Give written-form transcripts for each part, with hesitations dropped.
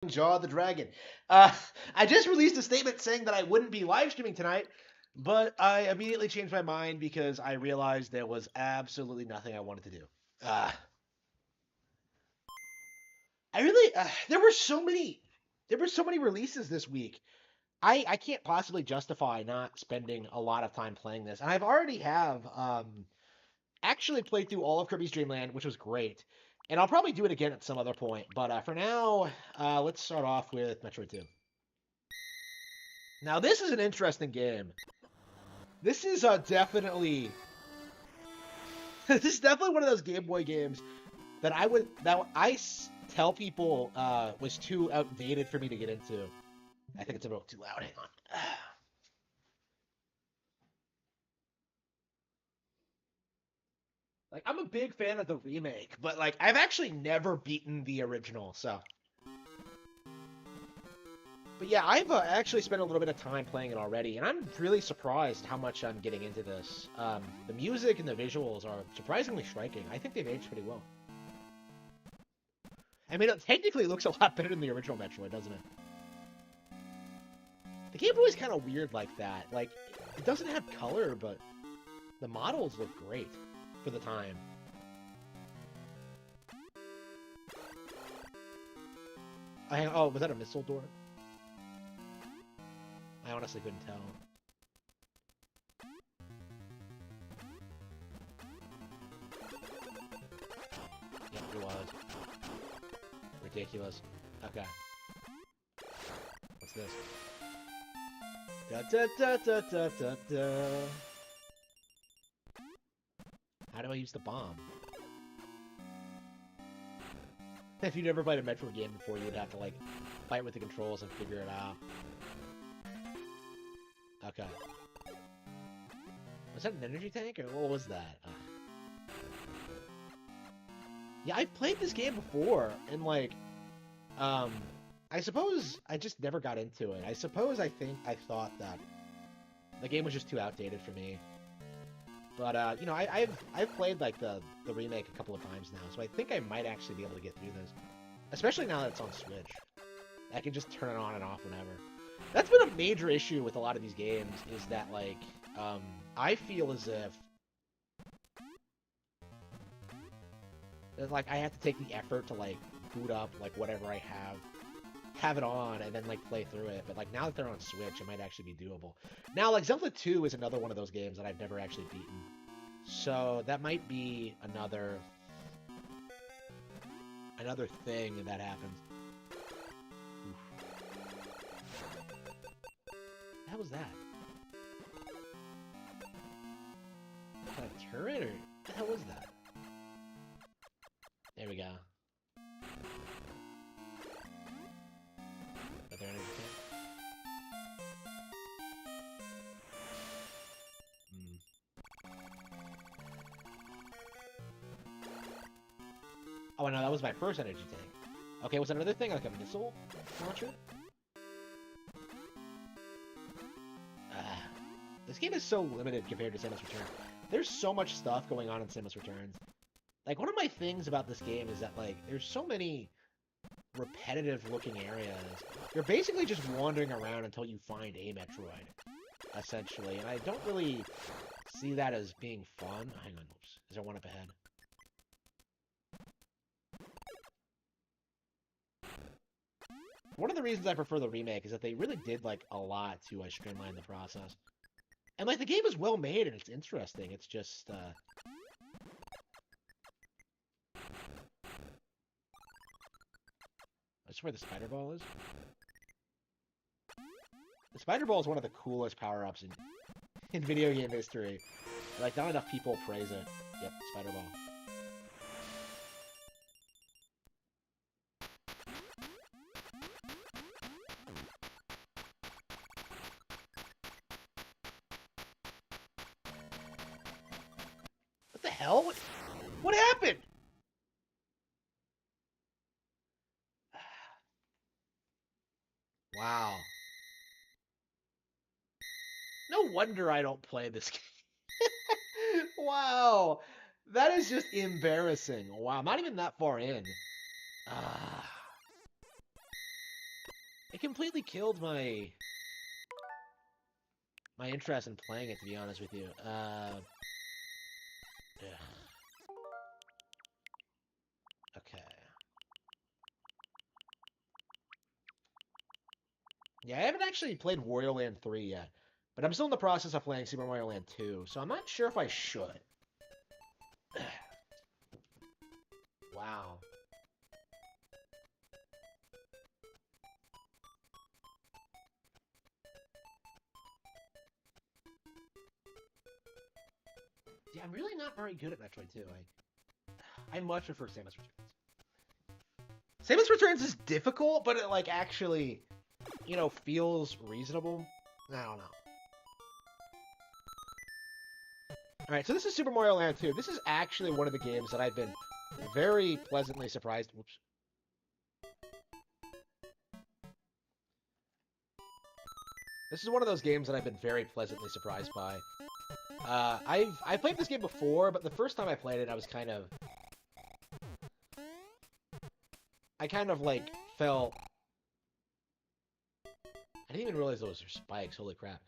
Jaw the Dragon. I just released a statement saying that I wouldn't be live streaming tonight, but I immediately changed my mind because I realized there was absolutely nothing I wanted to do. Uh, I really there were so many releases this week. I can't possibly justify not spending a lot of time playing this, and I've already have actually played through all of Kirby's Dream Land, which was great. And I'll probably do it again at some other point. But for now, let's start off with Metroid 2. Now, this is an interesting game. This is definitely this is definitely one of those Game Boy games that tell people was too outdated for me to get into. I think it's a little too loud. Hang on. Like I'm a big fan of the remake, but like I've actually never beaten the original, so. But yeah, I've actually spent a little bit of time playing it already, and I'm really surprised how much I'm getting into this. The music and the visuals are surprisingly striking. I think they've aged pretty well. I mean, it technically looks a lot better than the original Metroid, doesn't it? The Game Boy is kind of weird like that. Like, it doesn't have color, but the models look great for the time. Oh, was that a missile door? I honestly couldn't tell. Yep, it was. Ridiculous. Okay. What's this? Da da da da da da da. How do I use the bomb? If you'd never played a Metroid game before, you would have to, like, fight with the controls and figure it out. Okay. Was that an energy tank, or what was that? Yeah, I've played this game before, and, like, I suppose I just never got into it. I thought that the game was just too outdated for me. But, you know, I've played, like, the remake a couple of times now, so I think I might actually be able to get through this. Especially now that it's on Switch. I can just turn it on and off whenever. That's been a major issue with a lot of these games, is that, like, I feel as if like I have to take the effort to, like, boot up, like, whatever I have it on, and then, like, play through it. But, like, now that they're on Switch, it might actually be doable. Now, like, Zelda 2 is another one of those games that I've never actually beaten. So that might be another thing that happens. Oof. How was that? Was that a turret, or what the hell was that? There we go. Another energy tank. Oh, no, that was my first energy tank. Okay, was another thing like a missile launcher? This game is so limited compared to Samus Returns. There's so much stuff going on in Samus Returns. Like, one of my things about this game is that, like, there's so many repetitive-looking areas. You're basically just wandering around until you find a Metroid, essentially. And I don't really see that as being fun. Hang on, oops. Is there one up ahead? One of the reasons I prefer the remake is that they really did, like, a lot to streamline the process. And, like, the game is well made and it's interesting. It's just, That's where the spider ball is. The spider ball is one of the coolest power-ups in video game history. Like, not enough people praise it. Yep, spider ball. What the hell? What happened? Wow. No wonder I don't play this game. Wow. That is just embarrassing. Wow, I'm not even that far in. Ah. It completely killed my interest in playing it, to be honest with you. Ugh. Okay. Yeah, I haven't actually played Wario Land 3 yet, but I'm still in the process of playing Super Mario Land 2, so I'm not sure if I should. Wow. Yeah, I'm really not very good at Metroid 2. I much prefer Samus Returns. Samus Returns is difficult, but it like actually, feels reasonable. I don't know. All right, so this is Super Mario Land 2. This is actually one of the games that I've been very pleasantly surprised. Whoops. This is one of those games that I've been very pleasantly surprised by. I've played this game before, but the first time I played it, I kind of like felt. I didn't even realize those were spikes. Holy crap!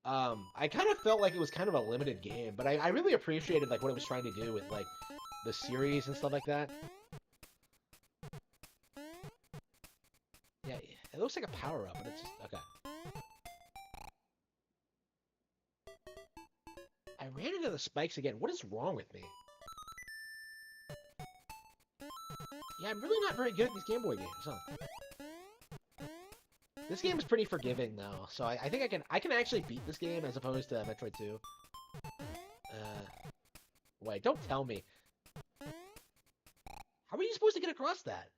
I kind of felt like it was kind of a limited game, but I really appreciated like what it was trying to do with like the series and stuff like that. Yeah, it looks like a power up, but it's just okay. I ran into the spikes again. What is wrong with me? Yeah, I'm really not very good at these Game Boy games, huh? This game is pretty forgiving, though, so I think I can actually beat this game as opposed to Metroid 2. Wait, don't tell me. How are you supposed to get across that?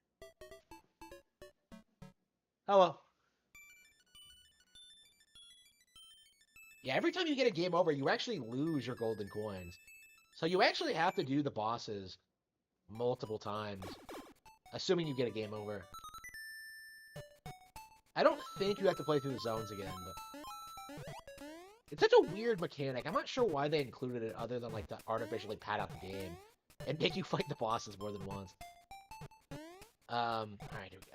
Oh, well. Yeah, every time you get a game over, you actually lose your golden coins. So you actually have to do the bosses multiple times, assuming you get a game over. I don't think you have to play through the zones again, but it's such a weird mechanic. I'm not sure why they included it other than like to artificially pad out the game and make you fight the bosses more than once. Alright, here we go.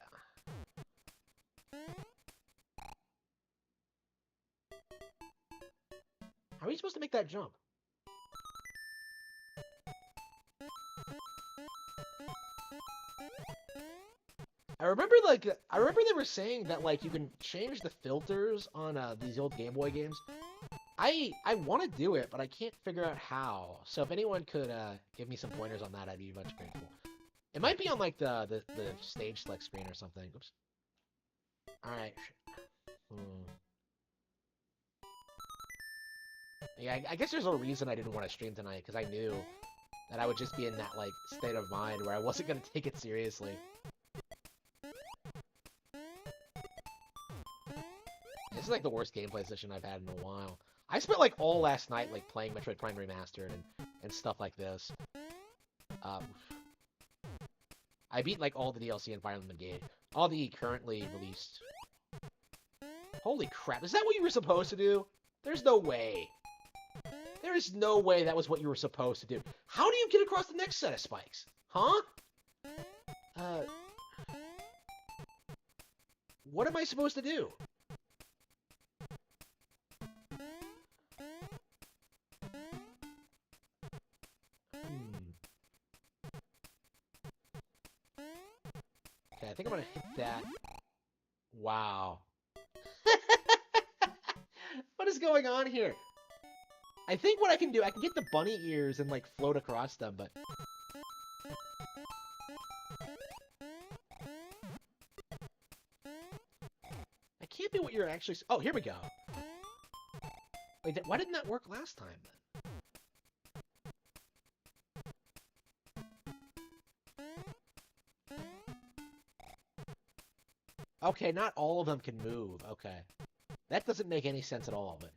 How are you supposed to make that jump? I remember they were saying that like you can change the filters on these old Game Boy games. I want to do it, but I can't figure out how. So if anyone could give me some pointers on that, I'd be much grateful. It might be on like the stage select screen or something. Oops. All right. Yeah, I guess there's a reason I didn't want to stream tonight, because I knew that I would just be in that like state of mind where I wasn't gonna take it seriously. This is like the worst gameplay session I've had in a while. I spent like all last night like playing Metroid Prime Remastered and stuff like this. I beat like all the DLC in Fire Emblem Engage, all the currently released. Holy crap! Is that what you were supposed to do? There's no way. There is no way that was what you were supposed to do. How do you get across the next set of spikes? Huh? What am I supposed to do? Okay, I think I'm gonna hit that. Wow. What is going on here? I think what I can do, I can get the bunny ears and like float across them, but that can't be what you're actually. Oh, here we go. Wait, why didn't that work last time then? Okay, not all of them can move. Okay. That doesn't make any sense at all, but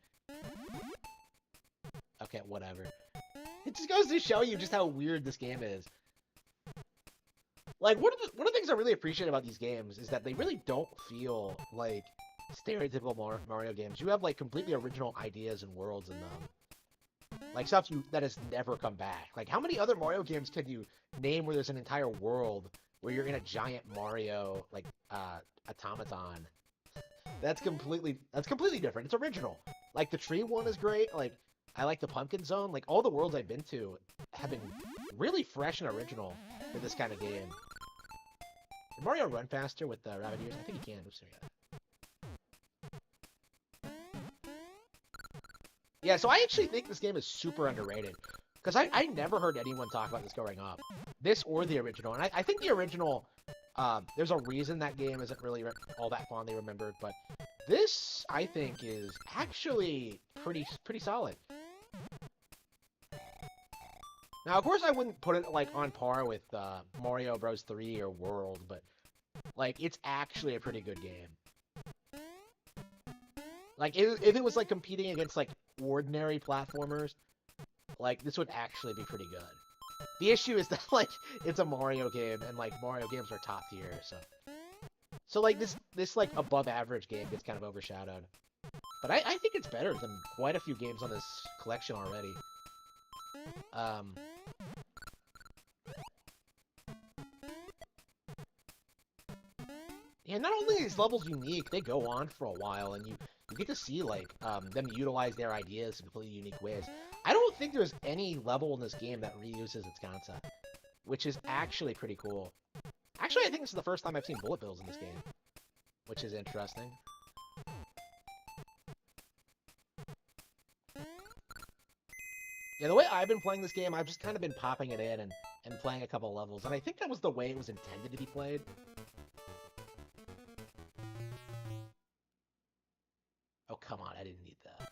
okay, whatever. It just goes to show you just how weird this game is. Like, one of the things I really appreciate about these games is that they really don't feel like stereotypical Mario games. You have, like, completely original ideas and worlds in them. Like, stuff that has never come back. Like, how many other Mario games can you name where there's an entire world where you're in a giant Mario, like, automaton That's completely different. It's original. Like the tree one is great. Like I like the pumpkin zone. Like all the worlds I've been to have been really fresh and original for this kind of game. Can Mario run faster with the rabbit ears? I think he can. Oops, sorry. Yeah, so I actually think this game is super underrated. Because I never heard anyone talk about this growing up. This or the original. And I think the original, there's a reason that game isn't really all that fondly remembered. But this, I think, is actually pretty solid. Now, of course, I wouldn't put it, like, on par with Mario Bros. 3 or World. But, like, it's actually a pretty good game. Like, if it was, like, competing against, like, ordinary platformers, like, this would actually be pretty good. The issue is that, like, it's a Mario game, and, like, Mario games are top tier, so... So, like, this like, above-average game gets kind of overshadowed. But I think it's better than quite a few games on this collection already. Yeah, not only are these levels unique, they go on for a while, and you get to see, like, them utilize their ideas in completely unique ways. I don't think there's any level in this game that reuses its concept, which is actually pretty cool. Actually, I think this is the first time I've seen bullet bills in this game, which is interesting. Yeah, the way I've been playing this game, I've just kind of been popping it in and playing a couple levels, and I think that was the way it was intended to be played. Oh, come on, I didn't need that.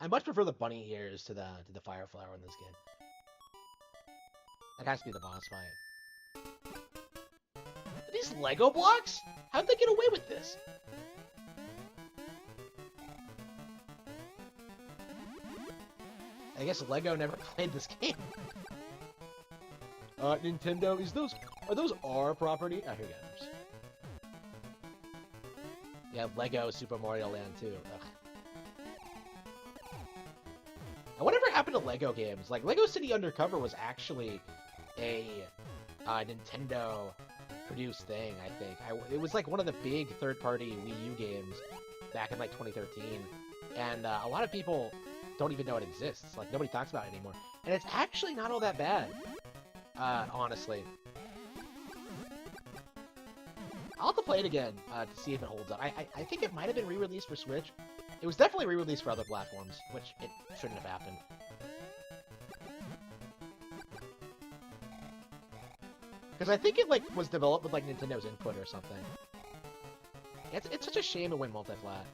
I much prefer the bunny ears to the fire flower in this game. That has to be the boss fight. Are these Lego blocks? How'd they get away with this? I guess Lego never played this game. Nintendo, are those our property? Oh, here goes. Yeah, Lego Super Mario Land 2. Ugh. And whatever happened to Lego games? Like, Lego City Undercover was actually a Nintendo-produced thing, I think. It was, like, one of the big third-party Wii U games back in, like, 2013. And a lot of people don't even know it exists. Like, nobody talks about it anymore. And it's actually not all that bad, honestly. I'll have to play it again to see if it holds up. I think it might have been re-released for Switch. It was definitely re-released for other platforms, which it shouldn't have happened. Because I think it, like, was developed with, like, Nintendo's input or something. It's such a shame it went multi-flat.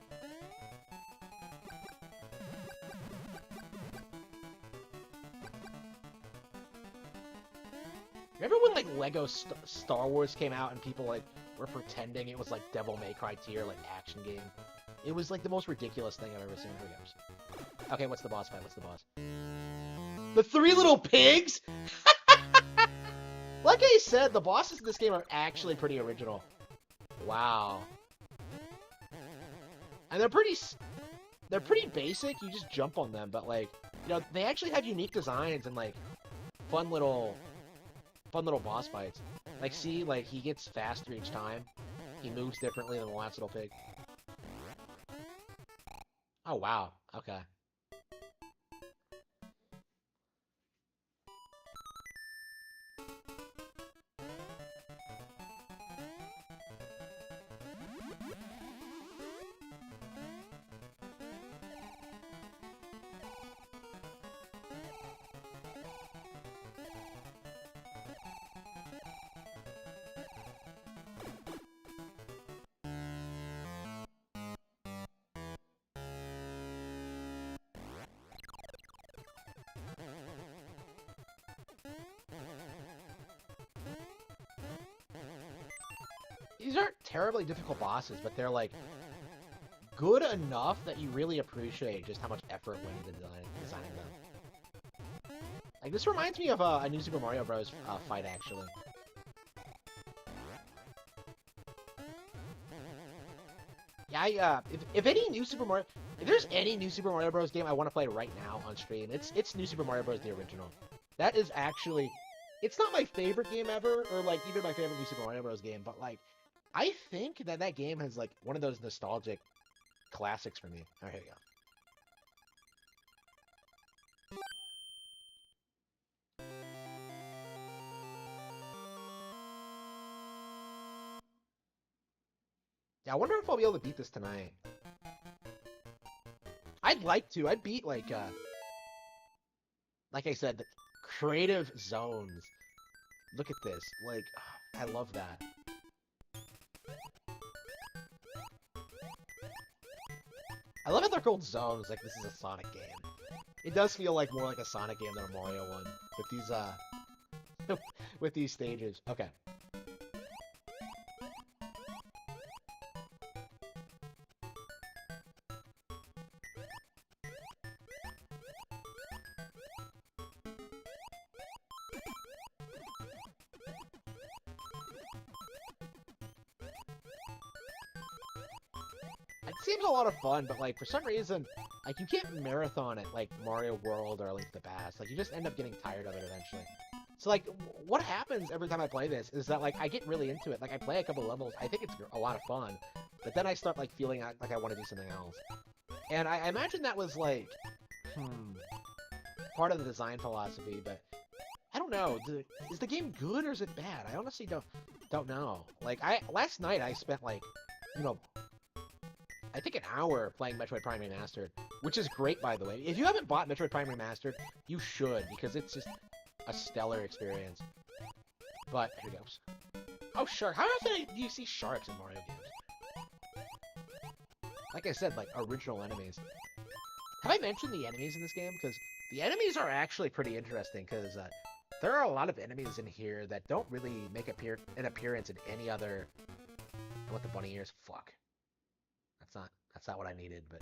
Remember when, like, Lego Star Wars came out and people, like, were pretending it was, like, Devil May Cry tier, like, action game? It was, like, the most ridiculous thing I've ever seen. Here we go. Okay, what's the boss fight? What's the boss? The Three Little Pigs?! Like I said, the bosses in this game are actually pretty original. Wow. And they're pretty basic. You just jump on them, but, like, you know, they actually have unique designs and, like, fun little boss fights. Like, see, like, he gets faster each time. He moves differently than the last little pig. Oh, wow. Okay. These aren't terribly difficult bosses, but they're, like, good enough that you really appreciate just how much effort went into designing them. Like, this reminds me of a New Super Mario Bros. Fight, actually. Yeah, if there's any New Super Mario Bros. Game I want to play right now on stream, it's New Super Mario Bros. The original. That is actually It's not my favorite game ever, or like even my favorite New Super Mario Bros. Game, but like I think that that game has like one of those nostalgic classics for me. All right, here we go. Yeah, I wonder if I'll be able to beat this tonight. I'd like to. I'd beat like I said, the creative zones. Look at this. Like, I love that. I love how they're called zones. Like this is a Sonic game. It does feel like more like a Sonic game than a Mario one with these with these stages. Okay. It seems a lot of fun, but like for some reason, like you can't marathon it like Mario World or Link to the Past. Like you just end up getting tired of it eventually. So like, what happens every time I play this is that like I get really into it. Like I play a couple levels, I think it's a lot of fun, but then I start like feeling like I want to do something else. And I imagine that was like, part of the design philosophy. But I don't know. Is the game good or is it bad? I honestly don't know. Like last night I spent like, you know, I think an hour playing Metroid Prime Remastered, which is great, by the way. If you haven't bought Metroid Prime Remastered, you should, because it's just a stellar experience. But, here goes. Oh, shark. How often do you see sharks in Mario games? Like I said, like, original enemies. Have I mentioned the enemies in this game? Because the enemies are actually pretty interesting, because there are a lot of enemies in here that don't really make an appearance in any other... I want the bunny ears. Fuck. That's not what I needed, but...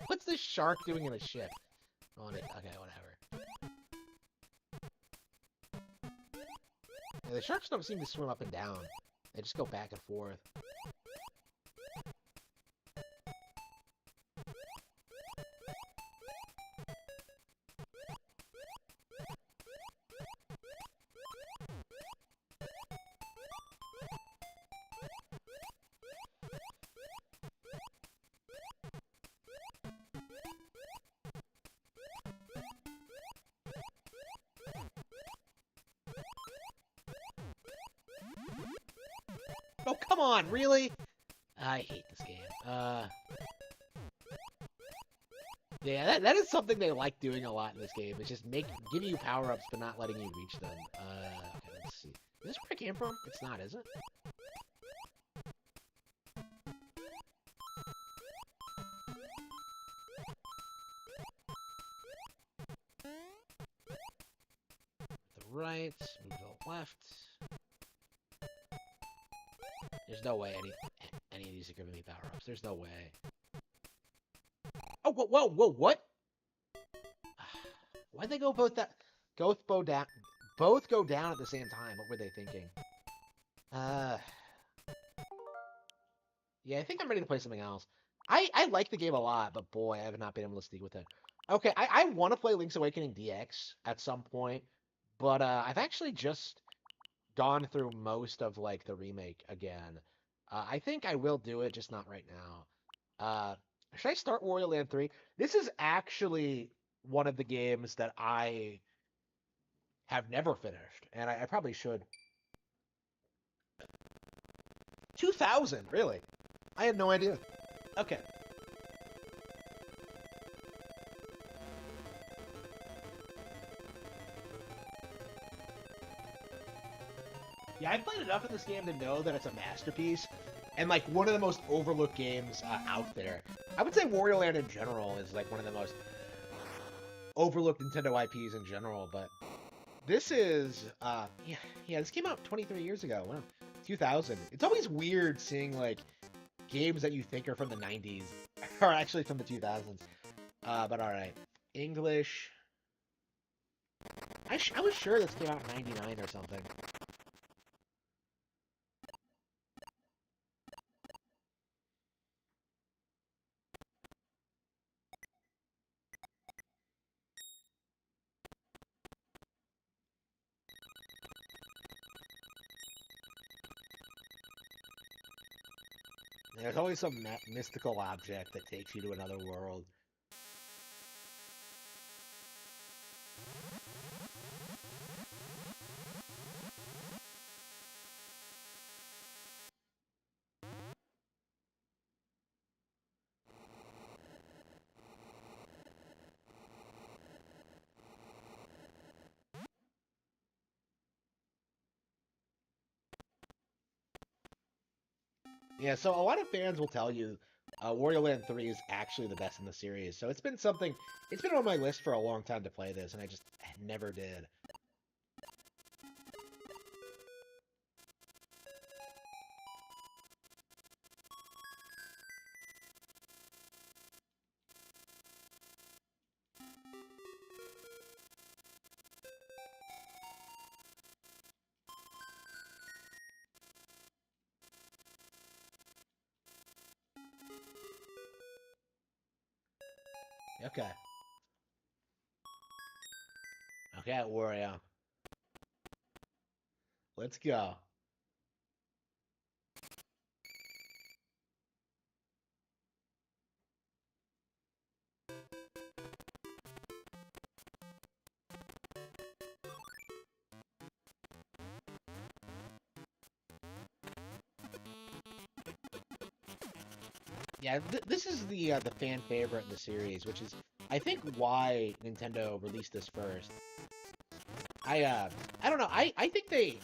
What's this shark doing in a ship? Oh, okay, whatever. Yeah, the sharks don't seem to swim up and down. They just go back and forth. Oh, come on, really? I hate this game. Yeah, that is something they like doing a lot in this game. It's just giving you power-ups but not letting you reach them. Okay, let's see. Is this where I came from? It's not, is it? The right, move to the left. There's no way any of these are giving me power-ups. There's no way. Oh, whoa, what? Why'd they go both down? Both go down at the same time. What were they thinking? Yeah, I think I'm ready to play something else. I like the game a lot, but boy, I have not been able to stick with it. Okay, I want to play Link's Awakening DX at some point, but I've actually just gone through most of like the remake again. I think I will do it, just not right now. Should I start Wario Land 3? This is actually one of the games that I have never finished, and I probably should. 2000, really? I had no idea. Okay. Yeah, I've played enough of this game to know that it's a masterpiece, and like one of the most overlooked games out there. I would say Wario Land in general is like one of the most overlooked Nintendo IPs in general, but this is, yeah, this came out 23 years ago. Wow, 2000. It's always weird seeing like games that you think are from the 90s are actually from the 2000s. But alright. English. I was sure this came out in 99 or something. There's always some mystical object that takes you to another world. Yeah, so a lot of fans will tell you Wario Land 3 is actually the best in the series. So it's been on my list for a long time to play this, and I just never did. Okay. Okay, Wario. Let's go. Yeah, this is the fan favorite in the series, which is I think why Nintendo released this first. I don't know. I think they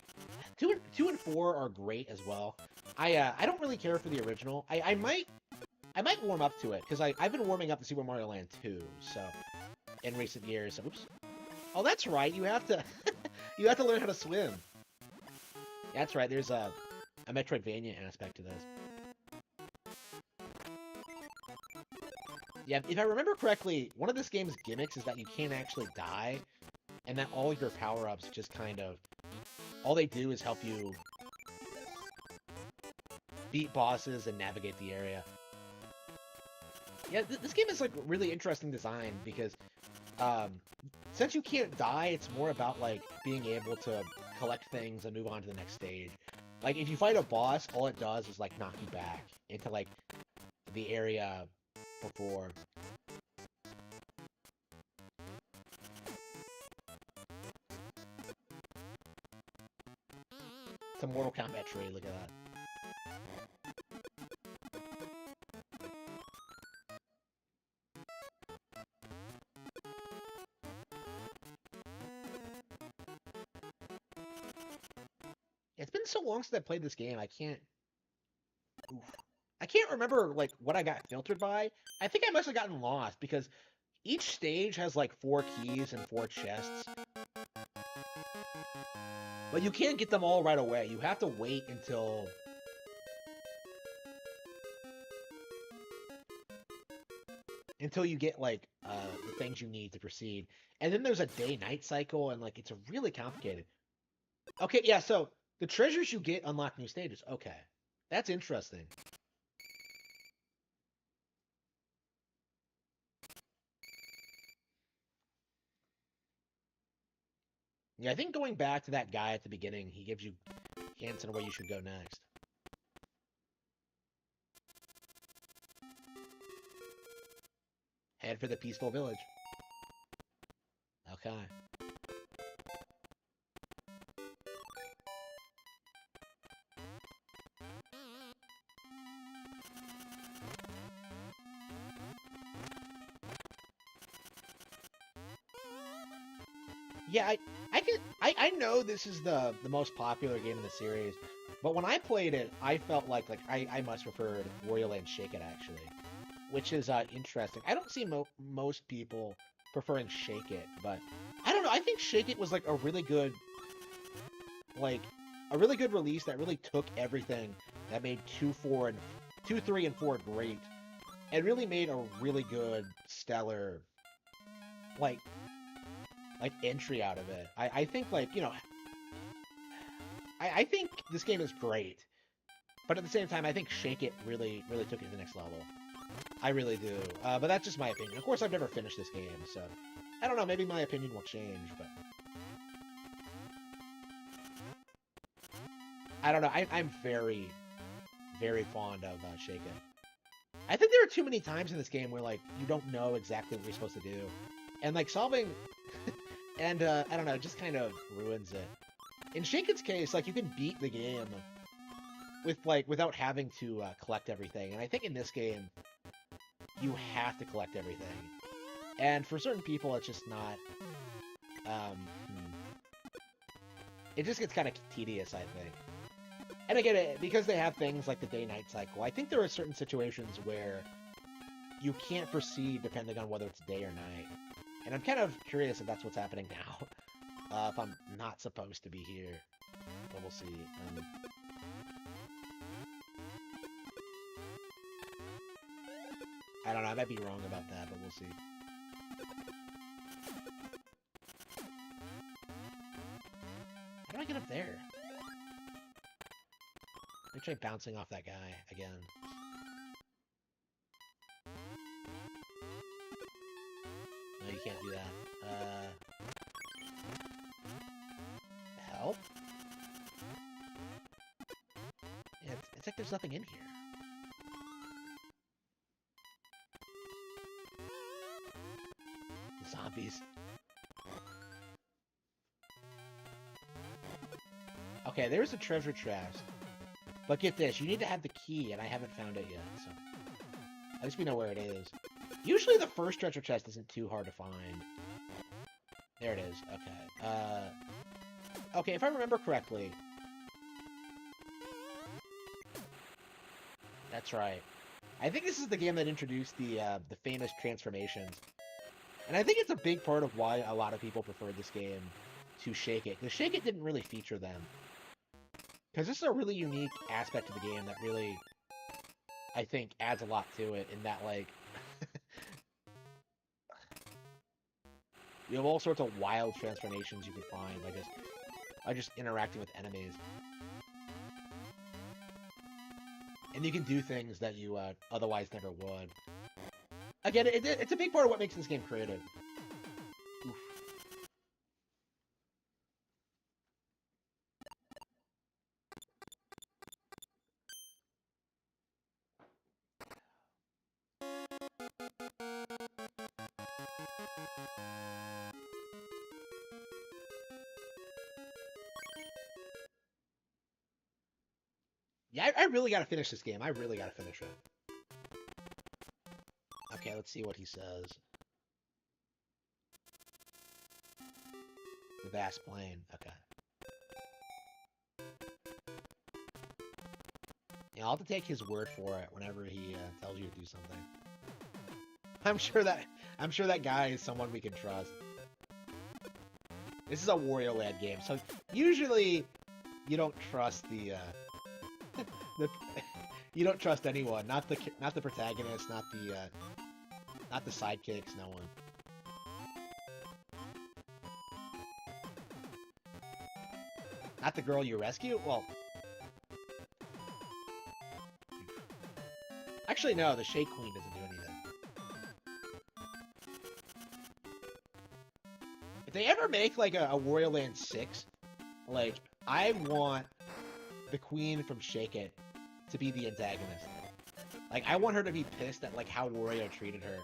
two and four are great as well. I don't really care for the original. I might warm up to it because I've been warming up to Super Mario Land 2, so in recent years. So, oops. Oh, that's right. You have to you have to learn how to swim. That's right. There's a Metroidvania aspect to this. Yeah, if I remember correctly, one of this game's gimmicks is that you can't actually die, and that all your power-ups just kind of all they do is help you beat bosses and navigate the area. Yeah, this game is like really interesting design because since you can't die, it's more about like being able to collect things and move on to the next stage. Like if you fight a boss, all it does is like knock you back into like the area before. It's a Mortal Kombat tree, look at that. It's been so long since I played this game, I can't... Oof. I can't remember, like, what I got filtered by. I think I must have gotten lost, because each stage has, like, 4 keys and 4 chests. But you can't get them all right away. You have to wait until you get, like, the things you need to proceed. And then there's a day-night cycle, and, like, it's really complicated. Okay, yeah, so the treasures you get unlock new stages. Okay. That's interesting. Yeah, I think going back to that guy at the beginning, he gives you hints on where you should go next. Head for the peaceful village. Okay. Yeah, I know this is the most popular game in the series, but when I played it, I felt like I much preferred Wario Land Shake It actually, which is interesting. I don't see most people preferring Shake It, but I don't know. I think Shake It was like like a really good release that really took everything that made 2, 4, and 2, 3, and 4 great, and really made a really good, stellar, like entry out of it. I think, like, you know, I think this game is great, but at the same time, I think Shake It really took it to the next level. I really do. But that's just my opinion. Of course, I've never finished this game, so I don't know. Maybe my opinion will change, but I don't know. I'm very, very fond of Shake It. I think there are too many times in this game where, like, you don't know exactly what you're supposed to do, and like solving, and I don't know, it just kind of ruins it. In Shake It's case, like, you can beat the game without having to collect everything, and I think in this game you have to collect everything, and for certain people it's just not. It just gets kind of tedious, I think. And again, because they have things like the day-night cycle, I think there are certain situations where you can't proceed depending on whether it's day or night. And I'm kind of curious if that's what's happening now. If I'm not supposed to be here. But we'll see. I don't know, I might be wrong about that, but we'll see. How do I get up there? Let me try bouncing off that guy again. No, you can't do that. Help? Yeah, it's like there's nothing in here. The zombies. Okay, there's a treasure chest. But get this, you need to have the key, and I haven't found it yet, so at least we know where it is. Usually the first treasure chest isn't too hard to find. There it is, okay. Okay, if I remember correctly... That's right. I think this is the game that introduced the famous transformations. And I think it's a big part of why a lot of people preferred this game to Shake It, because Shake It didn't really feature them. Because this is a really unique aspect of the game that really, I think, adds a lot to it, in that, like, you have all sorts of wild transformations you can find by just interacting with enemies. And you can do things that you otherwise never would. Again, it's a big part of what makes this game creative. Oof. Yeah, I really gotta finish this game. I really gotta finish it. Okay, let's see what he says. The vast plain. Okay. Yeah, I'll have to take his word for it whenever he tells you to do something. I'm sure that guy is someone we can trust. This is a Wario Land game, so usually you don't trust the you don't trust anyone, not the protagonist, not the sidekicks, no one. Not the girl you rescue? Well, actually no, the Shake Queen doesn't do anything. If they ever make like a Wario Land 6, like, I want the Queen from Shake It to be the antagonist. Like, I want her to be pissed at, like, how Wario treated her.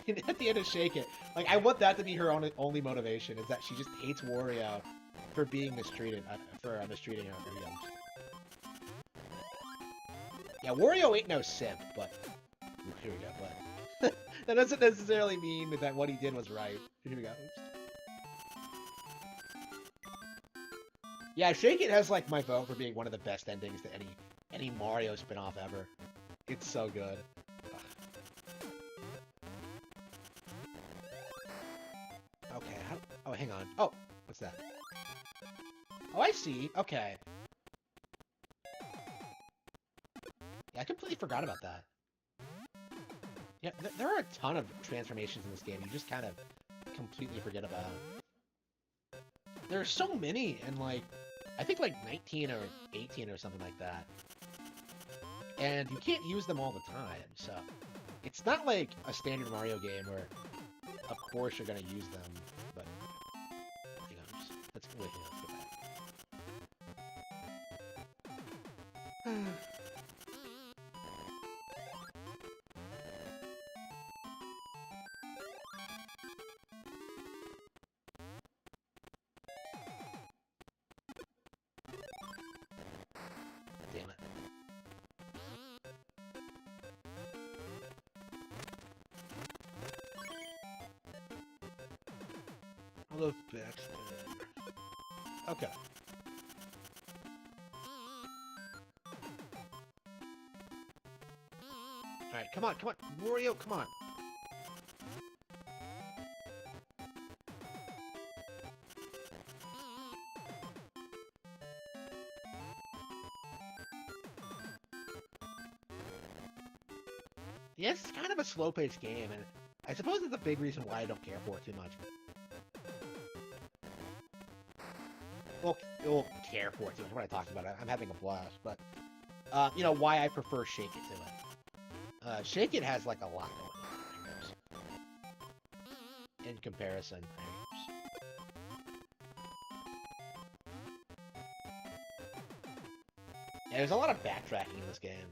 And at the end of Shake It, like, I want that to be her only motivation, is that she just hates Wario for being mistreated, for mistreating her. There we go. Yeah, Wario ain't no simp, but... Here we go, but... that doesn't necessarily mean that what he did was right. Here we go. Oops. Yeah, Shake It has, like, my vote for being one of the best endings to any Mario spin-off ever. It's so good. Ugh. Okay, oh, hang on. Oh, what's that? Oh, I see. Okay. Yeah, I completely forgot about that. Yeah, there are a ton of transformations in this game you just kind of completely forget about. There are so many, and like, I think like 19 or 18 or something like that. And you can't use them all the time, so it's not like a standard Mario game where, of course, you're gonna use them. But hang on, let's go back. Damn it. All those backs. Okay. Alright, come on, Wario, come on. Yeah, it's kind of a slow-paced game, and I suppose it's a big reason why I don't care for it too much. Well, care for it too much. What I talked about, I'm having a blast, but you know why I prefer Shake It to it. Shake It has like a lot going on in comparison. Yeah, there's a lot of backtracking in this game.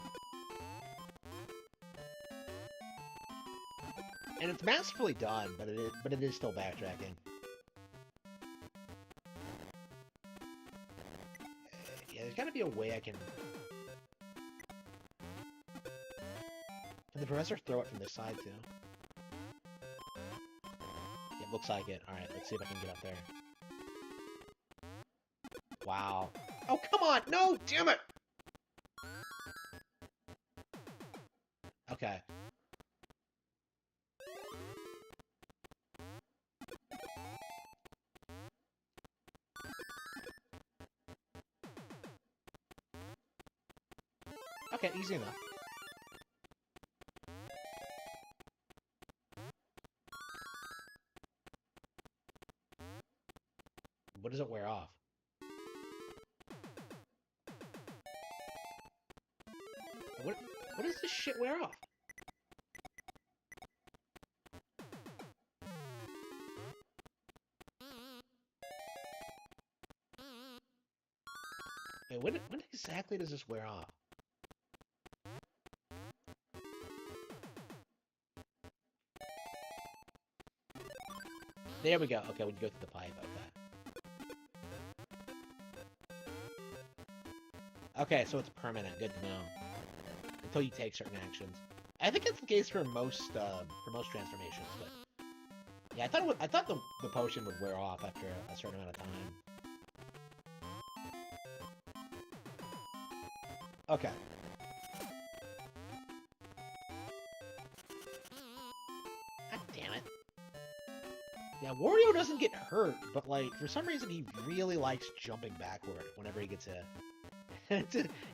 And it's masterfully done, but it is still backtracking. Yeah, there's gotta be a way I can... Can the professor throw it from this side, too? It looks like it. Alright, let's see if I can get up there. Wow. Oh, come on! No! Damn it! Okay. Okay, easy enough. What does it wear off? What does this shit wear off? Wait, when exactly does this wear off? There we go. Okay, when you go through the pipe, okay. Okay, so it's permanent. Good to know. Until you take certain actions. I think it's the case for most transformations, but yeah, I thought the potion would wear off after a certain amount of time. Okay. God damn it. Yeah, Wario doesn't get hurt, but like for some reason he really likes jumping backward whenever he gets hit.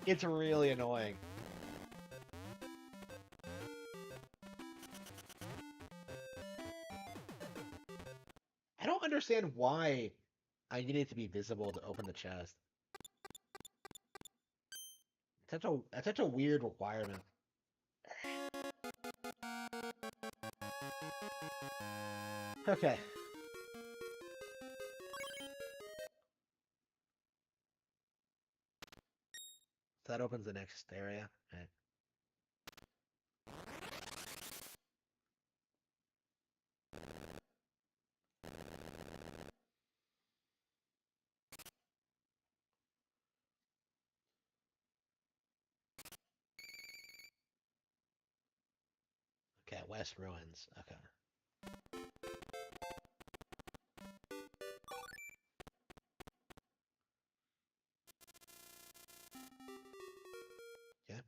It's really annoying. I don't understand why I needed to be visible to open the chest. That's such a weird requirement. Okay. So that opens the next area. Right. Okay, West Ruins. Okay. Yeah.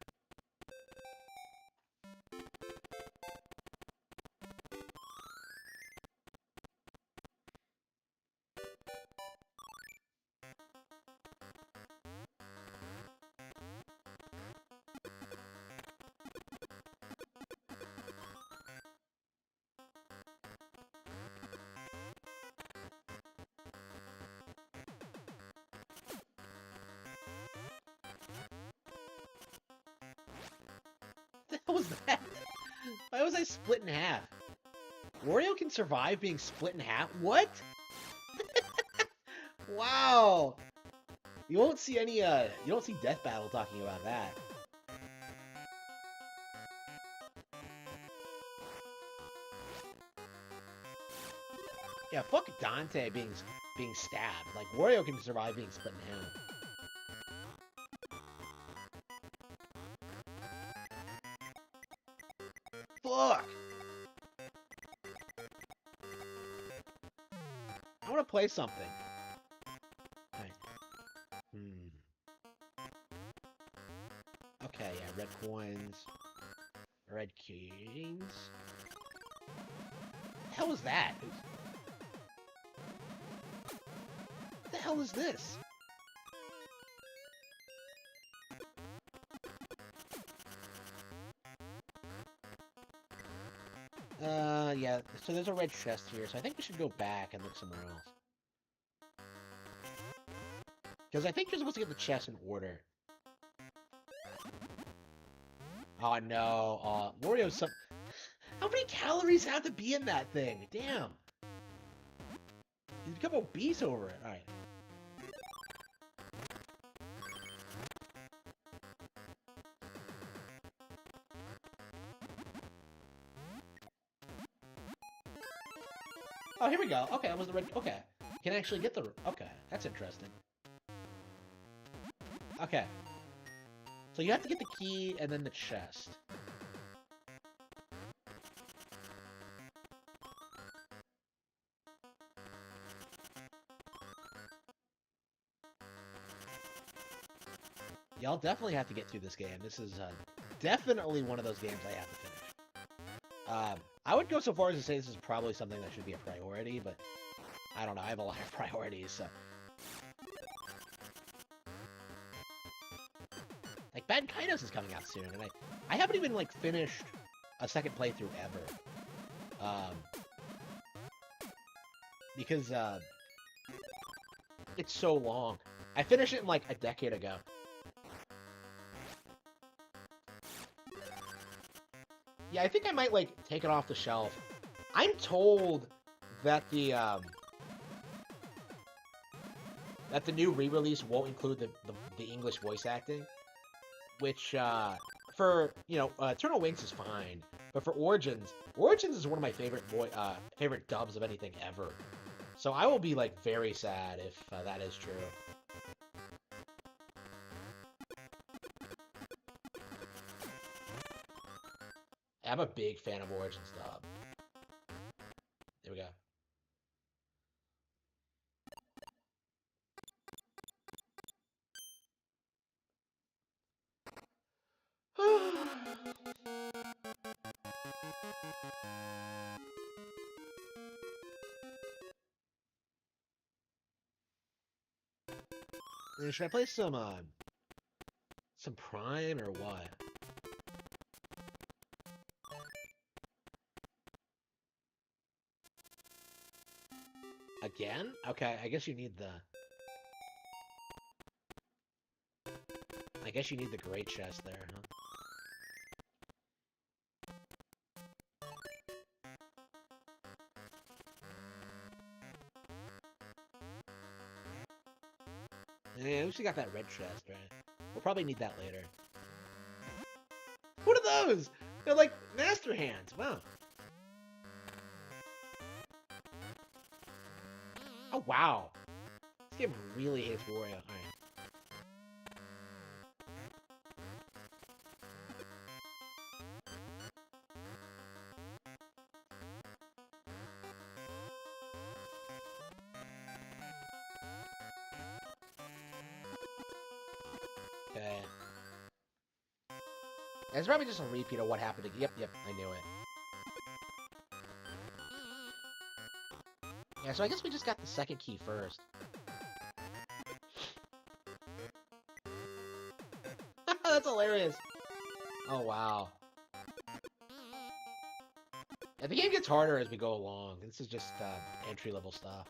the hell was that? Why was I split in half? Wario can survive being split in half? What? Wow. You won't see any, you don't see Death Battle talking about that. Yeah, fuck Dante being stabbed. Like, Wario can survive being split in half. Fuck! I want to play something. Right. Okay, yeah, red coins. Red keys. The hell is that? What the hell is this? Yeah, so there's a red chest here, so I think we should go back and look somewhere else. Because I think you're supposed to get the chest in order. Oh no, Wario's some... How many calories have to be in that thing? Damn. He's become obese over it. Alright. Oh, here we go. Okay, that was the red... Okay. You can actually get the... Okay, that's interesting. Okay. So you have to get the key and then the chest. Y'all definitely have to get through this game. This is definitely one of those games I have to finish. I would go so far as to say this is probably something that should be a priority, but I don't know. I have a lot of priorities, so... Like, Bad Kaitos is coming out soon, and I haven't even, like, finished a second playthrough ever. Because, it's so long. I finished it in, like, a decade ago. Yeah, I think I might, like, take it off the shelf. I'm told that the new re-release won't include the English voice acting. Which, for, you know, Eternal Wings is fine. But for Origins is one of my favorite dubs of anything ever. So I will be, like, very sad if that is true. I'm a big fan of Origins dub. There we go. Should I play some Prime or what? Again? Okay, I guess you need the... I guess you need the great chest there, huh? Yeah, at least you got that red chest, right? We'll probably need that later. What are those? They're like master hands. Wow. Oh, wow. This game really hates Wario. Alright. Okay. It's probably just a repeat of what happened. Yep, I knew it. Yeah, so I guess we just got the second key first. That's hilarious. Oh, wow. Yeah, the game gets harder as we go along. This is just entry-level stuff.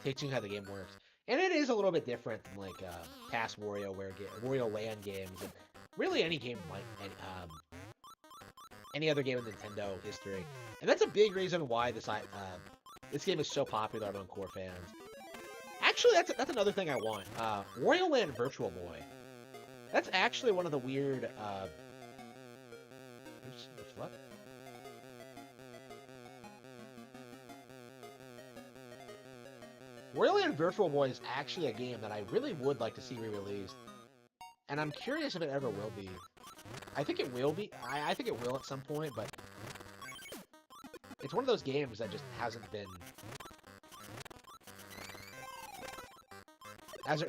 Teaching you how the game works. And it is a little bit different than, like, past Wario Land games. And really any game like... any other game in Nintendo history. And that's a big reason why this game is so popular among core fans. Actually, that's another thing I want. Wario Land Virtual Boy. That's actually one of the weird. What? Wario Land Virtual Boy is actually a game that I really would like to see re-released, and I'm curious if it ever will be. I think it will be. I think it will at some point, but it's one of those games that just hasn't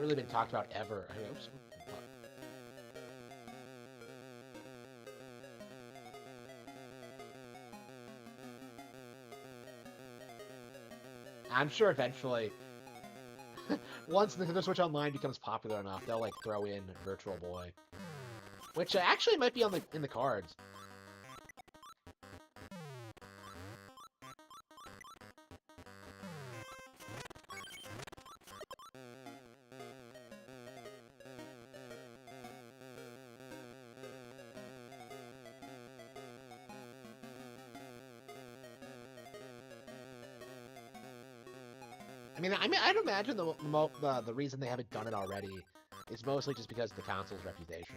really been talked about ever. Oops. I'm sure eventually, once Nintendo Switch Online becomes popular enough, they'll like throw in Virtual Boy, which actually might be in the cards. I mean, I'd imagine the reason they haven't done it already is mostly just because of the console's reputation.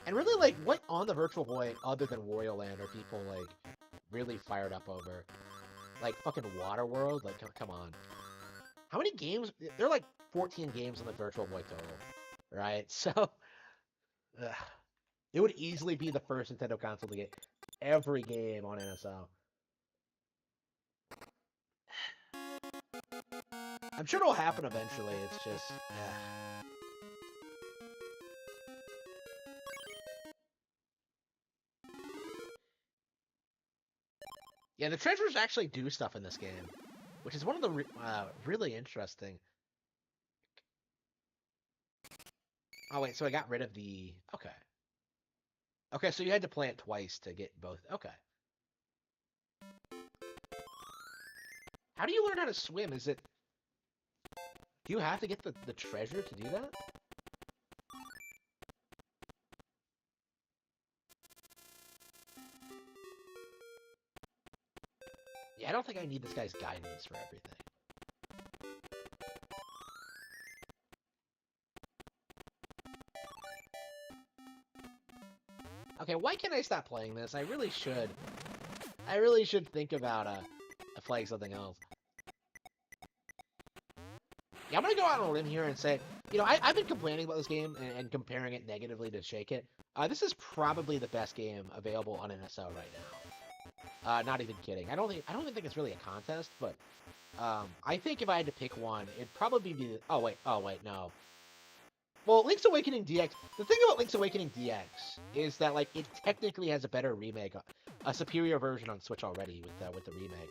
And really, like, what on the Virtual Boy, other than Wario Land, are people, like, really fired up over? Like, fucking Waterworld? Like, come on. How many games? There are, like, 14 games on the Virtual Boy total, right? So, it would easily be the first Nintendo console to get every game on NSO. I'm sure it'll happen eventually, it's just... Yeah, the treasures actually do stuff in this game, which is one of the really interesting... Oh wait, so I got rid of the... Okay. Okay, so you had to play it twice to get both... Okay. How do you learn how to swim? Is it... Do you have to get the treasure to do that? Yeah, I don't think I need this guy's guidance for everything. Okay, why can't I stop playing this? I really should. I really should think about playing something else. Yeah, I'm gonna go out on a limb here and say, you know, I've been complaining about this game and comparing it negatively to Shake It. This is probably the best game available on NSO right now. Not even kidding. I don't even think it's really a contest, but I think if I had to pick one, it'd probably be. Oh wait, no. Well, Link's Awakening DX. The thing about Link's Awakening DX is that like it technically has a better remake, a superior version on Switch already with the remake.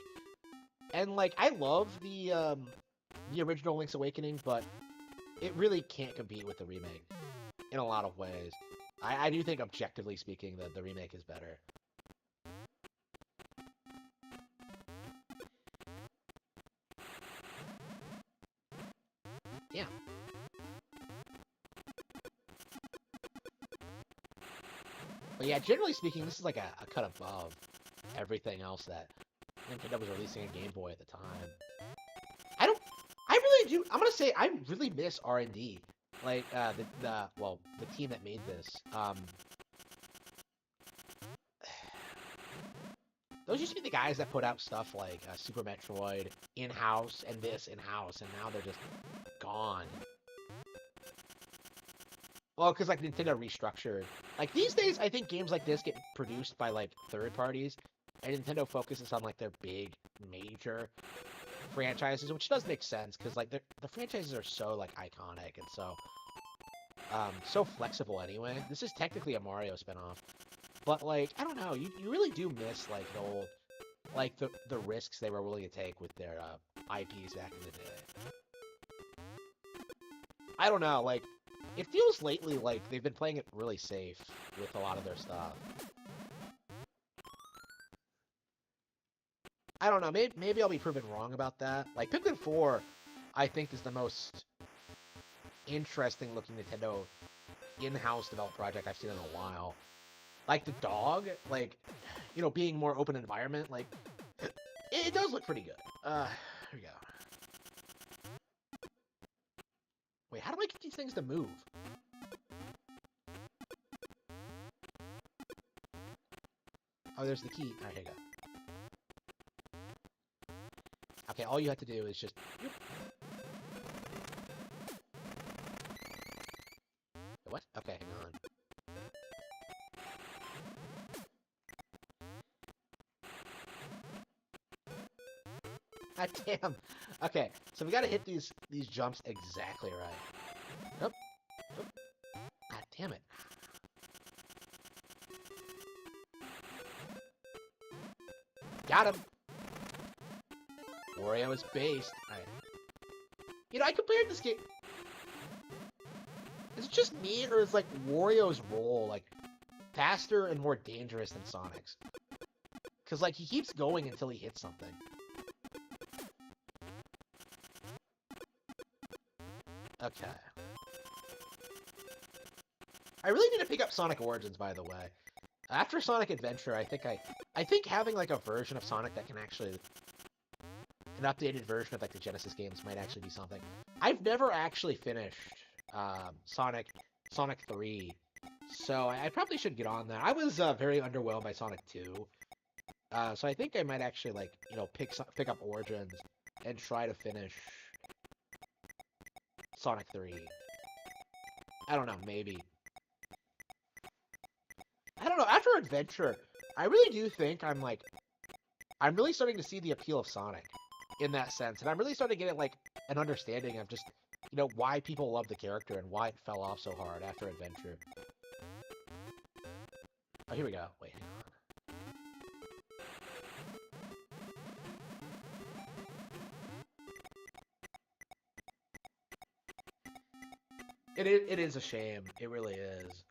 And like I love the original Link's Awakening, but it really can't compete with the remake in a lot of ways. I do think, objectively speaking, that the remake is better. Yeah. But yeah, generally speaking, this is like a cut above everything else that Nintendo was releasing on Game Boy at the time. I really do. I'm gonna say I really miss R&D. Like the team that made this. Those used to be the guys that put out stuff like Super Metroid in-house and this in-house, and now they're just gone. Well, because like Nintendo restructured. Like these days, I think games like this get produced by like third parties, and Nintendo focuses on like their big, major franchises, which does make sense because like the franchises are so like iconic and so flexible anyway. This is technically a Mario spinoff, but like I don't know, you really do miss like the old, like the risks they were willing to take with their IPs back in the day. I don't know, like it feels lately like they've been playing it really safe with a lot of their stuff. I don't know, maybe I'll be proven wrong about that. Like, Pikmin 4, I think, is the most interesting-looking Nintendo in-house developed project I've seen in a while. like the dog, like, you know, being more open environment, like, it does look pretty good. Here we go. Wait, how do I get these things to move? Oh, there's the key. Alright, here you go. Okay, all you have to do is just... What? Okay, hang on. God damn. Okay, so we gotta hit these jumps exactly right. Nope. Nope. God damn it. Got him. Wario is based. Alright. You know, I compared this game... Is it just me, or is, like, Wario's roll, like, faster and more dangerous than Sonic's? Because, like, he keeps going until he hits something. Okay. I really need to pick up Sonic Origins, by the way. After Sonic Adventure, I think having, like, a version of Sonic that can actually... An updated version of, like, the Genesis games might actually be something. I've never actually finished Sonic 3, so I probably should get on that. I was very underwhelmed by Sonic 2, so I think I might actually, like, you know, pick up Origins and try to finish Sonic 3. I don't know, maybe. I don't know, after Adventure, I really do think I'm really starting to see the appeal of Sonic in that sense, and I'm really starting to get, like, an understanding of just, you know, why people love the character and why it fell off so hard after Adventure. Oh, here we go. Wait, hang on. It is a shame. It really is.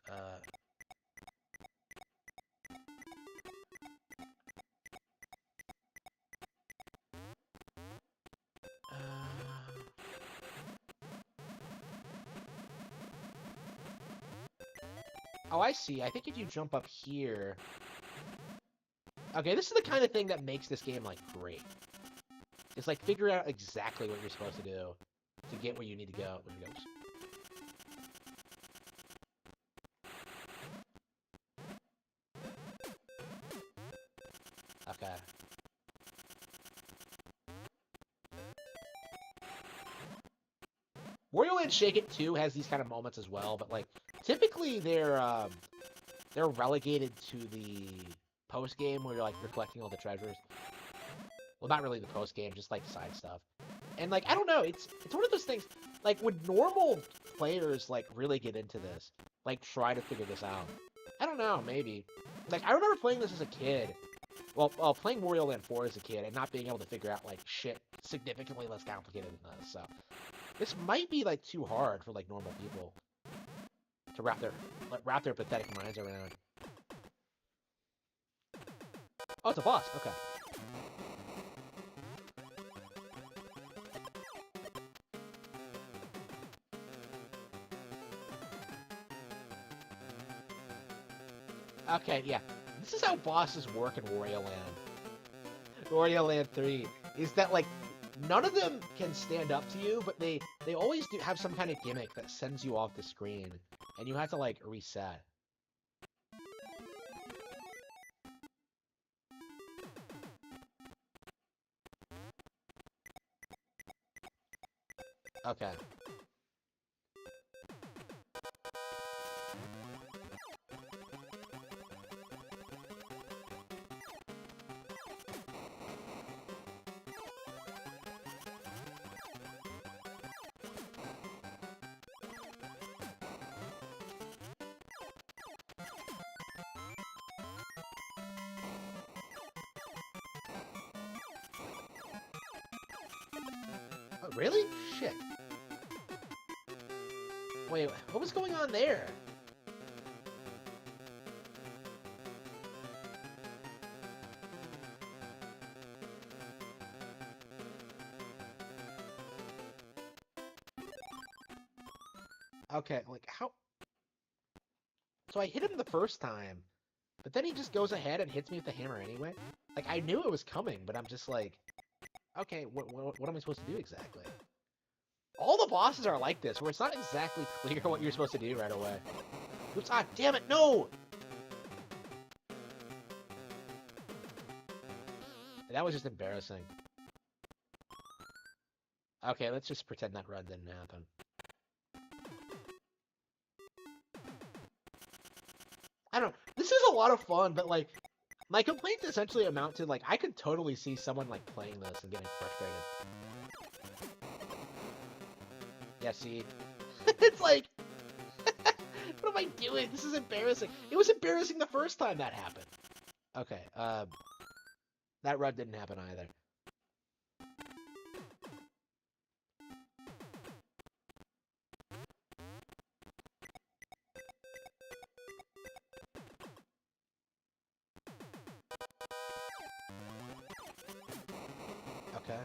Oh, I see. I think if you jump up here... Okay, this is the kind of thing that makes this game, like, great. It's like, figure out exactly what you're supposed to do to get where you need to go. Where it goes. Okay. Wario Land Shake It 2 has these kind of moments as well, but, like, typically they're relegated to the post-game where you're collecting all the treasures. Well, not really the post-game, just, like, side stuff. And, like, I don't know, it's one of those things, like, would normal players, like, really get into this? Like, try to figure this out? I don't know, maybe. Like, I remember playing this as a kid. Well, playing Wario Land 4 as a kid and not being able to figure out, like, shit significantly less complicated than this, so... This might be, like, too hard for, like, normal people to wrap their pathetic minds around. Oh, it's a boss. Okay. Okay, yeah. This is how bosses work in Wario Land. Wario Land 3 is that, like, none of them can stand up to you, but they always do have some kind of gimmick that sends you off the screen, and you have to, like, reset. Okay. Oh, really? Shit. Wait, what was going on there? Okay, like, how... So I hit him the first time, But then he just goes ahead and hits me with the hammer anyway. Like, I knew it was coming, but I'm just like, okay, what am I supposed to do exactly? All the bosses are like this, where it's not exactly clear what you're supposed to do right away. Oops, ah, damn it, no! That was just embarrassing. Okay, let's just pretend that run didn't happen. I don't know. This is a lot of fun, but, like, my complaints essentially amount to, like, I could totally see someone, like, playing this and getting frustrated. Yeah, see? It's like, what am I doing? This is embarrassing. It was embarrassing the first time that happened. Okay, that run didn't happen either. Okay.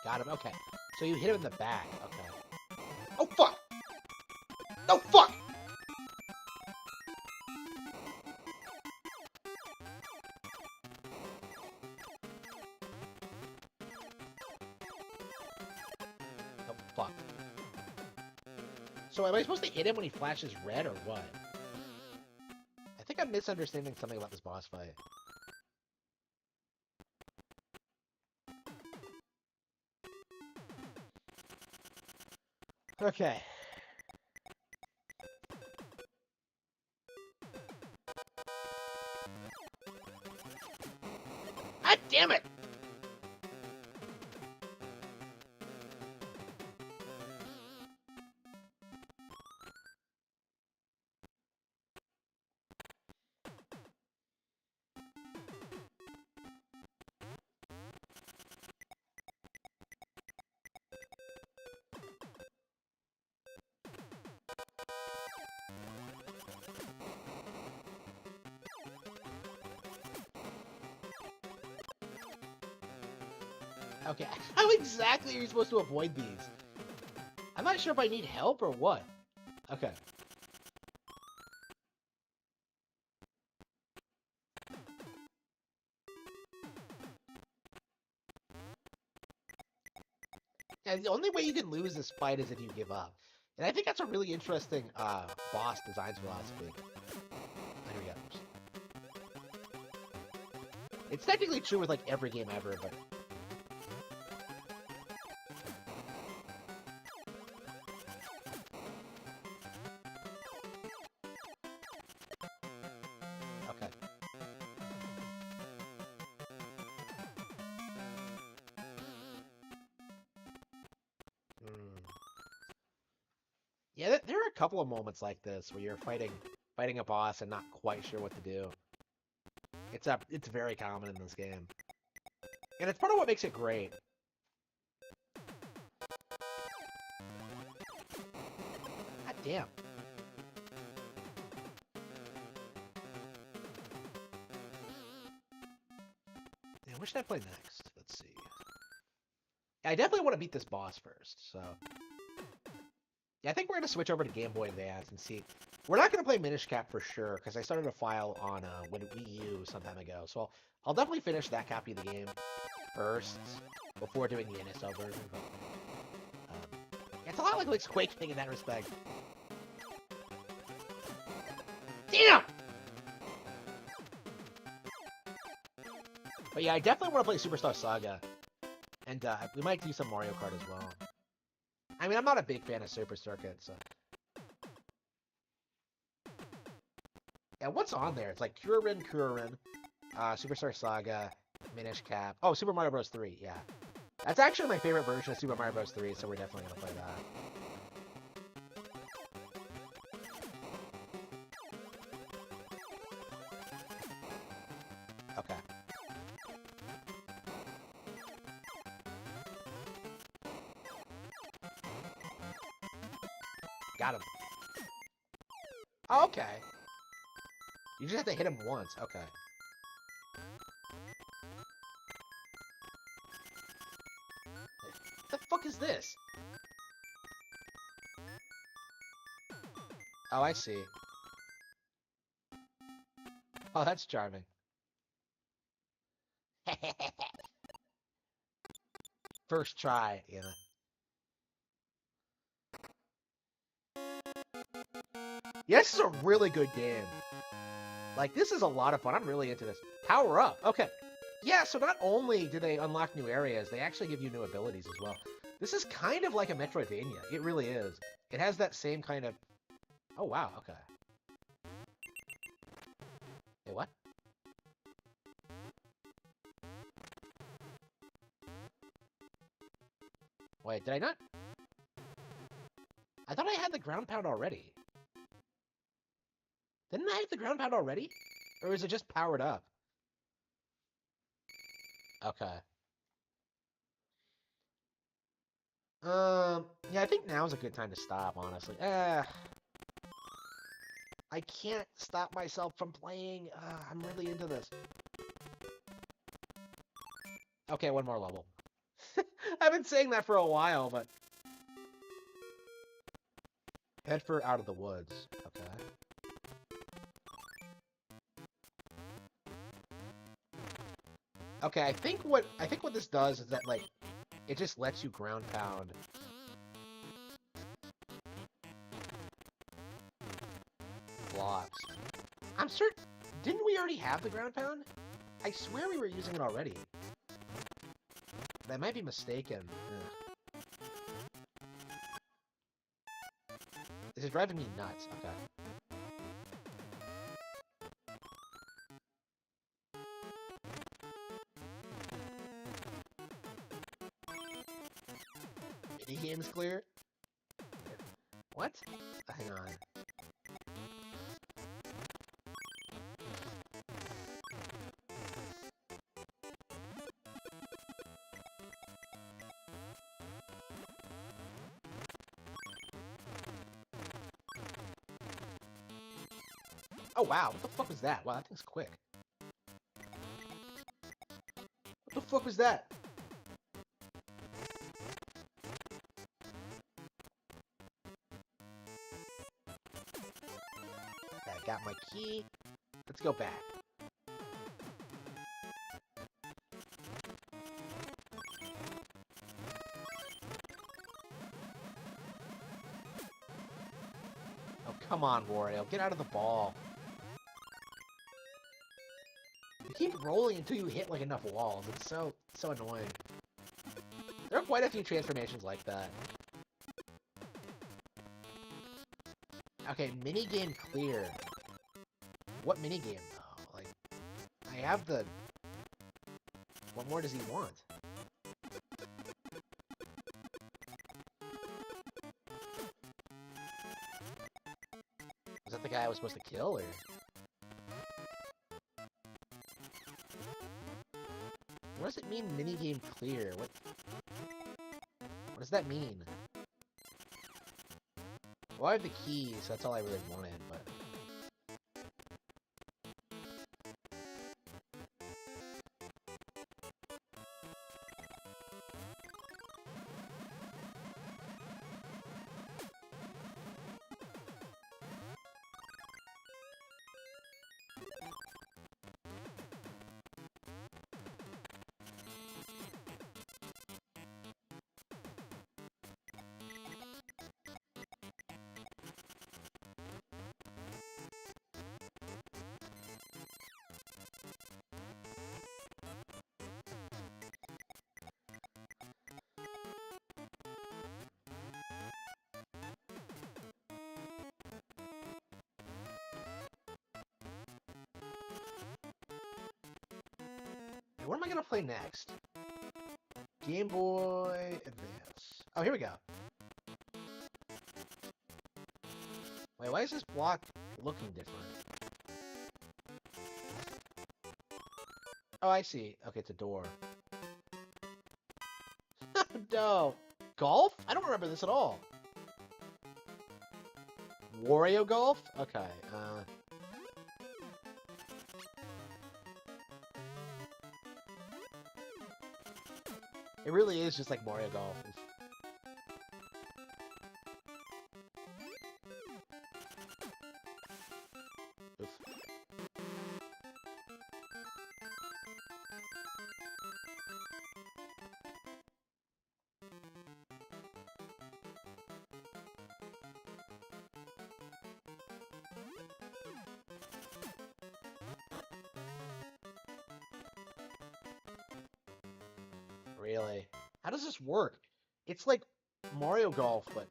Got him. Okay. So you hit him in the back. Okay. Oh, fuck! No, fuck! Oh, fuck. So am I supposed to hit him when he flashes red or what? I think I'm misunderstanding something about this boss fight. Okay. God damn it! Okay, how exactly are you supposed to avoid these? I'm not sure if I need help or what. Okay. Yeah, the only way you can lose this fight is if you give up. And I think that's a really interesting boss designs philosophy. Here we go. It's technically true with like every game ever, but okay. Yeah, there are a couple of moments like this where you're fighting a boss and not quite sure what to do. It's very common in this game. And it's part of what makes it great. God damn. Yeah, what should I play next? Let's see. Yeah, I definitely want to beat this boss first, so... Yeah, I think we're going to switch over to Game Boy Advance and see. We're not going to play Minish Cap for sure, because I started a file on Wii U some time ago. So I'll definitely finish that copy of the game first, before doing the NSO version. But, it's a lot like Link's Awakening in that respect. Damn! But yeah, I definitely want to play Superstar Saga. And we might do some Mario Kart as well. I mean, I'm not a big fan of Super Circuit, so... Yeah, what's on there? It's like Kuririn, Superstar Saga, Minish Cap. Oh, Super Mario Bros. 3, yeah. That's actually my favorite version of Super Mario Bros. 3, so we're definitely gonna play that. Okay. Got him. Oh, okay. You just have to hit him once. Okay. What the fuck is this? Oh, I see. Oh, that's charming. First try, yeah. Yeah, this is a really good game. Like, this is a lot of fun. I'm really into this. Power up. Okay. Yeah, so not only do they unlock new areas, they actually give you new abilities as well. This is kind of like a Metroidvania. It really is. It has that same kind of... Oh, wow. Okay. Hey, what? Wait, did I not? I thought I had the ground pound already. Didn't I have the ground pound already? Or is it just powered up? Okay. Yeah, I think now's a good time to stop, honestly. I can't stop myself from playing. I'm really into this. Okay, one more level. I've been saying that for a while, but... Head for out of the woods. Okay. Okay, I think what this does is that, like, it just lets you ground pound. Blocks. I'm certain... Didn't we already have the ground pound? I swear we were using it already. That might be mistaken. Ugh. This is driving me nuts. Okay. Minigame's clear? What? Hang on. Oh wow, what the fuck was that? Wow, that thing's quick. What the fuck was that? I got my key. Let's go back. Oh, come on, Wario. Get out of the ball. You keep rolling until you hit, like, enough walls. It's so annoying. There are quite a few transformations like that. Okay, minigame clear. What minigame, though? Like, I have the... What more does he want? Is that the guy I was supposed to kill, or...? What does it mean, minigame clear? What does that mean? Well, I have the keys, so that's all I really wanted, but... What am I gonna play next? Game Boy Advance. Oh, here we go. Wait, why is this block looking different? Oh, I see. Okay, it's a door. No. Golf? I don't remember this at all. Wario Golf? Okay, It really is just like Mario Golf. Oof. Really? How does this work? It's like Mario Golf, but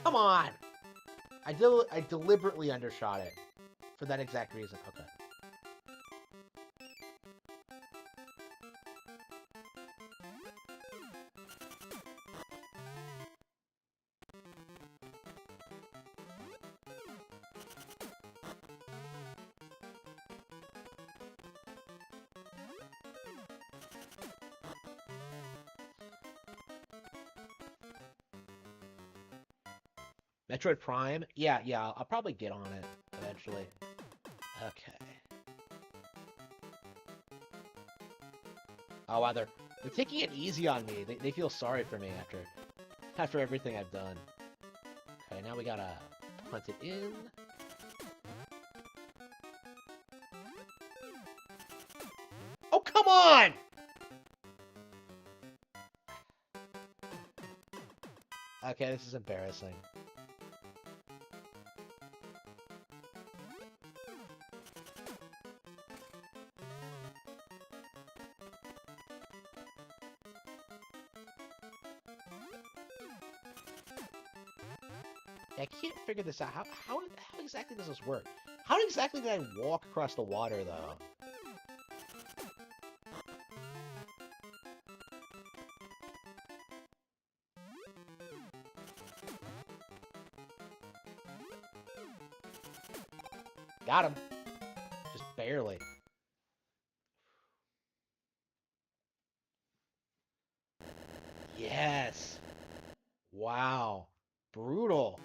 come on! I deliberately undershot it for that exact reason. Okay. Metroid Prime? Yeah, I'll probably get on it eventually. Okay. Oh wow, they're taking it easy on me. They feel sorry for me after everything I've done. Okay, now we gotta punt it in. Oh, come on! Okay, this is embarrassing. I can't figure this out. How exactly does this work? How exactly did I walk across the water, though? Got him. Just barely. Yes. Wow. Brutal.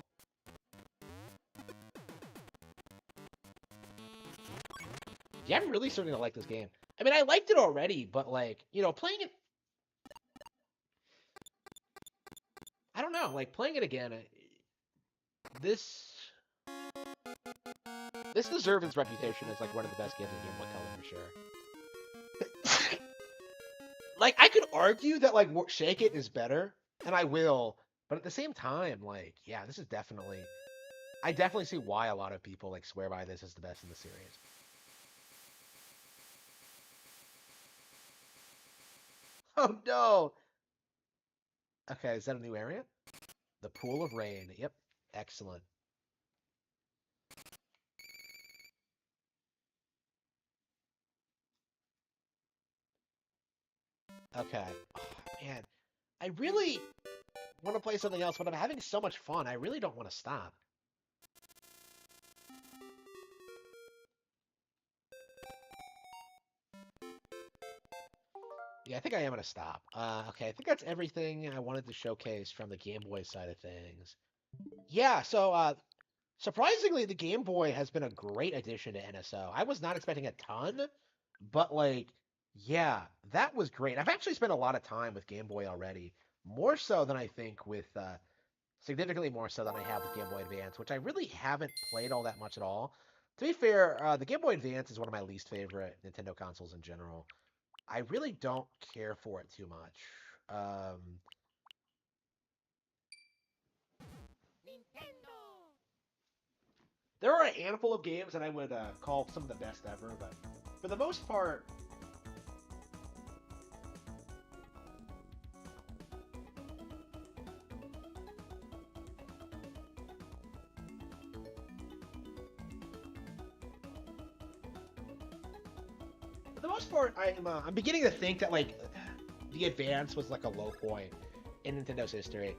Yeah, I'm really starting to like this game. I mean, I liked it already, but like, playing it, I don't know, like playing it again, this this deserves its reputation as like one of the best games in Game Boy Color for sure. Like, I could argue that like Shake It is better, and I will, but at the same time, like, yeah, this is definitely, I definitely see why a lot of people like swear by this as the best in the series. Oh no. Okay, is that a new area? The Pool of Rain. Yep. Excellent. Okay. Oh, man, I really want to play something else, but I'm having so much fun. I really don't want to stop. Yeah, I think I am going to stop. Okay, I think that's everything I wanted to showcase from the Game Boy side of things. Yeah, so surprisingly, the Game Boy has been a great addition to NSO. I was not expecting a ton, but like, yeah, that was great. I've actually spent a lot of time with Game Boy already, more so than I think with significantly more so than I have with Game Boy Advance, which I really haven't played all that much at all. To be fair, the Game Boy Advance is one of my least favorite Nintendo consoles in general. I really don't care for it too much. Um, there are a handful of games that I would call some of the best ever, but for the most part, I'm beginning to think that like the Advance was like a low point in Nintendo's history.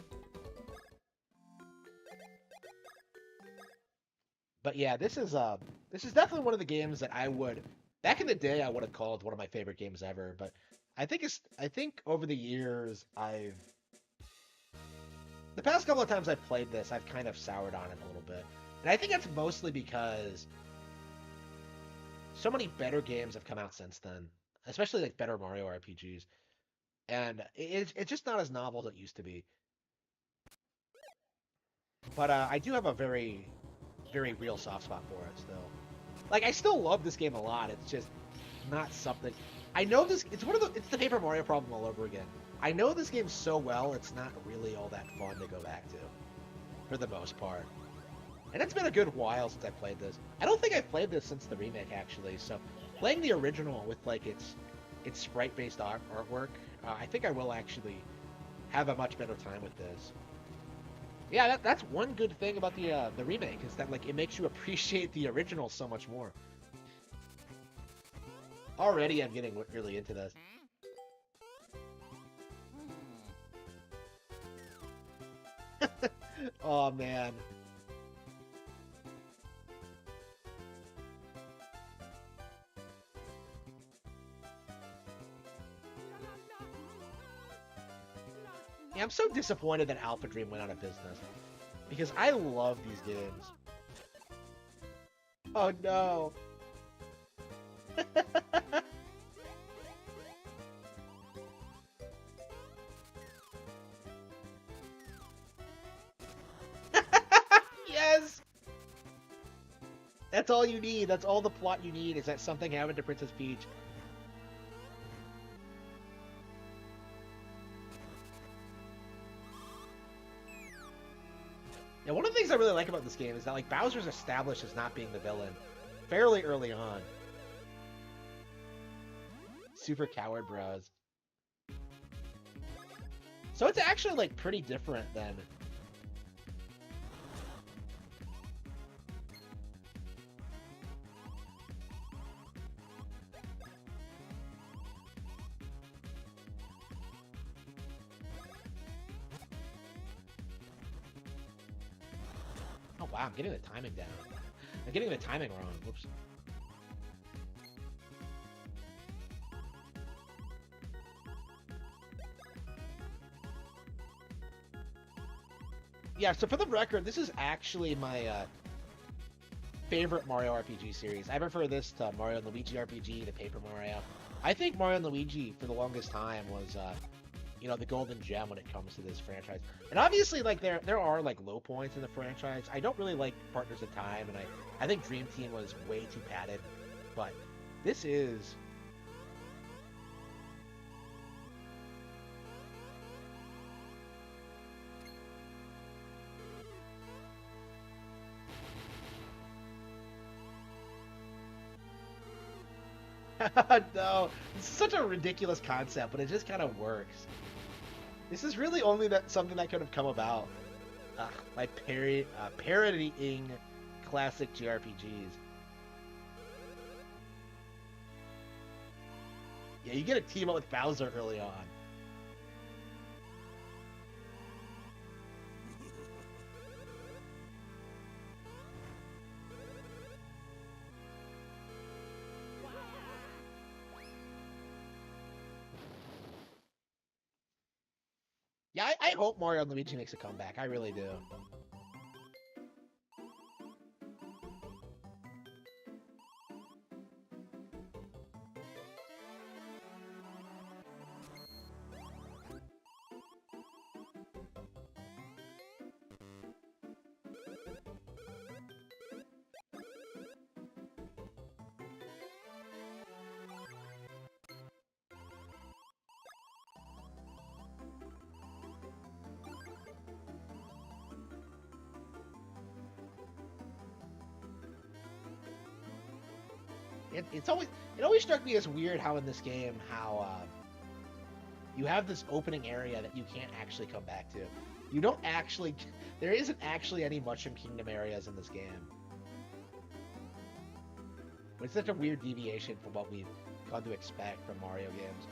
But yeah, this is definitely one of the games that I would, back in the day, I would have called one of my favorite games ever. But I think over the years the past couple of times I've played this, I've kind of soured on it a little bit. And I think that's mostly because so many better games have come out since then, especially like better Mario RPGs, and it's just not as novel as it used to be. But I do have a very real soft spot for it still. Like I still love this game a lot. It's just not something. I know this. It's the Paper Mario problem all over again. I know this game so well. It's not really all that fun to go back to, for the most part. And it's been a good while since I played this. I don't think I've played this since the remake actually. So playing the original with like its sprite-based artwork, I think I will actually have a much better time with this. Yeah, that's one good thing about the remake is that like it makes you appreciate the original so much more. Already, I'm getting really into this. Oh man. Yeah, I'm so disappointed that Alpha Dream went out of business because I love these games. Oh no. Yes! That's all you need. That's all the plot you need is that something happened to Princess Peach. Yeah, one of the things I really like about this game is that like Bowser's established as not being the villain fairly early on. Super Coward Bros. So it's actually like pretty different than. Oh wow, I'm getting the timing down. I'm getting the timing wrong. Whoops. Yeah, so for the record, this is actually my favorite Mario RPG series. I prefer this to Mario and Luigi RPG to Paper Mario. I think Mario and Luigi for the longest time was the golden gem when it comes to this franchise. And obviously like there are like low points in the franchise. I don't really like Partners in Time and I think Dream Team was way too padded, but this is no, this is such a ridiculous concept, but it just kind of works. This is really only something that could have come about by parodying classic JRPGs. Yeah, you get a team up with Bowser early on. Yeah, I hope Mario and Luigi makes a comeback. I really do. It always struck me as weird how in this game how you have this opening area that you can't actually come back to. You don't actually there isn't actually any Mushroom Kingdom areas in this game. It's such a weird deviation from what we've come to expect from Mario games.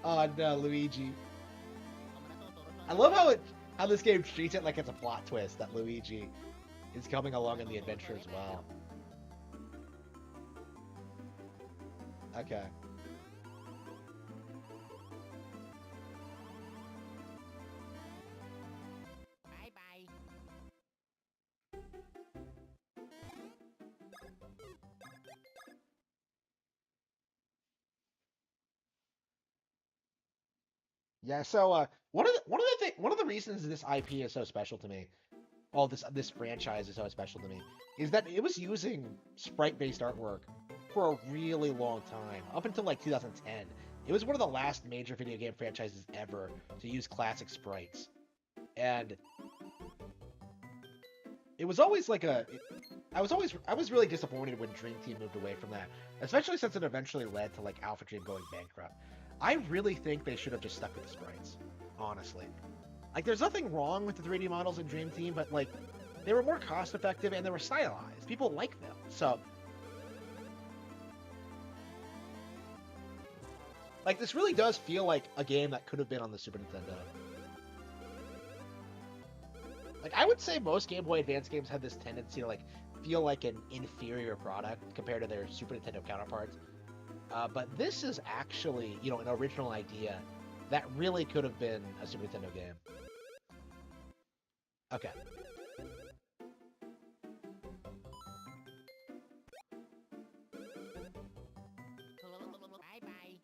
Oh no, Luigi. I love how this game treats it like it's a plot twist that Luigi is coming along in the adventure as well. Okay. Bye bye. Yeah, so one of the reasons this IP is so special to me, well, this franchise is so special to me, is that it was using sprite-based artwork for a really long time, up until like 2010. It was one of the last major video game franchises ever to use classic sprites, and it was always like I was really disappointed when Dream Team moved away from that, especially since it eventually led to like Alpha Dream going bankrupt. I really think they should have just stuck with the sprites, honestly. Like, there's nothing wrong with the 3D models in Dream Team, but like, they were more cost effective and they were stylized. People like them, so like this really does feel like a game that could have been on the Super Nintendo. Like, I would say most Game Boy Advance games have this tendency to like feel like an inferior product compared to their Super Nintendo counterparts. But this is actually, you know, an original idea that really could have been a Super Nintendo game. Okay. Bye bye.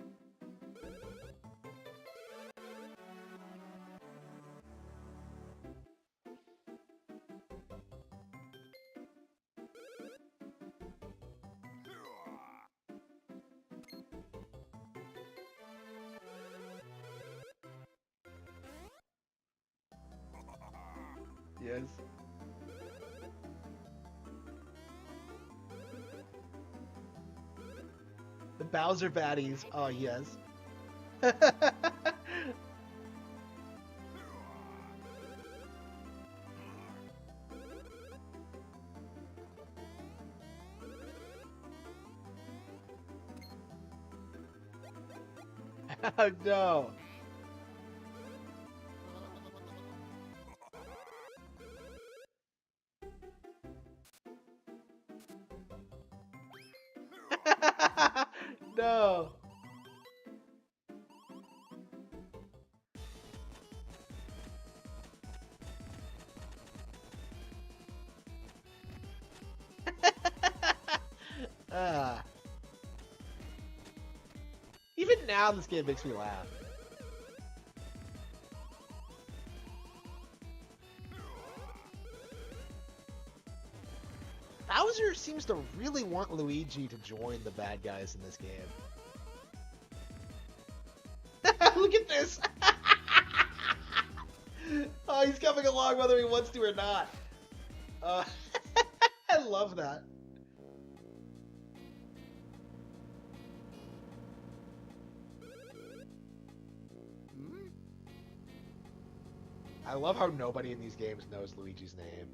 Yes. The Bowser baddies. Oh, yes. Oh, no. No. Ah. Even now, this game makes me laugh. Bowser seems to really want Luigi to join the bad guys in this game. Look at this! Oh, he's coming along whether he wants to or not. Uh, I love that. Hmm? I love how nobody in these games knows Luigi's name.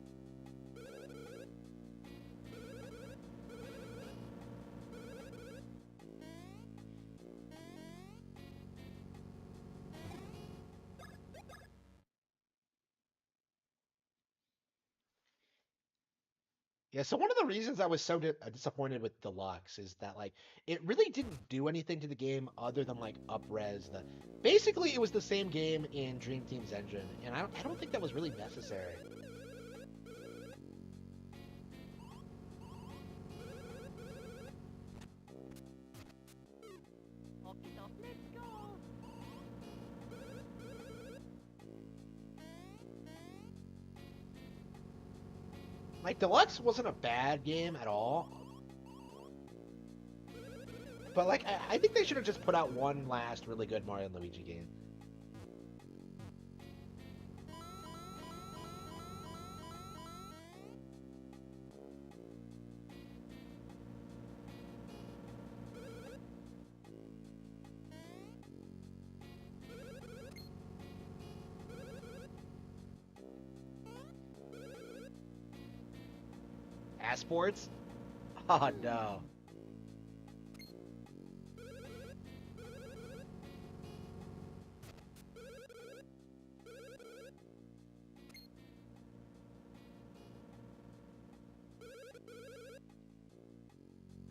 Yeah, so one of the reasons I was so disappointed with Deluxe is that like it really didn't do anything to the game other than like up-res the. Basically, it was the same game in Dream Team's engine, and I don't think that was really necessary. Okay, doc, let's go. Like Deluxe wasn't a bad game at all, but like I think they should have just put out one last really good Mario and Luigi game. Passports? Oh no.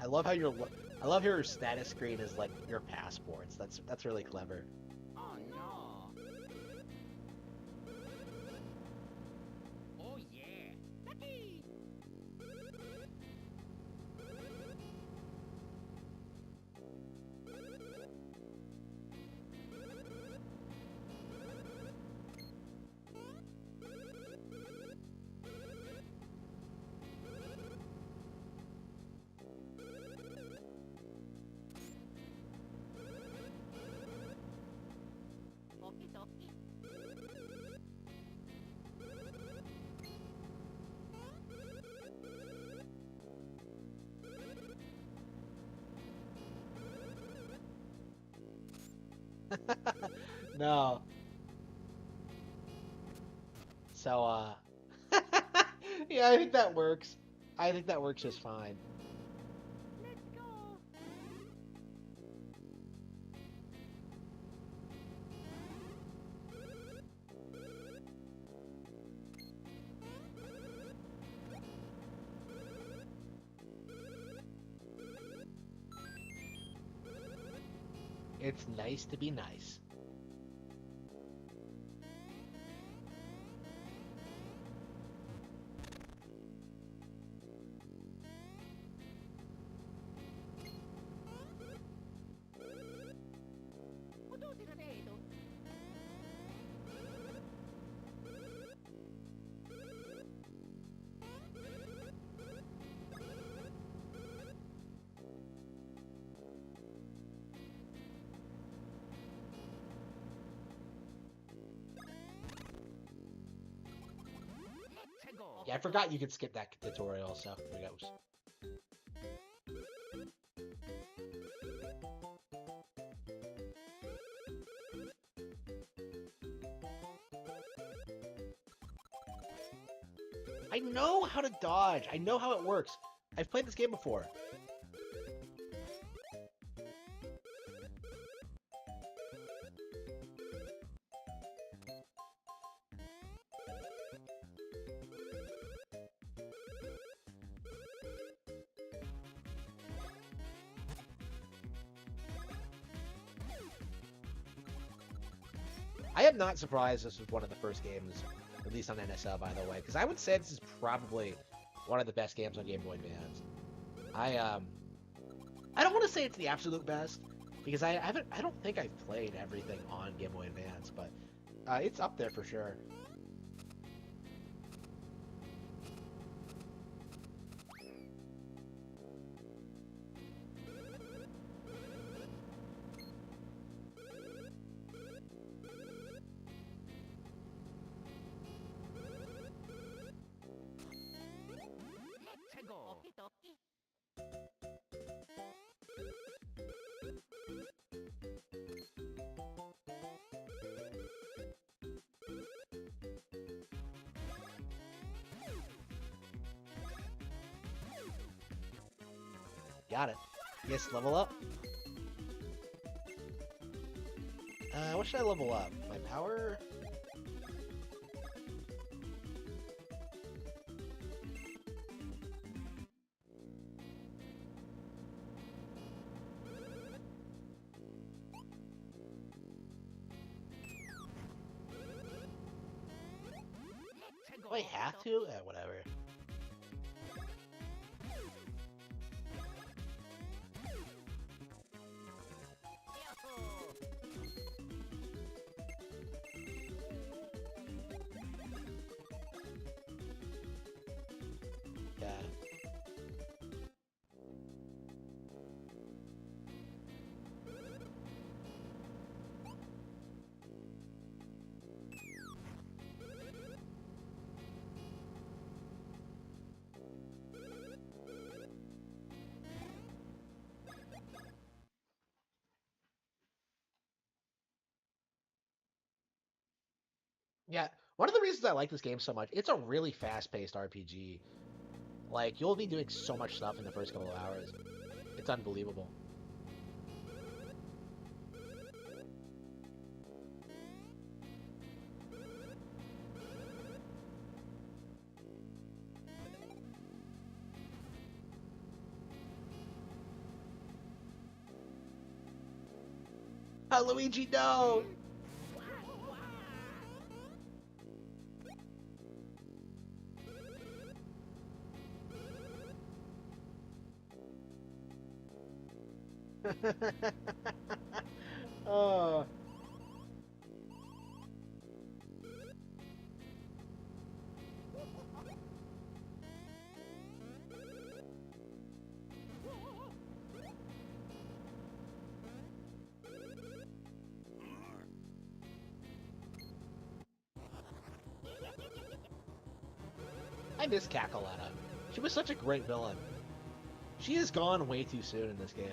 I love how I love how your status screen is like your passports. That's really clever. Oh no. Oh yeah. Lucky. Okie dokie. No. So yeah, I think that works. I think that works just fine. Let's go. It's nice to be nice. Udutiraredo. Let's go. Yeah, I forgot you could skip that tutorial, so here goes. I know how to dodge. I know how it works. I've played this game before. I am not surprised this was one of the first games released on NSL, by the way, because I would say this is probably one of the best games on Game Boy Advance. I don't want to say it's the absolute best because I don't think I've played everything on Game Boy Advance, but it's up there for sure. Let's go. Okie dokie. Got it. Yes, level up. What should I level up? My power? Let's Do go. I have to? Whatever. Yahoo! Yeah. Yeah, one of the reasons I like this game so much, it's a really fast-paced RPG. Like, you'll be doing so much stuff in the first couple of hours. It's unbelievable. Luigi, no! Oh. I miss Cackaletta. She was such a great villain. She is gone way too soon in this game.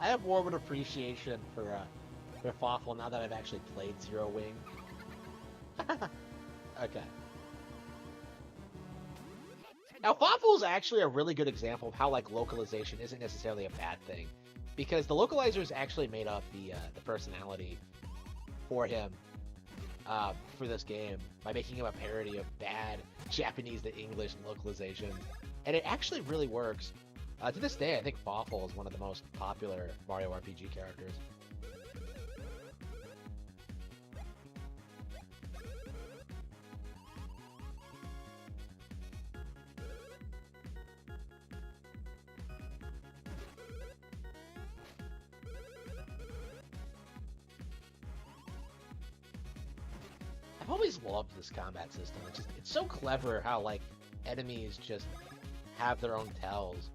I have more of an appreciation for Fawful now that I've actually played Zero Wing. Okay. Now, Fawful is actually a really good example of how like localization isn't necessarily a bad thing, because the localizers actually made up the personality for him for this game by making him a parody of bad Japanese to English localizations, and it actually really works. To this day, I think Fawful is one of the most popular Mario RPG characters. I've always loved this combat system. It's so clever how like enemies just have their own tells.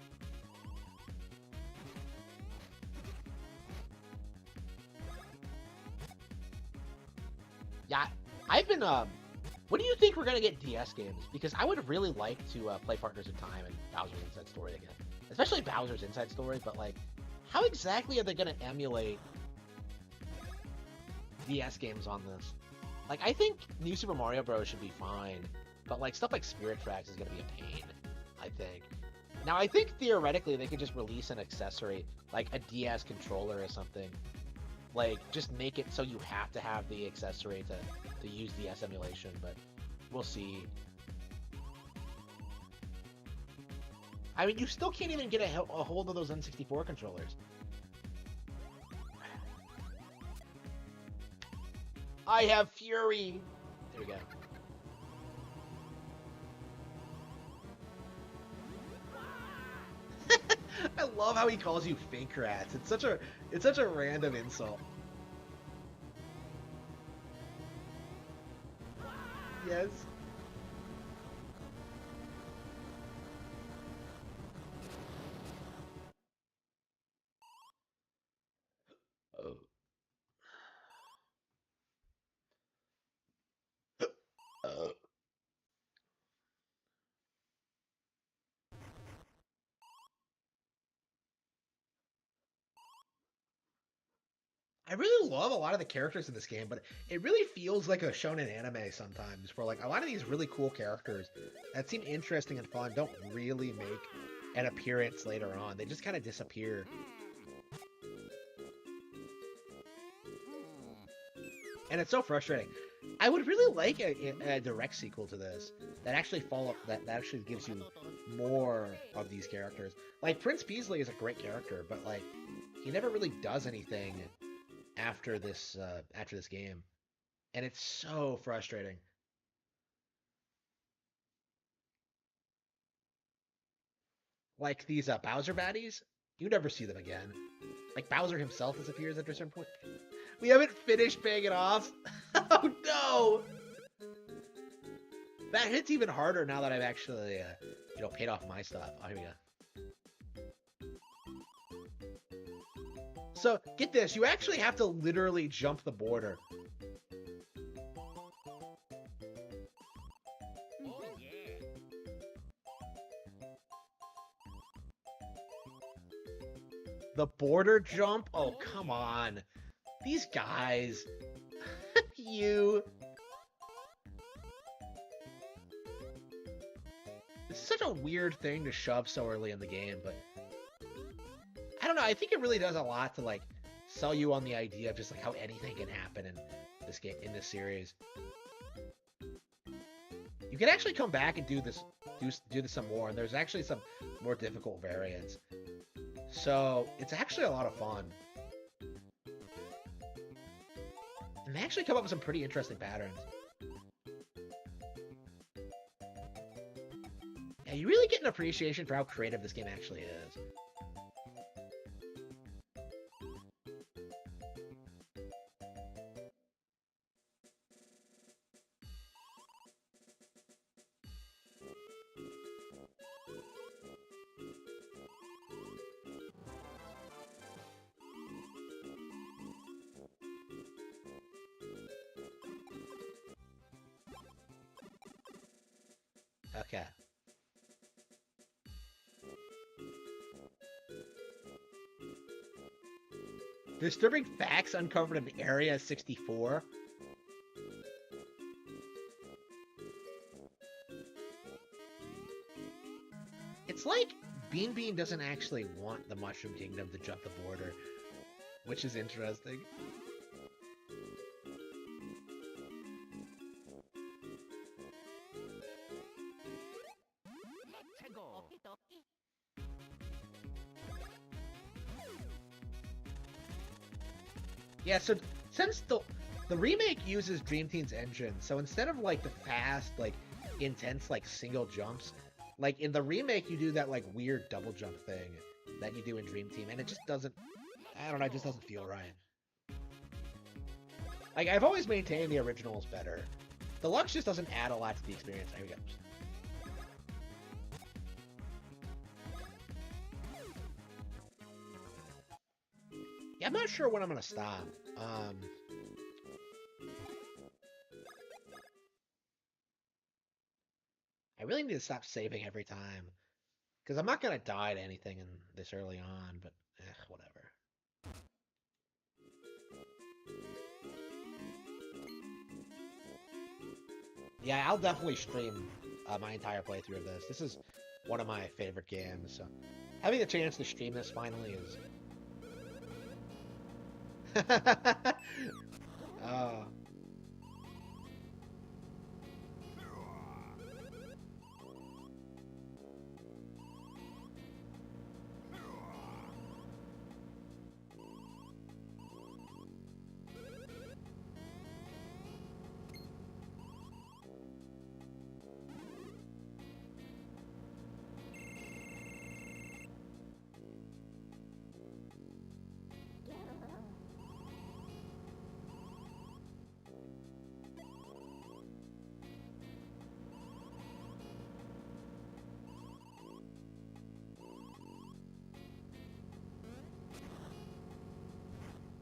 Yeah, I've been when do you think we're gonna get DS games? Because I would really like to play Partners in Time and Bowser's Inside Story again, especially Bowser's Inside Story. But like, how exactly are they gonna emulate DS games on this? Like, I think New Super Mario Bros. Should be fine, but like stuff like Spirit Tracks is gonna be a pain, I think. Now, I think theoretically they could just release an accessory, like a DS controller or something. Like, just make it so you have to have the accessory to use DS emulation, but we'll see. I mean, you still can't even get a hold of those N64 controllers. I have Fury! There we go. I love how he calls you fake rats. It's such a random insult. Yes. Oh. Oh. I really love a lot of the characters in this game, but it really feels like a shonen anime sometimes, where like a lot of these really cool characters that seem interesting and fun don't really make an appearance later on. They just kind of disappear. And it's so frustrating. I would really like a direct sequel to this that actually that actually gives you more of these characters. Like Prince Peasley is a great character, but like he never really does anything after this game, and it's so frustrating. Like these Bowser baddies, you never see them again. Like Bowser himself disappears after a certain point. We haven't finished paying it off. Oh no! That hits even harder now that I've actually, paid off my stuff. Oh, here we go. So, get this. You actually have to literally jump the border. Oh yeah. The border jump? Oh, come on. These guys. You. It's such a weird thing to shove so early in the game, but I don't know. I think it really does a lot to like sell you on the idea of just like how anything can happen in this game, in this series. You can actually come back and do this some more, and there's actually some more difficult variants. So it's actually a lot of fun. And they actually come up with some pretty interesting patterns. Yeah, you really get an appreciation for how creative this game actually is. Okay. Disturbing facts uncovered in Area 64. It's like Bean Bean doesn't actually want the Mushroom Kingdom to jump the border, which is interesting. Let's go. Yeah, so since the remake uses Dream Team's engine, so instead of like the fast, like intense, like single jumps, like in the remake you do that like weird double jump thing that you do in Dream Team, and it just doesn't, I don't know, it just doesn't feel right. Like I've always maintained the original is better. Deluxe just doesn't add a lot to the experience. There we go. Yeah, I'm not sure when I'm gonna stop. I really need to stop saving every time. Because I'm not gonna die to anything in this early on, but whatever. Yeah, I'll definitely stream my entire playthrough of this. This is one of my favorite games, so having the chance to stream this finally is... Oh.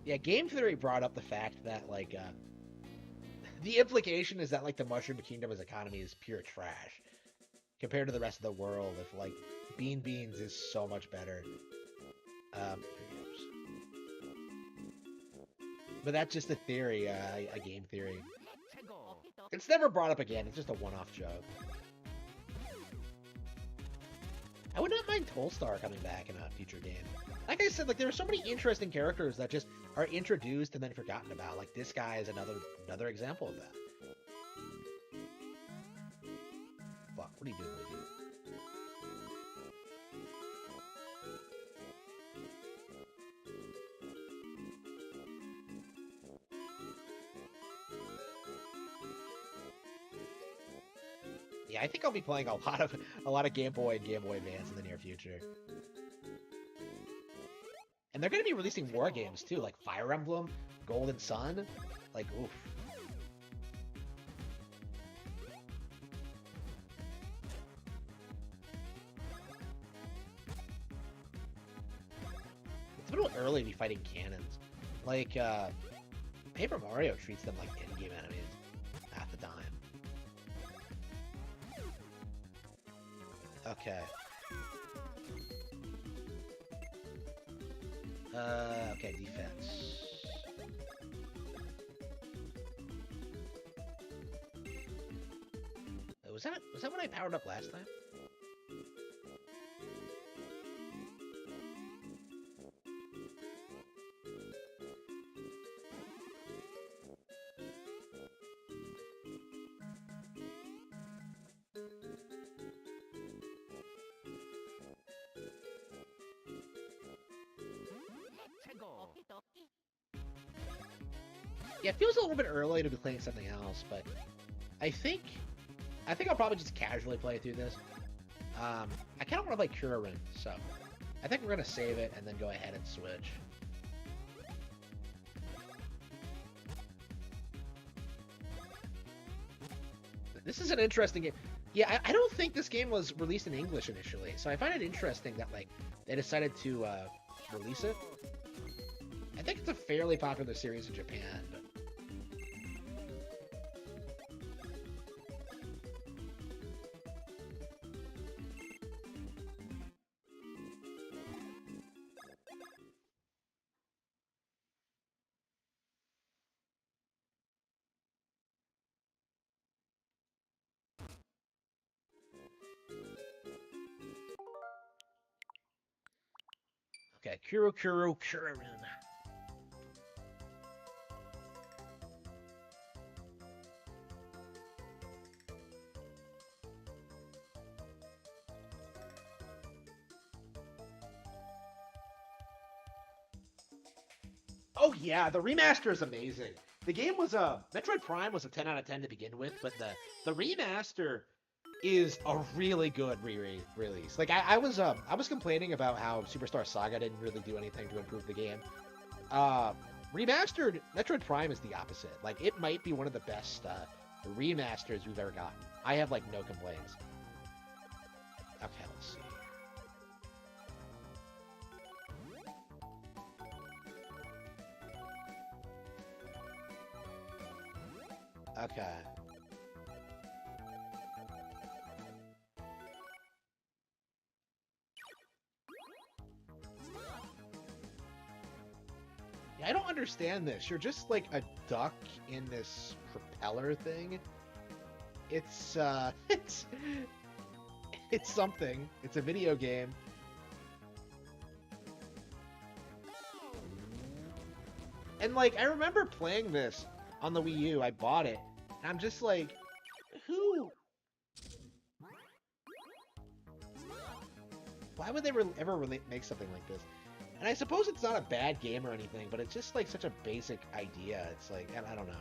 Yeah, Game Theory brought up the fact that, like, the implication is that, like, the Mushroom Kingdom's economy is pure trash compared to the rest of the world. If, like, Bean Beans is so much better. But that's just a theory, a game theory. It's never brought up again. It's just a one-off joke. I would not mind Tolstar coming back in a future game. Like I said, like there are so many interesting characters that just are introduced and then forgotten about. Like this guy is another example of that. Fuck, what are you doing, dude? Yeah, I think I'll be playing a lot of Game Boy and Game Boy Advance in the near future. And they're going to be releasing more games too, like Fire Emblem, Golden Sun. Like, oof. It's a little early to be fighting cannons. Like, Paper Mario treats them like in-game enemies half the time. Okay. Okay, defense. Was that when I powered up last time? Let's go. Yeah, it feels a little bit early to be playing something else, but I think I'll probably just casually play through this. I kind of want to play Kuririn, so I think we're gonna save it and then go ahead and switch. This is an interesting game. Yeah, I don't think this game was released in English initially, so I find it interesting that like they decided to release it. I think it's a fairly popular series in Japan. But... Okay, Kuririn. Oh yeah, the remaster is amazing. The game was Metroid Prime was a 10 out of 10 to begin with, but the remaster is a really good release. Like I was complaining about how Superstar Saga didn't really do anything to improve the game. Remastered Metroid Prime is the opposite. Like it might be one of the best remasters we've ever gotten. I have like no complaints. Okay, let's see. Okay. Yeah, I don't understand this. You're just like a duck in this propeller thing. It's it's something. It's a video game. And like I remember playing this on the Wii U. I bought it. And I'm just like, who? Why would they ever make something like this? And I suppose it's not a bad game or anything, but it's just like such a basic idea. It's like, I don't know.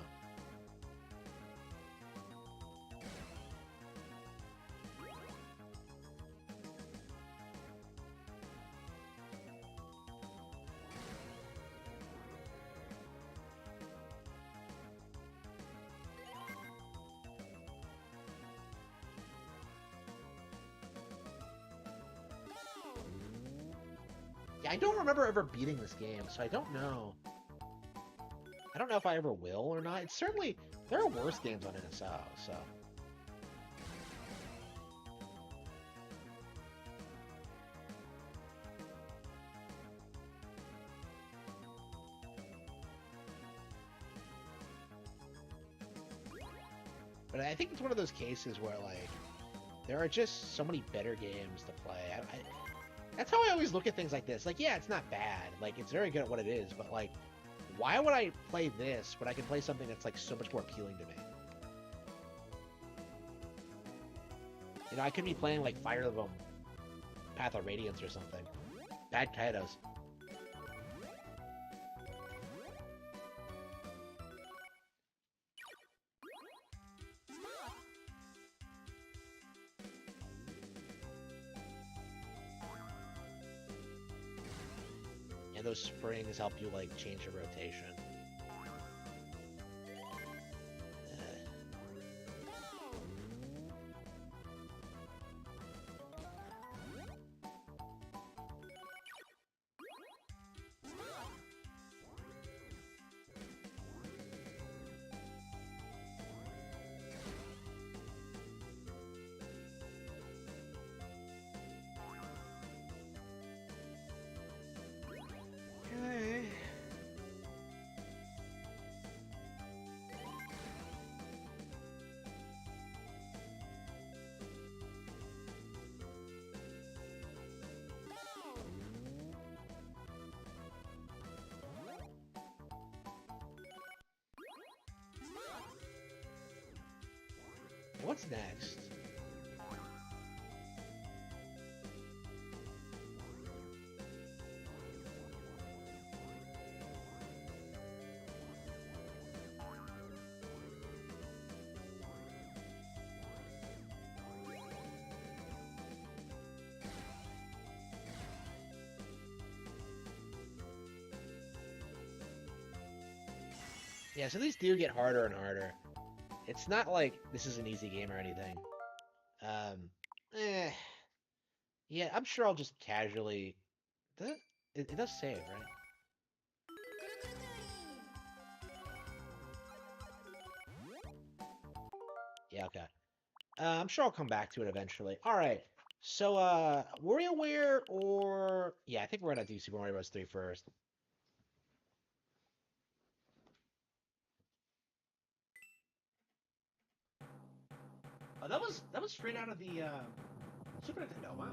Yeah, I don't remember ever beating this game, so I don't know. I don't know if I ever will or not. It's certainly, there are worse games on NSO, so. But I think it's one of those cases where, like, there are just so many better games to play. That's how I always look at things like this. Like, yeah, it's not bad. Like, it's very good at what it is, but, like, why would I play this when I can play something that's, like, so much more appealing to me? You know, I could be playing, like, Fire Emblem Path of Radiance or something. Bad titles. And those springs help you, like, change your rotation. What's next? Yeah, so these do get harder and harder. It's not like this is an easy game or anything. Um, eh, yeah, I'm sure I'll just casually. Does it does save, right? Yeah, okay. I'm sure I'll come back to it eventually. All right. So, WarioWare or yeah, I think we're gonna do Super Mario Bros. 3 first. Oh, that was straight out of the Super Nintendo. Wow.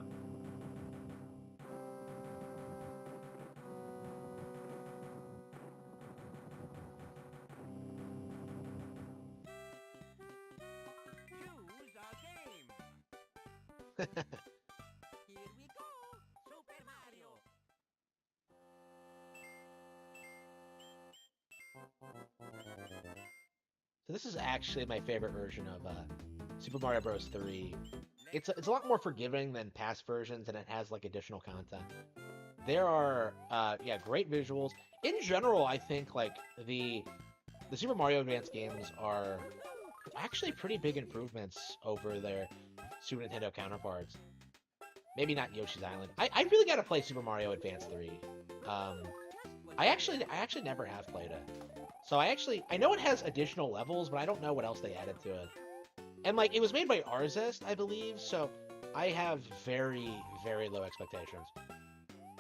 Choose a game. Here we go. Super Mario. So this is actually my favorite version of Super Mario Bros. 3. It's a lot more forgiving than past versions, and it has like additional content. There are yeah, great visuals. In general, I think like the Super Mario Advance games are actually pretty big improvements over their Super Nintendo counterparts. Maybe not Yoshi's Island. I really gotta play Super Mario Advance 3. Um, I actually never have played it. So I know it has additional levels, but I don't know what else they added to it. And like it was made by Arzest, I believe, so I have very, very low expectations.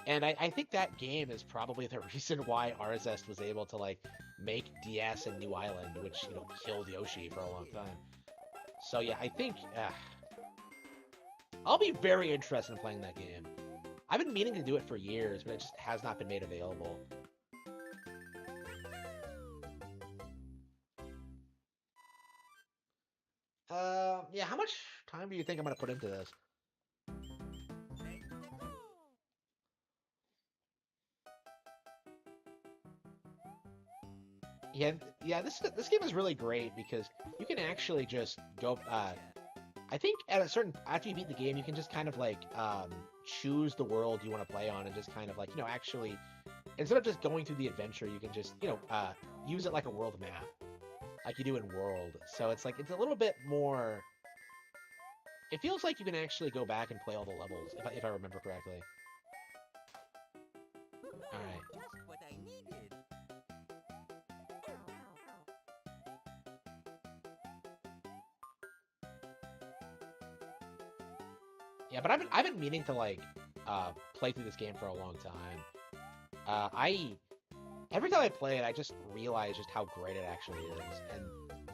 And I think that game is probably the reason why Arzest was able to like make DS and New Island, which killed Yoshi for a long time. So yeah, I think I'll be very interested in playing that game. I've been meaning to do it for years, but it just has not been made available. Yeah, how much time do you think I'm gonna put into this? Yeah, yeah. This game is really great because you can actually just go. I think at a certain after you beat the game, you can just kind of like choose the world you want to play on, and just kind of like actually instead of just going through the adventure, you can just use it like a world map, like you do in World. So it's like it's a little bit more. It feels like you can actually go back and play all the levels if I remember correctly. All right. Just what I needed. Yeah, but I've been meaning to like play through this game for a long time. I every time I play it, I just realize just how great it actually is, and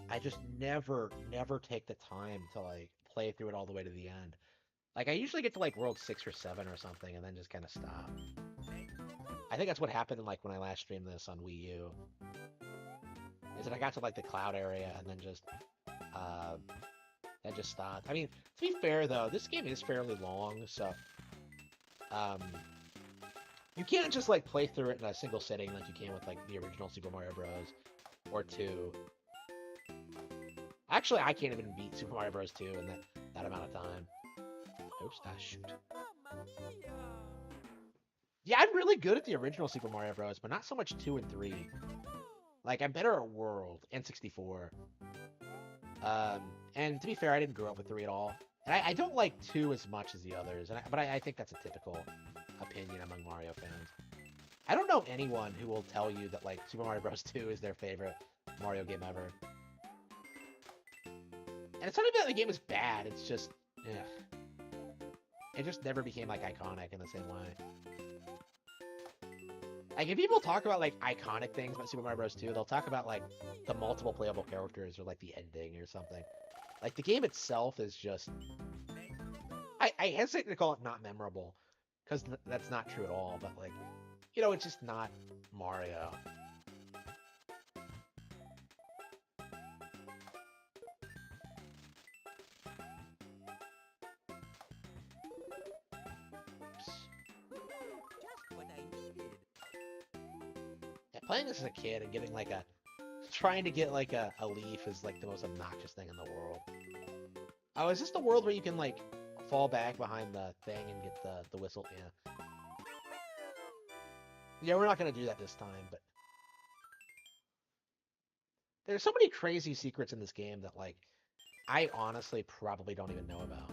I just never take the time to like play through it all the way to the end. Like I usually get to like World 6 or 7 or something, and then just kind of stop. I think that's what happened like when I last streamed this on Wii U. Is that I got to like the cloud area and uh, then just stopped. I mean, to be fair though, this game is fairly long, so um, you can't just like play through it in a single sitting like you can with like the original Super Mario Bros. Or 2. Actually, I can't even beat Super Mario Bros. 2 in that amount of time. Oops, shoot. Mamma mia. Yeah, I'm really good at the original Super Mario Bros., but not so much 2 and 3. Like, I'm better at World and 64. And to be fair, I didn't grow up with 3 at all. And I don't like 2 as much as the others, but I think that's a typical opinion among Mario fans. I don't know anyone who will tell you that, like, Super Mario Bros. 2 is their favorite Mario game ever. And it's not even that the game is bad, it's just, ugh. It just never became, like, iconic in the same way. Like, if people talk about, like, iconic things about Super Mario Bros. 2, they'll talk about, like, the multiple playable characters or, like, the ending or something. Like, the game itself is just... I hesitate to call it not memorable, because that's not true at all, but, like, it's just not Mario. Playing this as a kid and getting like trying to get like a leaf is like the most obnoxious thing in the world. Oh, is this the world where you can like fall back behind the thing and get the whistle? Yeah. Yeah, we're not gonna do that this time, but there's so many crazy secrets in this game that like I honestly probably don't even know about.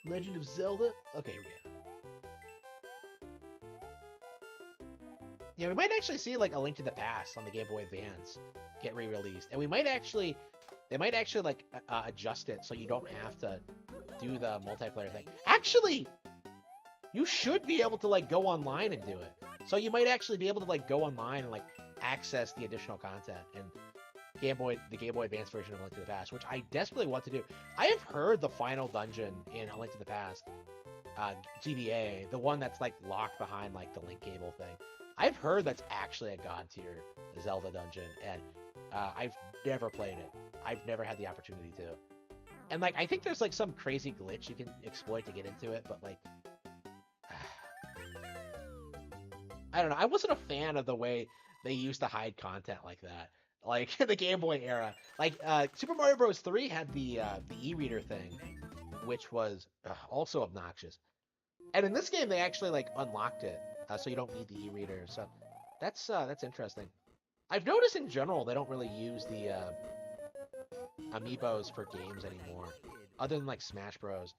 Legend of Zelda? Okay, here we go. Yeah, we might actually see like a Link to the Past on the Game Boy Advance get re-released, and they might actually like adjust it so you don't have to do the multiplayer thing. Actually, you should be able to like go online and do it. So you might actually be able to like go online and like access the additional content and the Game Boy Advance version of Link to the Past, which I desperately want to do. I have heard the final dungeon in A Link to the Past, GBA, the one that's like locked behind like the link cable thing. I've heard that's actually a god tier Zelda dungeon, and I've never played it. I've never had the opportunity to. And like, I think there's like some crazy glitch you can exploit to get into it, but like, I don't know. I wasn't a fan of the way they used to hide content like that. Like the Game Boy era, like Super Mario Bros. 3 had the e-reader thing, which was also obnoxious. And in this game, they actually like unlocked it, so you don't need the e-reader. So that's interesting. I've noticed in general they don't really use the amiibos for games anymore, other than like Smash Bros.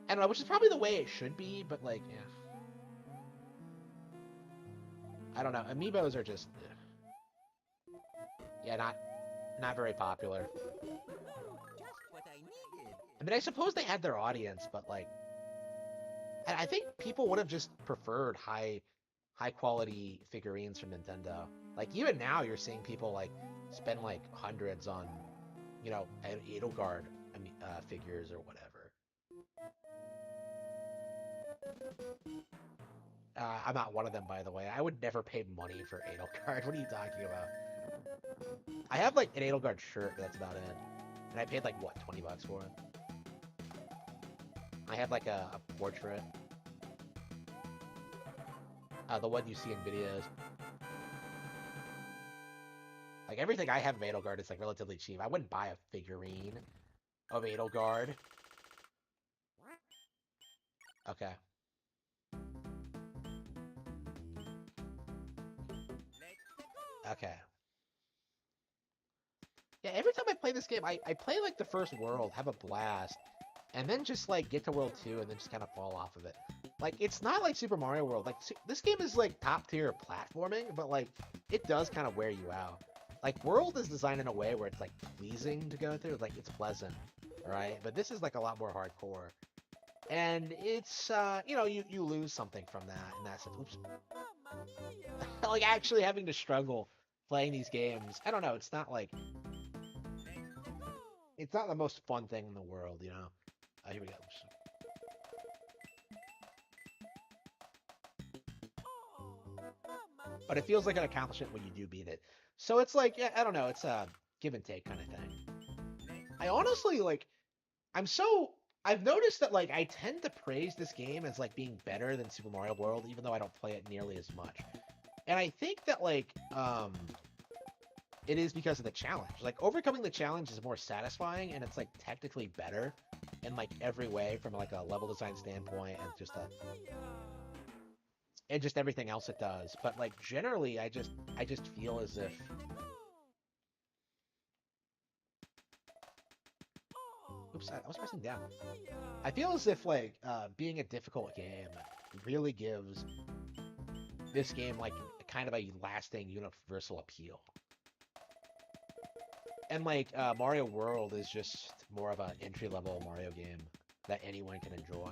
I don't know, which is probably the way it should be, but like, yeah. I don't know. Amiibos are just, yeah, not very popular. What I needed. I mean, I suppose they had their audience, but like, I think people would have just preferred high quality figurines from Nintendo. Like even now, you're seeing people like spend like hundreds on, you know, Edelgard figures or whatever. I'm not one of them, by the way. I would never pay money for Edelgard. What are you talking about? I have like an Edelgard shirt, but that's about it. And I paid like what, 20 bucks for it. I have like a portrait. The one you see in videos. Like everything I have of Edelgard is like relatively cheap. I wouldn't buy a figurine of Edelgard. Okay. Okay. Yeah, every time I play this game, I play like the first world, have a blast, and then just like get to world 2 and then just kind of fall off of it. Like it's not like Super Mario World. Like this game is like top tier platforming, but like it does kind of wear you out. Like World is designed in a way where it's like pleasing to go through, like it's pleasant, right? But this is like a lot more hardcore. And it's you know, you lose something from that in that sense. Oops. Like actually having to struggle playing these games. I don't know, it's not the most fun thing in the world, you know. Here we go. But it feels like an accomplishment when you do beat it. So it's like, yeah, I don't know, it's a give and take kind of thing. I honestly like, I've noticed that like I tend to praise this game as like being better than Super Mario World, even though I don't play it nearly as much. And I think that like, it is because of the challenge. Like overcoming the challenge is more satisfying, and it's like technically better in like every way from like a level design standpoint and just everything else it does. But like generally, I just feel as if oops, I was pressing down. I feel as if like being a difficult game really gives this game like kind of a lasting universal appeal. And like Mario World is just more of an entry-level Mario game that anyone can enjoy.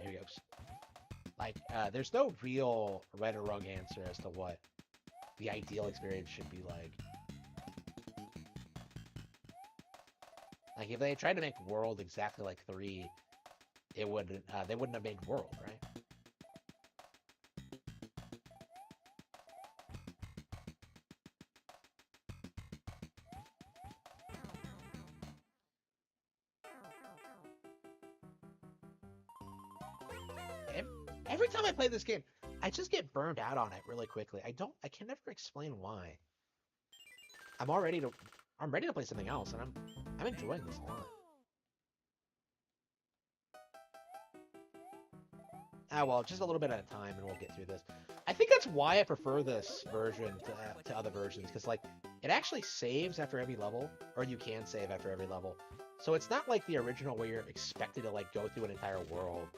There he goes. Like, there's no real right or wrong answer as to what the ideal experience should be like. Like, if they tried to make World exactly like 3, it wouldn't, they wouldn't have made World, right? Every time I play this game, I just get burned out on it really quickly. I can never explain why. I'm all ready to, I'm ready to play something else, and I'm enjoying this a lot. Ah, well, just a little bit at a time, and we'll get through this. I think that's why I prefer this version to other versions, because like it actually saves after every level, or you can save after every level. So it's not like the original where you're expected to like go through an entire world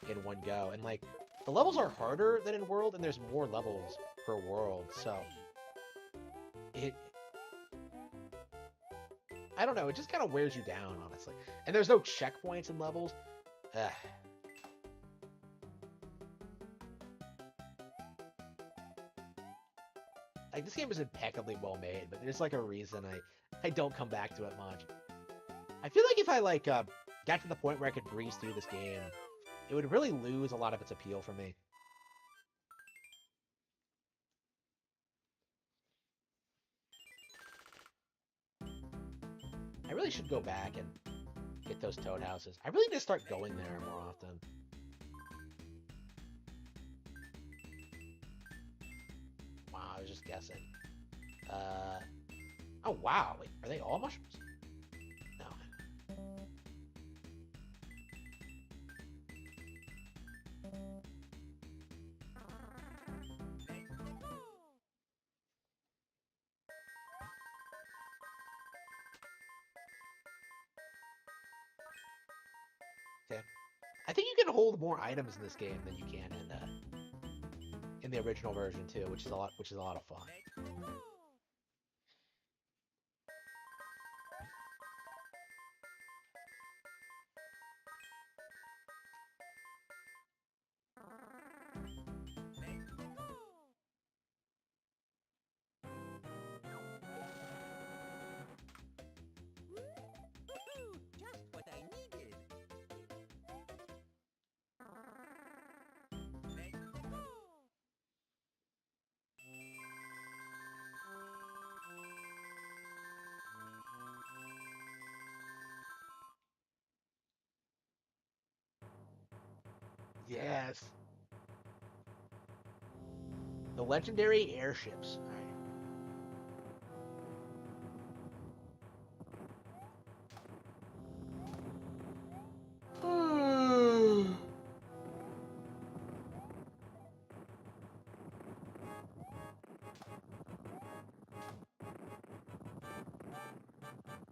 in one go, and like the levels are harder than in World, and there's more levels per world. So it, I don't know, it just kind of wears you down, honestly. And there's no checkpoints in levels. Ugh. Like, this game is impeccably well made, but there's like a reason I don't come back to it much. I feel like if I like got to the point where I could breeze through this game, it would really lose a lot of its appeal for me. I really should go back and get those toad houses. I really need to start going there more often. Wow, I was just guessing. Oh wow, wait, are they all mushrooms? No. Okay. I think you can hold more items in this game than you can in the original version too, which is a lot of fun. Just what I needed. Yes. The legendary airships. All right.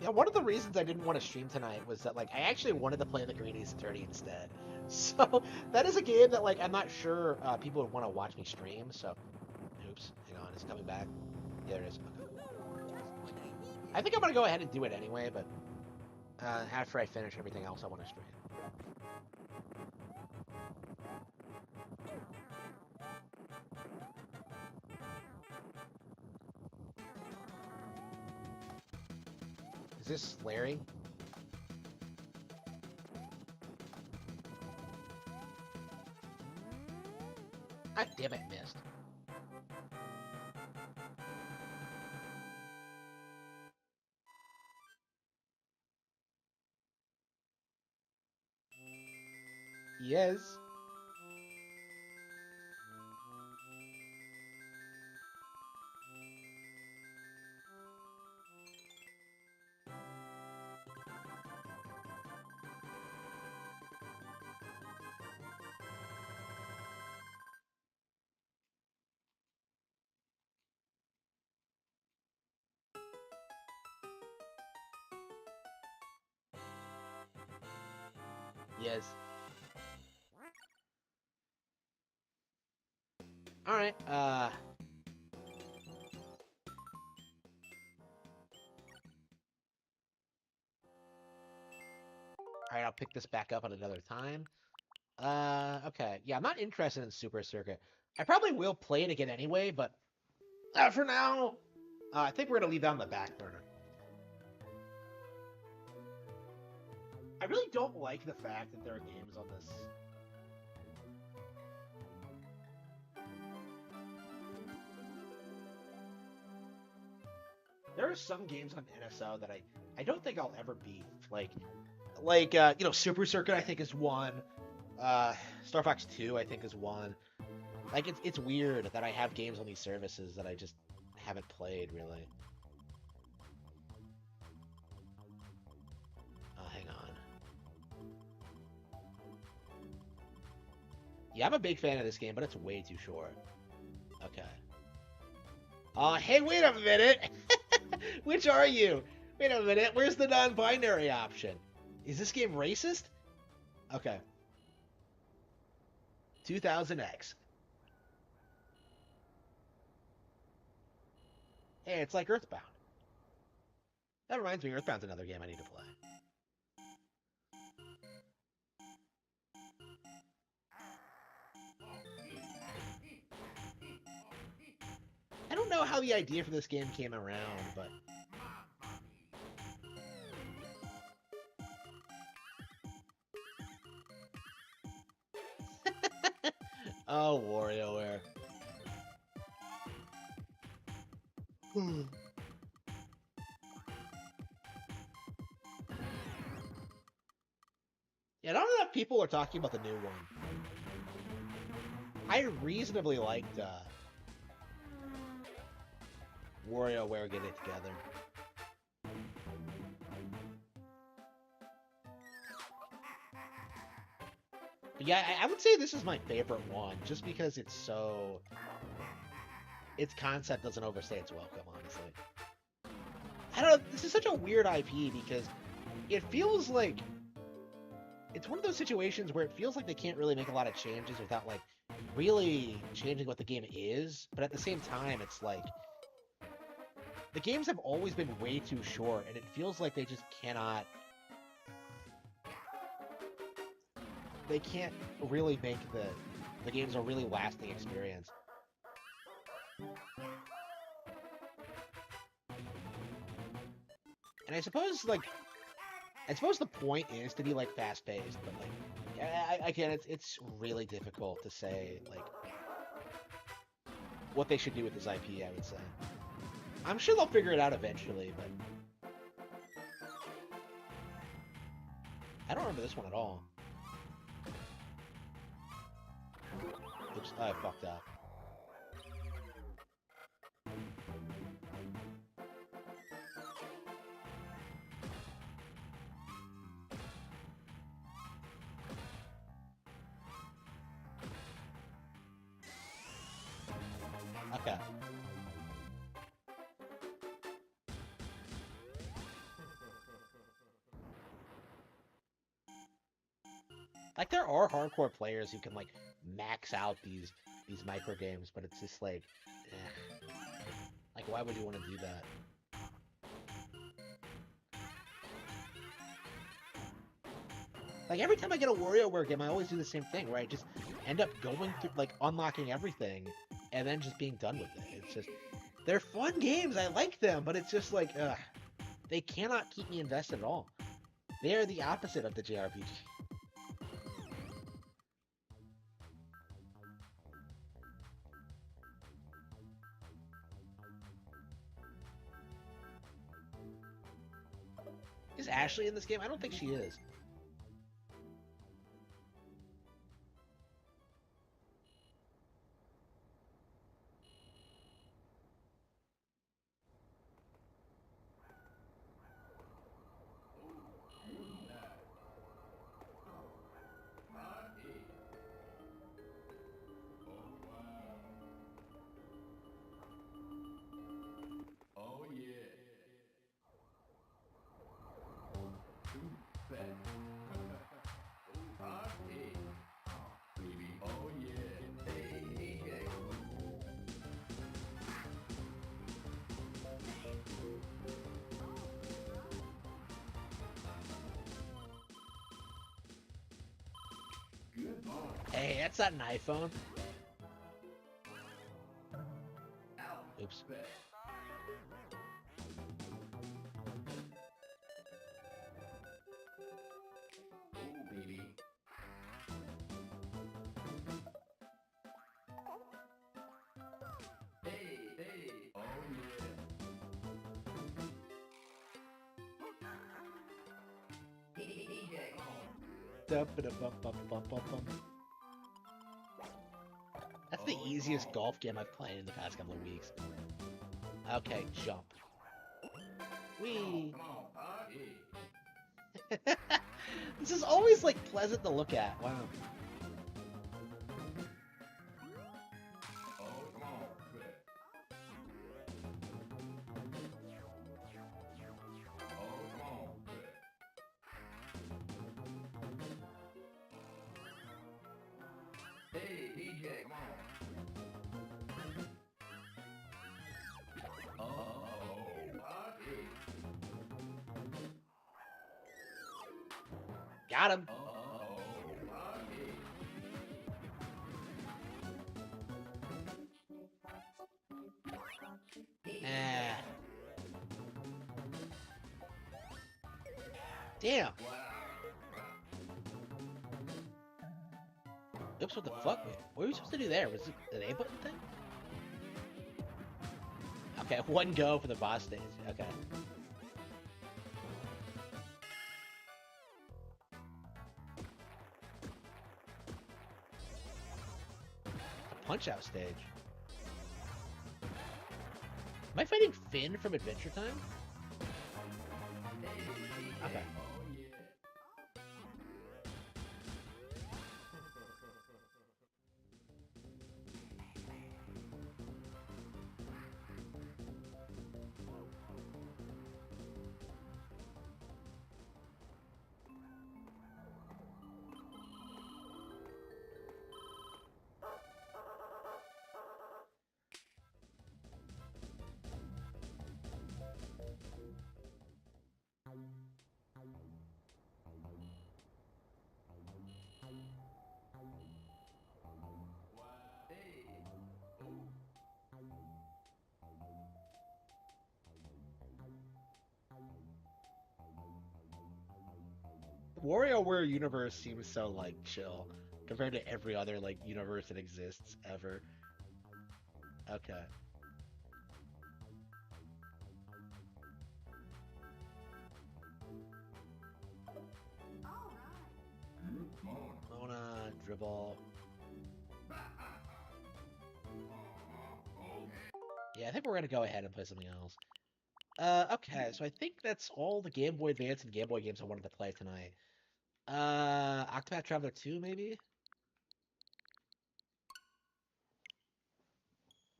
Yeah, one of the reasons I didn't want to stream tonight was that like I actually wanted to play the Green Ace Attorney instead. So that is a game that like I'm not sure people would want to watch me stream. So, oops, hang on, it's coming back. Yeah, there it is. Okay. I think I'm gonna go ahead and do it anyway, but after I finish everything else, I want to stream. Is this Larry? Ah, damn it, missed. Yes. Yes. All right. All right, I'll pick this back up at another time. Okay. Yeah, I'm not interested in Super Circuit. I probably will play it again anyway, but for now, I think we're gonna leave that on the back burner. I really don't like the fact that there are games on this. There are some games on NSO that I don't think I'll ever beat. Super Circuit I think is one. Star Fox 2 I think is one. Like it's weird that I have games on these services that I just haven't played really. Hang on. Yeah, I'm a big fan of this game, but it's way too short. Okay. Hey, wait a minute! Which are you? Wait a minute, where's the non-binary option? Is this game racist? Okay. 2000X. Hey, it's like Earthbound. That reminds me, Earthbound's another game I need to play. I don't know how the idea for this game came around, but... Oh, WarioWare. Yeah, not enough people are talking about the new one. I reasonably liked WarioWare Get It Together. But yeah, I would say this is my favorite one, just because it's so... Its concept doesn't overstay its welcome, honestly. I don't know, this is such a weird IP, because it feels like... It's one of those situations where it feels like they can't really make a lot of changes without, like, really changing what the game is, but at the same time, it's like... The games have always been way too short, and it feels like they just cannot... They can't really make the games a really lasting experience. And I suppose, like... I suppose the point is to be, like, fast-paced, but, like... Again, it's really difficult to say, like... What they should do with this IP, I would say. I'm sure they'll figure it out eventually, but... I don't remember this one at all. Oops, I fucked up. Okay. Like, there are hardcore players who can, like, max out these micro games, but it's just like, eh. Like, why would you want to do that? Like, every time I get a WarioWare game, I always do the same thing, where I just end up going through, like, unlocking everything, and then just being done with it. It's just, they're fun games, I like them, but it's just like, ugh. They cannot keep me invested at all. They are the opposite of the JRPG. Is Ashley in this game? I don't think she is. Hey, that's not an iPhone. Oops. That's the easiest golf game I've played in the past couple of weeks. Okay, jump. Whee! This is always like pleasant to look at. Wow. Hey, DJ, come on. Party. Got him. Party. Eh. Damn. Oops, what the fuck? What were we supposed to do there? Was it an A button thing? Okay, one go for the boss stage. Okay. A punch-out stage. Am I fighting Finn from Adventure Time? Okay. WarioWare universe seems so like chill compared to every other like universe that exists ever. Okay. Mona, dribble. Yeah, I think we're gonna go ahead and play something else. Okay, so I think that's all the Game Boy Advance and Game Boy games I wanted to play tonight. Octopath Traveler 2, maybe?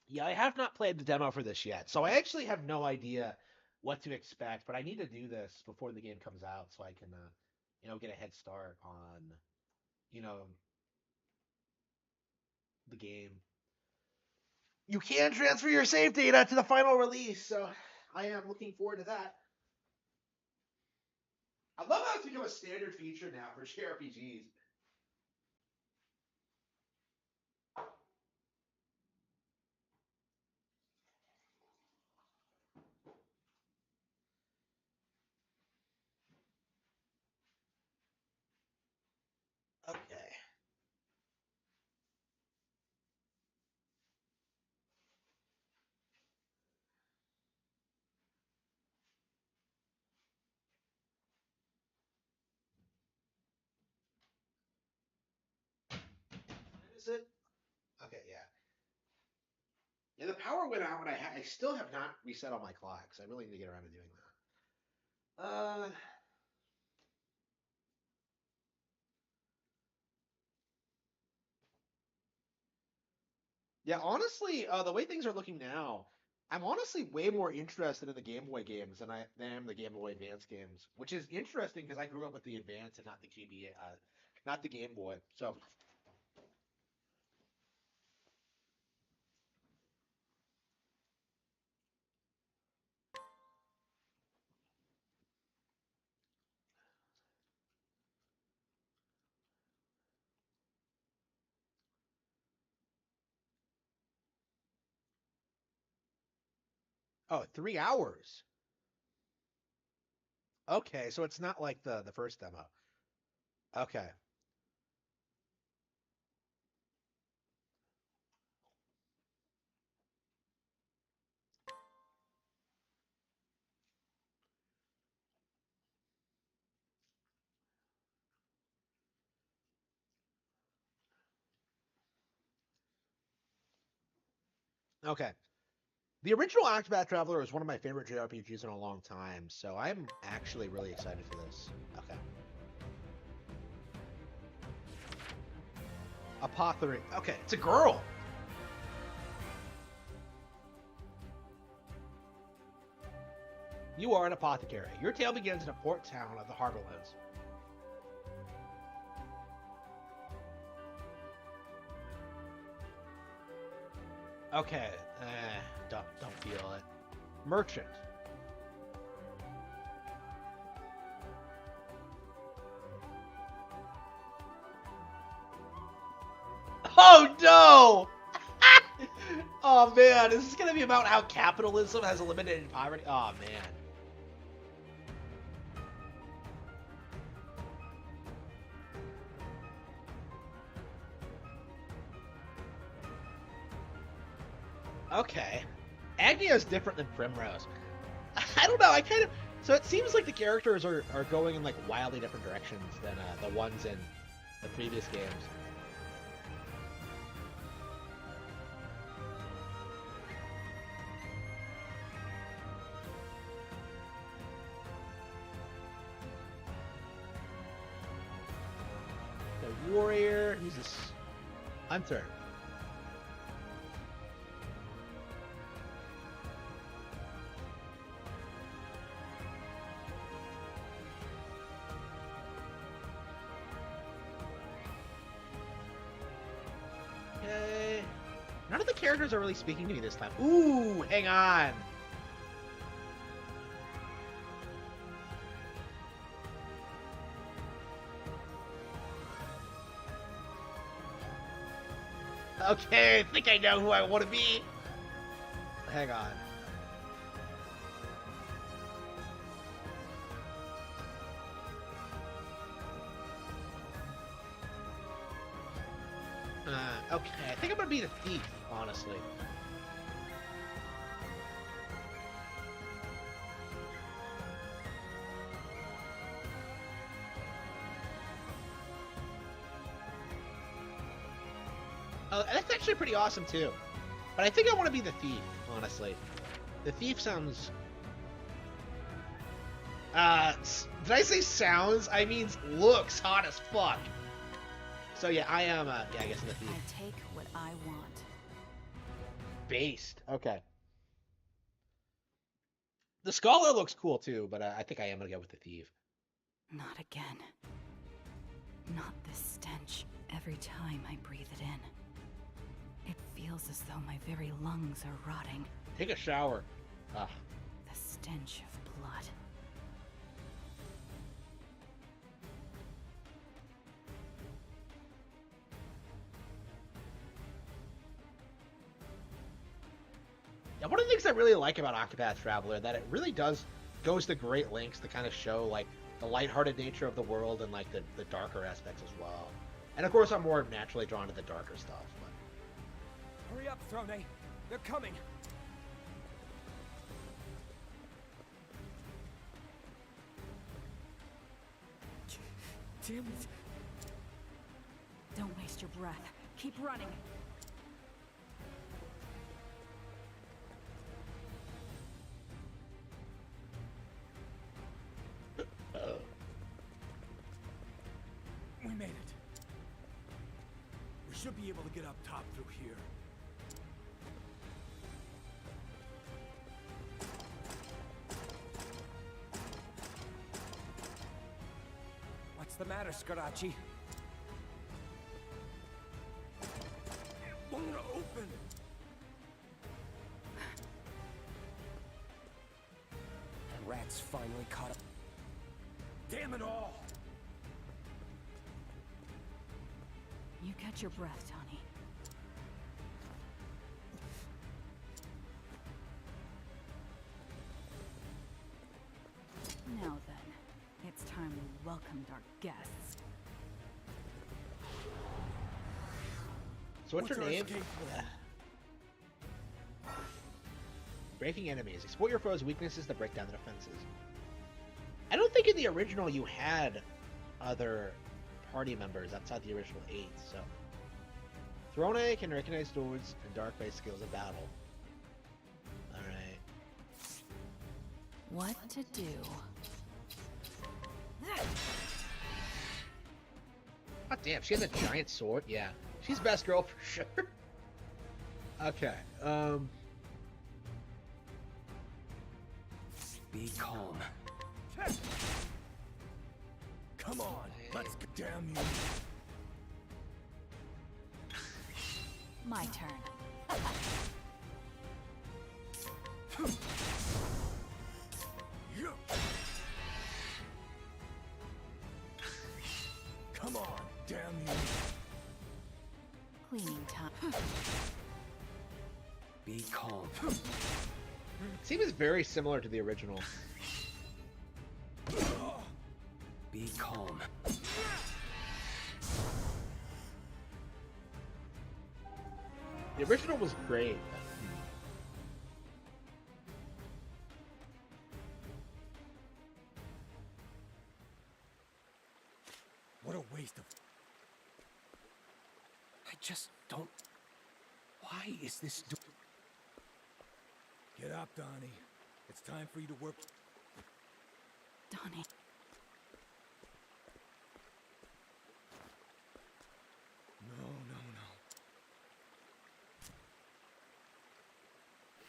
Yeah, I have not played the demo for this yet, so I actually have no idea what to expect, but I need to do this before the game comes out so I can, get a head start on, you know, the game. You can transfer your save data to the final release, so I am looking forward to that. I love how it's become a standard feature now for JRPGs. Okay. Is it? Okay, yeah. Yeah, the power went out, and I still have not reset all my clocks. I really need to get around to doing that. Yeah, honestly, the way things are looking now, I'm honestly way more interested in the Game Boy games than I am the Game Boy Advance games, which is interesting because I grew up with the Advance and not the not the Game Boy. So, oh, 3 hours. Okay, so it's not like the first demo. Okay. Okay. The original Octopath Traveler is one of my favorite JRPGs in a long time, so I'm actually really excited for this. Okay. Apothecary. Okay, it's a girl. You are an apothecary. Your tale begins in a port town of the Harborlands. Okay, don't feel it. Merchant. Oh no! Oh man, is this gonna be about how capitalism has eliminated poverty? Oh man. Okay. Agnia is different than Primrose. I don't know. I kind of so it seems like the characters are going in like wildly different directions than the ones in the previous games. The warrior, who's this hunter? Okay. None of the characters are really speaking to me this time. Ooh, hang on. Okay, I think I know who I want to be. Hang on. Okay, I think I'm gonna be the thief, honestly. That's actually pretty awesome too. But I think I want to be the thief, honestly. The thief sounds. Did I say sounds? I mean looks hot as fuck. So yeah, I am. Yeah, I guess the thief. I take what I want. Based. Okay. The scholar looks cool too, but I think I am gonna go with the thief. Not again. Not this stench. Every time I breathe it in, it feels as though my very lungs are rotting. Take a shower. Ah. The stench of blood. Yeah, one of the things I really like about Octopath Traveler that it really goes to great lengths to kind of show like the lighthearted nature of the world and like the darker aspects as well. And of course, I'm more naturally drawn to the darker stuff. But... Hurry up, Throne. They're coming. Damn it. Don't waste your breath. Keep running. We made it. We should be able to get up top through here. What's the matter, Scarachi? It won't open. The rats finally caught up. Damn it all! You catch your breath, Tony. Now then, it's time we welcomed our guests. So what's your our name? escape plan? Breaking enemies. Exploit your foe's weaknesses to break down their defenses. I don't think in the original you had other party members outside the original 8, so... Throne can recognize doors and dark-based skills of battle. What to do? Oh damn, she has a giant sword? Yeah. She's best girl for sure. Okay, Be calm. Come on, let's go. Damn you. My turn. Come on, damn you. Cleaning time. Be calm. seems very similar to the original. Be calm. The original was great. What a waste of... I just don't... Why is this Get up, Donnie. It's time for you to work... Donnie. No, no, no.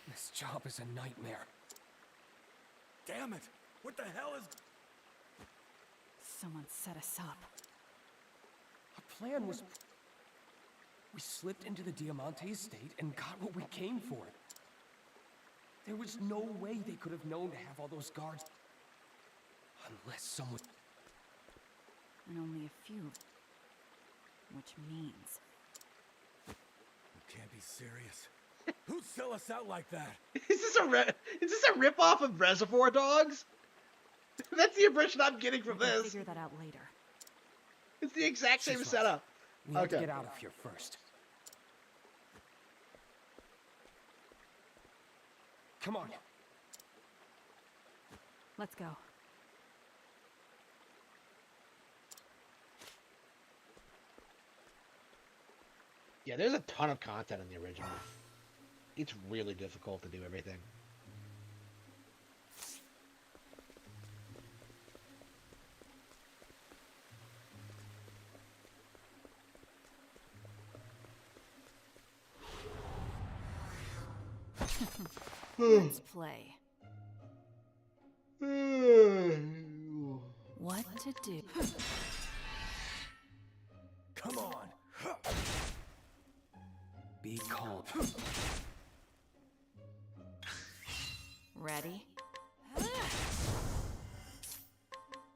This job is a nightmare. Damn it! What the hell is... Someone set us up. Our plan was... We slipped into the Diamante estate and got what we came for. There was no way they could have known to have all those guards. Unless someone... And only a few. Which means... You can't be serious. Who'd sell us out like that? Is this a rip-off of Reservoir Dogs? That's the impression I'm getting from We can this. figure that out later. It's the exact same She's right. setup. We have to Okay. get out of here first. Come on. Let's go. Yeah, there's a ton of content in the original. It's really difficult to do everything. Let's play. What to do? Come on. Be calm. Ready?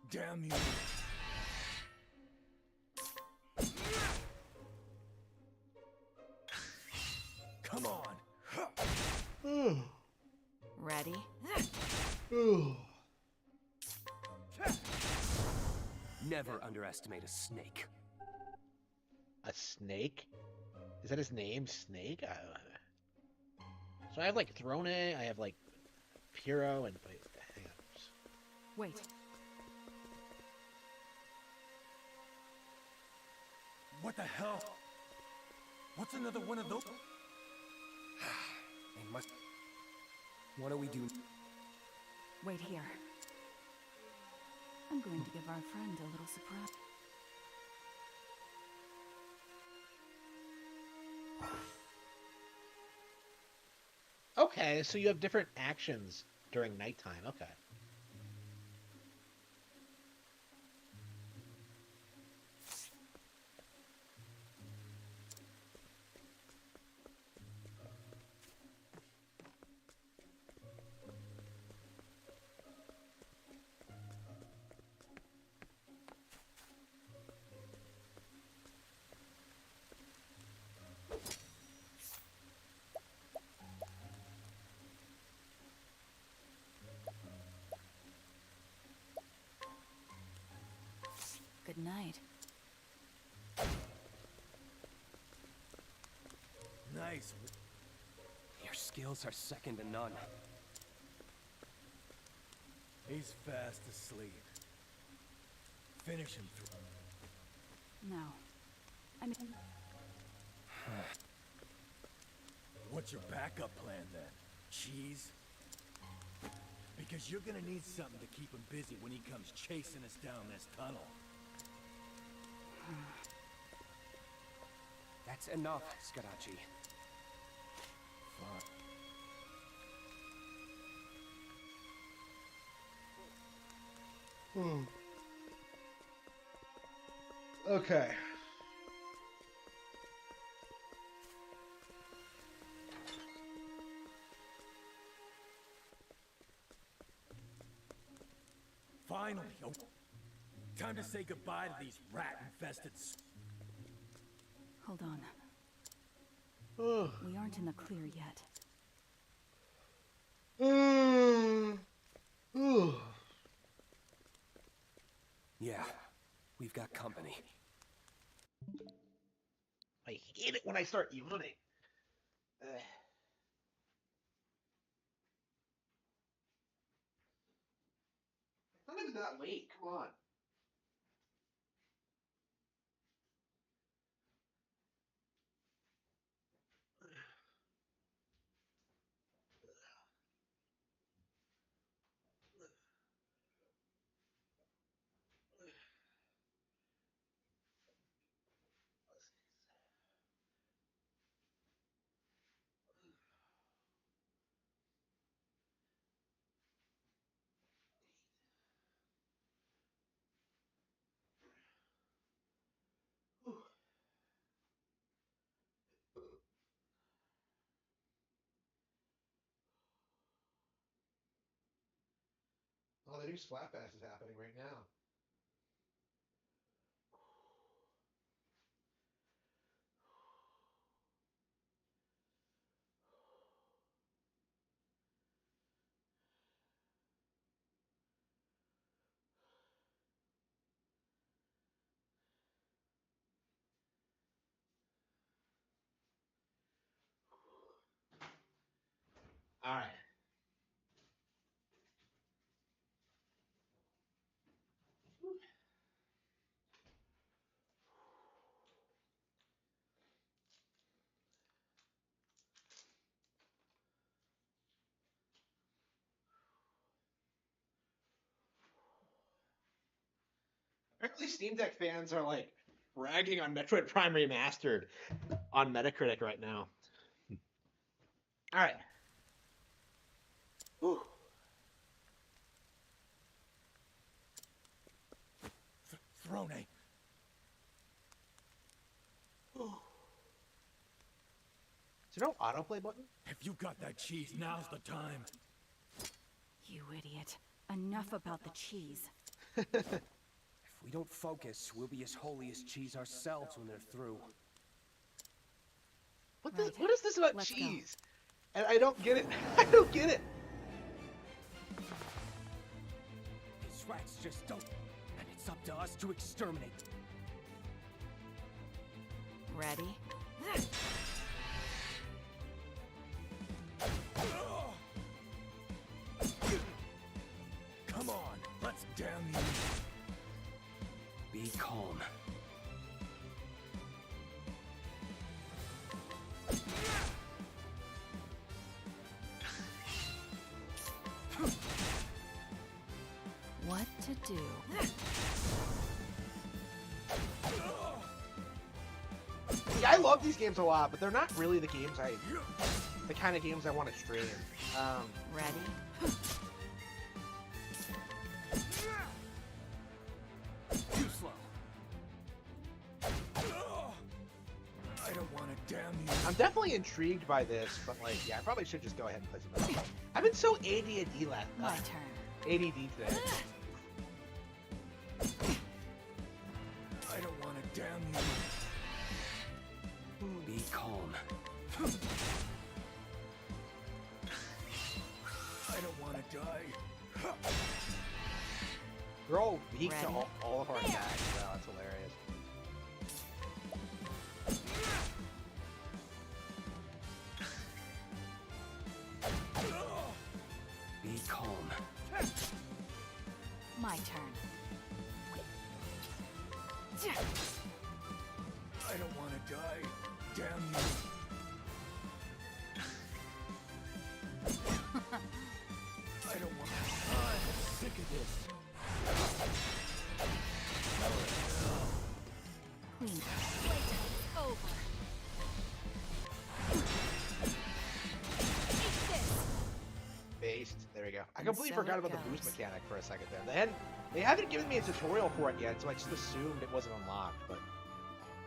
Damn you. Come on. Ready? Never underestimate a snake. A snake? Is that his name? Snake? So I have like Throne, I have like Piro, and wait, hang on. Wait. What the hell? What's another one of those? They must... What do we do? Wait here. I'm going to give our friend a little surprise. Okay, so you have different actions during nighttime. Okay. Good night. Nice. Your skills are second to none. He's fast asleep. Finish him through. No. I mean... What's your backup plan then? Cheese? Because you're gonna need something to keep him busy when he comes chasing us down this tunnel. That's enough, Scarachi. Fuck. Okay. Finally. Oh, time to say goodbye to these rat-infested... Hold on. Ugh. We aren't in the clear yet. Ugh. Yeah, we've got company. I hate it when I start yawning. Ugh. It's not even that late. Come on. Oh, the new Splatfest is happening right now. All right. Apparently, Steam Deck fans are like ragging on Metroid Prime Remastered on Metacritic right now. All right. Whew. Throne. Is there no autoplay button? If you got that cheese, now's the time. You idiot. Enough about the cheese. If we don't focus, we'll be as holy as cheese ourselves when they're through. What Right. is this about Let's go. cheese? And I don't get it. I don't get it. These rats just don't... And it's up to us to exterminate them. Ready? Come on, let's down these. Be calm. What to do? Yeah, I love these games a lot, but they're not really the kind of games I want to stream. Ready? Too slow. I don't want to down these. I'm definitely intrigued by this, but like, yeah, I probably should just go ahead and play some of it. I've been so ADD My turn. ADD today. I don't want to down these. Be calm. I don't want to die. We're all weak to Ready? all of our attacks. Wow, that's hilarious. Be calm. My turn. I don't want to die. Damn you. I don't want to. Haste. There we go. I And completely so forgot it about the boost goes. mechanic for a second there. They haven't given me a tutorial for it yet, so I just assumed it wasn't unlocked, but...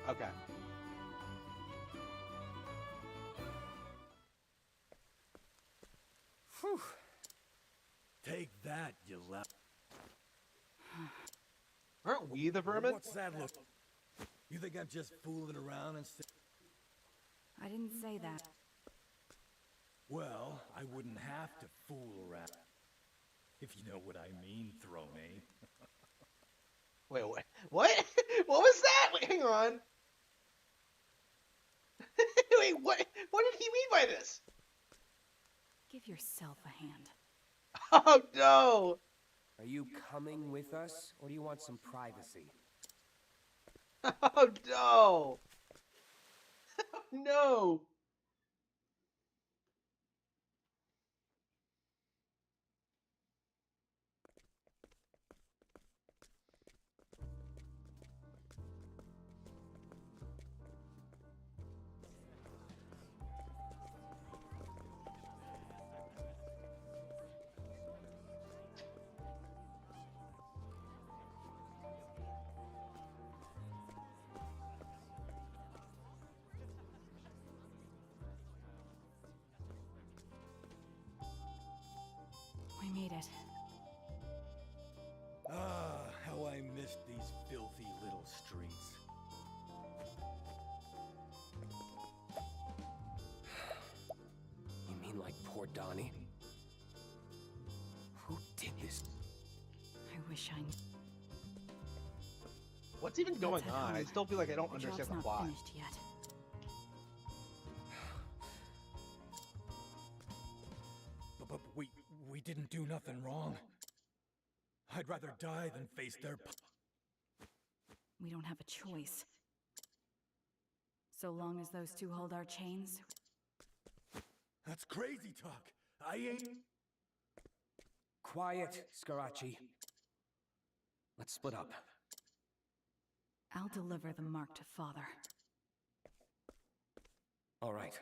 Okay. Whew. Take that, you Aren't we the vermin? What's that look? You think I'm just fooling around and I didn't say that. Well, I wouldn't have to fool around. If you know what I mean, Throne. Wait, what? What? What was that? Wait, hang on. Wait, what? What did he mean by this? Give yourself a hand. Oh no! Are you coming with us, or do you want some privacy? Oh no! No! We made it. Ah, how I miss these filthy little streets. You mean like poor Donnie? Who did this? I wish I knew. What's even going head on? I home. still feel like I don't The understand job's the not plot. finished yet. But we didn't do nothing wrong. I'd rather die than face their... We don't have a choice. So long as those two hold our chains, That's crazy talk. I ain't... Quiet, Scarachi. Let's split up. I'll deliver the mark to Father. All right.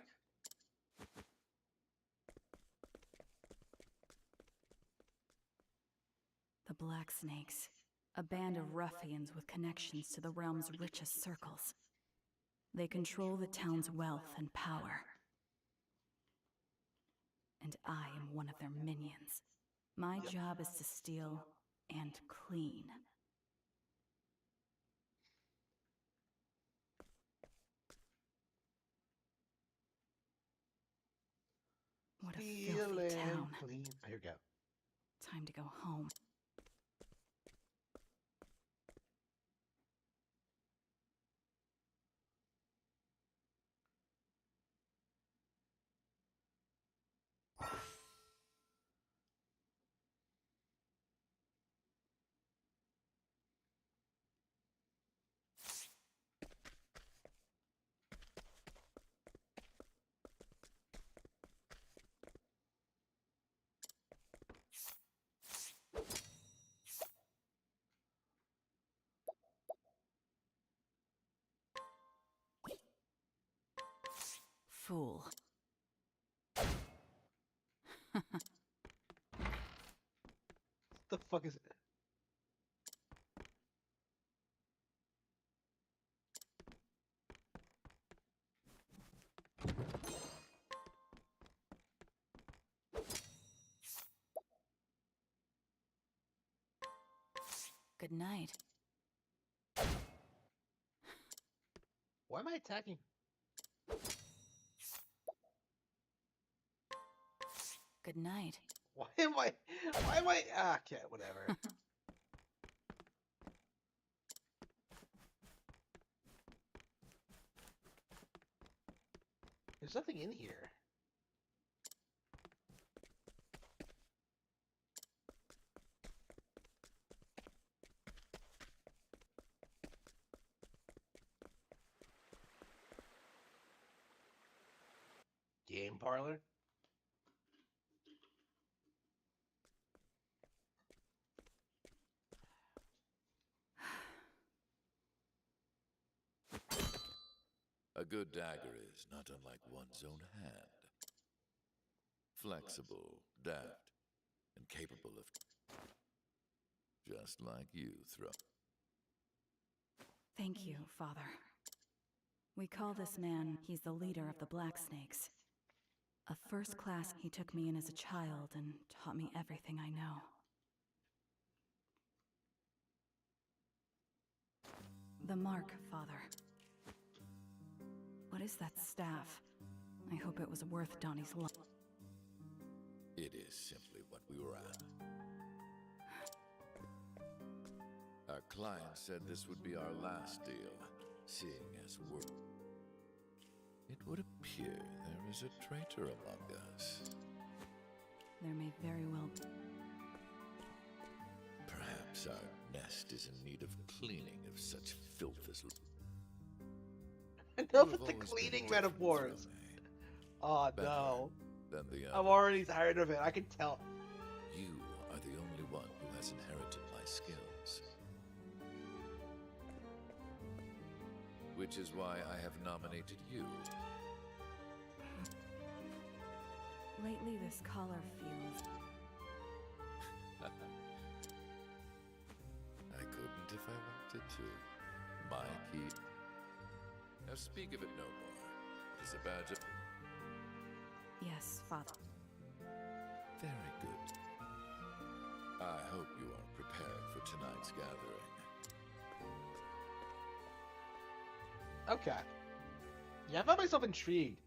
The Black Snakes, a band of ruffians with connections to the realm's richest circles. They control the town's wealth and power. And I am one of their minions. My job is to steal and clean. What a filthy Feeling town. clean. Oh, here we go. Time to go home. Fool. What the fuck is it? Good night. Why am I attacking? Good night. Why am I? Why am I? Ah, okay, whatever. There's nothing in here. Game parlor? A good dagger is not unlike one's own hand. Flexible, deft, and capable of... Just like you, Thank you, Father. We call this man, he's the leader of the Black Snakes. A first class, he took me in as a child and taught me everything I know. The mark, Father. What is that staff? I hope it was worth Donnie's life. It is simply what we were at. Our client said this would be our last deal, seeing as we're... It would appear there is a traitor among us. There may very well be. Perhaps our nest is in need of cleaning if such filth is... Enough with the cleaning metaphors. Oh no. Than the I'm other. already tired of it. I can tell. You are the only one who has inherited my skills. Which is why I have nominated you. Lately, this collar feels... I couldn't if I wanted to. My key. Now speak of it no more. It is a badge of... Yes, Father. Very good. I hope you are prepared for tonight's gathering. Okay. Yeah, I found myself intrigued.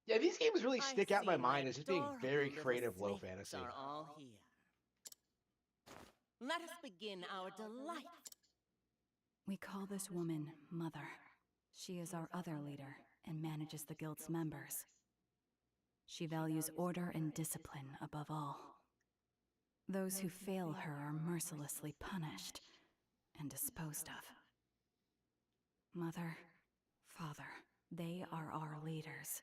Yeah, these games really stick out in my mind as just being very creative low fantasy. Are all here. Let us begin our delight. We call this woman Mother. She is our other leader and manages the guild's members. She values order and discipline above all. Those who fail her are mercilessly punished and disposed of. Mother, Father, they are our leaders.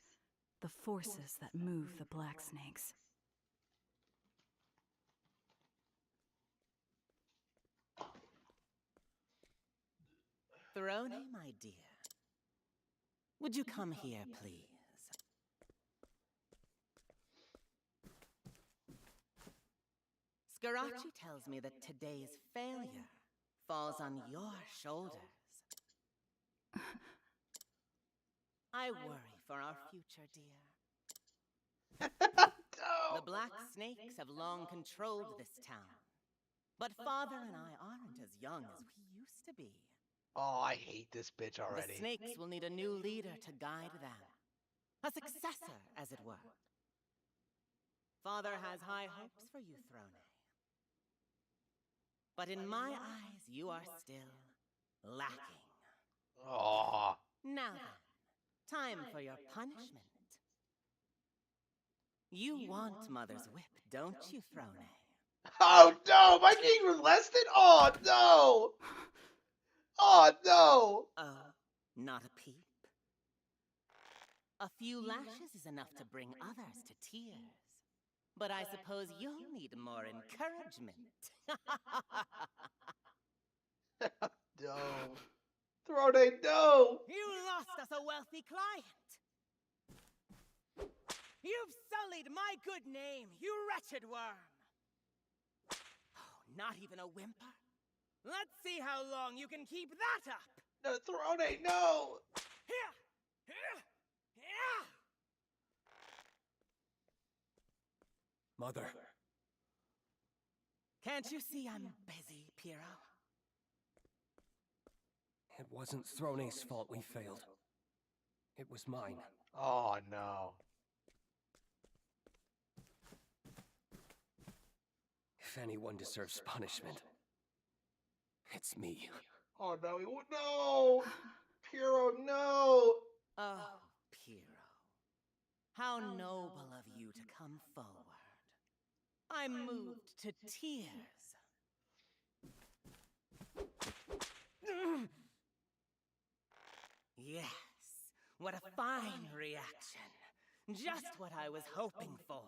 The forces that move the Black Snakes. Throne, my dear. Would you come here, please? Scarachi tells me that today's failure falls on your shoulders. I worry for our future, dear. The Black Snakes have long controlled this town. But Father and I aren't as young as we used to be. Oh, I hate this bitch already. The Snakes will need a new leader to guide them. A successor, as it were. Father has high hopes for you, Throne. But in my eyes, you are still lacking. Oh. Now then. Time for your punishment. You want Mother's whip, don't you, Throne? Oh no, am I getting molested? Oh no! Oh no! Oh, not a peep. A few lashes is enough to bring others to tears. But I suppose you'll need more encouragement. No. Throne, no! You lost us a wealthy client! You've sullied my good name, you wretched worm! Oh, not even a whimper? Let's see how long you can keep that up! No, Throne, no! Mother. Can't you see I'm busy, Piero? It wasn't Throne's fault we failed. It was mine. Oh no. If anyone deserves punishment, it's me. Oh no, no! Piero, no! Oh, Piero. How noble of you to come forward. I'm moved to tears. Yes, what a fine reaction. Just what I was hoping for.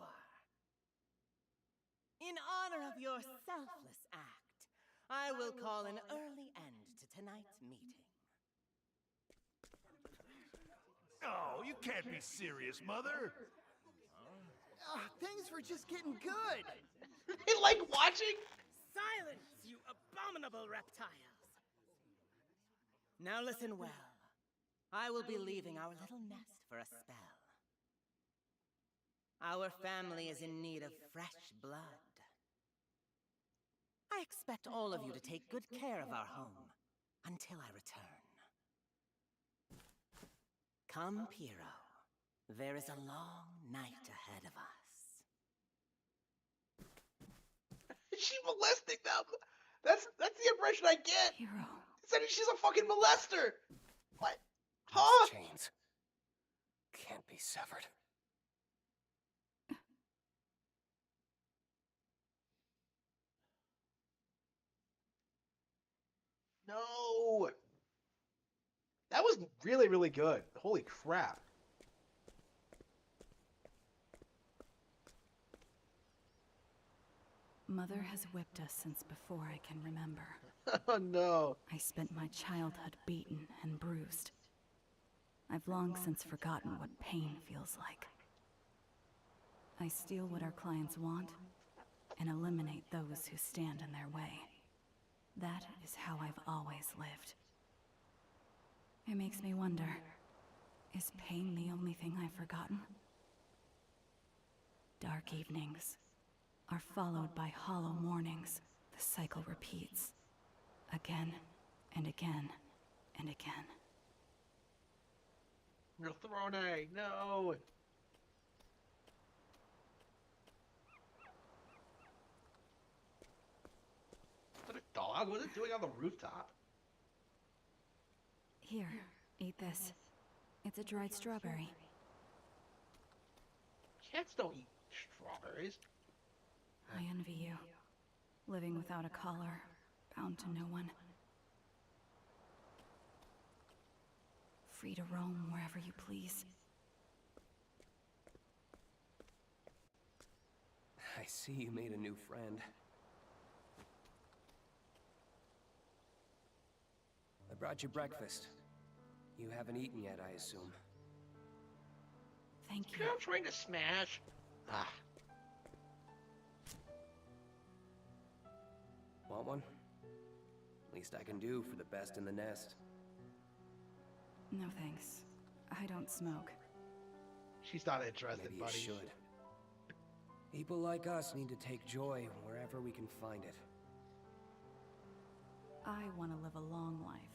In honor of your selfless act, I will call an early end to tonight's meeting. Oh, you can't be serious, Mother. Things were just getting good. I like watching. Silence, you abominable reptiles! Now listen well. I will be leaving our little nest for a spell. Our family is in need of fresh blood. I expect all of you to take good care of our home until I return. Come, Piero. There is a long night ahead of us. Is she molesting them? That's the impression I get. Hero. Said she's a fucking molester. What? These Huh? chains can't be severed. No. That was really, really good. Holy crap. Mother has whipped us since before I can remember. Oh no. I spent my childhood beaten and bruised. I've long since forgotten what pain feels like. I steal what our clients want and eliminate those who stand in their way. That is how I've always lived. It makes me wonder, is pain the only thing I've forgotten? Dark evenings are followed by hollow mornings. The cycle repeats. Again and again and again. You're thrown A. No. Is that a dog? What is it doing on the rooftop? Here, eat this. It's a dried strawberry. Cats don't eat strawberries. I envy you. Living without a collar, bound to no one. Free to roam wherever you please. I see you made a new friend. I brought you breakfast. You haven't eaten yet, I assume. Thank you. I'm trying to smash. Ah. Want one? Least I can do for the best in the nest. No thanks. I don't smoke. She's not interested, Maybe you buddy. should. People like us need to take joy wherever we can find it. I want to live a long life.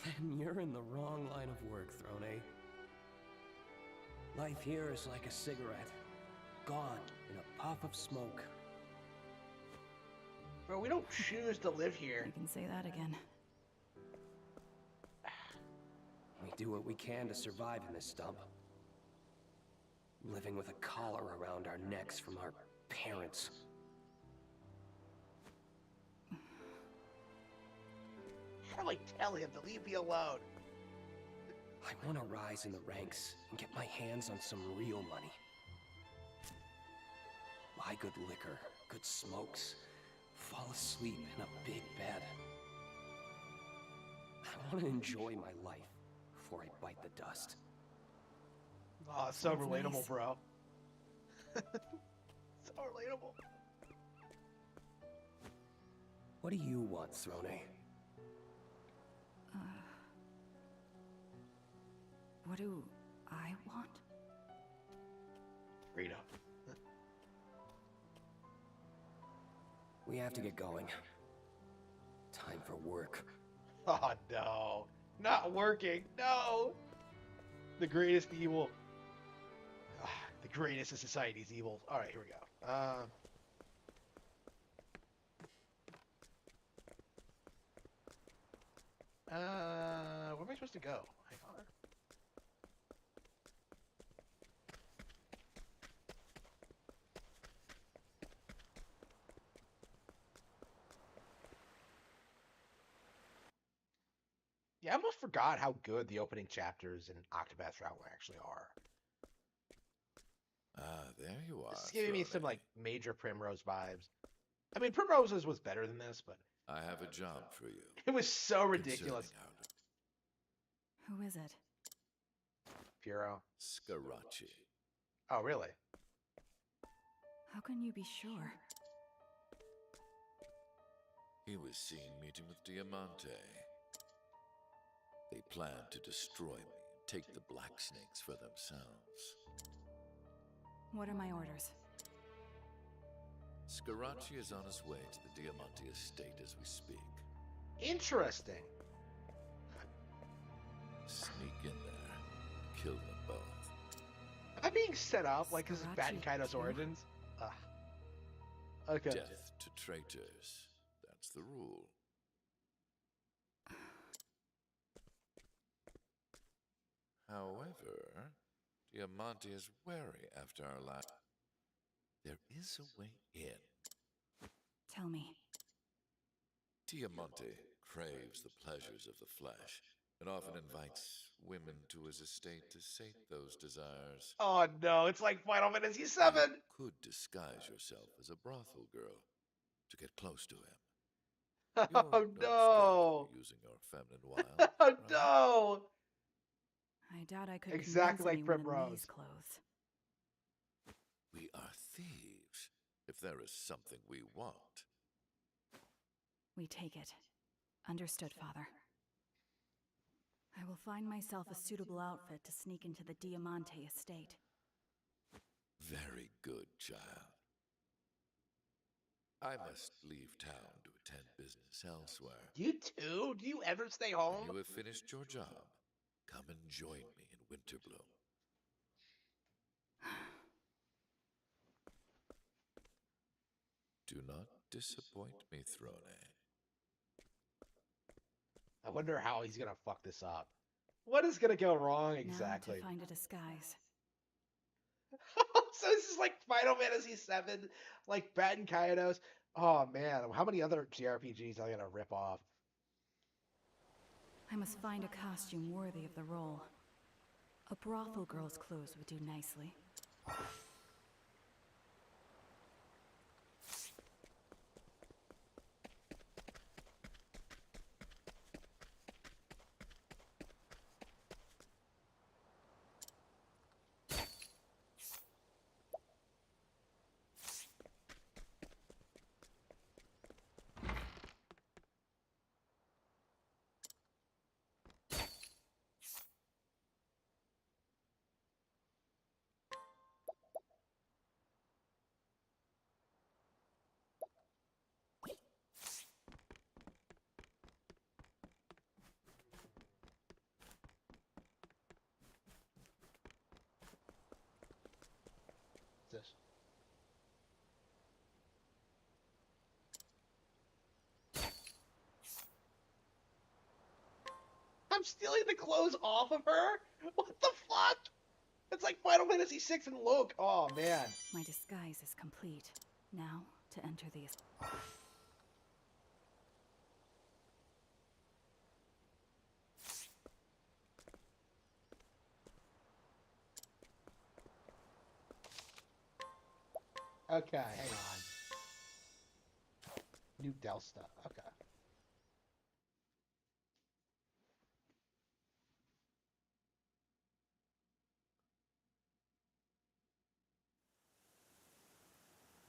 Then you're in the wrong line of work, Throne. Life here is like a cigarette. Gone in a puff of smoke. Bro, we don't choose to live here. You can say that again. We do what we can to survive in this dump. Living with a collar around our necks from our parents. I like tell him to leave me alone. I want to rise in the ranks and get my hands on some real money. Buy good liquor, good smokes, fall asleep in a big bed. I want to enjoy my life before I bite the dust. Oh, it's so Sounds relatable, nice. bro. So relatable. What do you want, Throne? What do I want? Freedom. We have to get going. Time for work. Oh no. Not working. No. The greatest evil. Ah, the greatest of society's evils. Alright, here we go. Where am I supposed to go? Hang on. Yeah, I almost forgot how good the opening chapters in Octopath Traveler actually are. Ah, there you are. This is giving me some Throne. like major Primrose vibes. I mean, Primroses was better than this, but I have a job for you. it was so ridiculous. Concerning our Who is it? Puro. Scarachi. Oh, really? How can you be sure? He was seen meeting with Diamante. They planned to destroy me and take the Black Snakes for themselves. What are my orders? Scarachi is on his way to the Diamante estate as we speak. Interesting. Sneak in there, kill them both. Am I being set up like this is Bat and Scarachi Kaido's too? origins? Okay. Death to traitors. That's the rule. However, Diamante is wary after our last... There is a way in. Tell me. Diamante craves the pleasures of the flesh and often invites women to his estate to sate those desires. Oh no, it's like Final Fantasy VII. You could disguise yourself as a brothel girl to get close to him. You're Oh no no. stranger to using your feminine wiles, Oh right? no. I doubt I could Exactly like convince anyone in Primrose. these clothes. We are thieves. If there is something we want. We take it. Understood, Father. I will find myself a suitable outfit to sneak into the Diamante estate. Very good, child. I must leave town to attend business elsewhere. You too? Do you ever stay When home? you have finished your job, come and join me in Winterbloom. Do not disappoint me, Throne. I wonder how he's gonna fuck this up. What is gonna go wrong exactly? Now to find a disguise. So this is like Final Fantasy VII, like Bat and Kaidos. Oh man, how many other JRPGs are I gonna rip off? I must find a costume worthy of the role. A brothel girl's clothes would do nicely. This. I'm stealing the clothes off of her? What the fuck? It's like Final Fantasy VI and look. Oh man. My disguise is complete. Now to enter the Okay, hang on. New Delsta. Okay.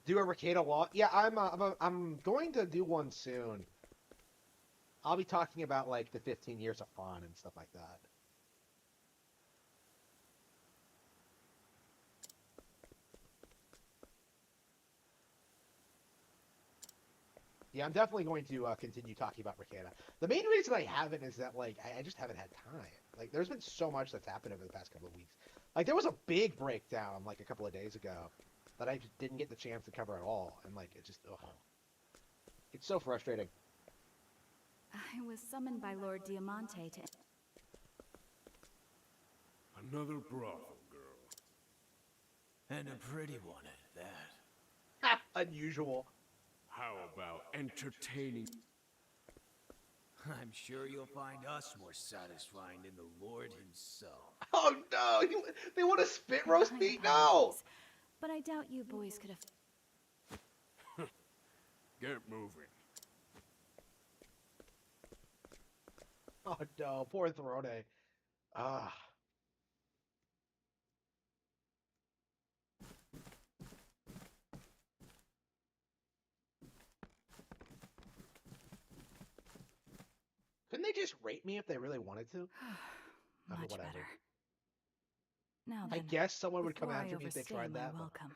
Do a Ricada walk? Yeah, I'm going to do one soon. I'll be talking about like the 15 years of fun and stuff like that. Yeah, I'm definitely going to continue talking about Ricada. The main reason I haven't is that like I just haven't had time. Like, there's been so much that's happened over the past couple of weeks. Like, there was a big breakdown like a couple of days ago that I just didn't get the chance to cover at all, and like it just, ugh. It's so frustrating. I was summoned by Lord Diamante to... Another brothel girl. And a pretty one at that. Ha! Unusual. How about entertaining? I'm sure you'll find us more satisfying than the Lord himself. Oh no! They want to spit roast My me? No! apologies, but I doubt you boys could have. Get moving. Oh no, poor Throne. Ah. Couldn't they just rape me if they really wanted to? Much whatever. better. Now I then, guess someone would come before I after me if they overstay tried my that. But welcome.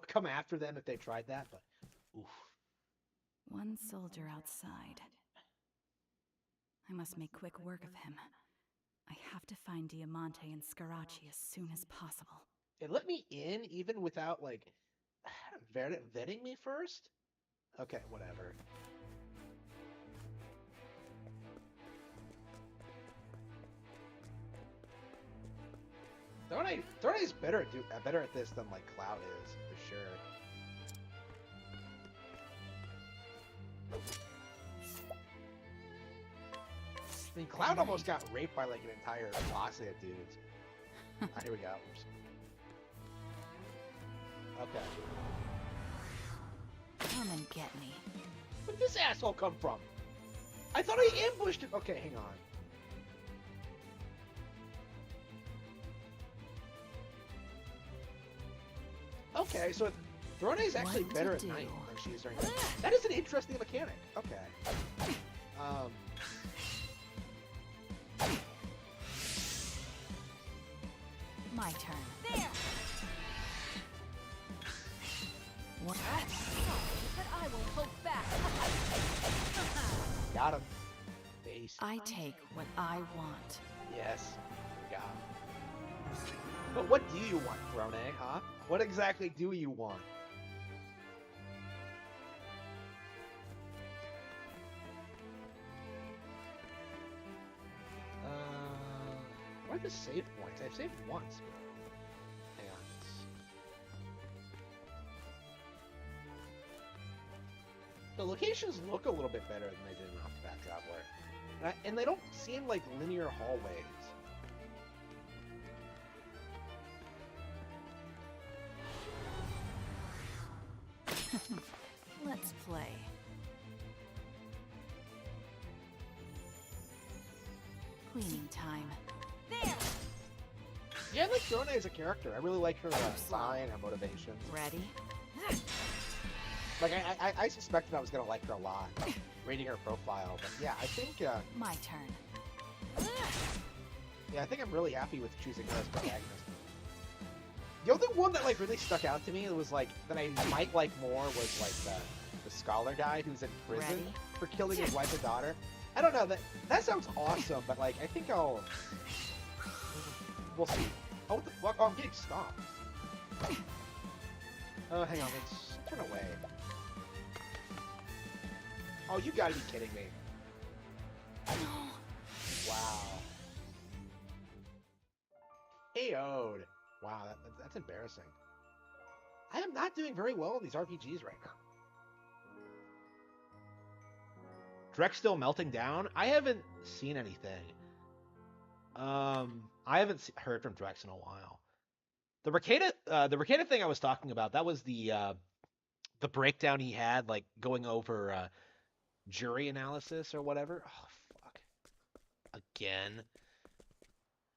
come after them if they tried that, but oof. One soldier outside. I must make quick work of him. I have to find Diamante and Scarachi as soon as possible. It let me in even without like vetting me first? Okay, whatever. Thornay's better at this than like Cloud is, for sure. I mean, Cloud almost got raped by like an entire posse of dudes. Here we go. Oops. Okay. Come and get me. Where'd this asshole come from? I thought I ambushed him. Okay, hang on. Okay, so Throne is actually better at night than she is during the day. That is an interesting mechanic. Okay. My turn. There. What? But I will poke back. Got him. Base. I take what I want. Yes. Got him. But what do you want, Throne, huh? What exactly do you want? Where are the save points? I've saved once. Hang on. The locations look a little bit better than they did in Octopath Traveler. And they don't seem like linear hallways. Let's play. Cleaning time. There. Yeah, I like Throne as a character. I really like her design, her motivations. Ready? Like, I suspected I was gonna like her a lot, reading her profile. But yeah, I think. My turn. Yeah, I think I'm really happy with choosing her as protagonist. The only one that like really stuck out to me was like that I might like more was like the scholar guy who's in prison Ready? for killing his wife and daughter. I don't know, that sounds awesome, but like I think we'll see. Oh, what the fuck? Oh, I'm getting stopped. Hang on, let's turn away. Oh, you gotta be kidding me. Wow. AO'd. Wow, that's embarrassing. I am not doing very well in these RPGs right now. Drex still melting down? I haven't seen anything. I haven't heard from Drex in a while. The Ricada thing I was talking about, that was the breakdown he had, like going over jury analysis or whatever. Oh fuck. Again.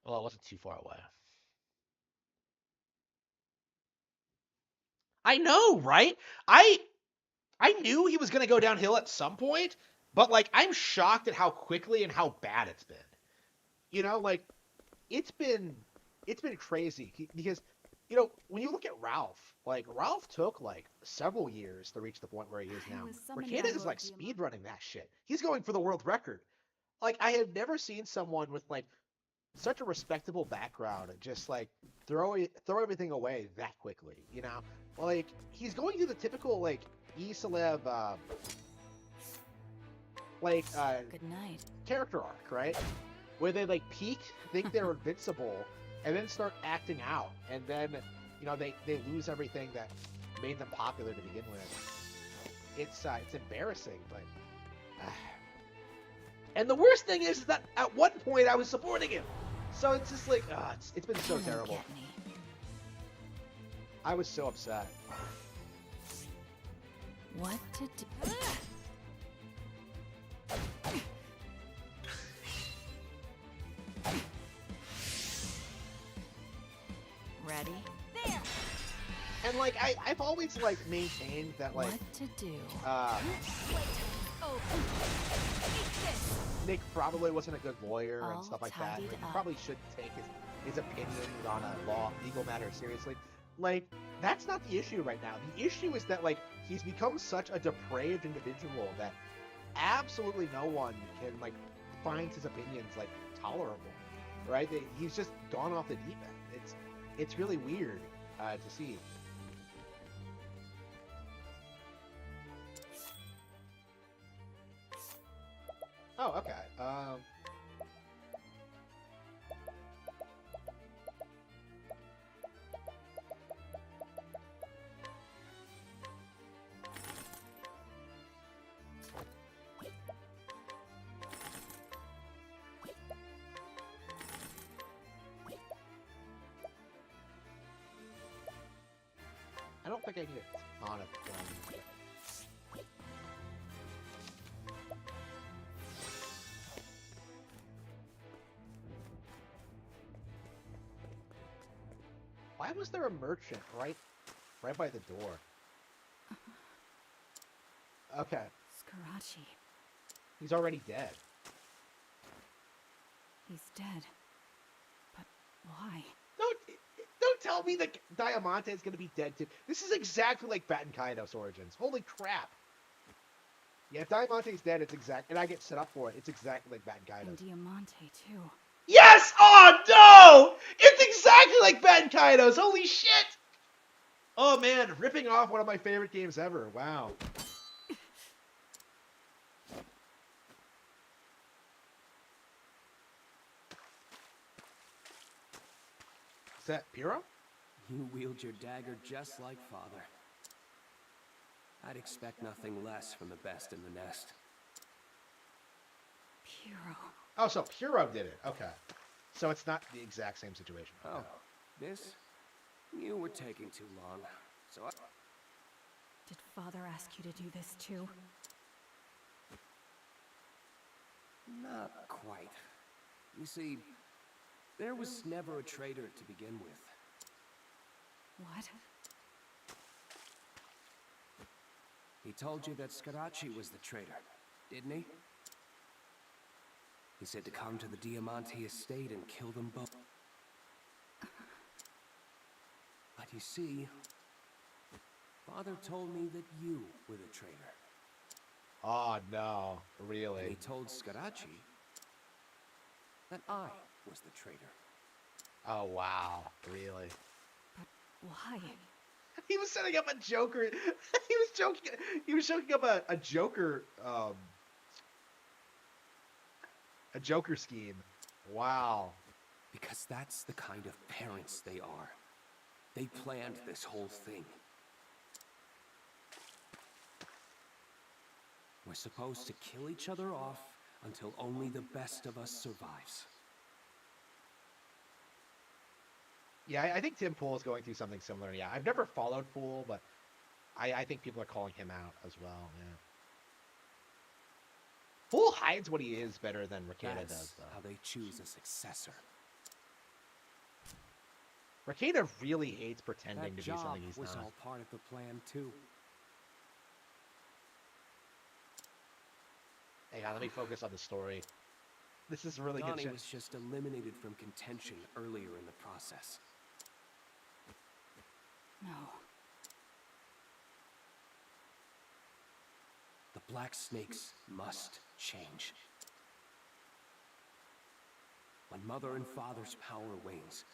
Well, it wasn't too far away. I know, right? I knew he was going to go downhill at some point, but like I'm shocked at how quickly and how bad it's been. You know, like it's been crazy because you know, when you look at Ralph, like Ralph took like several years to reach the point where he is now. Ricada is like speedrunning that shit. He's going for the world record. Like I have never seen someone with like such a respectable background and just like throw everything away that quickly, you know? Like he's going through the typical like E-celeb Good night. character arc, right? Where they like peak, think they're invincible, and then start acting out, and then you know they lose everything that made them popular to begin with. It's embarrassing, but And the worst thing is that at one point I was supporting him. So it's just like, it's been so Come and terrible. get me. I was so upset. What to do? Ready? There. And like I've always like maintained that like What to do? Nick probably wasn't a good lawyer and All stuff like that. tidied Like, he up. probably should take his opinions on a legal matter seriously. Like, that's not the issue right now. The issue is that like he's become such a depraved individual that absolutely no one can like find his opinions like tolerable. Right? He's just gone off the deep end. It's really weird to see. Oh, okay. I don't think I need a ton of coins. Why was there a merchant right by the door? Okay, Scarachi. he's already dead. He's dead. But why? Don't tell me that Diamante is going to be dead too. This is exactly like Batten Kaido's origins. Holy crap! Yeah, if Diamante's dead, it's exact, and I get set up for it. It's exactly like Batten And Kaido's. Diamante, too. Yes! Oh no! It's exactly like Batten Kaido's. Holy shit! Oh man, ripping off one of my favorite games ever. Wow. Is that Piro? You wield your dagger just like father. I'd expect nothing less from the best in the nest. Piro. Oh, so Piro did it. Okay. So it's not the exact same situation. Oh, this? You were taking too long. So Did Father ask you to do this, too? not quite. You see, there was never a traitor to begin with. What? He told you that Scarachi was the traitor, didn't he? He said to come to the Diamante estate and kill them both. But you see, Father told me that you were the traitor. Oh no, really? And he told Scarachi that I was the traitor. Oh wow, really? But why? He was setting up a Joker. He was joking up a Joker. A Joker scheme. Wow. Because that's the kind of parents they are. They planned this whole thing. We're supposed to kill each other off until only the best of us survives. Yeah, I think Tim Pool is going through something similar. Yeah, I've never followed Pool, but I think people are calling him out as well. Yeah. Pool hides what he is better than Rekieta That's does, though. how they choose a successor. Rekieta really hates pretending That to be job something he's was not. all part of the plan too. Hang on, let me focus on the story. This is really good Donnie shit. was just eliminated from contention earlier in the process. No. The Black Snakes must change. When Mother and Father's power wanes,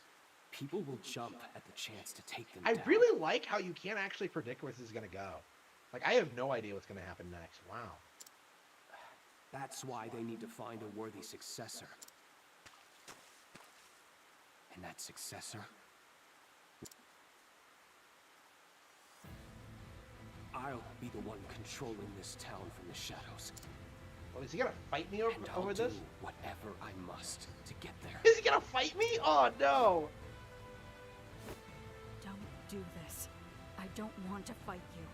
people will jump at the chance to take them I down. really like how you can't actually predict where this is going to go. Like, I have no idea what's going to happen next. Wow. That's why they need to find a worthy successor. And that successor... I'll be the one controlling this town from the shadows. Oh, is he gonna fight me over, And I'll over do this? whatever I must to get there. Is he gonna fight me? Oh no! Don't do this. I don't want to fight you.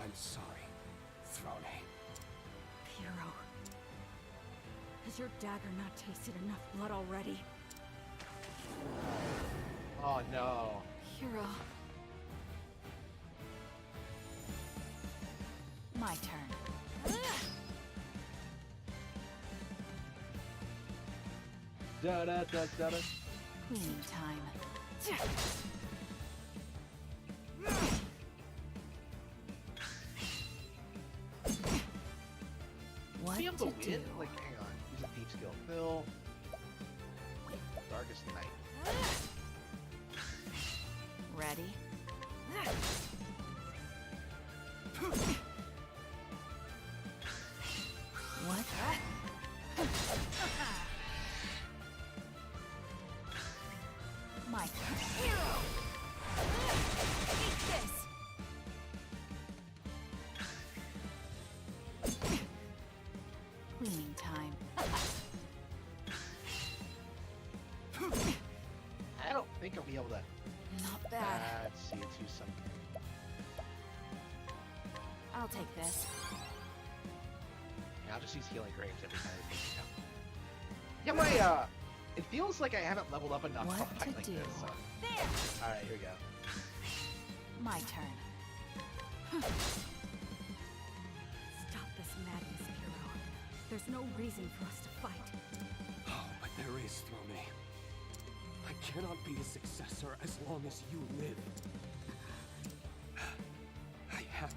I'm sorry, Throne. Hero. Has your dagger not tasted enough blood already? Oh no. Hero. My turn. Da da da da da. Cleaning time. What Be able to to do? win? Like, hang on. Use a deep skill. Fill. Darkest night. Ready? What? My turn. Hero! Eat this! Cleaning time. I don't think I'll be able to. Not bad. Let's see. Let's use some. I'll take this. Yeah, I'll just use healing graves every time I take it out. Yeah, my it feels like I haven't leveled up enough What for a fight to like do? this. So. There! All right, here we go. My turn. Stop this madness, Hero. There's no reason for us to fight. Oh, but there is, Throne. I cannot be a successor as long as you live. I have.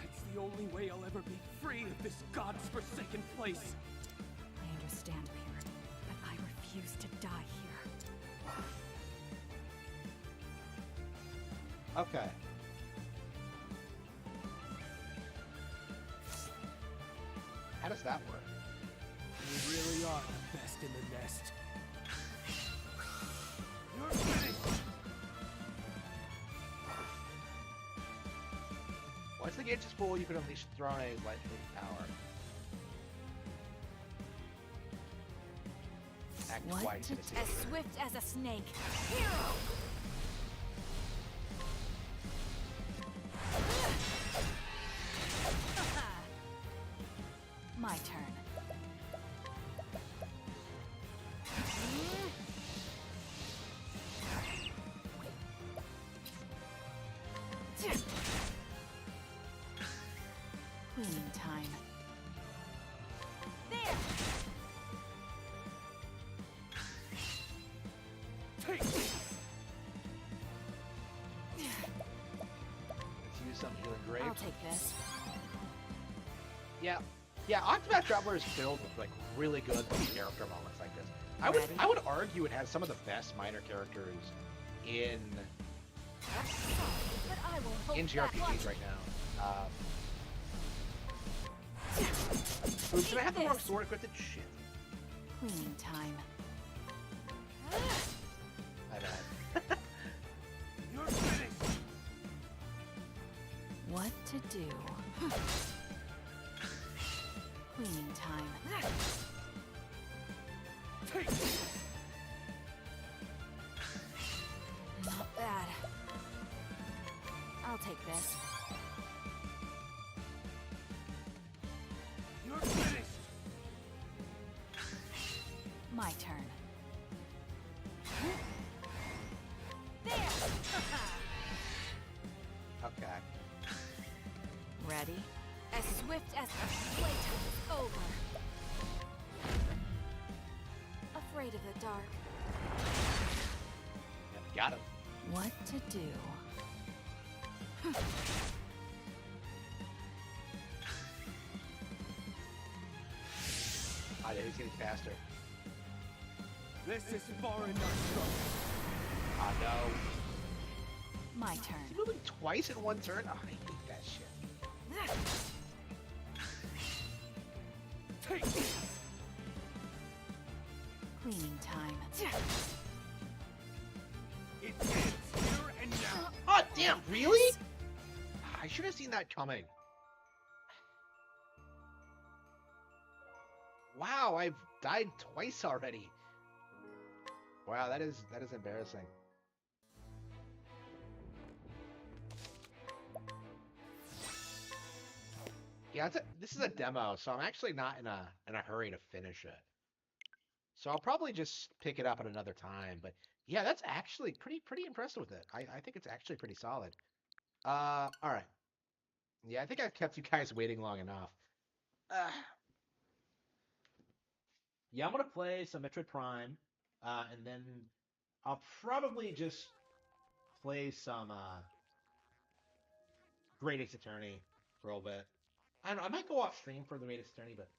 It's the only way I'll ever be free of this God's forsaken place. I understand, Parent, but I refuse to die here. Okay. How does that work? You really are the best in the nest. You're finished! Once the gauge is full, you can unleash Throne's life-giving power. Act What twice to in a single as turn. swift as a snake. Hero! My turn. Cleaning time. There! Take this! Let's use some healing grave. I'll take this. Yeah, Octopath Traveler is filled with like really good character moments like this. Ready? I would argue it has some of the best minor characters in But I will hold JRPGs right now. Oops, did I have the wrong This. sword equipped? Shit, Cleaning time. my bad. You're finished! What to do? Cleaning time. Take this! Not bad. I'll take this. You're finished! My turn. There! Okay. Ready? As swift as playtime is over. Afraid of the dark. Yep, got him. What to do? Oh yeah, he's getting faster. This is far enough, Oh no. My Is turn. he moving twice in one turn? Oh, I hate that shit. Take this! Cleaning time. It ends here and now! Oh damn, really? I should have seen that coming. Wow, I've died twice already. Wow, that is embarrassing. Yeah, this is a demo, so I'm actually not in a hurry to finish it. So I'll probably just pick it up at another time. But yeah, that's actually pretty impressed with it. I think it's actually pretty solid. All right. Yeah, I think I've kept you guys waiting long enough. Uh, yeah, I'm gonna play some Metroid Prime, and then I'll probably just play some Great Ace Attorney for a little bit. I don't know, I might go off stream for the Great Ace Attorney, but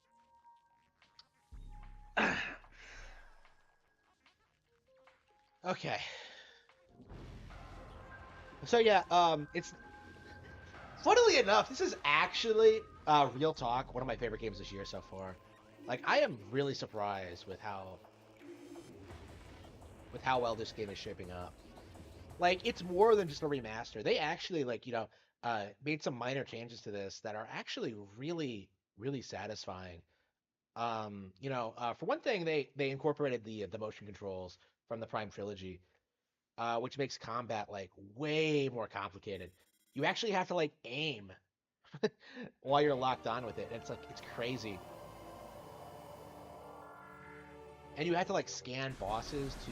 okay. So yeah, it's funnily enough, this is actually real talk, one of my favorite games this year so far. Like, I am really surprised with how well this game is shaping up. Like, it's more than just a remaster. They actually, like, made some minor changes to this that are actually really satisfying. For one thing, they incorporated the motion controls from the Prime trilogy, which makes combat like way more complicated. You actually have to like aim while you're locked on with it. It's crazy. And you have to like scan bosses to.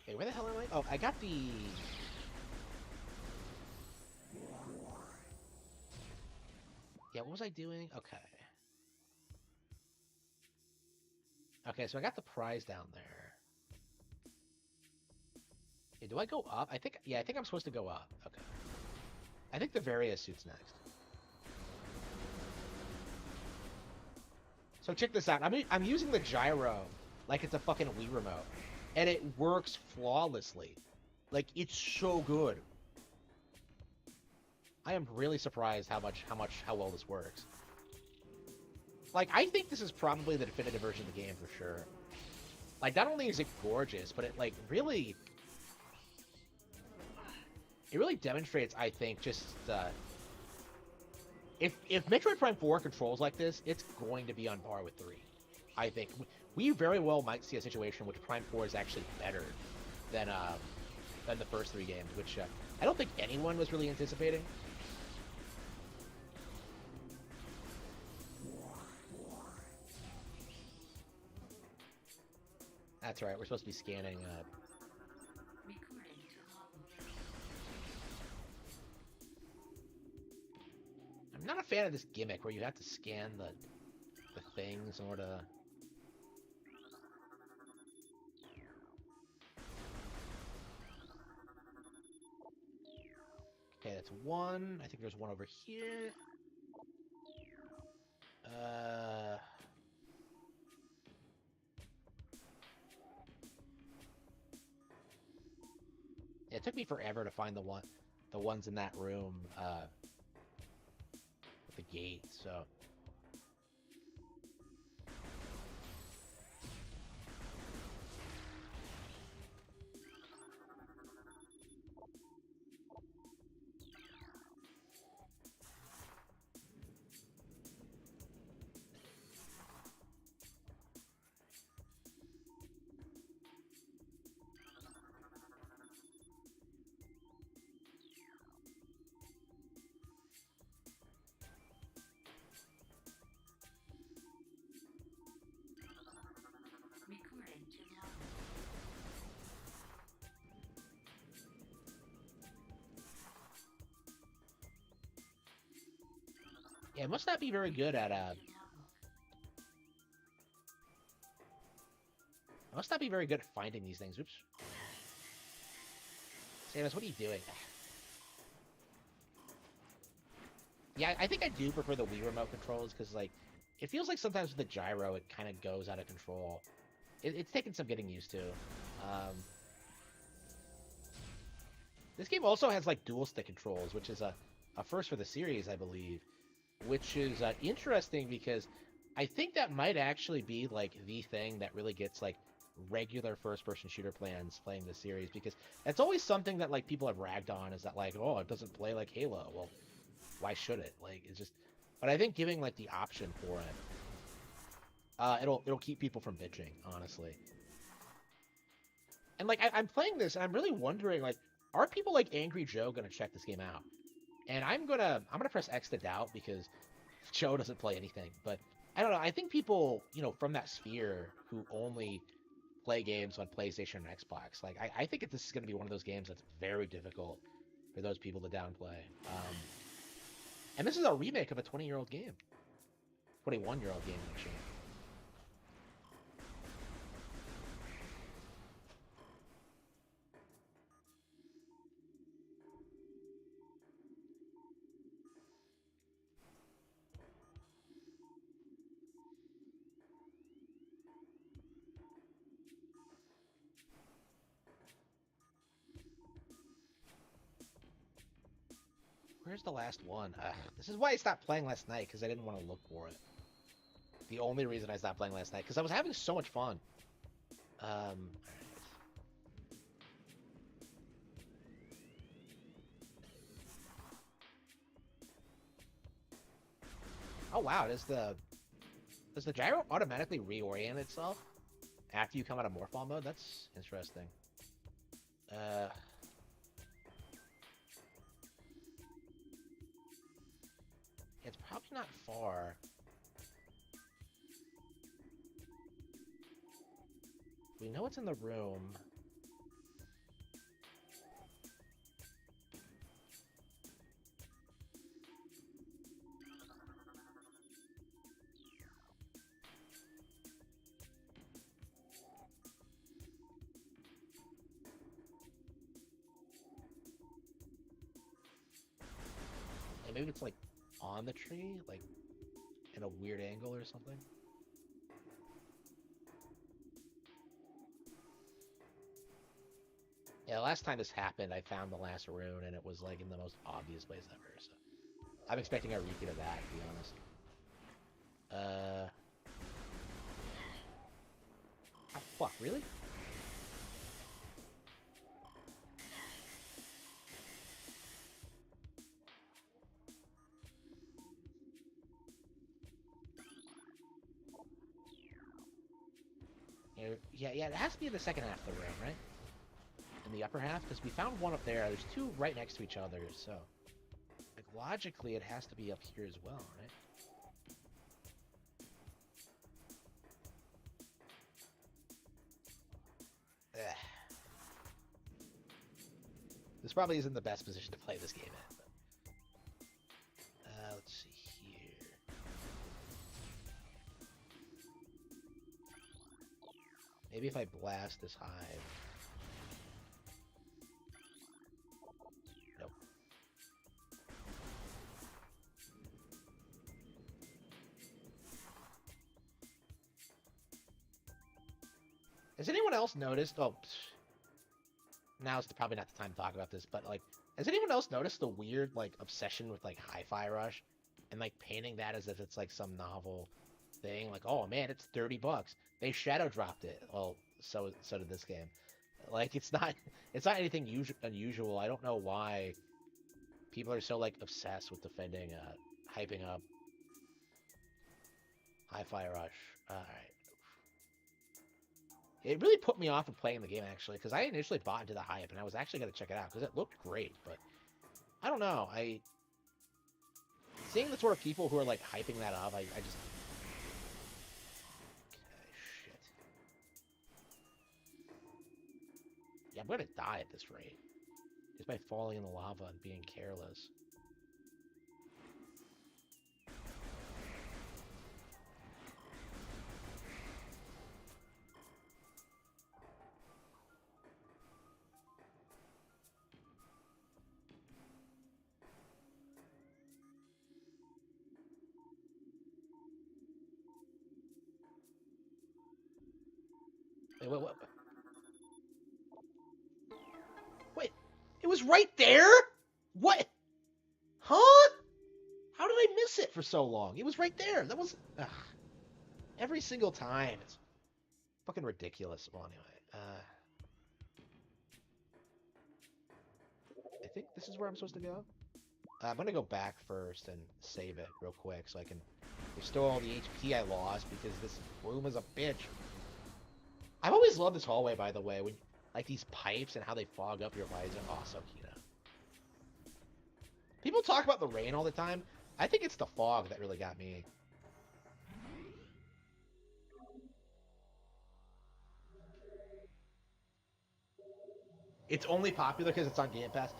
Hey, where the hell am I? Oh, I got the. Yeah, what was I doing? Okay. Okay, so I got the prize down there. Okay, do I go up? I think I'm supposed to go up. Okay. I think the Various suit's next. So check this out. I'm using the gyro like it's a fucking Wii remote, and it works flawlessly. Like, it's so good. I am really surprised how well this works. Like, I think this is probably the definitive version of the game for sure. Like, not only is it gorgeous, but it like really demonstrates, I think, just if Metroid Prime 4 controls like this, it's going to be on par with 3. I think we very well might see a situation in which Prime 4 is actually better than the first 3 games, which I don't think anyone was really anticipating. That's right. We're supposed to be scanning. I'm not a fan of this gimmick where you have to scan the things in order to... Okay, that's one. I think there's one over here. Yeah, it took me forever to find the ones in that room, with the gate, so... Yeah, it must not be very good at I must not be very good at finding these things. Oops. Samus, what are you doing? Yeah, I think I do prefer the Wii remote controls, because, like, it feels like sometimes with the gyro, it kind of goes out of control. It's taken some getting used to. This game also has, like, dual stick controls, which is a first for the series, I believe. Which is interesting, because I think that might actually be, like, the thing that really gets, like, regular first-person shooter plans playing this series, because that's always something that, like, people have ragged on, is that, like, oh, it doesn't play like Halo. Well, why should it? Like, it's just... But I think giving, like, the option for it It'll keep people from bitching, honestly. And like I'm playing this, and I'm really wondering, like, are people like Angry Joe gonna check this game out? And I'm gonna press X to doubt because Joe doesn't play anything. But I don't know. I think people, from that sphere who only play games on PlayStation and Xbox, like I think this is gonna be one of those games that's very difficult for those people to downplay. And this is a remake of a 20-year-old game, 21-year-old game, actually. Where's the last one? This is why I stopped playing last night, because I didn't want to look for it. The only reason I stopped playing last night, because I was having so much fun. Alright. Oh wow, does the gyro automatically reorient itself after you come out of Morphball mode? That's interesting. It's probably not far. We know it's in the room. And maybe it's like on the tree, like in a weird angle or something. Yeah, last time this happened, I found the last rune, and it was like in the most obvious place ever. So I'm expecting a repeat of that, to be honest. Oh, fuck, really? Yeah, it has to be in the second half of the room, right? In the upper half, because we found one up there. There's two right next to each other, so like logically, it has to be up here as well, right? Ugh. This probably isn't the best position to play this game in. But, let's see here. Maybe if I blast this hive. Nope. Has anyone else noticed? Oh, now's probably not the time to talk about this, but like, has anyone else noticed the weird like obsession with like Hi-Fi Rush, and like painting that as if it's like some novel thing? Like, oh man, it's $30. They shadow dropped it. Well, so did this game. Like, it's not anything unusual. I don't know why people are so like obsessed with defending, hyping up Hi-Fi Rush. All right. It really put me off of playing the game, actually, because I initially bought into the hype, and I was actually going to check it out, because it looked great, but I don't know. Seeing the sort of people who are, like, hyping that up, I just... Okay, shit. Yeah, I'm going to die at this rate. Just by falling in the lava and being careless. Wait, wait, it was right there? What? Huh? How did I miss it for so long? It was right there. That was... Ugh. Every single time. It's fucking ridiculous. Well, anyway. I think this is where I'm supposed to go. I'm gonna go back first and save it real quick so I can Restore all the HP I lost because this room is a bitch. I've always loved this hallway, by the way. When, like these pipes and how they fog up your visor. Oh, so cute. People talk about the rain all the time. I think it's the fog that really got me. It's only popular because it's on Game Pass.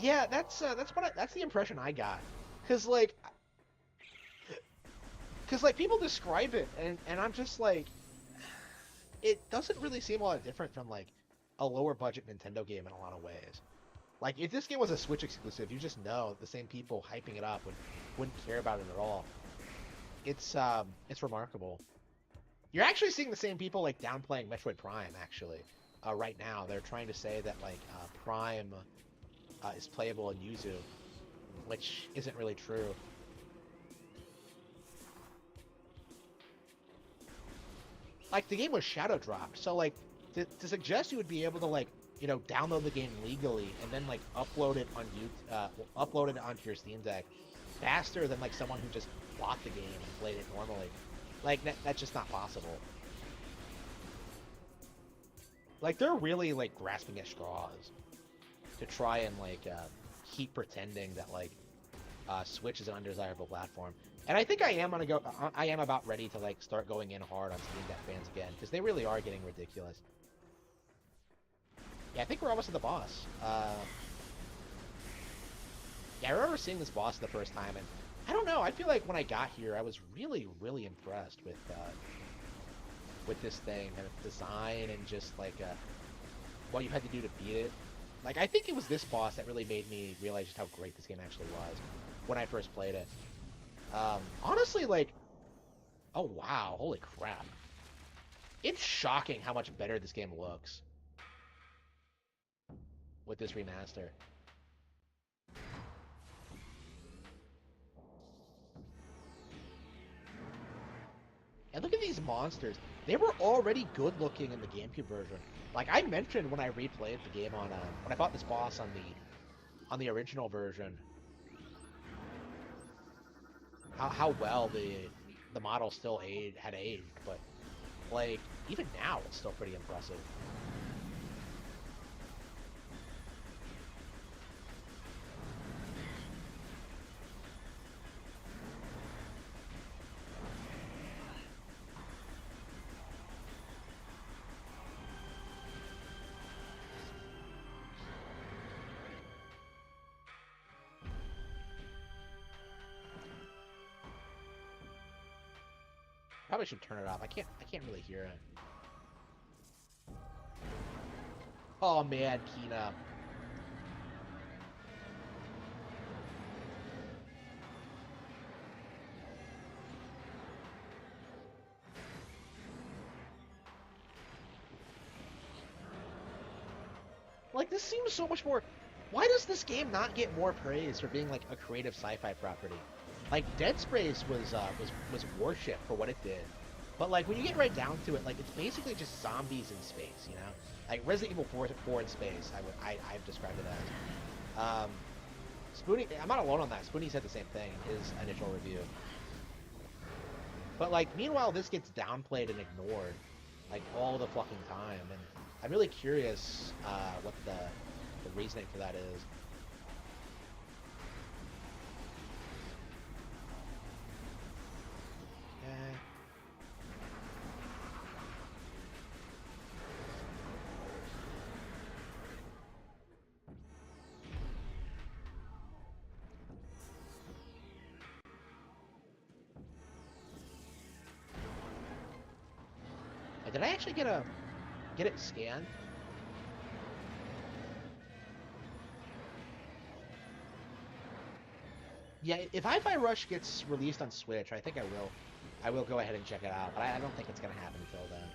Yeah, that's that's the impression I got. Cause like people describe it, and I'm just like, it doesn't really seem a lot different from like a lower budget Nintendo game in a lot of ways. Like if this game was a Switch exclusive, you just know the same people hyping it up wouldn't care about it at all. It's remarkable. You're actually seeing the same people like downplaying Metroid Prime actually. Right now, they're trying to say that like Prime is playable in Yuzu, which isn't really true. Like the game was shadow dropped, so like to suggest you would be able to like download the game legally and then like upload it on upload it onto your Steam Deck faster than like someone who just bought the game and played it normally, like that's just not possible. Like they're really like grasping at straws to try and like keep pretending that like Switch is an undesirable platform. And I think I am about ready to like start going in hard on Steam Deck fans again because they really are getting ridiculous. Yeah, I think we're almost at the boss. Yeah, I remember seeing this boss the first time, and I don't know. I feel like when I got here, I was really, really impressed with this thing and its design and just like what you had to do to beat it. Like I think it was this boss that really made me realize just how great this game actually was when I first played it. Honestly, like, oh wow, holy crap! It's shocking how much better this game looks with this remaster. And look at these monsters. They were already good looking in the GameCube version. Like I mentioned when I replayed the game on when I fought this boss on the original version, how well the model still had aged, but like even now it's still pretty impressive. Probably should turn it off. I can't really hear it. Oh man, Kina. Like this seems so much more. Why does this game not get more praise for being like a creative sci-fi property? Like Dead Space was worship for what it did, but like when you get right down to it, like it's basically just zombies in space, you know? Like Resident Evil 4 in space. I've described it as. Spoonie, I'm not alone on that. Spoonie said the same thing in his initial review. But like meanwhile, this gets downplayed and ignored, like all the fucking time, and I'm really curious what the reasoning for that is. Did I actually get it scanned? Yeah, if Hi-Fi Rush gets released on Switch, I think I will go ahead and check it out, but I don't think it's gonna happen until then.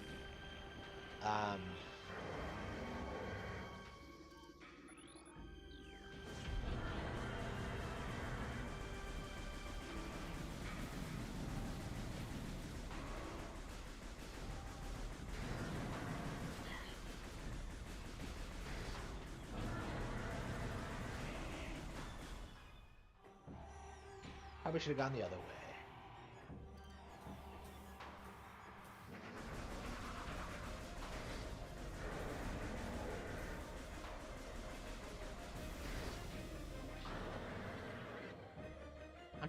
Probably should have gone the other way.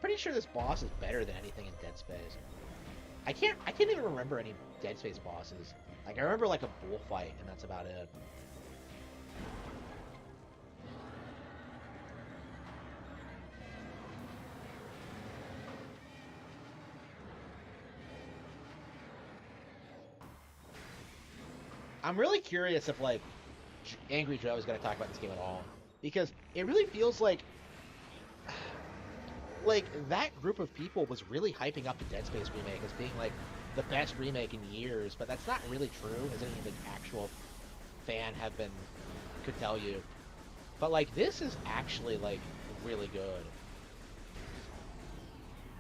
pretty sure this boss is better than anything in Dead Space. I can't even remember any Dead Space bosses. Like I remember like a bullfight, and that's about it. I'm really curious if like Angry Joe is going to talk about this game at all, because it really feels like that group of people was really hyping up the Dead Space remake as being like the best remake in years, but that's not really true, as any of the actual fan could tell you. But like this is actually like really good.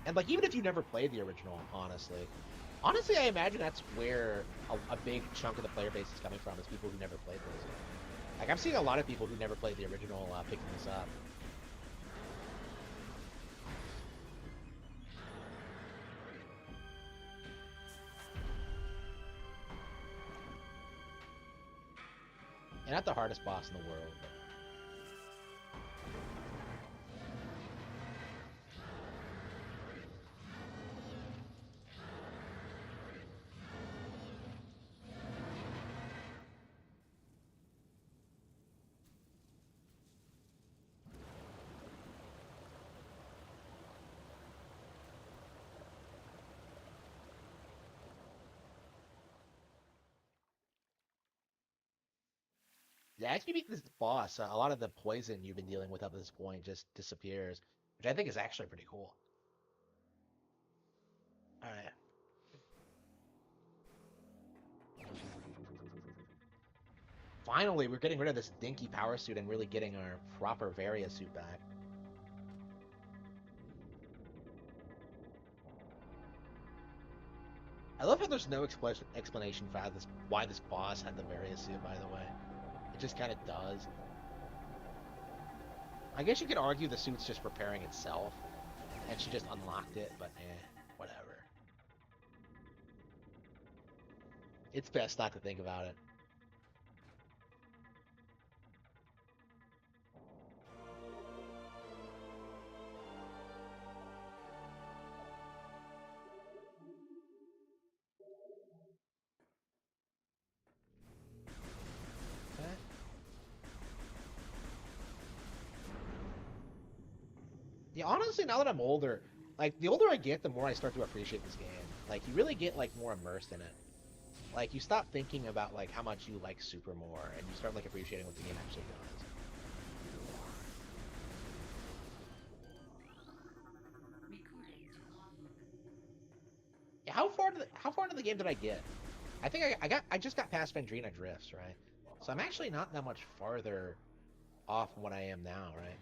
And like even if you never played the original, honestly, I imagine that's where a big chunk of the player base is coming from, is people who never played this. Like I'm seeing a lot of people who never played the original picking this up. And not the hardest boss in the world, but... Yeah, after you beat this boss, a lot of the poison you've been dealing with up to this point just disappears, which I think is actually pretty cool. Alright. Finally, we're getting rid of this dinky power suit and really getting our proper Varia suit back. I love how there's no explanation for why this boss had the Varia suit, by the way. It just kind of does. I guess you could argue the suit's just repairing itself, and she just unlocked it, but whatever. It's best not to think about it. Yeah, honestly, now that I'm older, like, the older I get, the more I start to appreciate this game. Like, you really get, like, more immersed in it. Like, you stop thinking about, like, how much you like Super more, and you start, like, appreciating what the game actually does. Yeah, how far into the game did I get? I think I just got past Vendrina Drifts, right? So I'm actually not that much farther off from what I am now, right?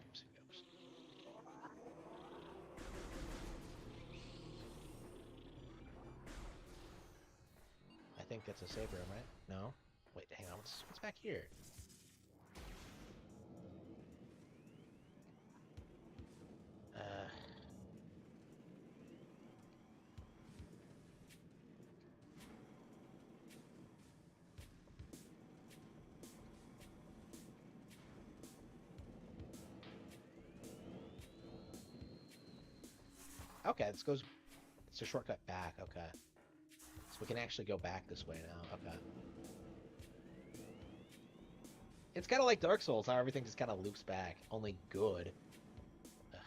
I think that's a save room, right? No? Wait, hang on. What's back here? Okay, this goes... It's a shortcut back, okay. So we can actually go back this way now, okay. It's kind of like Dark Souls, how everything just kind of loops back. Only good. Ugh.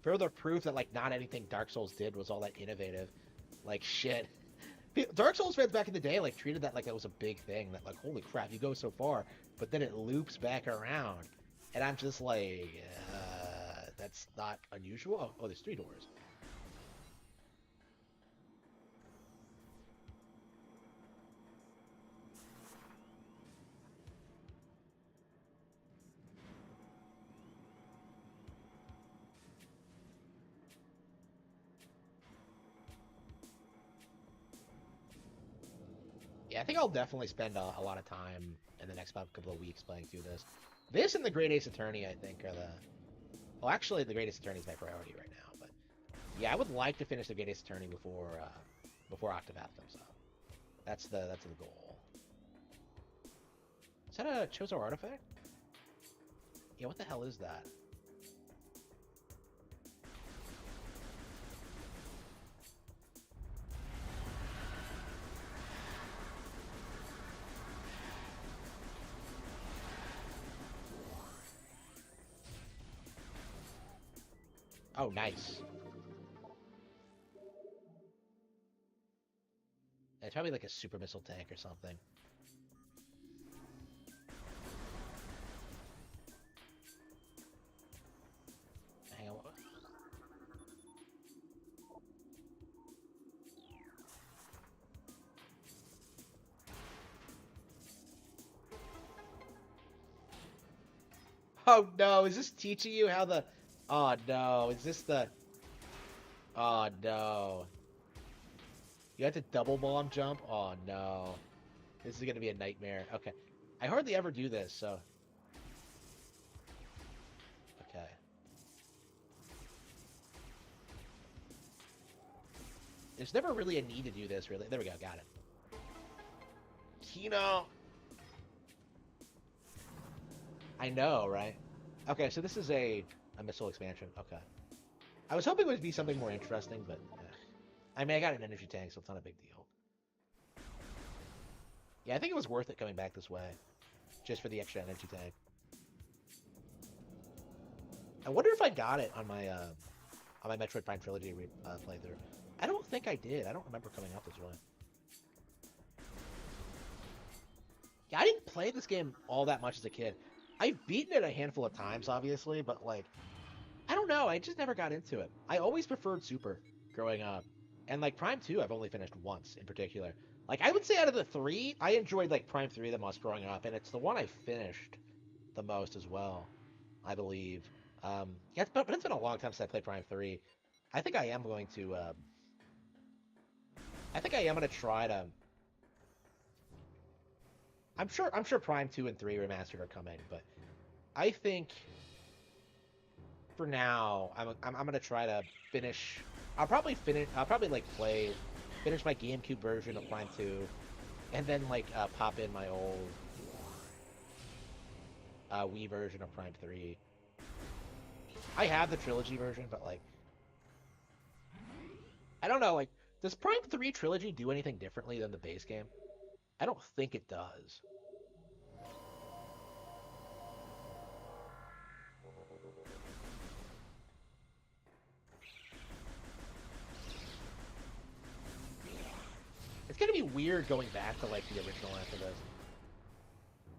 Further proof that, like, not anything Dark Souls did was all that innovative. Like, shit. Dark Souls fans back in the day, like, treated that like it was a big thing. That, like, holy crap, you go so far, but then it loops back around. And I'm just like, that's not unusual. Oh, there's 3 doors. Yeah, I think I'll definitely spend a lot of time in the next couple of weeks playing through this. This and the Great Ace Attorney, I think, are the... Well, actually, the Great Ace Attorney is my priority right now, but... Yeah, I would like to finish the Great Ace Attorney before Octopath comes out. That's the goal. Is that a Chozo artifact? Yeah, what the hell is that? Oh, nice. It's probably like a super missile tank or something. Hang on. Oh no, is this teaching you how the... Oh no, is this the... Oh no. You have to double bomb jump? Oh no. This is gonna be a nightmare. Okay. I hardly ever do this, so... Okay. There's never really a need to do this, really. There we go, got it. Kino! I know, right? Okay, so this is a missile expansion. Okay. I was hoping it would be something more interesting, but... I mean, I got an energy tank, so it's not a big deal. Yeah, I think it was worth it coming back this way. Just for the extra energy tank. I wonder if I got it on my Metroid Prime Trilogy playthrough. I don't think I did. I don't remember coming out this way. Yeah, I didn't play this game all that much as a kid. I've beaten it a handful of times, obviously, but, like, I don't know. I just never got into it. I always preferred Super growing up. And, like, Prime 2, I've only finished once in particular. Like, I would say out of the three, I enjoyed, like, Prime 3 the most growing up, and it's the one I finished the most as well, I believe. Yeah, but it's been a long time since I played Prime 3. I think I am going to, try to... I'm sure Prime 2 and 3 Remastered are coming, but I think for now I'm gonna try to finish. I'll probably like finish my GameCube version of Prime 2, and then like pop in my old Wii version of Prime 3. I have the trilogy version, but like I don't know. Like, does Prime 3 trilogy do anything differently than the base game? I don't think it does. It's gonna be weird going back to like the original after this,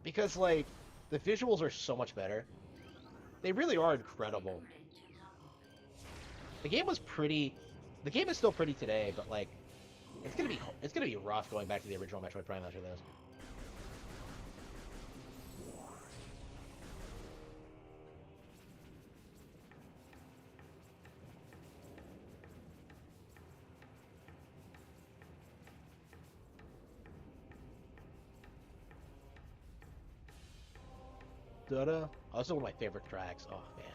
because like the visuals are so much better. They really are incredible. The game was pretty. The game is still pretty today, but like it's gonna be rough going back to the original Metroid Prime after this. Da-da. Also one of my favorite tracks. Oh man.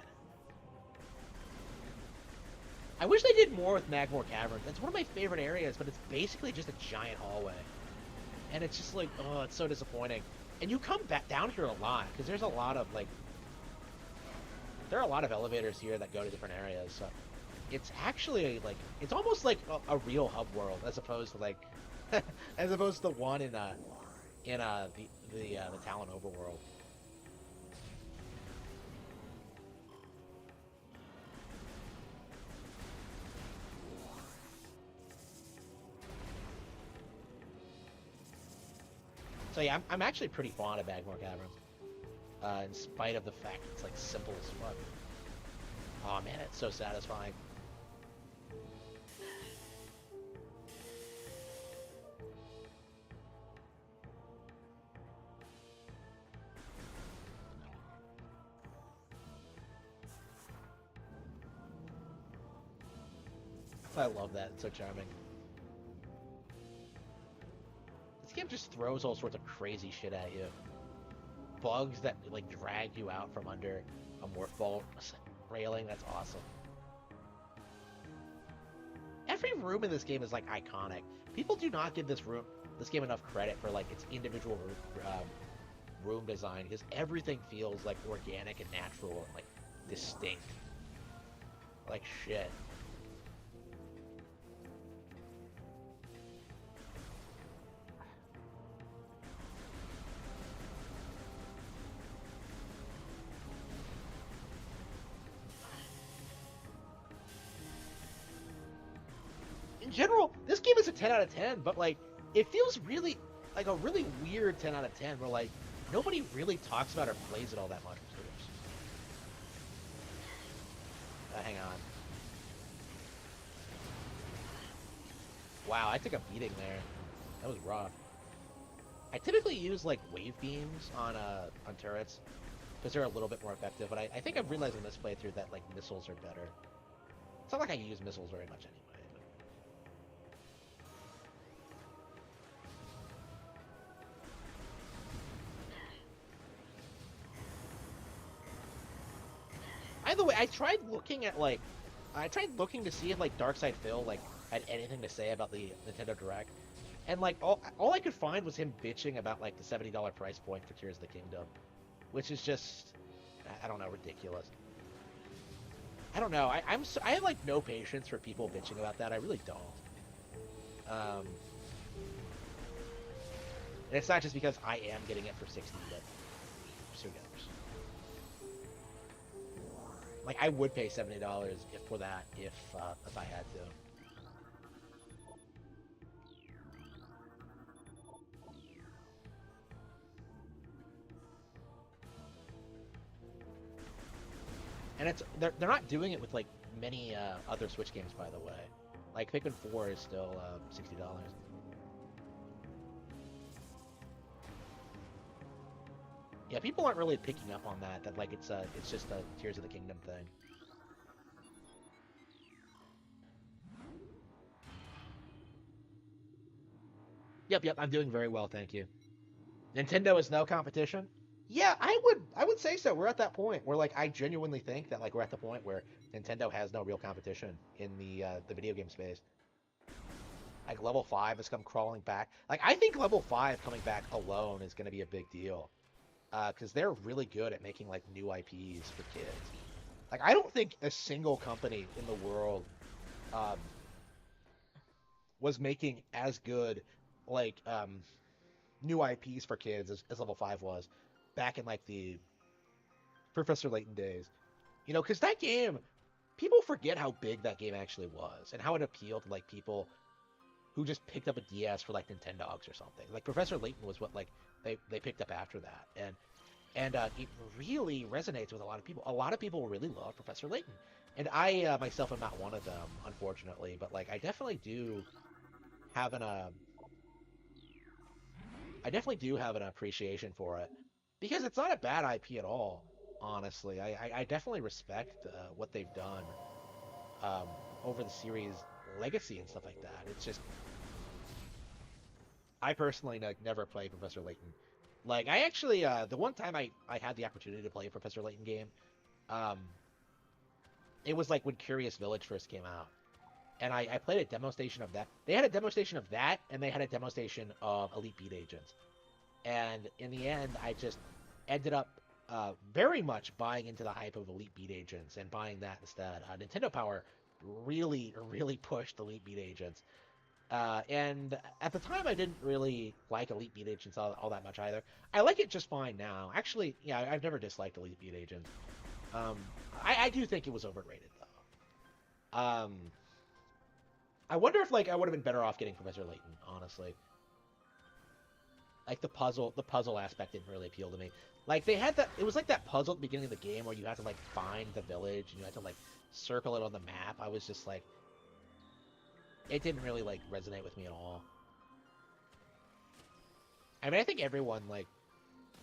I wish they did more with Magmore Caverns. It's one of my favorite areas, but it's basically just a giant hallway. And it's just like, oh, it's so disappointing. And you come back down here a lot, because there's a lot of, like... There are a lot of elevators here that go to different areas, so... It's actually, like... It's almost like a real hub world, as opposed to, like... as opposed to the one in the Talon overworld. So yeah, I'm actually pretty fond of Magmore Caverns, in spite of the fact it's like simple as fuck. Oh man, it's so satisfying. I love that, it's so charming. This game just throws all sorts of crazy shit at you. Bugs that like drag you out from under a morph ball railing, that's awesome. Every room in this game is like iconic. People do not give this game enough credit for like its individual room design, because everything feels like organic and natural and like distinct. Like shit. in general, this game is a 10 out of 10, but like, it feels really like a really weird 10 out of 10 where like nobody really talks about or plays it all that much. Hang on. Wow, I took a beating there. That was rough. I typically use like wave beams on turrets because they're a little bit more effective, but I think I've realized in this playthrough that like missiles are better. It's not like I use missiles very much anyway. Either way, I tried looking to see if like Darkside Phil like had anything to say about the Nintendo Direct, and like all I could find was him bitching about like the $70 price point for Tears of the Kingdom, which is just, I don't know, ridiculous. I don't know. I have like no patience for people bitching about that. I really don't. And it's not just because I am getting it for 60, but who cares? Like, I would pay $70 for that if I had to. And they're not doing it with like many other Switch games, by the way. Like Pikmin 4 is still $60. Yeah, people aren't really picking up on that. That like it's just a Tears of the Kingdom thing. Yep, I'm doing very well, thank you. Nintendo is no competition. Yeah, I would say so. We're at that point where like I genuinely think that like we're at the point where Nintendo has no real competition in the video game space. Like level 5 has come crawling back. Like I think level 5 coming back alone is going to be a big deal. Because they're really good at making like new IPs for kids. Like I don't think a single company in the world was making as good like new IPs for kids as level 5 was back in like the Professor Layton days. You know, because that game, people forget how big that game actually was and how it appealed to like people who just picked up a DS for like Nintendogs or something. Like Professor Layton was what like they picked up after that, and it really resonates with a lot of people. A lot of people really love Professor Layton, and I myself am not one of them, unfortunately. But like I definitely do have an appreciation for it because it's not a bad IP at all. Honestly, I definitely respect what they've done um, over the series legacy and stuff like that. It's just I personally like never played Professor Layton. Like I actually the one time I had the opportunity to play a Professor Layton game, um, it was like when Curious Village first came out, and I played a demo station of that. They had a demo station of that, and they had a demo station of Elite Beat Agents. And in the end, I just ended up very much buying into the hype of Elite Beat Agents and buying that instead. Nintendo Power really pushed Elite Beat Agents. And at the time, I didn't really like Elite Beat Agents all that much either. I like it just fine now. Actually, yeah, I've never disliked Elite Beat Agents. I do think it was overrated, though. I wonder if like I would have been better off getting Professor Layton, honestly. Like the puzzle aspect didn't really appeal to me. Like they had that, it was like that puzzle at the beginning of the game where you had to like find the village and you had to like circle it on the map. I was just like, it didn't really like resonate with me at all. I mean, I think everyone like,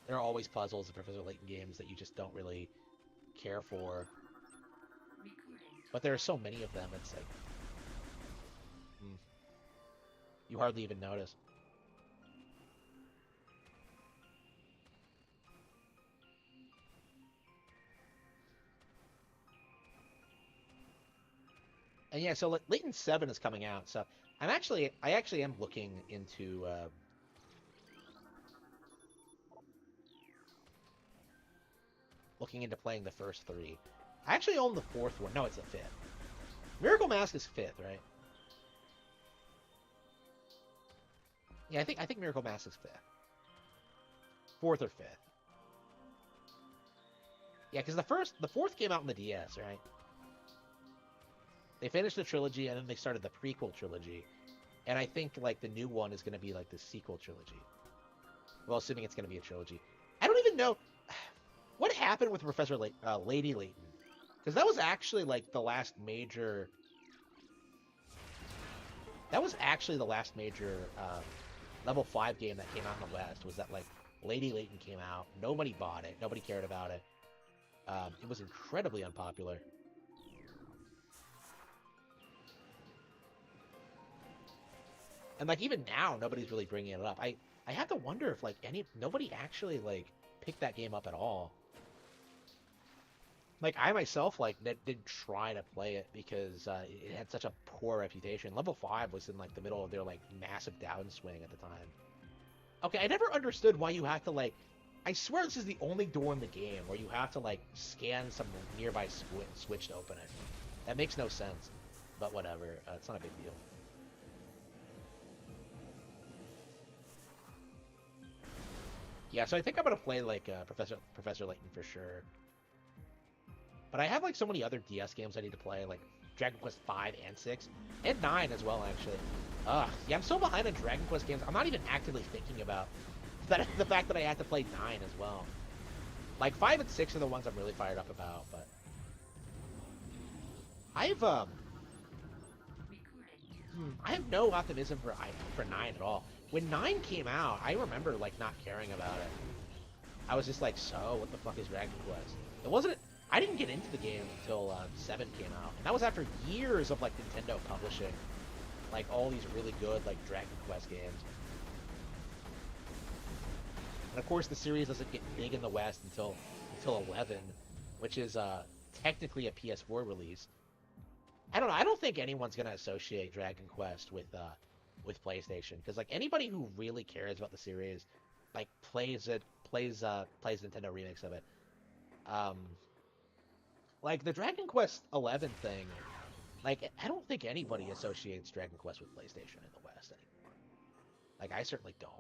there are always puzzles in Professor Layton games that you just don't really care for. But there are so many of them, it's like, you hardly even notice. And yeah, so Layton 7 is coming out, so I actually am looking into playing the first 3. I actually own the 4th one. No, it's the 5th. Miracle Mask is 5th, right? Yeah, I think Miracle Mask is 5th. 4th or 5th. Yeah, because the 4th came out in the DS, right? They finished the trilogy, and then they started the prequel trilogy. And I think, like, the new one is going to be, like, the sequel trilogy. Well, assuming it's going to be a trilogy. I don't even know what happened with Professor Lady Layton. Because that was actually, like, the last major... That was actually the last major level 5 game that came out in the West. Was that, like, Lady Layton came out. Nobody bought it. Nobody cared about it. It was incredibly unpopular. And, like, even now, nobody's really bringing it up. I have to wonder if, like, nobody actually, like, picked that game up at all. Like, I myself, like, did try to play it because it had such a poor reputation. Level 5 was in, like, the middle of their, like, massive downswing at the time. Okay, I never understood why you have to, like... I swear this is the only door in the game where you have to, like, scan some nearby switch to open it. That makes no sense. But whatever, it's not a big deal. Yeah, so I think I'm gonna play, like, Professor Layton for sure. But I have, like, so many other DS games I need to play, like Dragon Quest 5 and 6. And 9 as well, actually. Yeah, I'm so behind on Dragon Quest games, I'm not even actively thinking about the fact that I had to play 9 as well. Like, 5 and 6 are the ones I'm really fired up about, but... I have no optimism for 9 at all. When 9 came out, I remember, like, not caring about it. I was just like, so, what the fuck is Dragon Quest? It wasn't... I didn't get into the game until 7 came out. And that was after years of, like, Nintendo publishing, like, all these really good, like, Dragon Quest games. And, of course, the series doesn't get big in the West until 11, which is technically a PS4 release. I don't know. I don't think anyone's gonna associate Dragon Quest with PlayStation, because, like, anybody who really cares about the series, like, plays Nintendo remakes of it. Like, the Dragon Quest 11 thing, like, I don't think anybody associates Dragon Quest with PlayStation in the West anymore. Like, I certainly don't.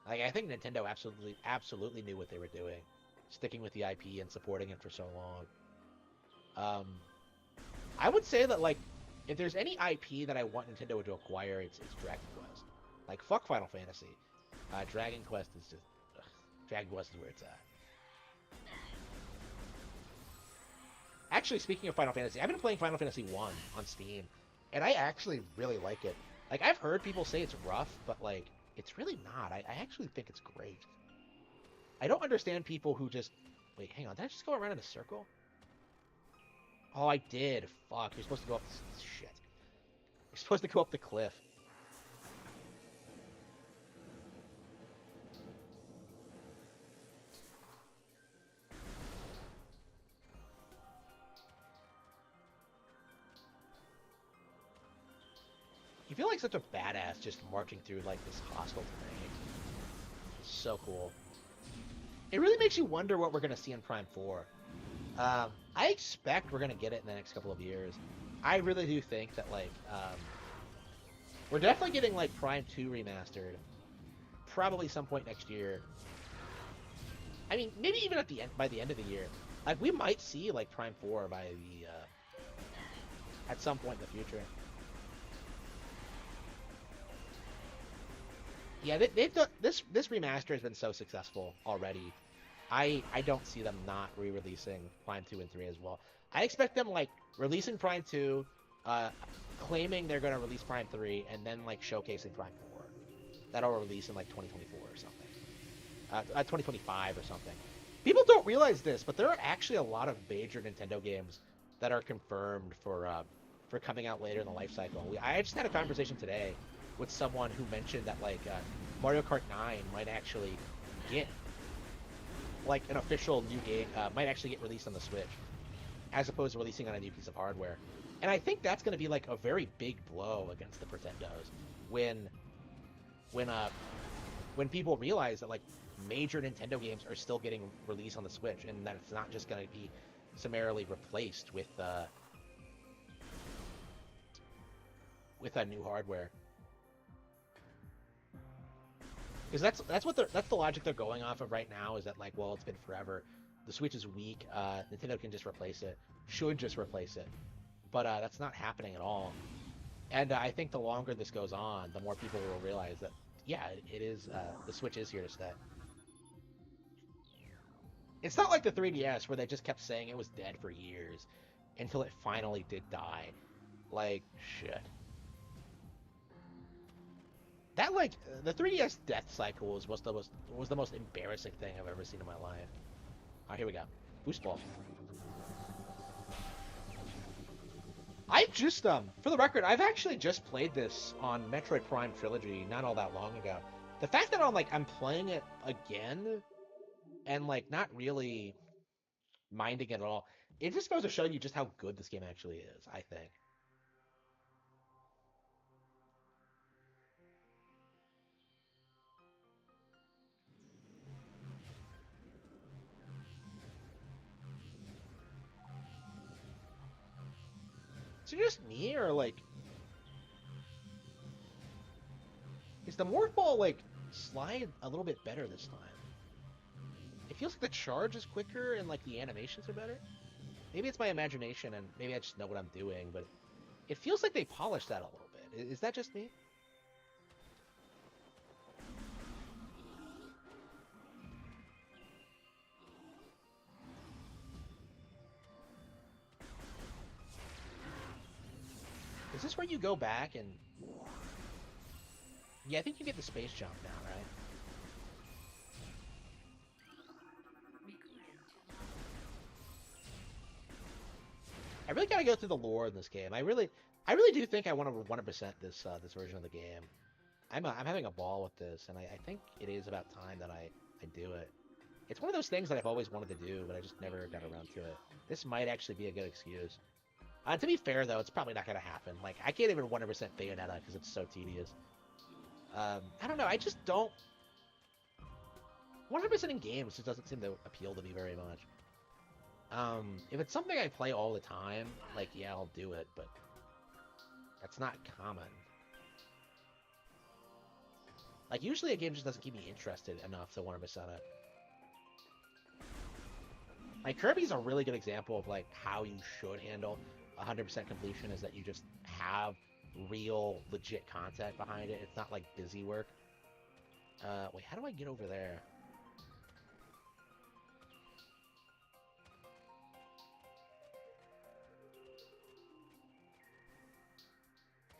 Like, I think Nintendo absolutely knew what they were doing, sticking with the IP and supporting it for so long. I would say that, like, if there's any IP that I want Nintendo to acquire, it's Dragon Quest. Like, fuck Final Fantasy. Dragon Quest is just... Dragon Quest is where it's at. Actually, speaking of Final Fantasy, I've been playing Final Fantasy 1 on Steam, and I actually really like it. Like, I've heard people say it's rough, but, like, it's really not. I actually think it's great. I don't understand people who just... Wait, hang on. Did I just go around in a circle? Oh, I did. Fuck. You're supposed to go up... Shit. You're supposed to go up the cliff. You feel like such a badass just marching through, like, this hostile terrain. It's so cool. It really makes you wonder what we're going to see in Prime 4. I expect we're going to get it in the next couple of years. I really do think that, like, we're definitely getting, like, Prime 2 remastered. Probably some point next year. I mean, maybe even by the end of the year. Like, we might see, like, Prime 4 at some point in the future. Yeah, they've done this remaster has been so successful already. I don't see them not re-releasing Prime 2 and 3 as well. I expect them, like, releasing Prime 2, claiming they're going to release Prime 3, and then, like, showcasing Prime 4. That'll release in, like, 2024 or something. 2025 or something. People don't realize this, but there are actually a lot of major Nintendo games that are confirmed for coming out later in the life cycle. I just had a conversation today with someone who mentioned that, like, Mario Kart 9 might actually get, like, an official new game, might actually get released on the Switch, as opposed to releasing on a new piece of hardware. And I think that's going to be, like, a very big blow against the Pretendos when people realize that, like, major Nintendo games are still getting released on the Switch, and that it's not just going to be summarily replaced with a new hardware. Because that's what that's the logic they're going off of right now, is that like, well, it's been forever. The Switch is weak. Nintendo can just replace it. Should just replace it. But that's not happening at all. And I think the longer this goes on, the more people will realize that, yeah, it is, the Switch is here to stay. It's not like the 3DS where they just kept saying it was dead for years until it finally did die. Like, shit. That, like, the 3DS death cycle was the most embarrassing thing I've ever seen in my life. Alright, here we go. Boost ball. I just, for the record, I've actually just played this on Metroid Prime Trilogy not all that long ago. The fact that I'm playing it again and, like, not really minding it at all, it just goes to show you just how good this game actually is, I think. Is it just me, or, like... Is the morph ball, like, slide a little bit better this time? It feels like the charge is quicker and, like, the animations are better. Maybe it's my imagination and maybe I just know what I'm doing, but it feels like they polished that a little bit. Is that just me? Is this where you go back and... Yeah, I think you get the space jump now, right? I really gotta go through the lore in this game. I really do think I want to 100% this this version of the game. I'm having a ball with this, and I think it is about time that I do it. It's one of those things that I've always wanted to do, but I just never got around to it. This might actually be a good excuse. To be fair, though, it's probably not gonna happen. Like, I can't even 100% Bayonetta because it's so tedious. I don't know. I just don't. 100% in games just doesn't seem to appeal to me very much. If it's something I play all the time, like, yeah, I'll do it, but that's not common. Like, usually a game just doesn't keep me interested enough to 100% it. Like, Kirby's a really good example of, like, how you should handle 100% completion, is that you just have real, legit content behind it. It's not, like, busy work. Wait, how do I get over there?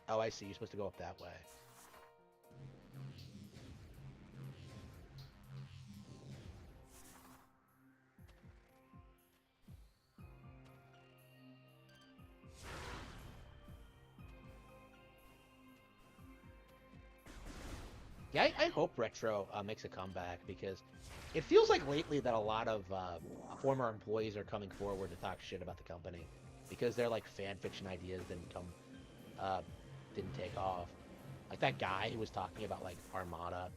Oh, I see. You're supposed to go up that way. Yeah, I hope Retro makes a comeback, because it feels like lately that a lot of former employees are coming forward to talk shit about the company because their, like, fan fiction ideas didn't take off. Like that guy who was talking about, like, Armada.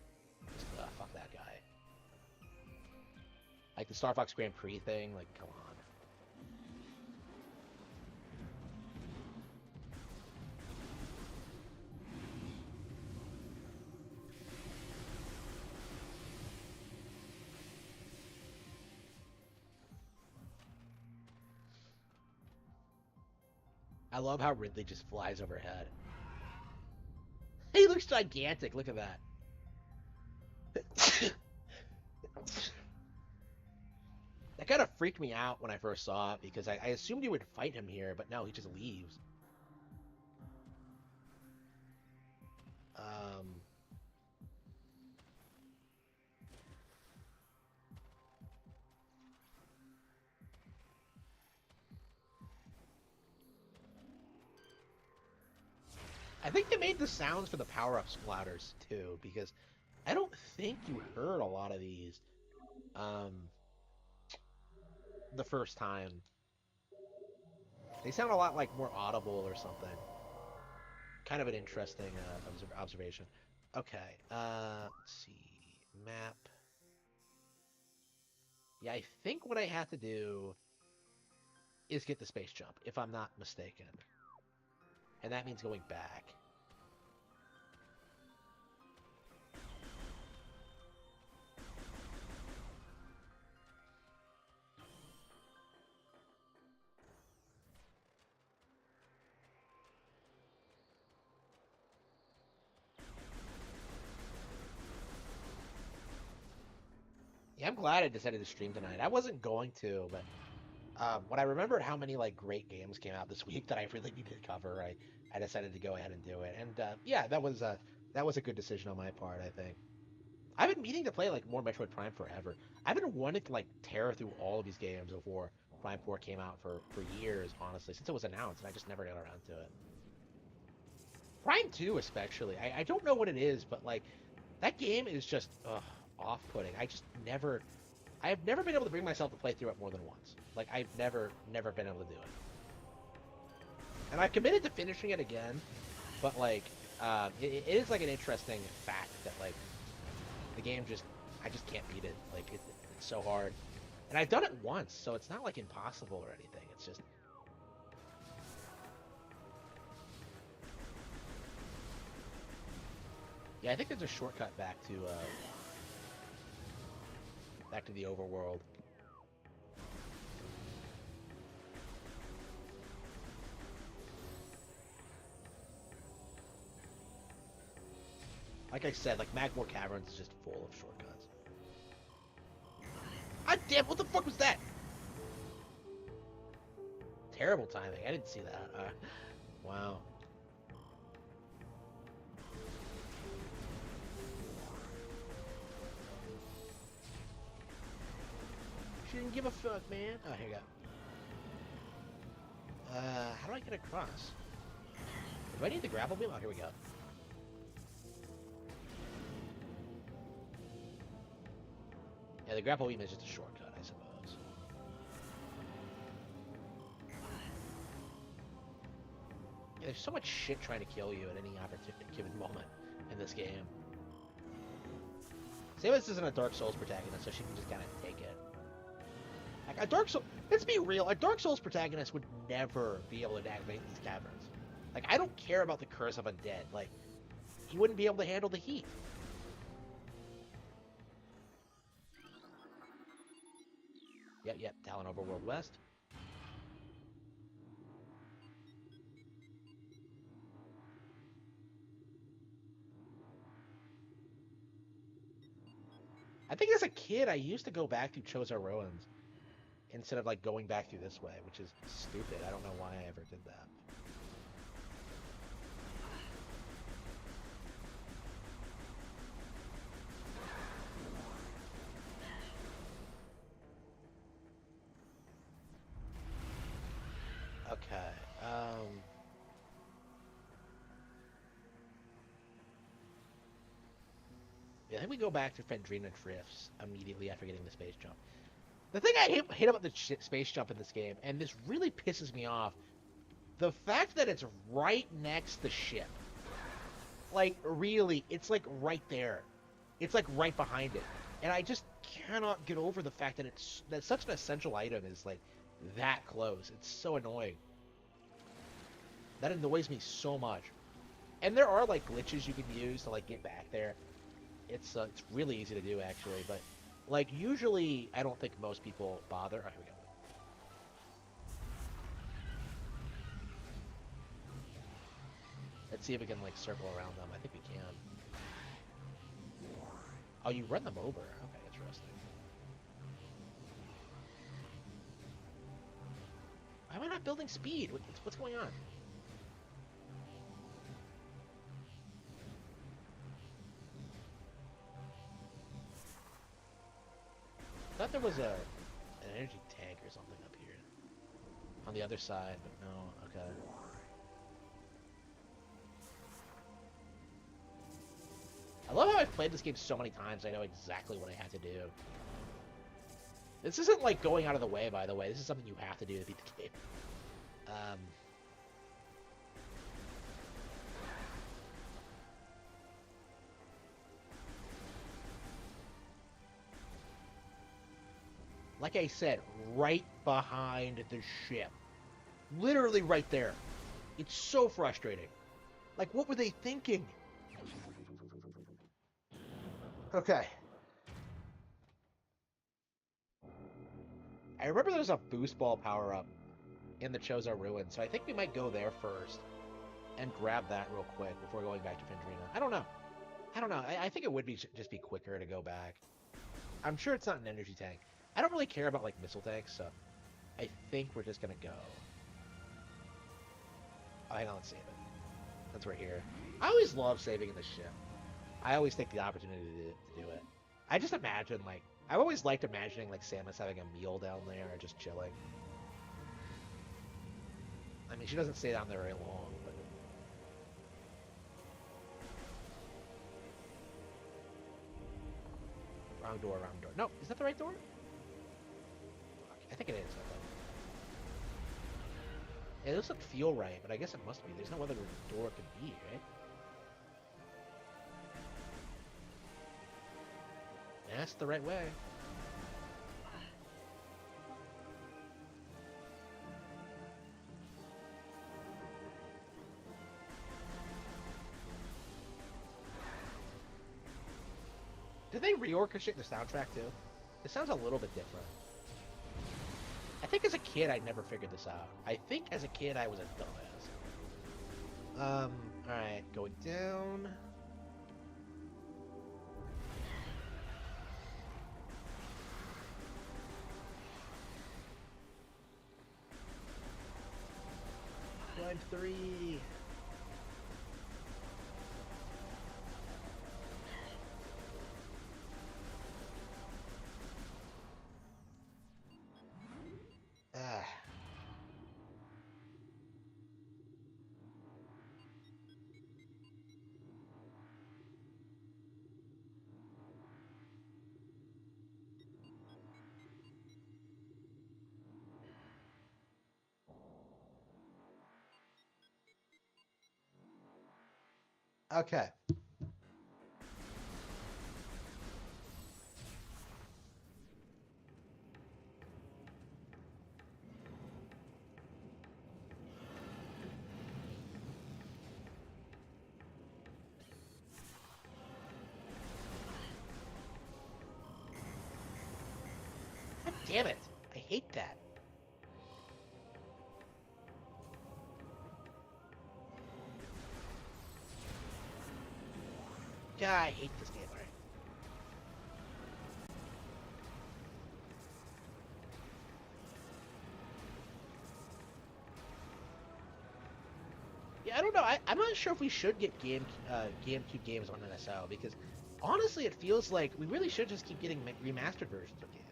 Just, fuck that guy. Like the Star Fox Grand Prix thing. Like, come on. I love how Ridley just flies overhead. He looks gigantic. Look at that. That kind of freaked me out when I first saw it, because I assumed he would fight him here, but no, he just leaves. I think they made the sounds for the power-up splatters too, because I don't think you heard a lot of these the first time. They sound a lot like more audible or something. Kind of an interesting observation. Okay, let's see. Map. Yeah, I think what I have to do is get the space jump, if I'm not mistaken. And that means going back. I'm glad I decided to stream tonight. I wasn't going to, but when I remembered how many like great games came out this week that I really needed to cover, I decided to go ahead and do it. And yeah, that was a good decision on my part, I think. I've been meaning to play like more Metroid Prime forever. I've been wanting to like tear through all of these games before Prime 4 came out for years, honestly, since it was announced, and I just never got around to it. Prime 2 especially. I don't know what it is, but like that game is just off-putting. I have never been able to bring myself to play through it more than once. Like I've never been able to do it. And I've committed to finishing it again, but like it is like an interesting fact that like the game I just can't beat it. Like it's so hard. And I've done it once, so it's not like impossible or anything. It's just yeah, I think there's a shortcut back to the overworld. Like I said, like Magmore Caverns is just full of shortcuts. God damn, what the fuck was that? Terrible timing. I didn't see that. Wow. She didn't give a fuck, man. Oh, here you go. How do I get across? Do I need the grapple beam? Oh, here we go. Yeah, the grapple beam is just a shortcut, I suppose. Yeah, there's so much shit trying to kill you at any given moment in this game. Samus isn't a Dark Souls protagonist, so she can just kind of take it. Like, a Dark Souls... Let's be real, a Dark Souls protagonist would never be able to navigate these caverns. Like, I don't care about the Curse of Undead. Like, he wouldn't be able to handle the heat. Yep, Talon Overworld West. I think as a kid, I used to go back through Chozo Ruins instead of, like, going back through this way, which is stupid. I don't know why I ever did that. Okay, yeah, I think we go back to Fendrina Drifts immediately after getting the space jump. The thing I hate about the space jump in this game, and this really pisses me off, the fact that it's right next to ship. Like, really, it's like right there. It's like right behind it. And I just cannot get over the fact that such an essential item is like that close. It's so annoying. That annoys me so much. And there are like glitches you can use to like get back there. It's really easy to do actually, but like usually I don't think most people bother. Oh, here we go. Let's see if we can like circle around them. I think we can. Oh, you run them over. Okay, interesting. Why am I not building speed? What's going on? I thought there was an energy tank or something up here. On the other side, but no, okay. I love how I've played this game so many times, I know exactly what I have to do. This isn't like going out of the way, by the way. This is something you have to do to beat the game. Like I said, right behind the ship. Literally right there. It's so frustrating. Like, what were they thinking? Okay. I remember there's a boost ball power-up in the Chozo Ruins, so I think we might go there first and grab that real quick before going back to Fendrina. I don't know. I think it would be just be quicker to go back. I'm sure it's not an energy tank. I don't really care about like missile tanks, so I think we're just gonna go. Oh, hang on, let's save it. Since we're here. I always love saving in the ship. I always take the opportunity to do it. I just imagine, like, I've always liked imagining, like, Samus having a meal down there or just chilling. I mean, she doesn't stay down there very long, but... Wrong door, wrong door. No, is that the right door? I think it is. It doesn't feel right, but I guess it must be. There's no other door it could be, right? That's the right way. Did they reorchestrate the soundtrack too? It sounds a little bit different. I think as a kid I never figured this out. I think as a kid I was a dumbass. Alright, going down. Line 3. Ah. Okay. God damn it. I hate that. God, I hate this game already. Yeah, I don't know. I'm not sure if we should get GameCube games on NSO because honestly, it feels like we really should just keep getting remastered versions of games.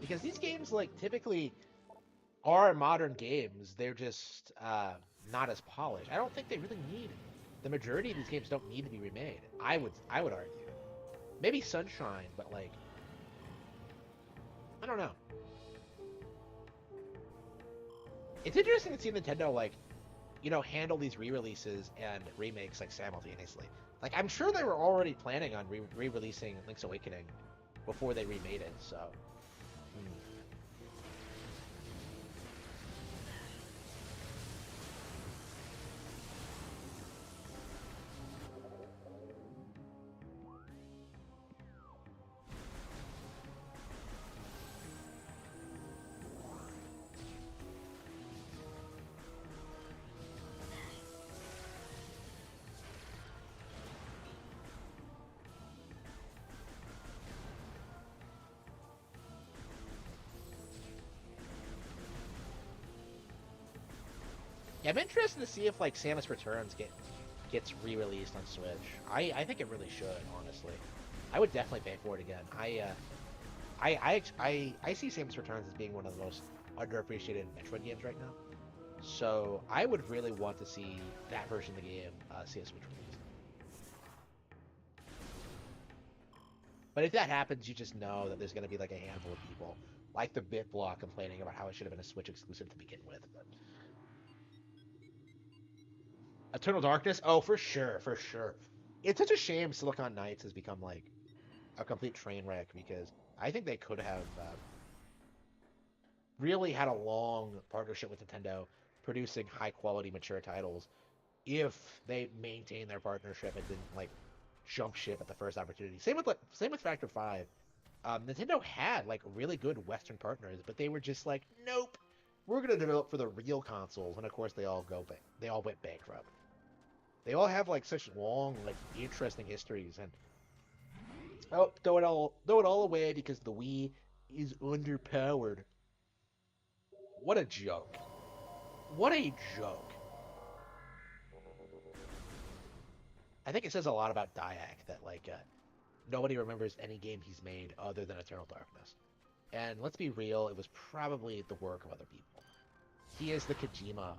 Because these games, like, typically are modern games. They're just not as polished. I don't think they really need. The majority of these games don't need to be remade. I would argue. Maybe Sunshine, but like, I don't know. It's interesting to see Nintendo like, handle these re-releases and remakes like simultaneously. Like, I'm sure they were already planning on re-releasing Link's Awakening before they remade it. So. Yeah, I'm interested to see if like Samus Returns gets re-released on Switch. I think it really should, honestly. I would definitely pay for it again. I see Samus Returns as being one of the most underappreciated Metroid games right now. So I would really want to see that version of the game see a Switch release. But if that happens, you just know that there's going to be like a handful of people, like the BitBlock, complaining about how it should have been a Switch exclusive to begin with. But... Eternal Darkness? Oh, for sure, for sure. It's such a shame Silicon Knights has become like a complete train wreck because I think they could have really had a long partnership with Nintendo producing high quality mature titles if they maintained their partnership and didn't like jump ship at the first opportunity. Same with Factor 5. Nintendo had like really good Western partners, but they were just like, nope, we're gonna develop for the real consoles, and of course they all went bankrupt. They all have like such long, like interesting histories, and Oh, throw it all away because the Wii is underpowered. What a joke. What a joke. I think it says a lot about Dyack that nobody remembers any game he's made other than Eternal Darkness. And let's be real, it was probably the work of other people. He is the Kojima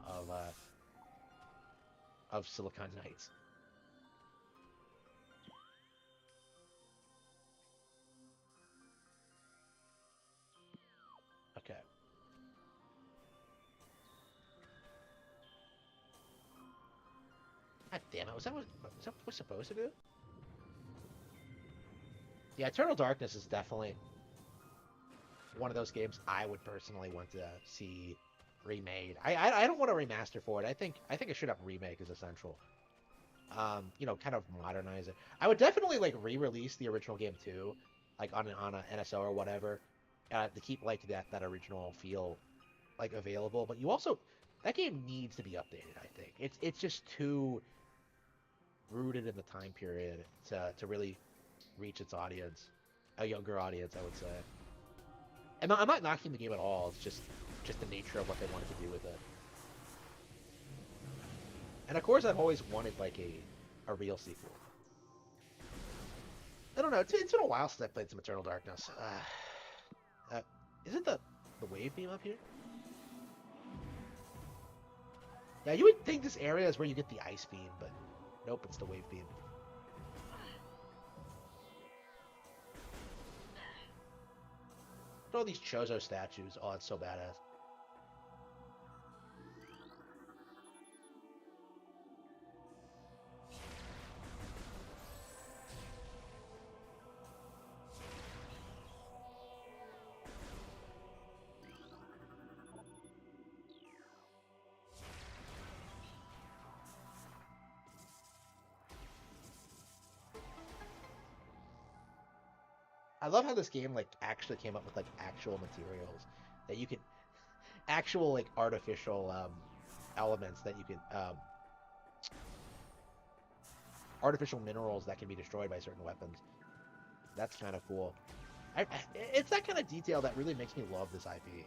of Silicon Knights. Okay. God damn it, was that what we're supposed to do? Yeah, Eternal Darkness is definitely one of those games I would personally want to see remade. I don't want a remaster for it. I think a straight up remake is essential. Kind of modernize it. I would definitely like re-release the original game too, like on a NSO or whatever, to keep like that original feel like available. But you also that game needs to be updated. I think it's just too rooted in the time period to really reach its audience, a younger audience, I would say. And I'm not knocking the game at all. It's just the nature of what they wanted to do with it. And of course, I've always wanted like a real sequel. I don't know. It's been a while since I played some Eternal Darkness. Is it the wave beam up here? Yeah, you would think this area is where you get the ice beam, but nope, it's the wave beam. Look at all these Chozo statues. Oh, it's so badass. I love how this game like actually came up with like actual materials that you could actual like artificial elements that you could artificial minerals that can be destroyed by certain weapons. That's kind of cool. It's that kind of detail that really makes me love this IP.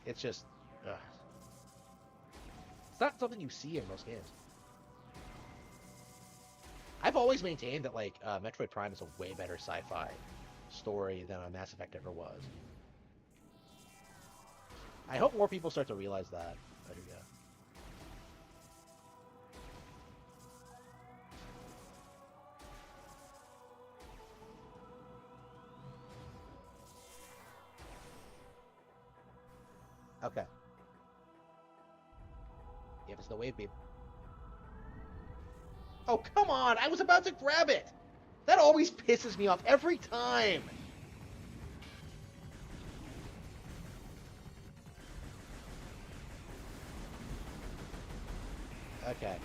It's just, it's not something you see in most games. I've always maintained that like Metroid Prime is a way better sci-fi story than Mass Effect ever was. I hope more people start to realize that. There you go. Okay. Yep, it's the wave beam. Oh, come on! I was about to grab it! That always pisses me off every time! Okay.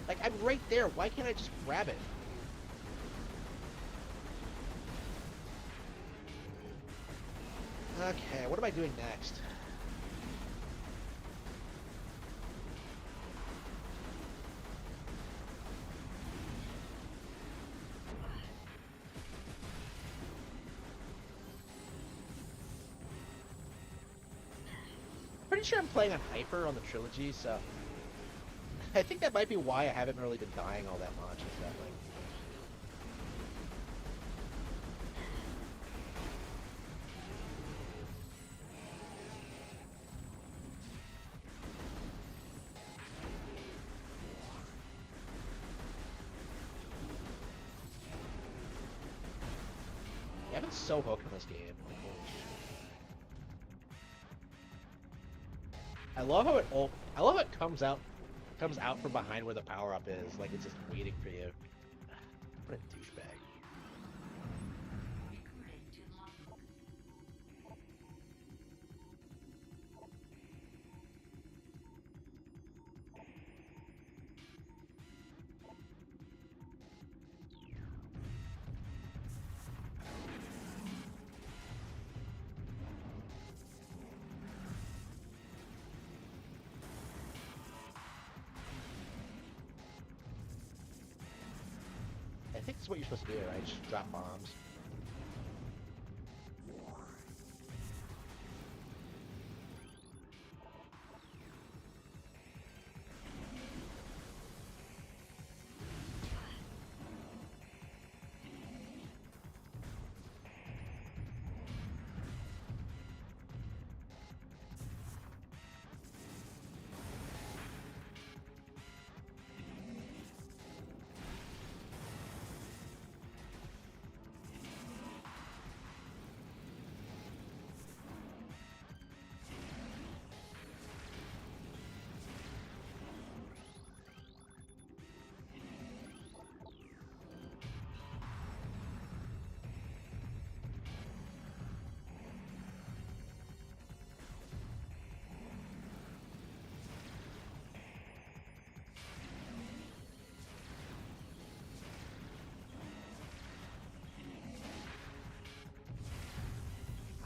Like, I'm right there. Why can't I just grab it? Okay, what am I doing next? Pretty sure I'm playing on Hyper on the trilogy, so I think that might be why I haven't really been dying all that much. Is that like I've been so hooked on this game. Like, holy shit. I love how it comes out from behind where the power up is, like it's just waiting for you. What a douchebag. I think this is what you're supposed to do, right? Just drop bombs.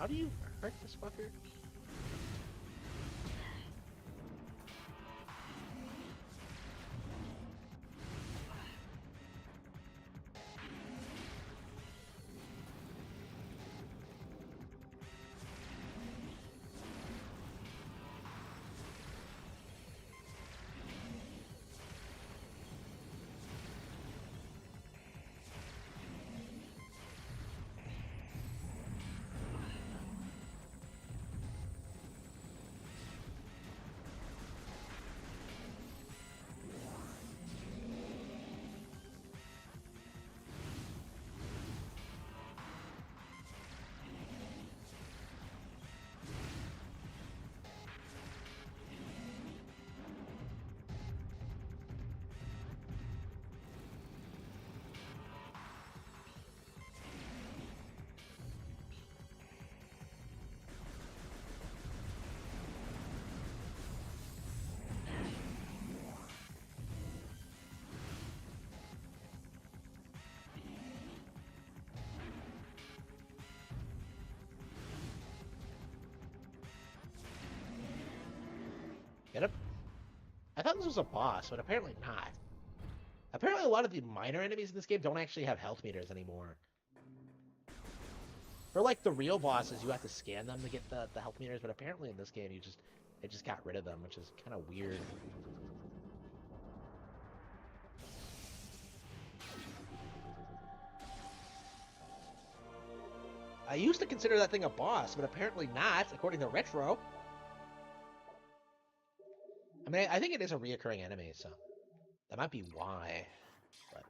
How do you hurt this fucker? Get him? I thought this was a boss, but apparently not. Apparently a lot of the minor enemies in this game don't actually have health meters anymore. For like the real bosses, you have to scan them to get the health meters, but apparently in this game they just got rid of them, which is kind of weird. I used to consider that thing a boss, but apparently not, according to Retro. I mean, I think it is a reoccurring enemy, so that might be why. But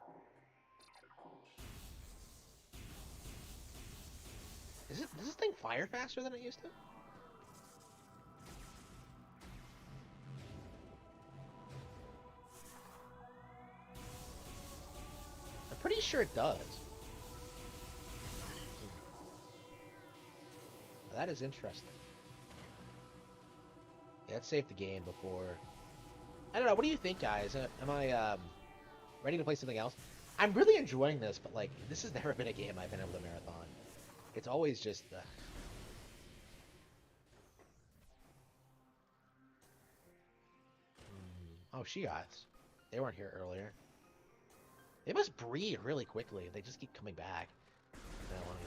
does this thing fire faster than it used to? I'm pretty sure it does. That is interesting. Yeah, let's save the game before... I don't know, what do you think, guys? Am I ready to play something else? I'm really enjoying this, but like, this has never been a game I've been able to marathon. It's always just... Oh, Shigots. They weren't here earlier. They must breed really quickly. They just keep coming back. No, anyway.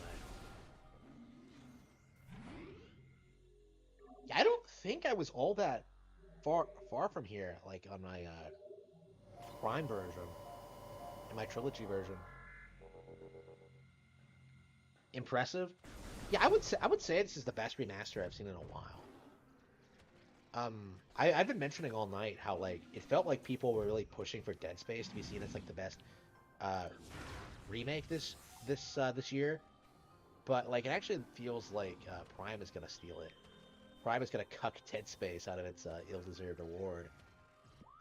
Yeah, I don't think I was all that far from here, like on my Prime version, and my Trilogy version. Impressive. Yeah, I would say this is the best remaster I've seen in a while. I've been mentioning all night how like it felt like people were really pushing for Dead Space to be seen as like the best remake this year, but like it actually feels like Prime is gonna steal it. Prime is gonna cuck Dead Space out of its ill-deserved award.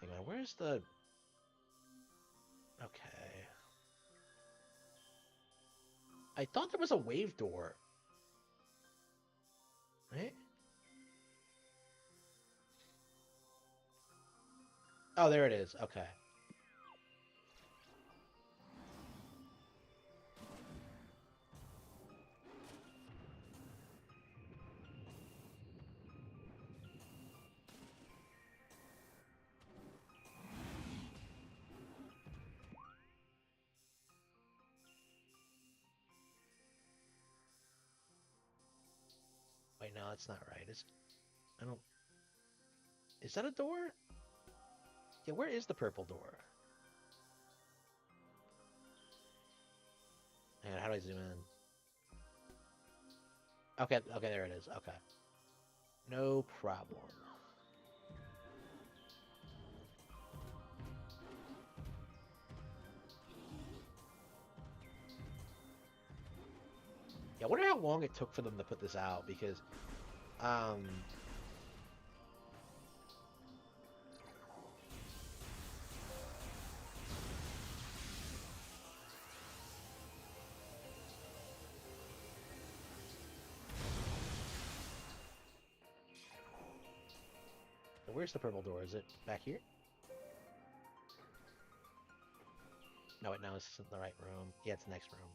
Hang on, where's the... Okay. I thought there was a wave door. Right? Oh, there it is. Okay. Wait, no, that's not right. I don't... Is that a door? Yeah, where is the purple door? And how do I zoom in? Okay, there it is. Okay. No problem. Yeah, I wonder how long it took for them to put this out, because where's the purple door? Is it back here? No, wait, no, this isn't the right room. Yeah, it's the next room.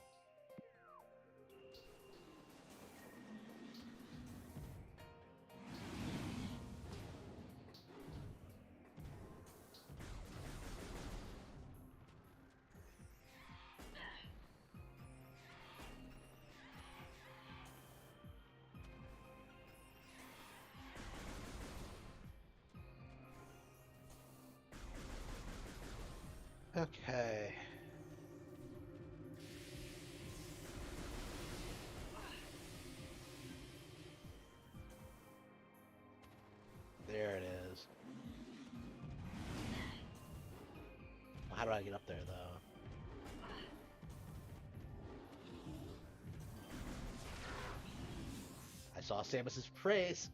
Okay. There it is. Well, how do I get up there, though? I saw Samus's praise.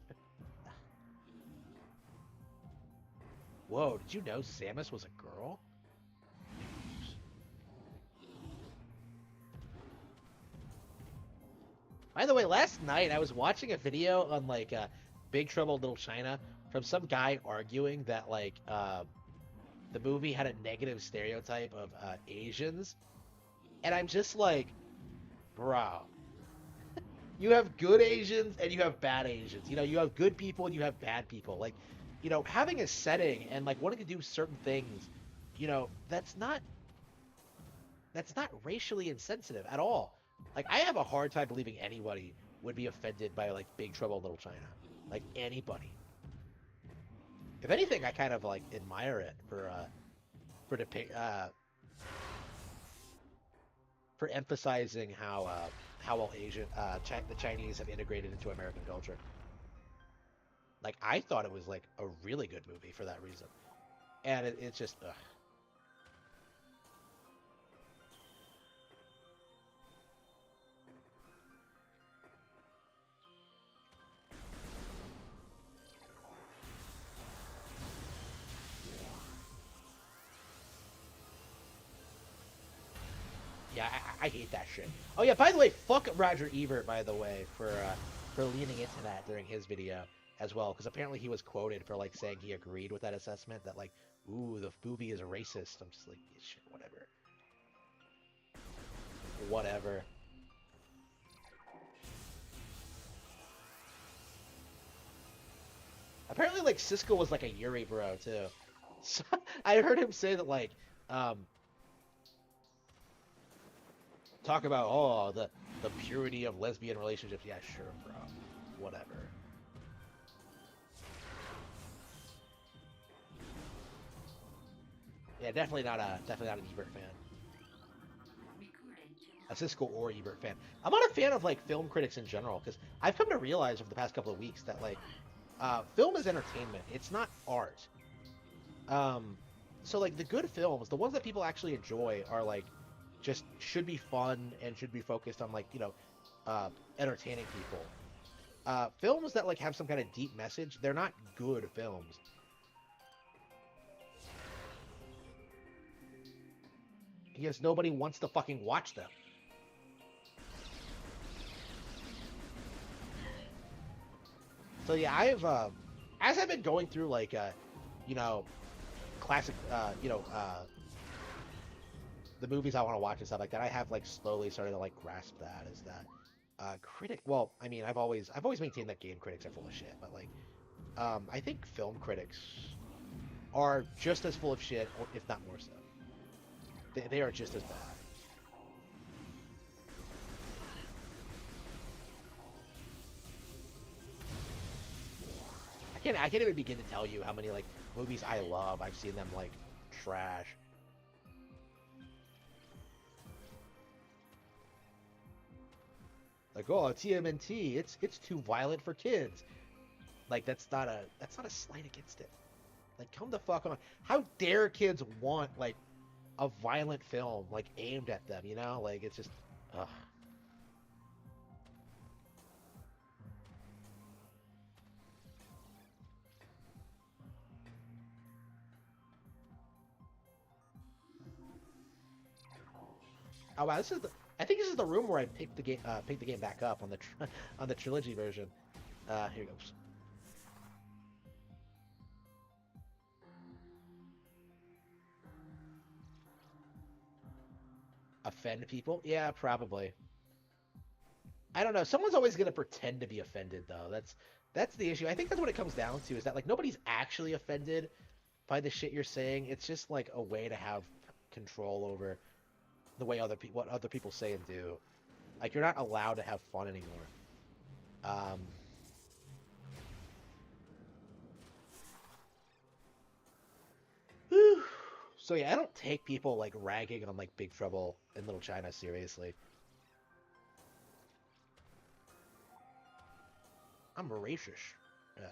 Whoa, did you know Samus was a girl? By the way, last night I was watching a video on like Big Trouble in Little China from some guy arguing that like the movie had a negative stereotype of Asians, and I'm just like, bro, you have good Asians and you have bad Asians. You know, you have good people and you have bad people. Like, you know, having a setting and like wanting to do certain things, you know, that's not racially insensitive at all. Like, I have a hard time believing anybody would be offended by like Big Trouble in Little China. Like anybody. If anything, I kind of like admire it for emphasizing how well the Chinese have integrated into American culture. Like, I thought it was like a really good movie for that reason, and it's just ugh. Yeah, I hate that shit. Oh yeah, by the way, fuck Roger Ebert, by the way, for leaning into that during his video as well, because apparently he was quoted for like saying he agreed with that assessment that like, ooh, the movie is racist. I'm just like, yeah, shit, whatever, whatever. Apparently, like Siskel was like a Yuri bro too. So, I heard him say that like, um, talk about the purity of lesbian relationships. Yeah, sure, bro. Whatever. Yeah, definitely not an Ebert fan. A Siskel or Ebert fan. I'm not a fan of like film critics in general because I've come to realize over the past couple of weeks that like film is entertainment. It's not art. Um, so like the good films, the ones that people actually enjoy, are like just should be fun and should be focused on like entertaining people. Films that like have some kind of deep message, they're not good films. Because nobody wants to fucking watch them. So yeah, as I've been going through like you know, classic the movies I want to watch and stuff like that, I have like slowly started to like grasp that is that critic. Well, I mean, I've always maintained that game critics are full of shit, but like I think film critics are just as full of shit, or if not more so. They are just as bad. I can't even begin to tell you how many like movies I love. I've seen them like trash. Like, oh, TMNT, it's too violent for kids. Like that's not a slight against it. Like, come the fuck on. How dare kids want like a violent film like aimed at them, you know? Like, it's just ugh. Oh wow, I think this is the room where I picked the game back up on the on the trilogy version. Here goes. Offend people? Yeah, probably. I don't know. Someone's always gonna pretend to be offended, though. That's the issue. I think that's what it comes down to, is that like nobody's actually offended by the shit you're saying. It's just like a way to have control over the way what other people say and do. Like, you're not allowed to have fun anymore. Um, whew. So yeah, I don't take people like ragging on like Big Trouble in Little China seriously. I'm racist. Yeah.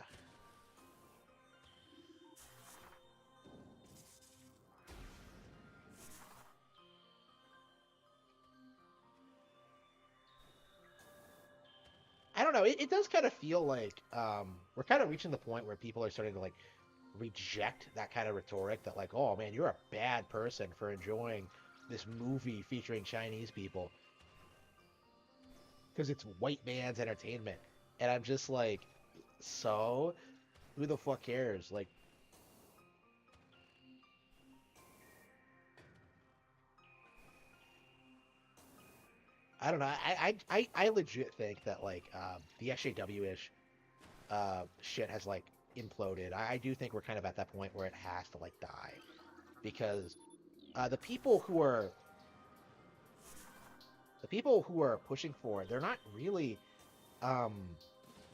I don't know. It does kind of feel like we're kind of reaching the point where people are starting to like reject that kind of rhetoric that like, oh man, you're a bad person for enjoying this movie featuring Chinese people because it's white man's entertainment. And I'm just like, so who the fuck cares? Like, I don't know. I legit think that like the SJW ish shit has like imploded. I do think we're kind of at that point where it has to like die because the people who are pushing for it, they're not really um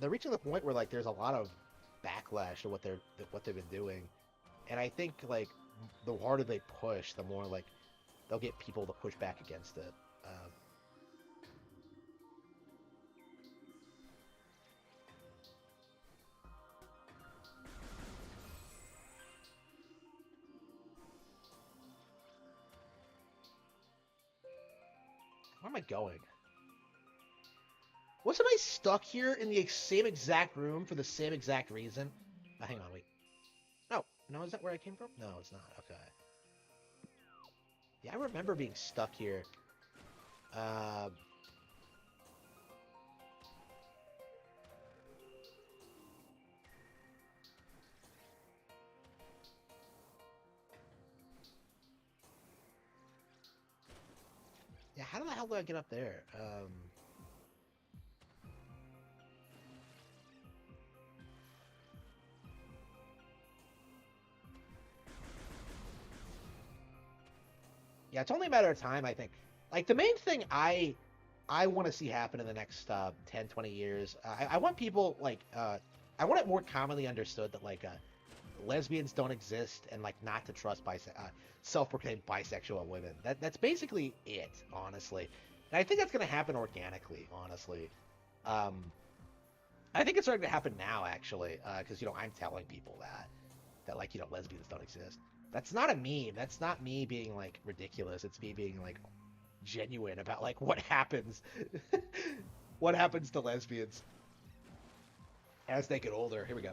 they're reaching the point where like there's a lot of backlash to what they've been doing, and I think like the harder they push, the more like they'll get people to push back against it. Where am I going? Wasn't I stuck here in the same exact room for the same exact reason? Hang on, wait. No, no, is that where I came from? No, it's not. Okay. Yeah, I remember being stuck here. Uh, yeah, how the hell did I get up there? Yeah, it's only a matter of time, I think. Like, the main thing I want to see happen in the next 10, 20 years, I want people, like, I want it more commonly understood that, like, lesbians don't exist and, like, not to trust self-proclaimed bisexual women. That's basically it, honestly. And I think that's going to happen organically, honestly. Um, I think it's starting to happen now, actually, because, I'm telling people that, like, lesbians don't exist. That's not a meme. That's not me being, like, ridiculous. It's me being, like, genuine about, like, what happens. What happens to lesbians as they get older. Here we go.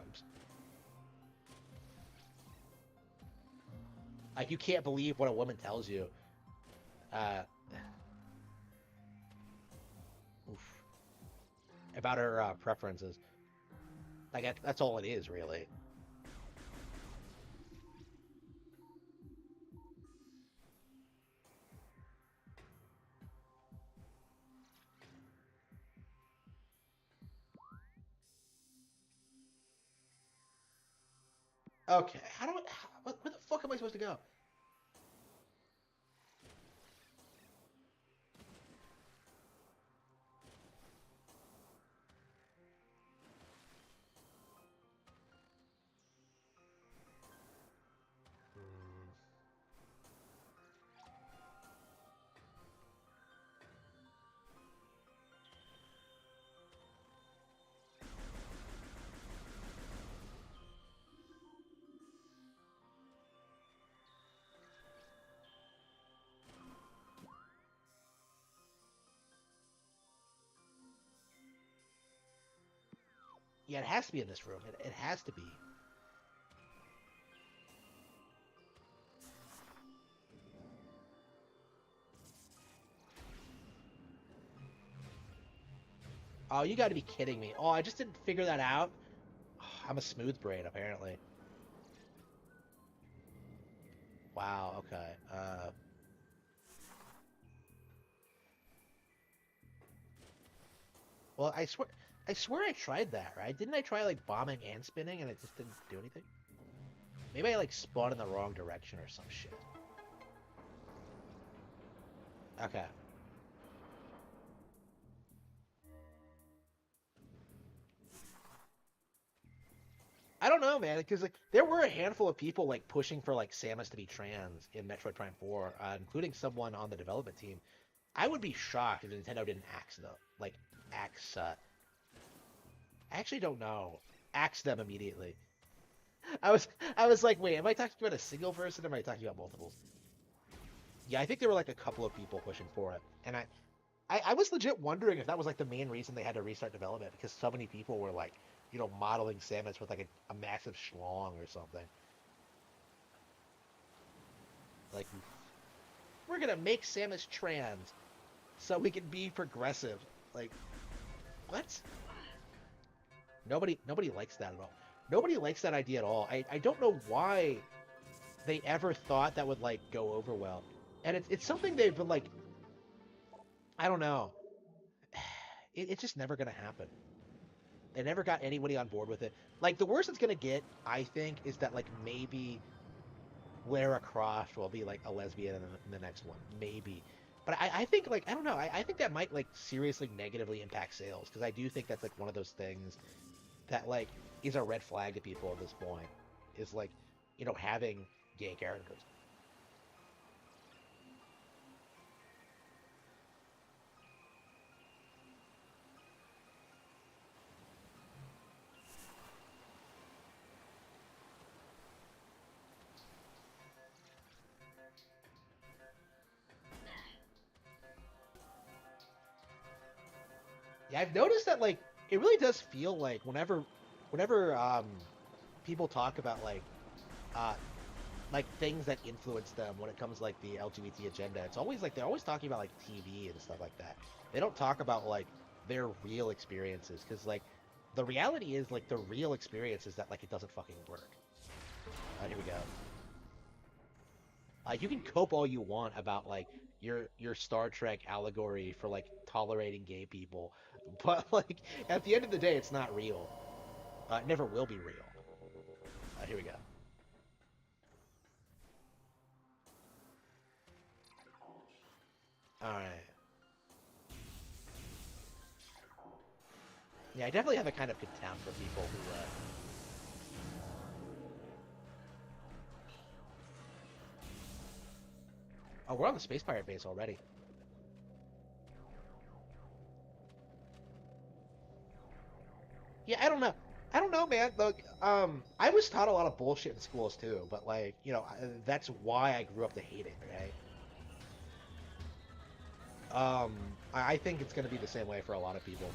Like, you can't believe what a woman tells you. Uh, oof, about her preferences. Like, that's all it is, really. Okay, where the fuck am I supposed to go? Hmm. Yeah, it has to be in this room. It has to be. Oh, you got to be kidding me. Oh, I just didn't figure that out. Oh, I'm a smooth brain, apparently. Wow, okay. Well, I swear I tried that, right? Didn't I try, like, bombing and spinning, and it just didn't do anything? Maybe I, like, spun in the wrong direction or some shit. Okay. I don't know. know, man, because like there were a handful of people like pushing for like Samus to be trans in Metroid Prime 4, including someone on the development team. I would be shocked if Nintendo didn't axe them, like axe. I actually don't know. Axe them immediately. I was I was like, wait, am I talking about a single person? Or am I talking about multiples? Yeah, I think there were like a couple of people pushing for it, and I was legit wondering if that was like the main reason they had to restart development because so many people were like, modeling Samus with like a massive schlong or something. Like, we're gonna make Samus trans so we can be progressive. Like, what? Nobody likes that at all. Nobody likes that idea at all. I don't know why they ever thought that would like go over well. And it's something they've been like, I don't know. It's just never gonna happen. They never got anybody on board with it. Like the worst it's gonna get, I think, is that like maybe Lara Croft will be like a lesbian in the next one, maybe. But I think like I don't know. I think that might like seriously negatively impact sales because I do think that's like one of those things that like is a red flag to people at this point. Is like having gay characters. Yeah, I've noticed that like it really does feel like whenever people talk about uh like things that influence them when it comes like the LGBT agenda, it's always like they're always talking about like TV and stuff like that. They don't talk about like their real experiences because like the reality is like the real experience is that like it doesn't fucking work. Here we go. You can cope all you want about like your Star Trek allegory for like tolerating gay people, but like at the end of the day, it's not real. It never will be real. Here we go. All right. Yeah, I definitely have a kind of contempt for people who. Oh, we're on the space pirate base already. Yeah, I don't know. I don't know, man. Look, I was taught a lot of bullshit in schools too, but like, that's why I grew up to hate it, right? I think it's gonna be the same way for a lot of people.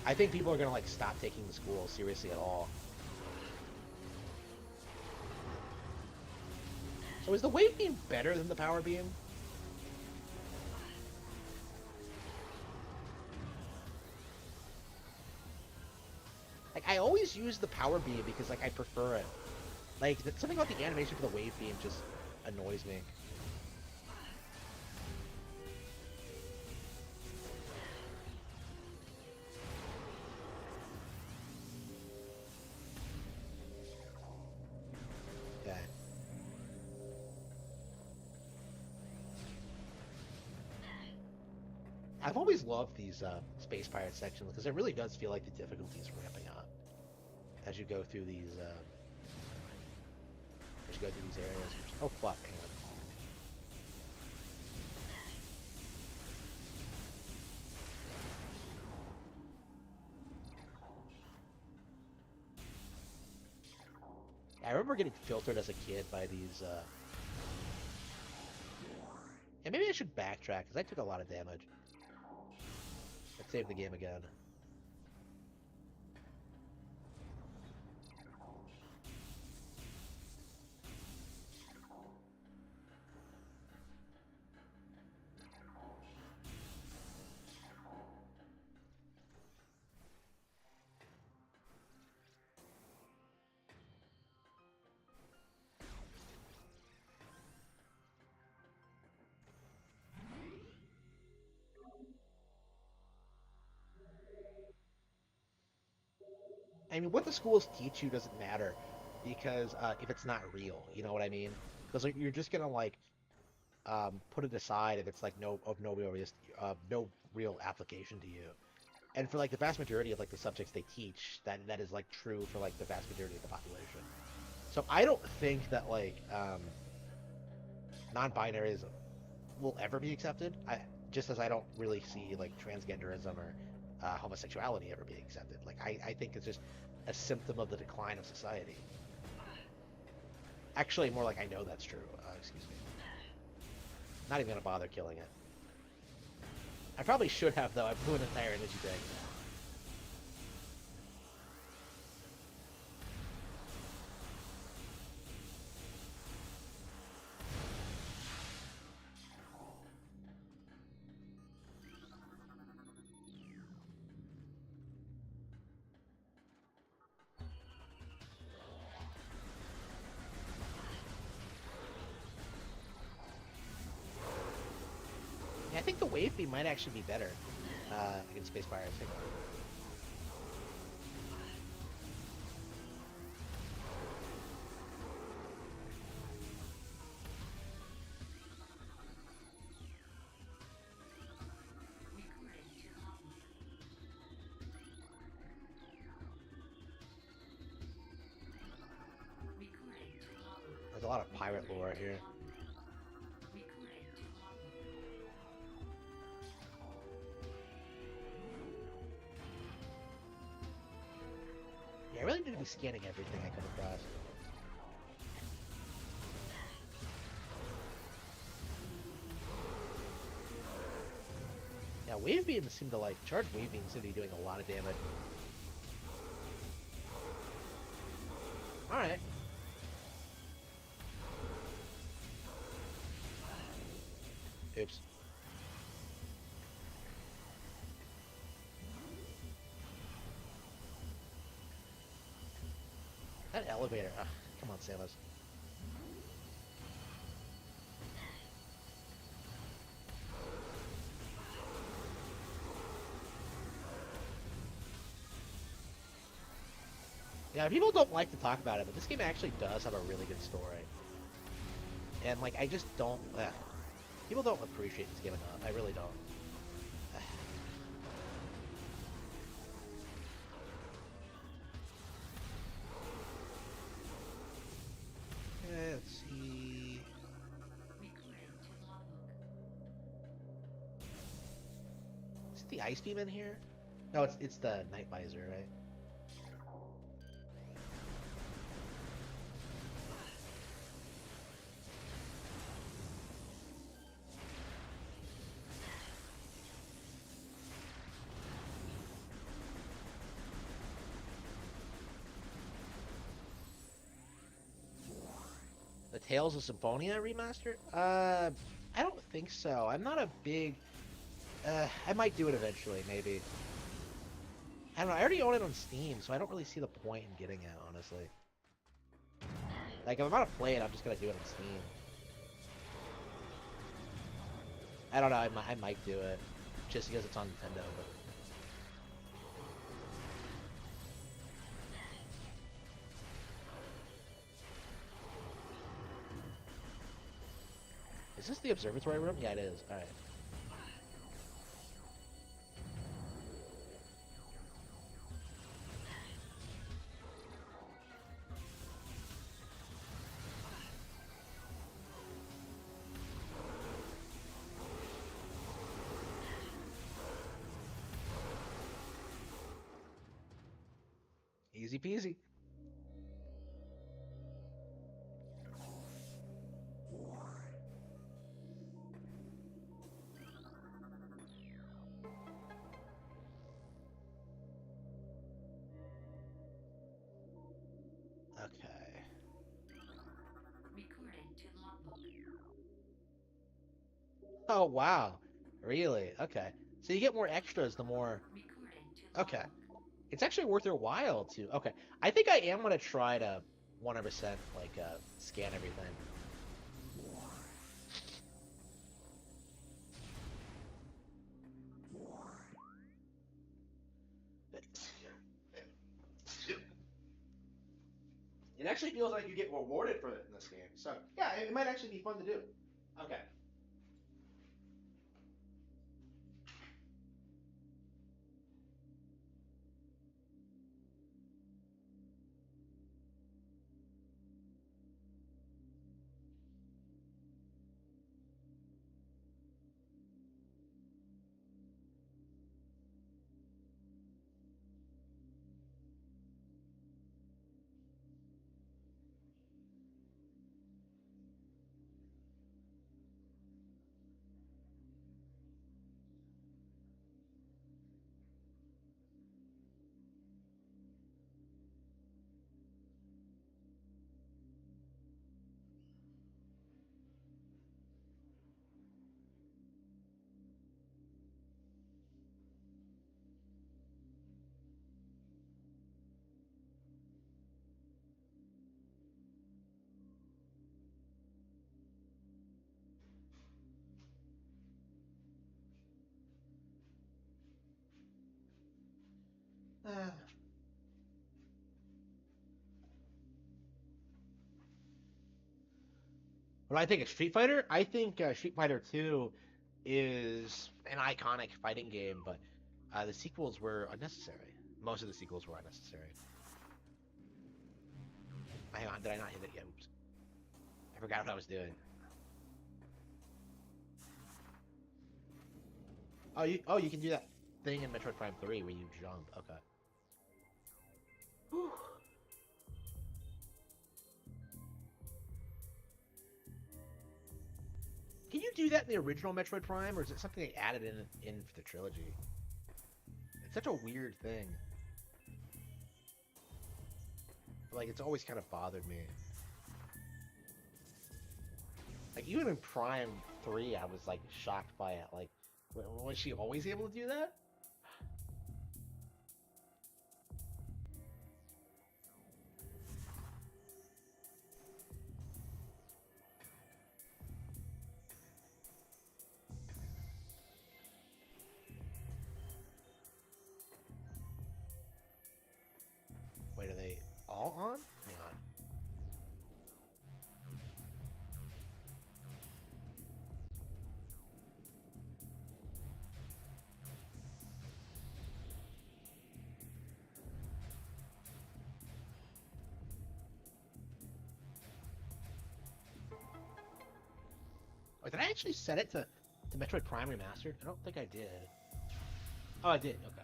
I think people are gonna like stop taking the school seriously at all. So is the wave beam better than the power beam? Like I always use the power beam because like I prefer it. Like something about the animation for the wave beam just annoys me. Yeah. I've always loved these space pirate sections because it really does feel like the difficulty is ramping up as you go through these areas. Oh fuck! Hang on. I remember getting filtered as a kid by these. Yeah, maybe I should backtrack because I took a lot of damage. Let's save the game again. I mean, what the schools teach you doesn't matter because if it's not real, you know what I mean? Because like, you're just gonna like put it aside if it's like no real application to you. And for like the vast majority of like the subjects they teach, that is like true for like the vast majority of the population. So I don't think that like non-binaries will ever be accepted. Just as I don't really see like transgenderism or homosexuality ever being accepted. Like I think it's just a symptom of the decline of society. Actually, more like I know that's true. Excuse me. Not even gonna bother killing it. I probably should have though. I blew an entire energy tank. Yeah, I think the wave beam might actually be better against Space Fire. I think. There's a lot of pirate lore here. Yeah, I really need to be scanning everything I come across. Yeah, wave beams seem to like charge wave beams seem to be doing a lot of damage. All right. Oops. That elevator. Ugh, come on, Samus. Yeah, people don't like to talk about it, but this game actually does have a really good story. And, like, I just don't... people don't appreciate this game enough. I really don't. Let's see... Is it the Ice Beam in here? No, it's the Night Visor, right? The Tales of Symphonia remastered? I don't think so. I'm not a big... I might do it eventually, maybe. I don't know, I already own it on Steam, so I don't really see the point in getting it, honestly. Like, if I'm gonna play it, I'm just gonna do it on Steam. I don't know, I might do it. Just because it's on Nintendo, but... Is this the observatory room? Yeah, it is. Alright. Easy peasy. Okay. Oh, wow. Really? Okay. So you get more extras the more... Okay. It's actually worth your while to... Okay. I think I am gonna try to 100% like scan everything. It actually feels like you get rewarded for it in this game. So, yeah, it might actually be fun to do. Okay. What do I think of Street Fighter? I think Street Fighter 2 is an iconic fighting game, but the sequels were unnecessary. Most of the sequels were unnecessary. Hang on, did I not hit it yet? Oops. I forgot what I was doing. Oh, you can do that thing in Metroid Prime 3 where you jump. Okay. Whew. Can you do that in the original Metroid Prime, or is it something they added in for the trilogy? It's such a weird thing. Like, it's always kind of bothered me. Like, even in Prime 3, I was, like, shocked by it. Like, was she always able to do that? Wait, are they all on? Hang on. Oh, did I actually set it to Metroid Prime Remastered? I don't think I did. Oh, I did. Okay.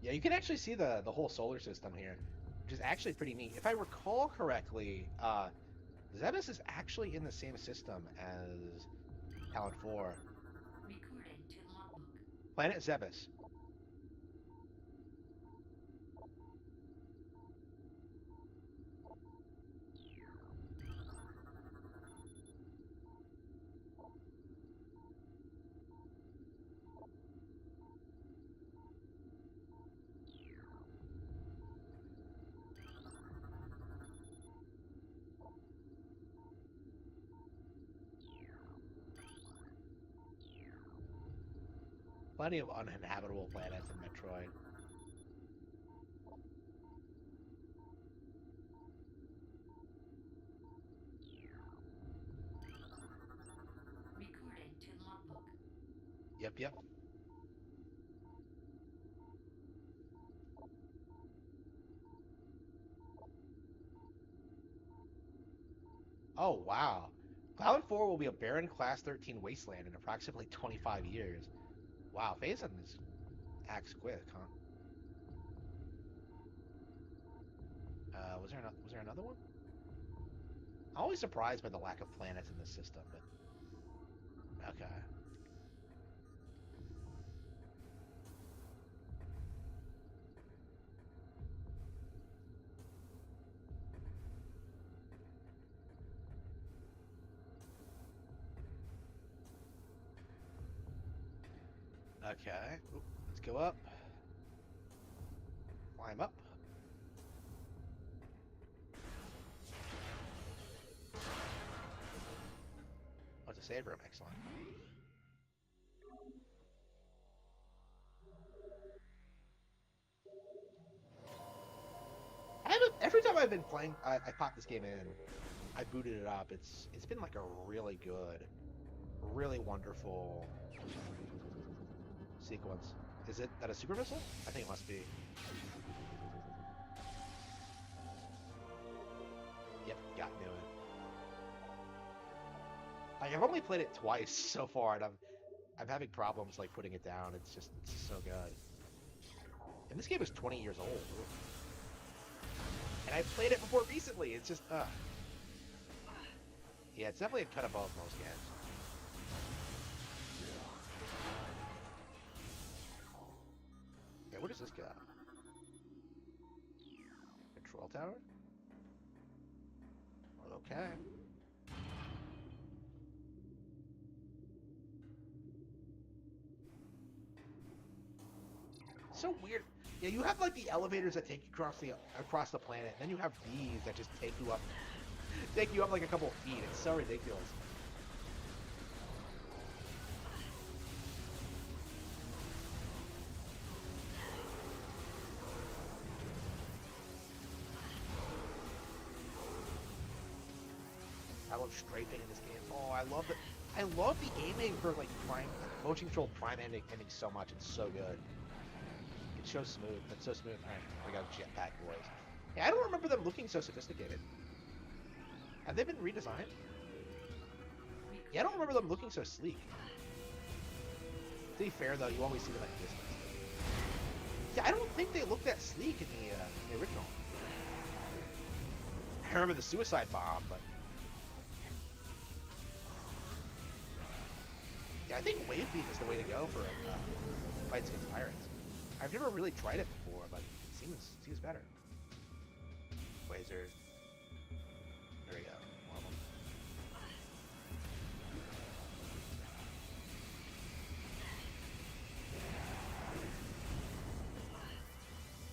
Yeah, you can actually see the whole solar system here, which is actually pretty neat. If I recall correctly, Zebes is actually in the same system as Talon 4. Recording to logbook. Planet Zebes. Plenty of uninhabitable planets in Metroid. Recording to logbook. Yep. Oh, wow. Cloud 4 will be a barren Class 13 wasteland in approximately 25 years. Wow, Phazon acts quick, huh? Was there another one? I'm always surprised by the lack of planets in this system, but okay. Okay. Ooh, let's go up. Climb up. Oh, it's a save room. Excellent. Every time I've been playing, I pop this game in. I booted it up. It's been like a really good, really wonderful sequence. Is it that a super missile? I think it must be. Yep, got knew it. Like, I've only played it twice so far, and I'm having problems like putting it down. It's just so good. And this game is 20 years old. And I played it before recently. It's just yeah, it's definitely a cut above most games. Yeah, what does this got? Control tower? Okay. So weird. Yeah, you have like the elevators that take you across the planet, and then you have these that just take you up like a couple of feet. It's so ridiculous. I love strafing in this game. Oh, I love it. I love the aiming for like prime motion controlled prime ending so much. It's so good. It's so smooth. It's so smooth. All right, we got jetpack boys. Hey, I don't remember them looking so sophisticated. Have they been redesigned? Yeah, I don't remember them looking so sleek. To be fair, though, you always see them at a distance. Yeah, I don't think they look that sleek in the original. I remember the suicide bomb, but yeah, I think wave beam is the way to go for fights against pirates. I've never really tried it before, but it seems better. Wazers. There we go. One of them.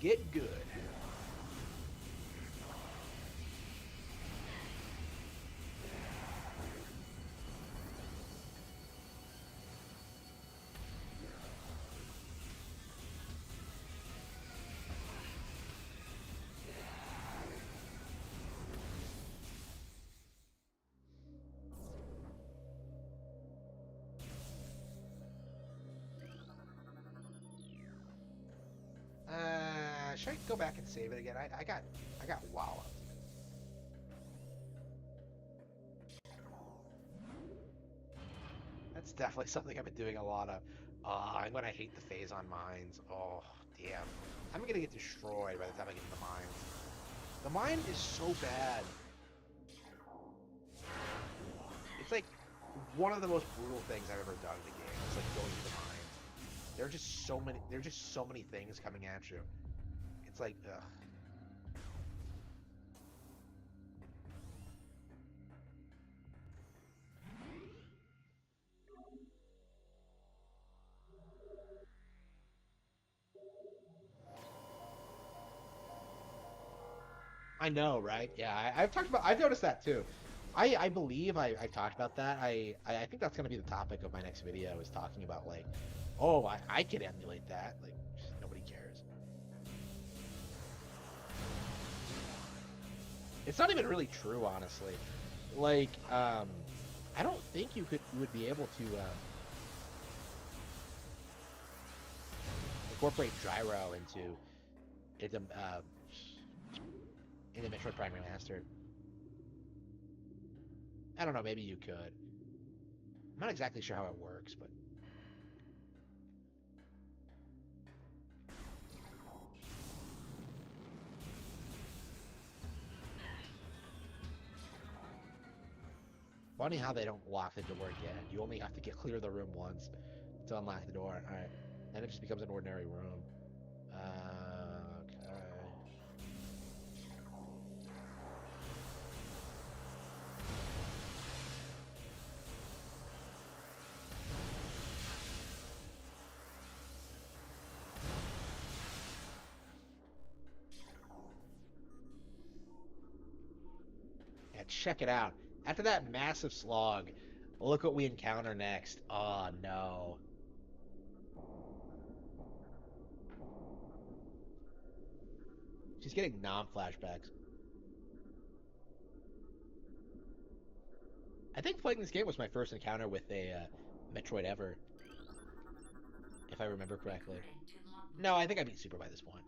Get good. Should I go back and save it again? I got walloped. That's definitely something I've been doing a lot of. I'm gonna hate the phase on mines. Oh, damn. I'm gonna get destroyed by the time I get to the mines. The mine is so bad. It's like one of the most brutal things I've ever done in the game. It's like going to the mines. There are just so many things coming at you. It's like, ugh. I know, right? Yeah, I've noticed that too. I believe I've talked about that. I think that's gonna be the topic of my next video is talking about like, oh, I could emulate that. Like, nobody cares. It's not even really true, honestly. Like, I don't think you would be able to incorporate gyro into Metroid Prime Remastered. I don't know, maybe you could. I'm not exactly sure how it works, but funny how they don't lock the door again. You only have to clear the room once to unlock the door. All right, then it just becomes an ordinary room. Okay. Yeah, check it out. After that massive slog, look what we encounter next. Oh no. She's getting non-flashbacks. I think playing this game was my first encounter with a Metroid ever, if I remember correctly. No, I think I beat Super by this point.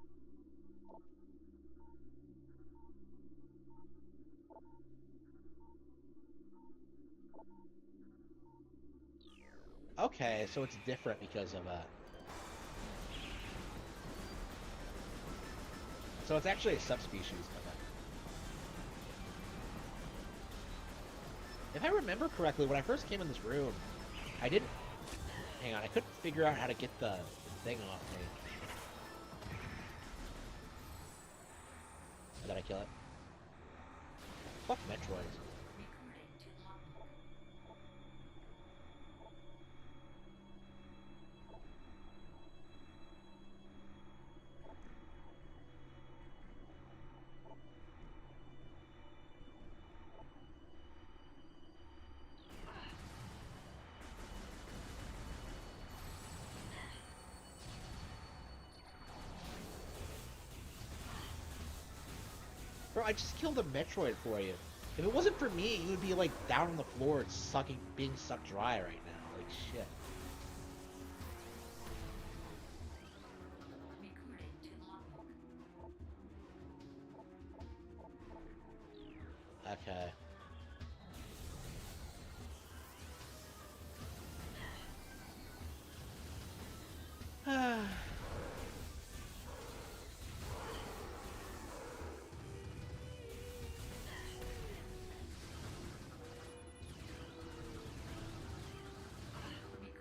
Okay, so it's different because of so it's actually a subspecies of it. If I remember correctly, when I first came in this room, I didn't. Hang on, I couldn't figure out how to get the thing off me. Or did I kill it? Fuck Metroids. Bro, I just killed a Metroid for you. If it wasn't for me, you would be like down on the floor, being sucked dry right now. Like shit. Okay.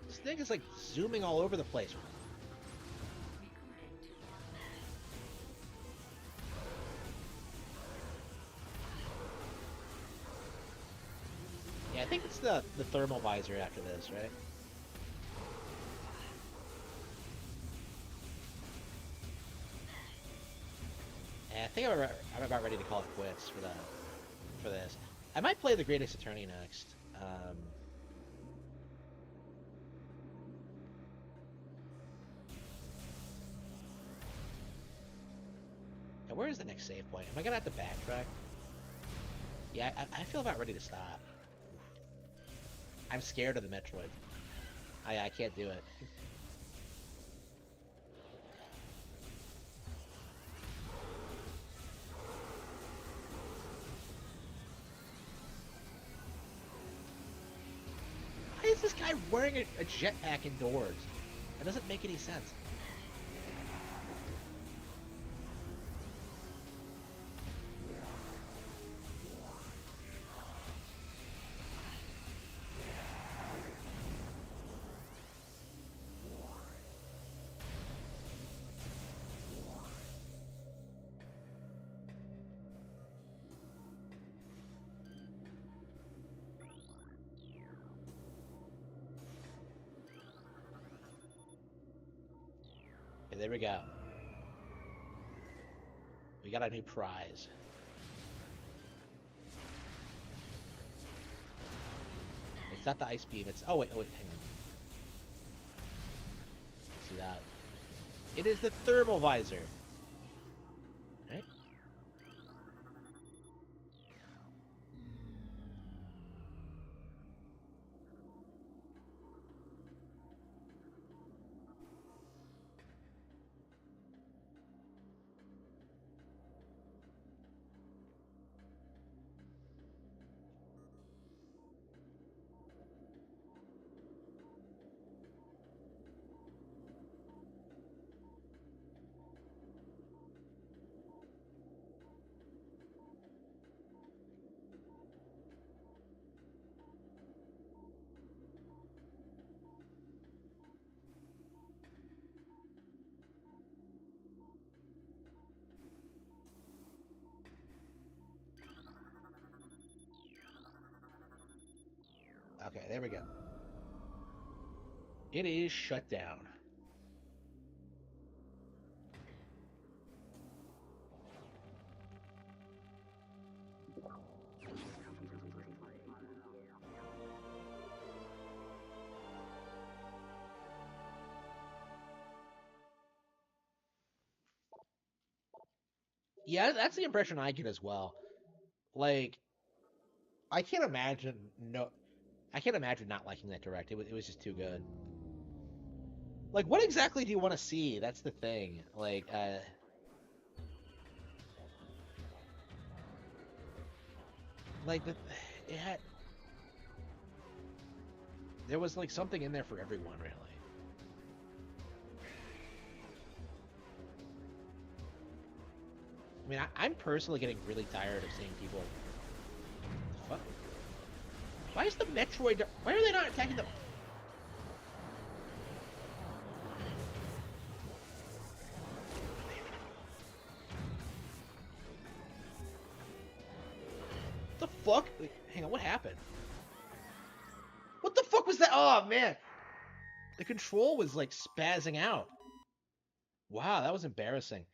This thing is like zooming all over the place. Yeah, I think it's the thermal visor after this, right? And I think I'm about ready to call it quits for this. I might play the Greatest Attorney next. And where is the next save point? Am I gonna have to backtrack? Yeah, I feel about ready to stop. I'm scared of the Metroid. I can't do it. Why is this guy wearing a jetpack indoors? That doesn't make any sense. Okay, there we go. We got a new prize. It's not the ice beam, it's... Oh, wait, hang on. See that? It is the thermal visor. Right? Okay, there we go. It is shut down. Yeah, that's the impression I get as well. Like, I can't imagine I can't imagine not liking that direct. It was just too good. Like, what exactly do you want to see? That's the thing. Like the it had there was like something in there for everyone, really. I mean, I'm personally getting really tired of seeing people. What the fuck? Why is the Metroid? Why are they not attacking the? What the fuck? Wait, hang on, what happened? What the fuck was that? Oh man, the control was like spazzing out. Wow, that was embarrassing.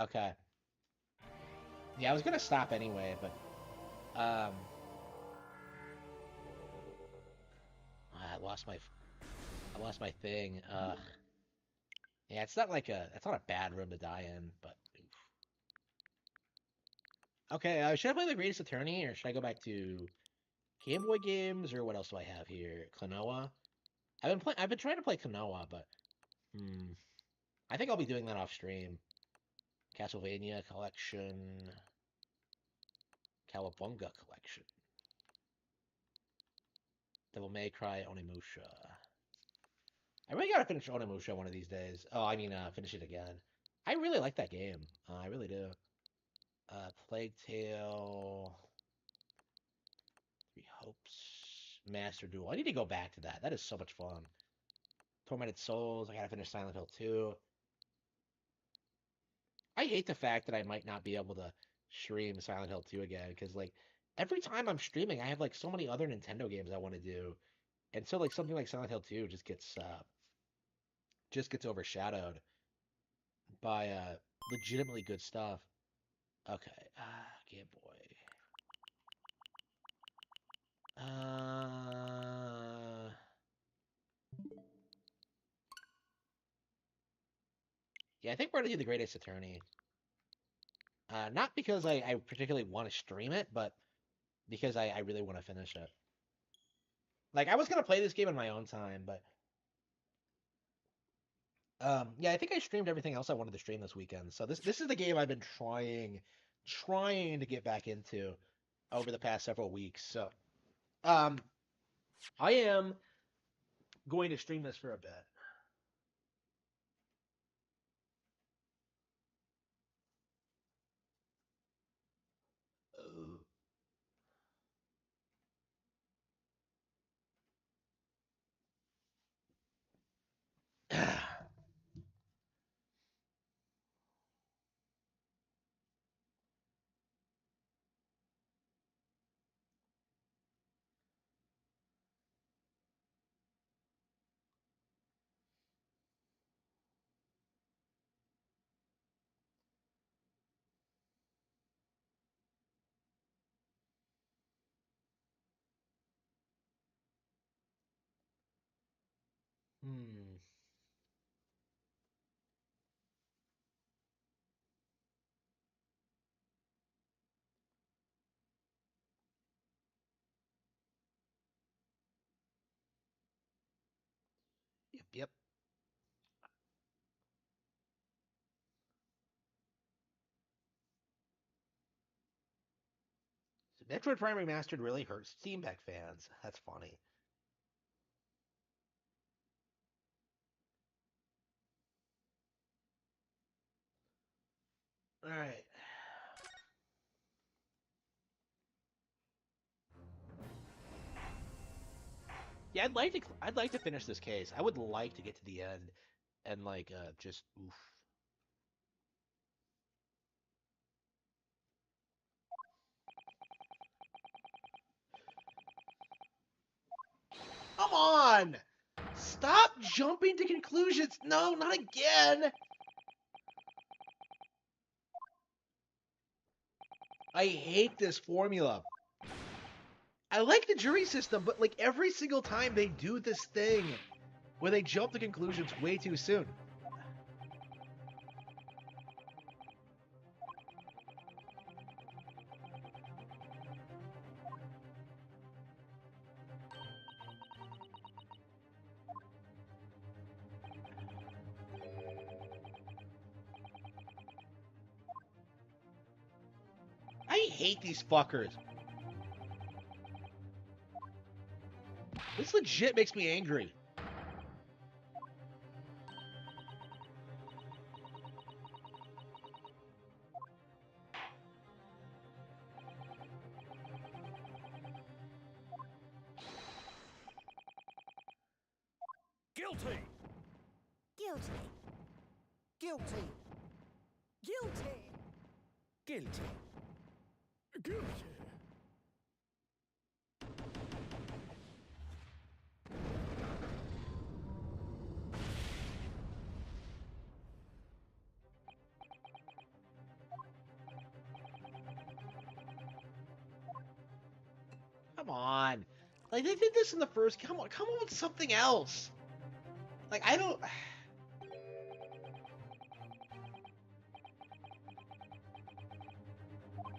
Okay. Yeah, I was gonna stop anyway, but um, I lost my thing. Yeah, it's not like it's not a bad room to die in, but okay. Should I play the Greatest Attorney, or should I go back to Game Boy games, or what else do I have here? Klonoa. I've been trying to play Klonoa, but hmm, I think I'll be doing that off stream. Castlevania collection, Cowabunga collection, Devil May Cry Onimusha. I really gotta finish Onimusha one of these days. Oh, I mean, finish it again. I really like that game. I really do. Plague Tale, Three Hopes, Master Duel. I need to go back to that. That is so much fun. Tormented Souls. I gotta finish Silent Hill 2. I hate the fact that I might not be able to stream Silent Hill 2 again because like every time I'm streaming, I have like so many other Nintendo games I want to do, and so like something like Silent Hill 2 just gets overshadowed by legitimately good stuff. Okay, Game Boy. Yeah, I think we're gonna do the Greatest Attorney. Not because I particularly want to stream it, but because I really want to finish it. Like I was gonna play this game in my own time, but yeah, I think I streamed everything else I wanted to stream this weekend. So this is the game I've been trying to get back into over the past several weeks. So um, I am going to stream this for a bit. Hmm. Yep. Yep. So Metroid Prime Remastered really hurts Steam Deck fans. That's funny. All right. Yeah, I'd like to finish this case. I would like to get to the end and like just oof. Come on! Stop jumping to conclusions. No, not again. I hate this formula. I like the jury system, but like every single time they do this thing where they jump to conclusions way too soon. I hate these fuckers. This legit makes me angry. Guilty! Guilty. Guilty. Guilty. Guilty. Guilty. Come on. Like they did this in the first. Come on with something else. Like I don't.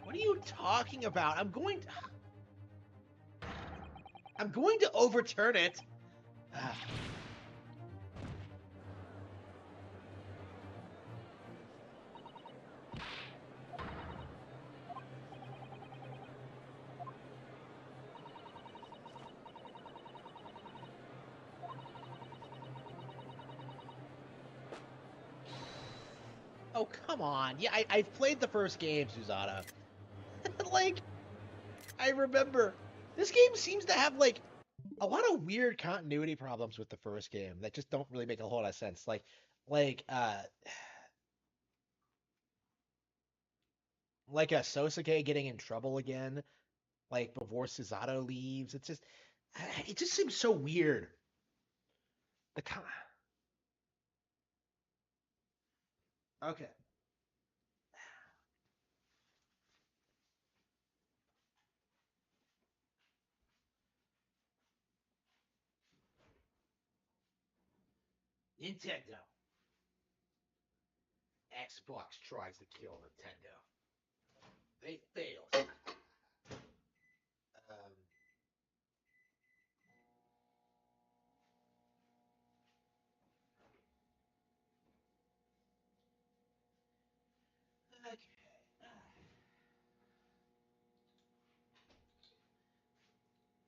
What are you talking about? I'm going to overturn it. Oh, come on. Yeah, I've played the first game, Susanna. Like, I remember. This game seems to have, like, a lot of weird continuity problems with the first game that just don't really make a whole lot of sense. Like, like a Sosuke getting in trouble again, like before Susato leaves. It just seems so weird. The con- Okay. Nintendo. Xbox tries to kill Nintendo. They failed. Um, okay.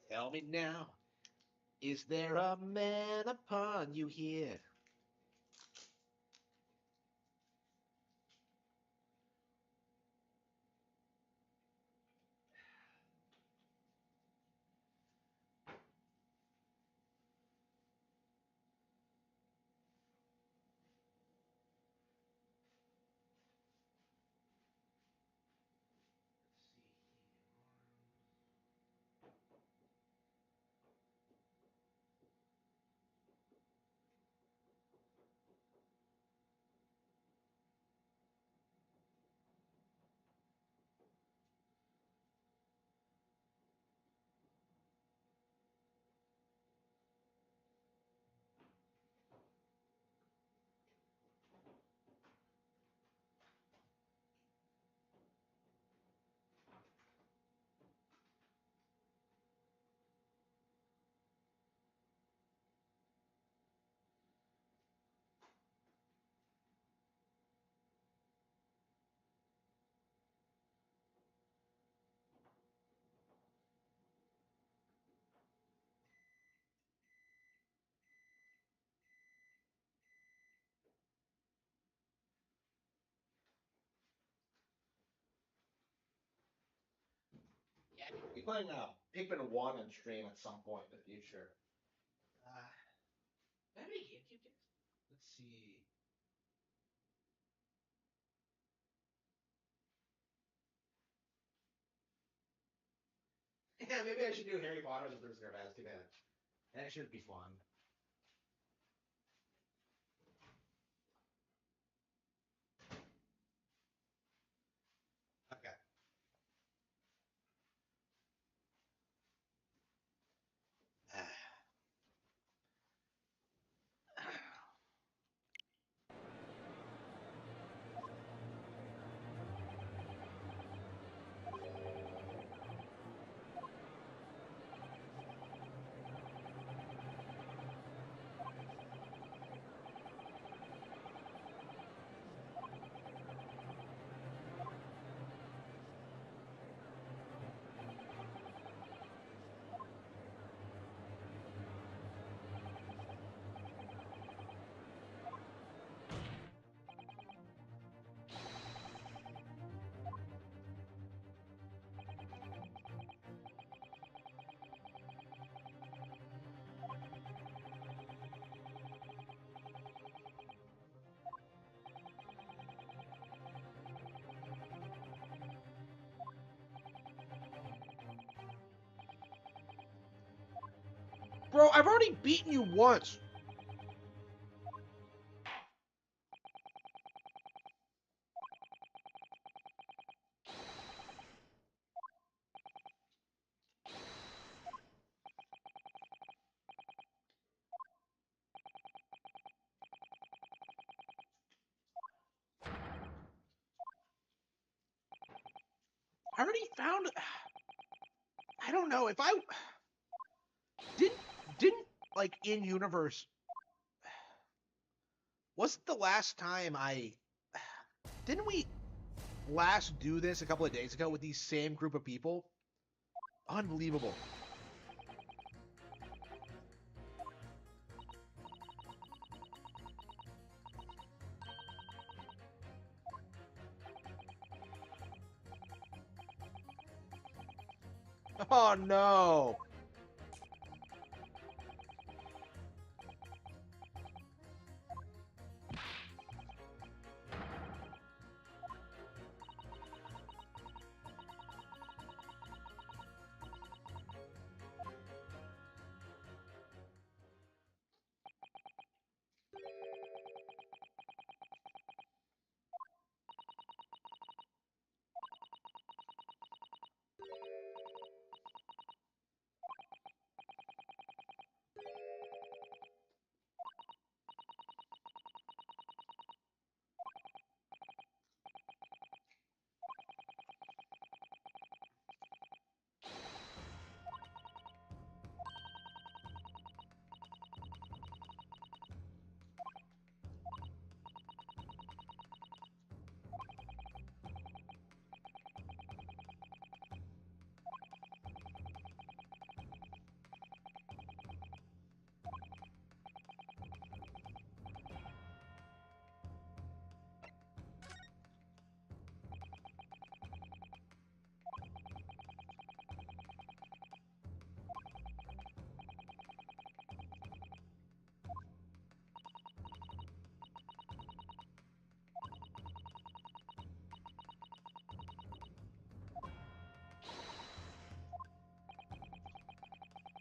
Tell me now, is there a man upon you here? Yeah, we'll be playing Pikmin 1 on stream at some point in the future. How many GameCube games? Let's see. Yeah, maybe I should do Harry Potter as a Prisoner of Azkaban. That should be fun. Okay. Bro, I've already beaten you once. already found. I don't know if I didn't like in universe. Wasn't the last time I didn't we last do this a couple of days ago with these same group of people? Unbelievable. Oh no.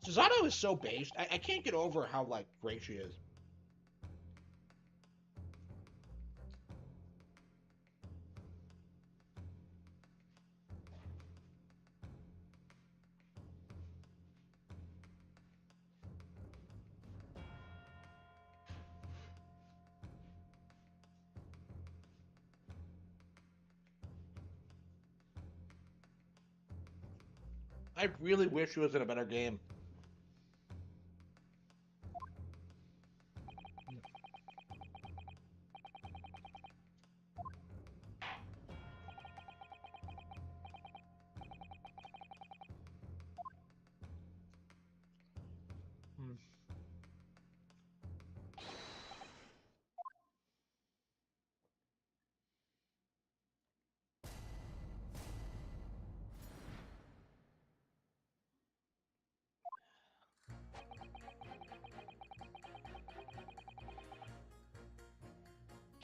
Susanoo is so based. I can't get over how like great she is. I really wish she was in a better game.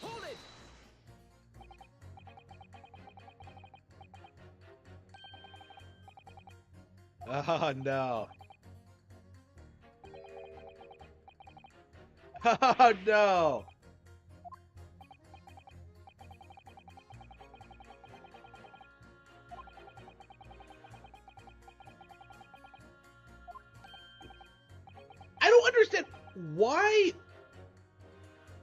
Hold it! Oh no. Oh no. I don't understand why.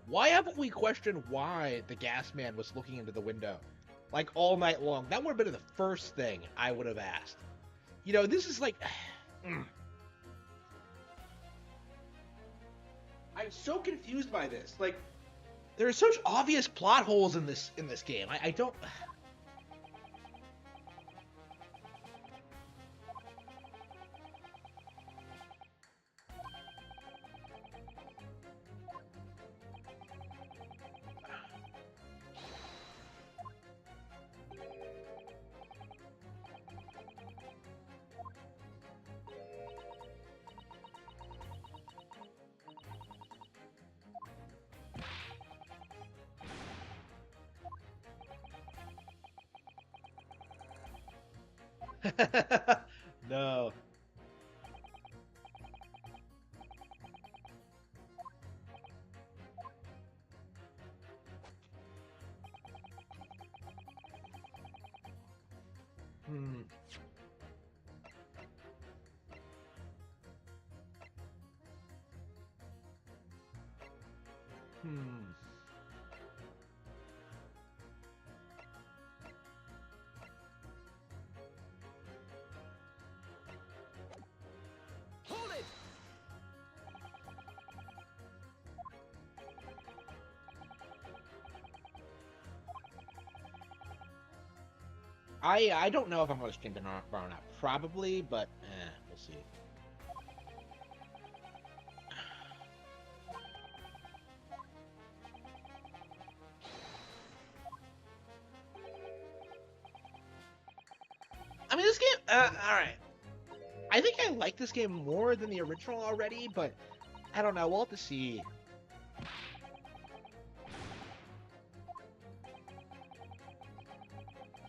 Why haven't we questioned why the gas man was looking into the window, like all night long? That would have been the first thing I would have asked. You know, this is like. I'm so confused by this. Like, there are such obvious plot holes in this game. I don't. No. Hmm. Hmm. I don't know if I'm gonna stream tomorrow or not. Probably, but we'll see. I mean, this game. All right. I think I like this game more than the original already, but I don't know. We'll have to see.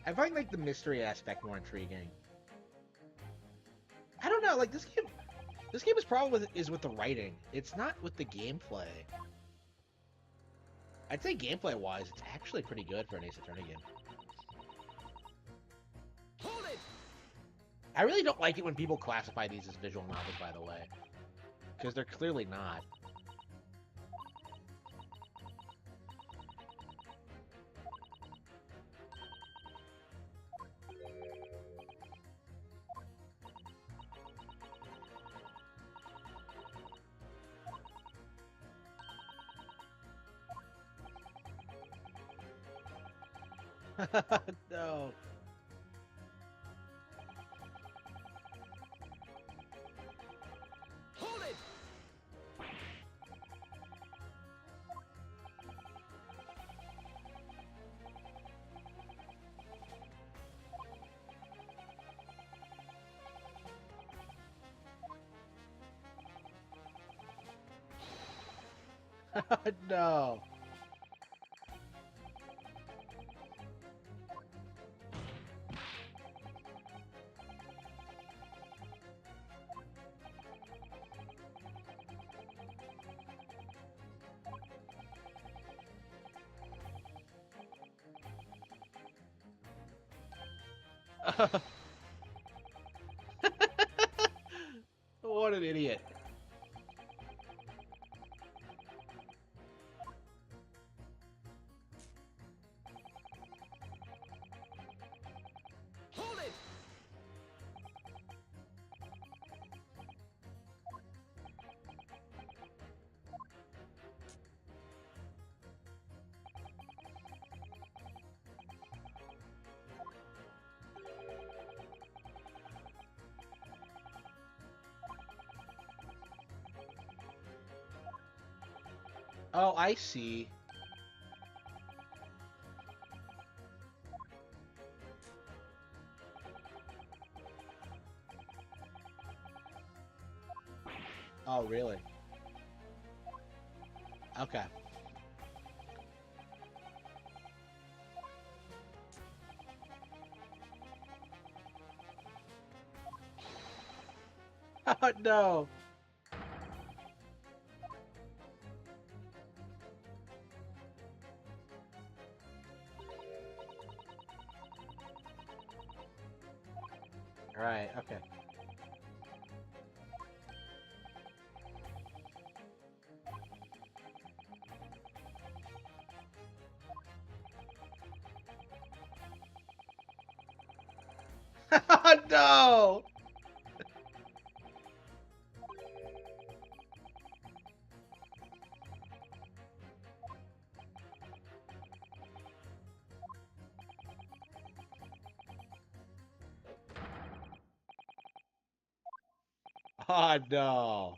I find like the mystery aspect more intriguing. I don't know. Like this game. This game's problem is with the writing. It's not with the gameplay. I'd say gameplay-wise, it's actually pretty good for an Ace Attorney game. Hold it! I really don't like it when people classify these as visual novels, by the way. Because they're clearly not. No. Hold it! No. What an idiot. Hold it! Oh, I see. Oh, really? Okay. Oh, no. Alright, okay. No! Oh, no.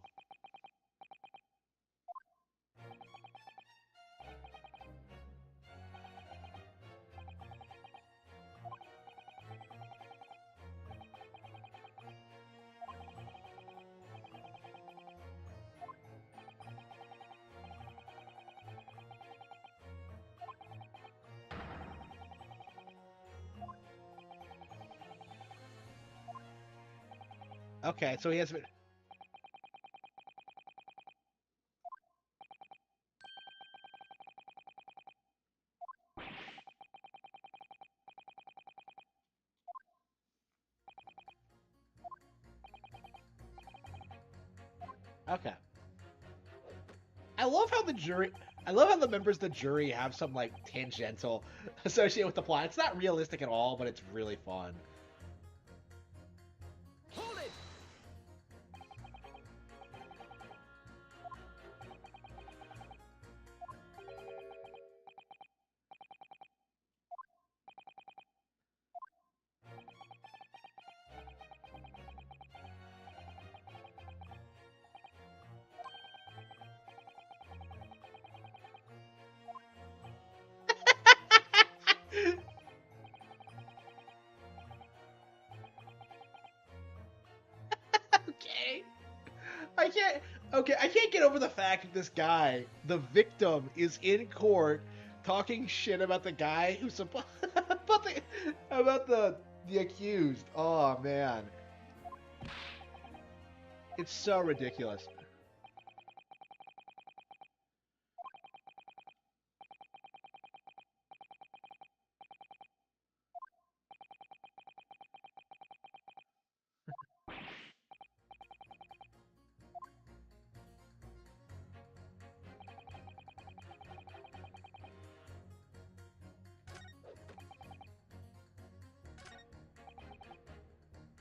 Okay, so he has... Okay. I love how the jury... I love how the members of the jury have some, like, tangential associated with the plot. It's not realistic at all, but it's really fun. Hold it! I can't. Okay, I can't get over the fact that this guy, the victim, is in court talking shit about the guy who's about the accused. Oh man, it's so ridiculous.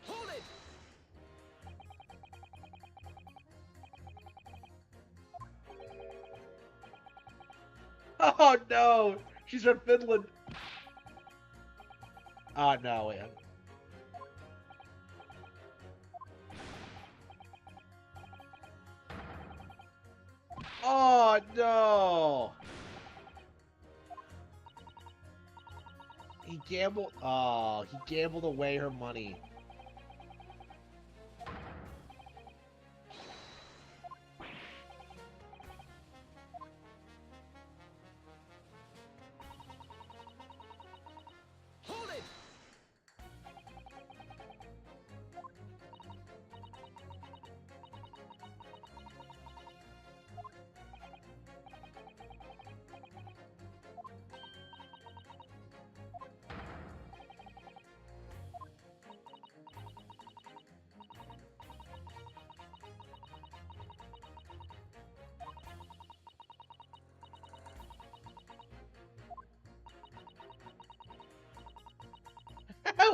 Hold it! Oh no, she's from Finland. Oh no, man. Oh no. He gambled. Oh, he gambled away her money. Hold it!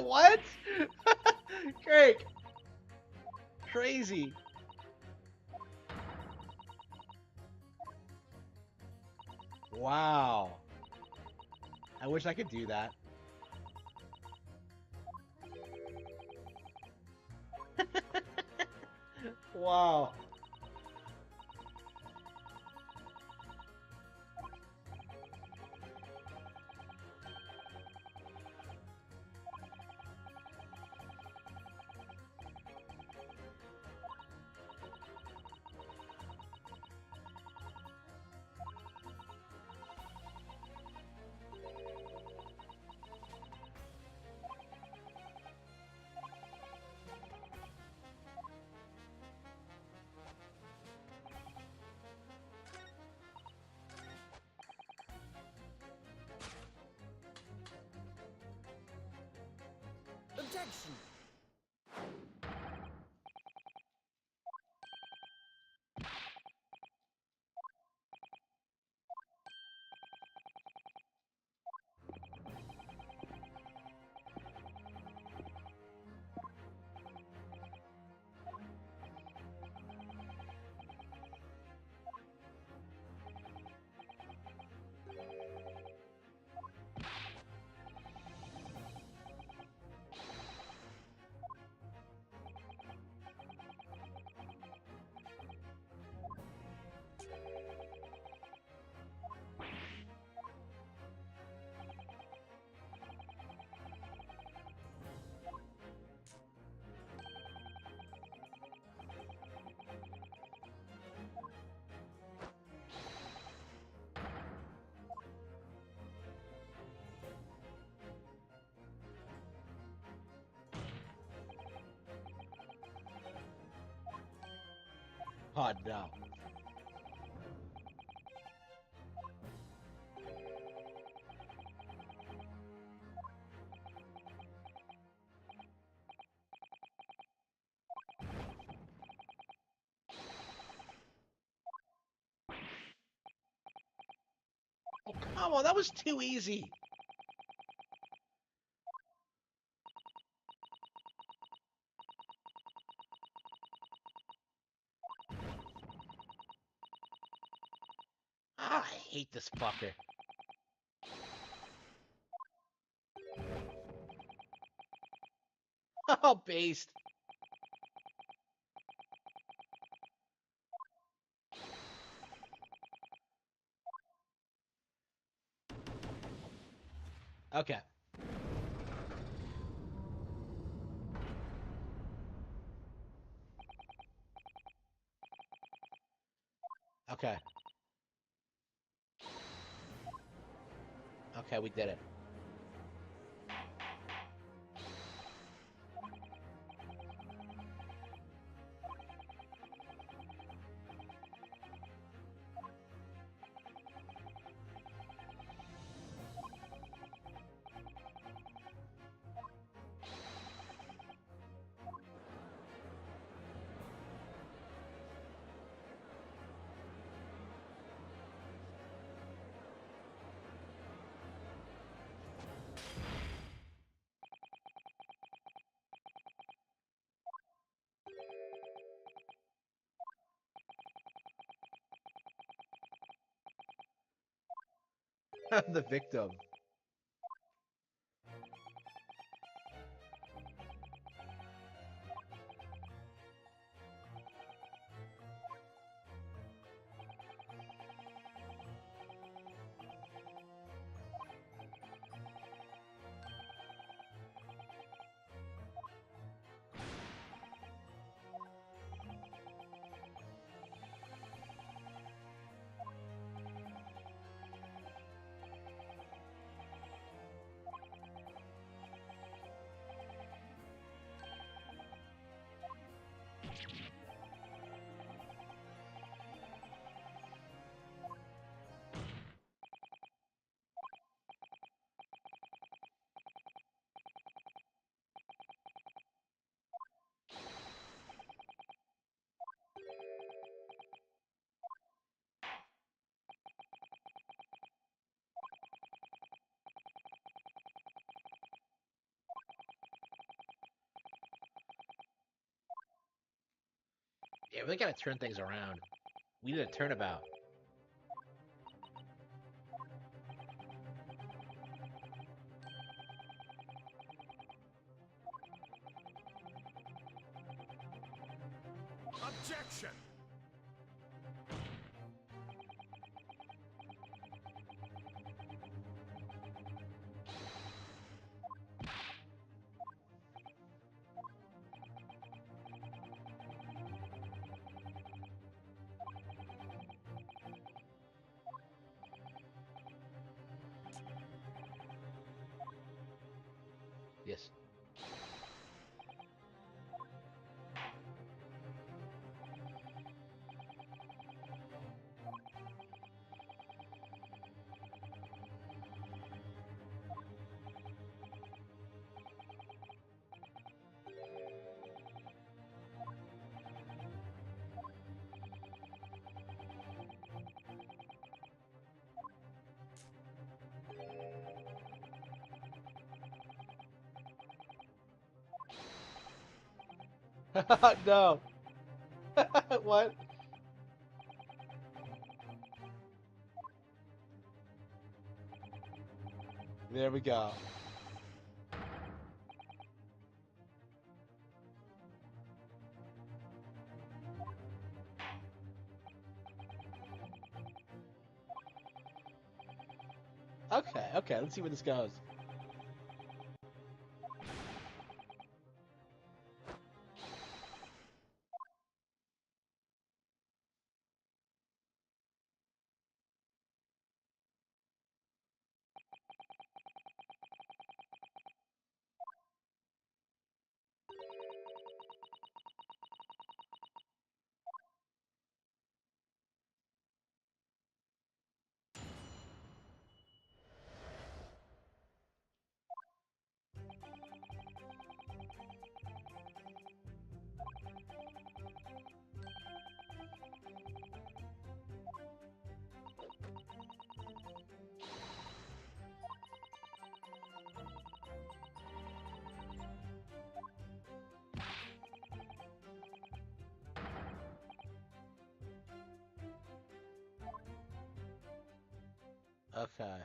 What? Great. Crazy. Wow. I wish I could do that. Wow. Objection! Oh no. Oh, come on, that was too easy. Ah, I hate this fucker. Oh, based. Okay. Okay. Okay, we did it. The victim. Yeah, we gotta turn things around. We need a turnabout. Objection! Yes. No. What? There we go. Okay, okay, let's see where this goes. Okay.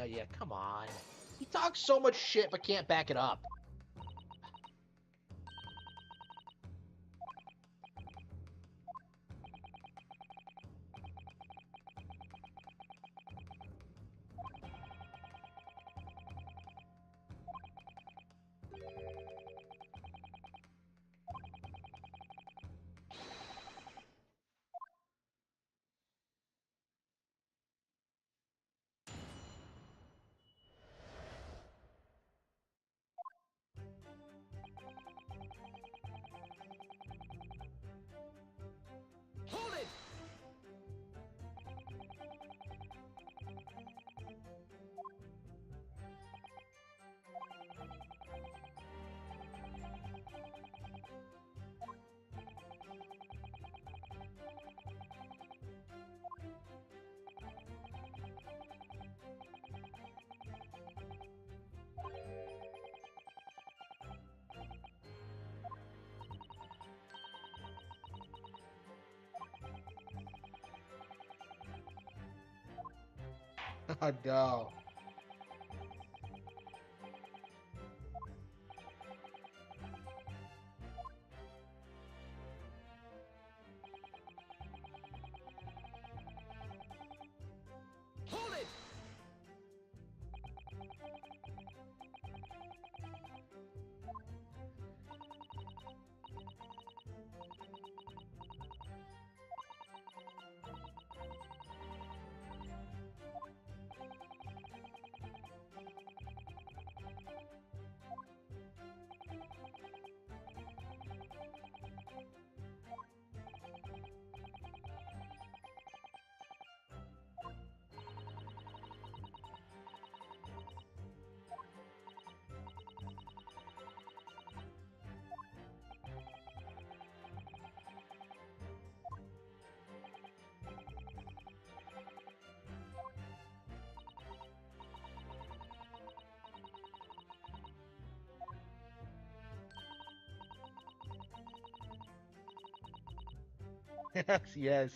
Yeah, come on. He talks so much shit but can't back it up. Hold it! Oh no. Hold it! Yes, yes.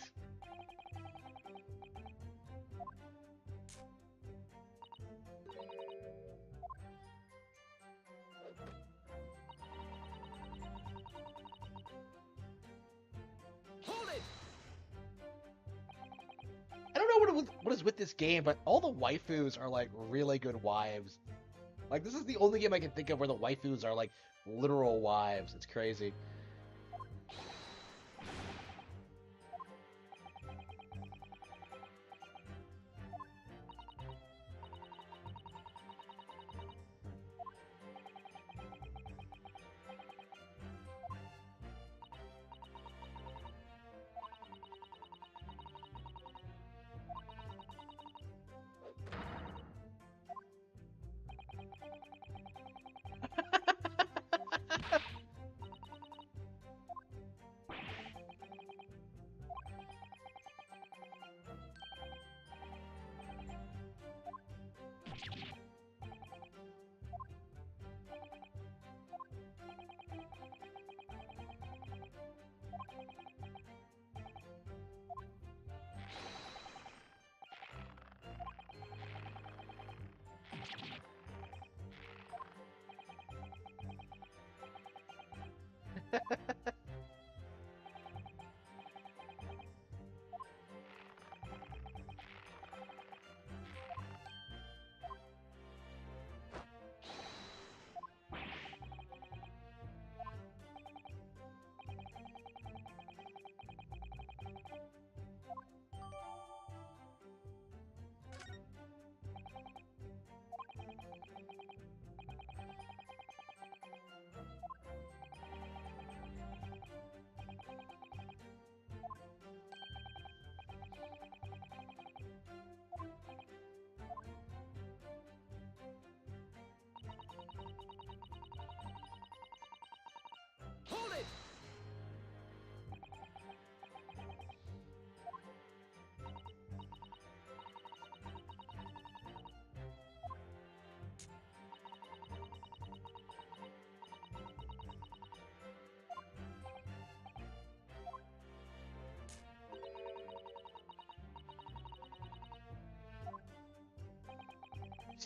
Hold it! I don't know what is with this game, but all the waifus are like really good wives. Like this is the only game I can think of where the waifus are like literal wives. It's crazy.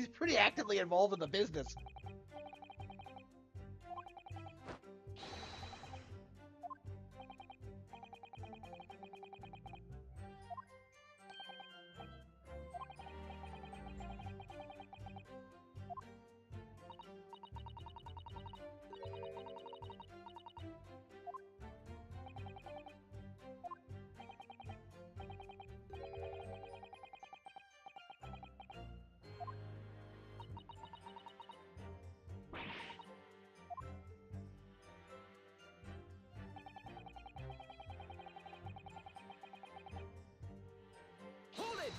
He's pretty actively involved in the business. Hold it!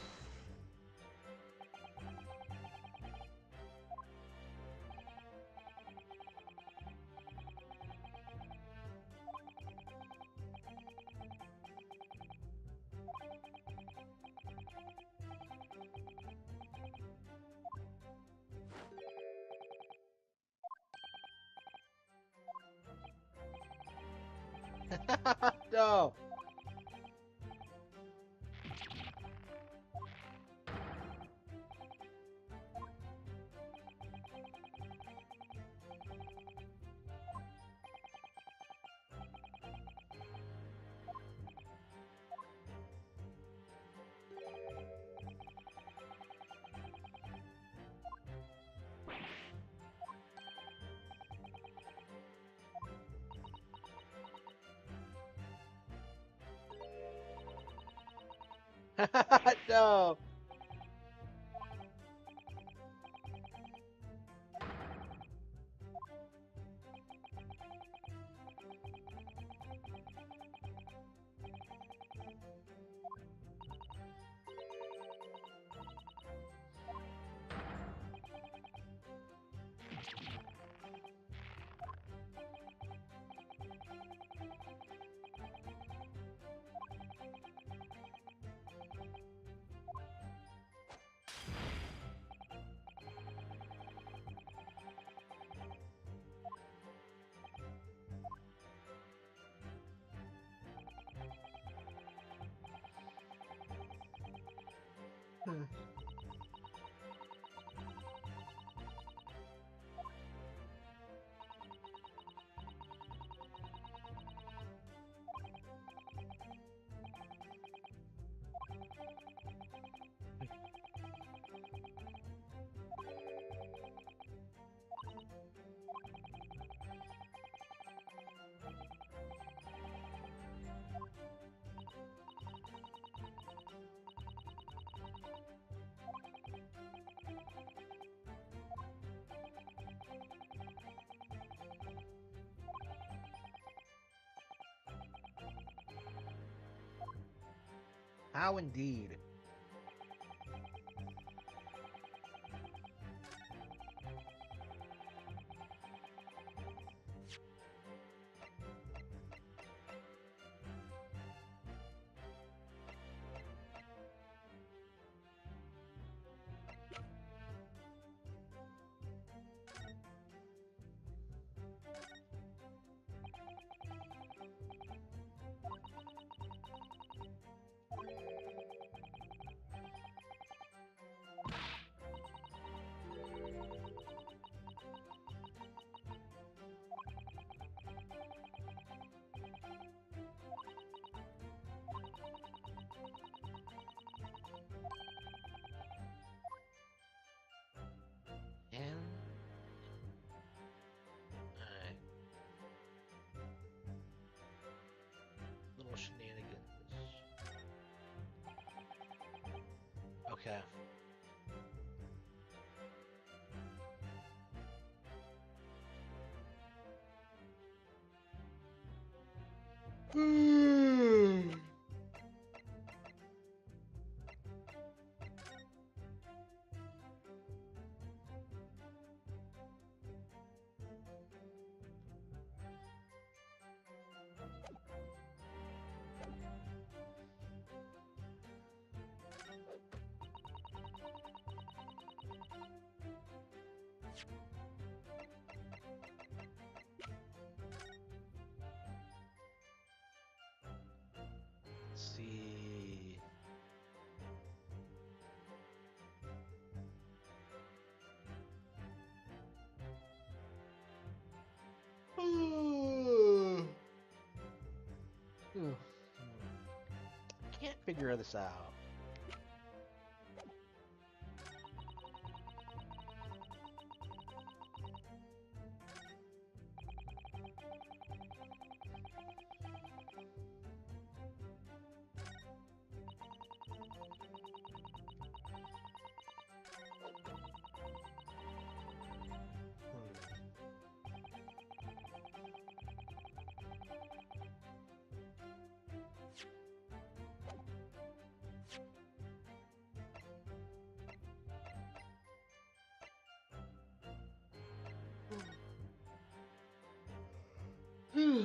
No. No. How indeed. And alright. Little shenanigans. Okay. Let's see. figure this out. Hmm.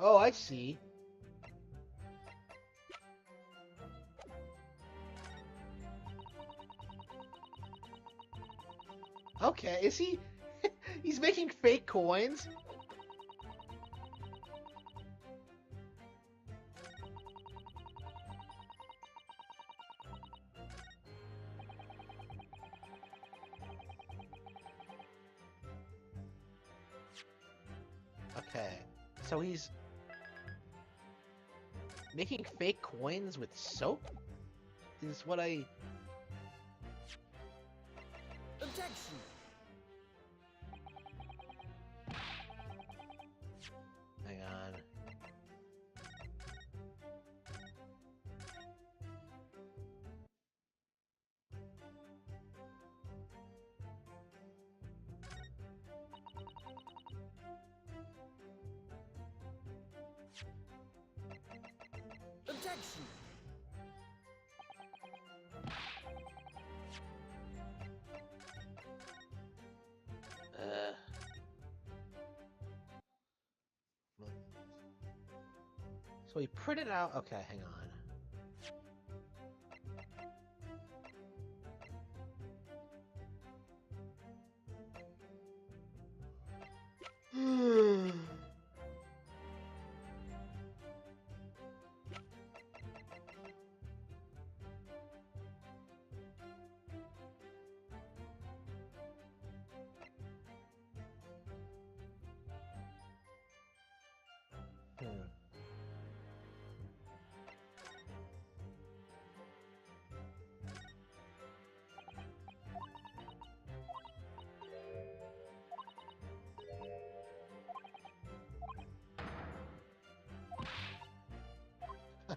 Oh, I see. Okay, is he? He's making fake coins? Okay, so he's making fake coins with soap? Is what I... Objection! Hang on. Objection! So he printed out... Okay, hang on.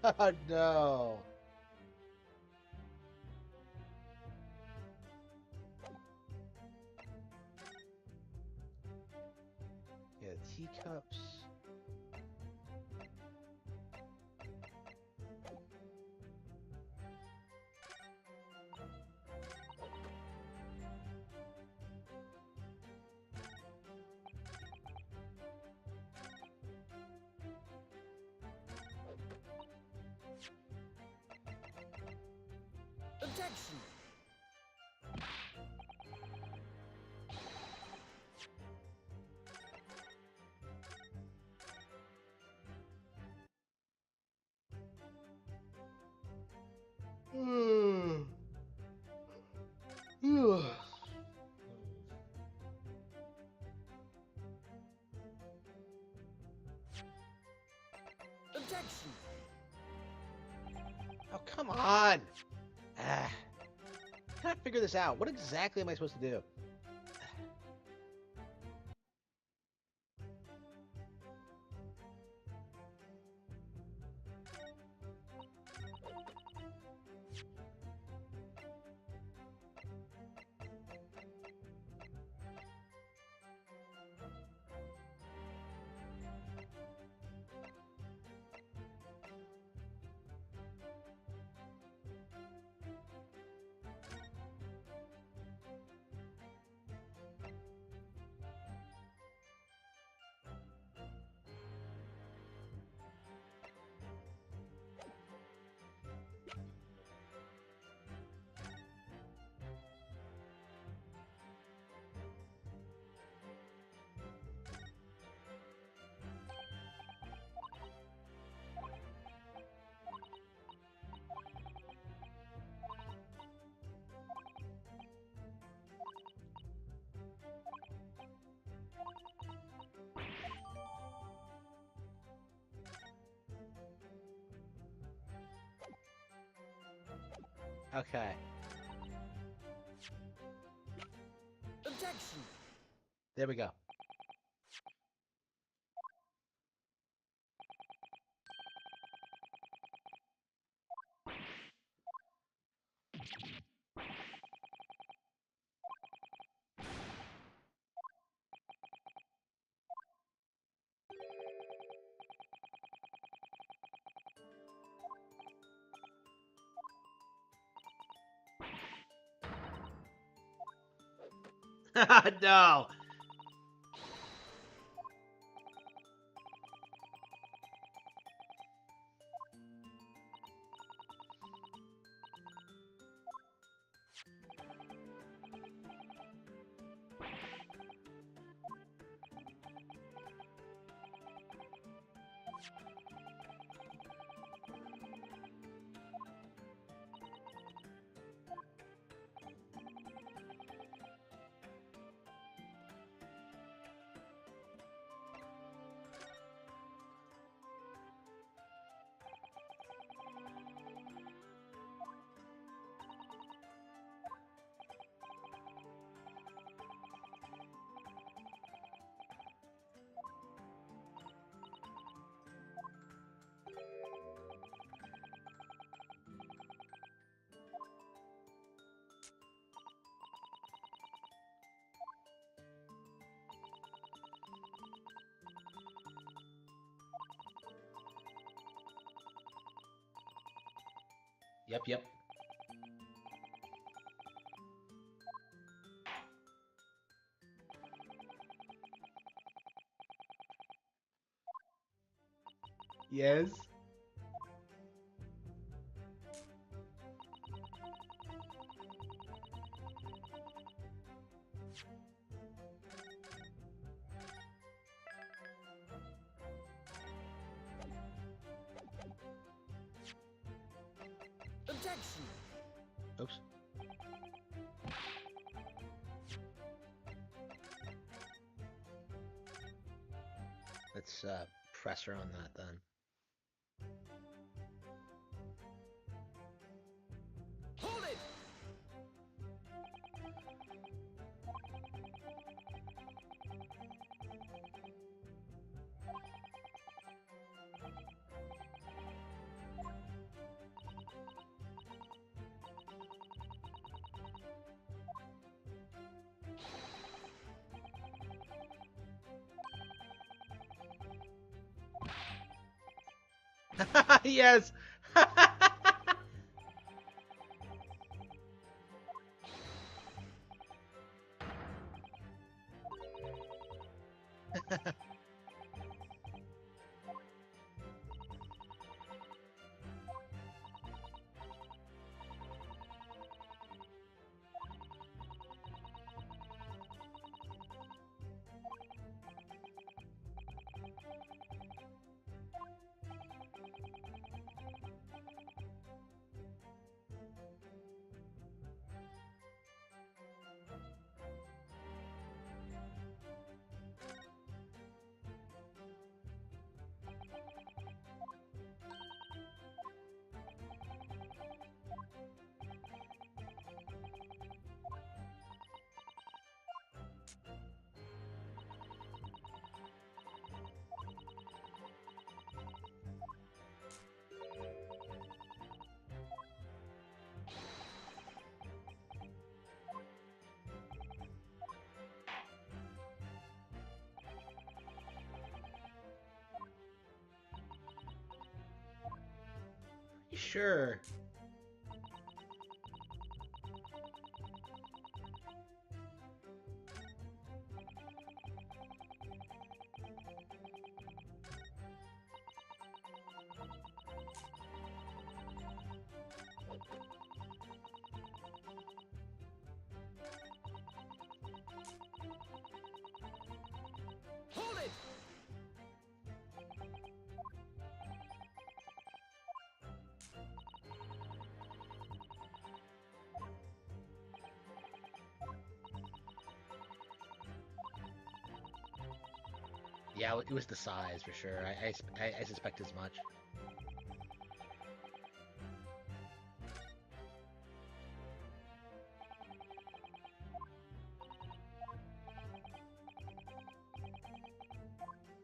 Oh, no. Yeah, teacups. Objection! on! Ah. Can't figure this out. What exactly am I supposed to do? Okay. Objection! There we go. No! Yep. Yes. Objection! Oops. Let's press her on that then. Hold it! Yes. sure. Hold it! Yeah, it was the size for sure. I suspect as much.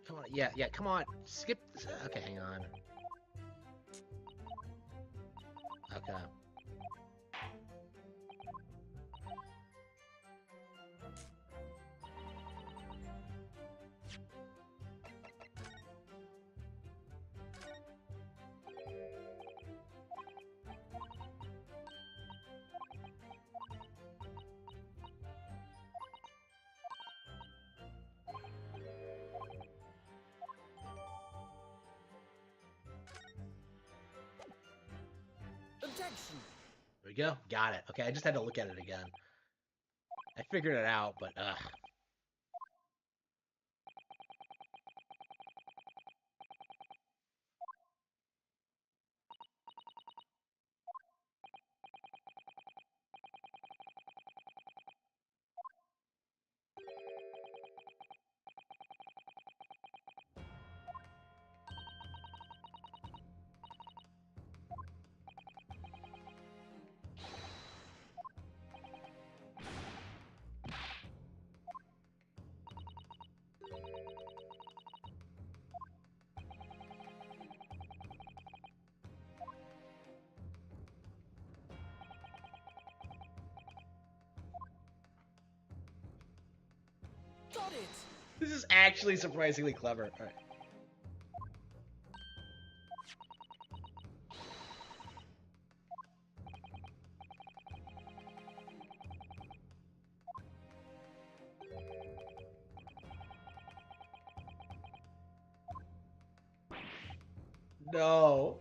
Come on, yeah, come on. Skip. Okay, hang on. Okay. Objection! There we go. Got it. Okay, I just had to look at it again. I figured it out, but Got it! this is actually surprisingly clever. All right. No.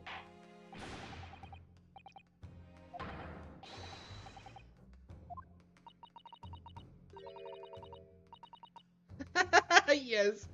Yes.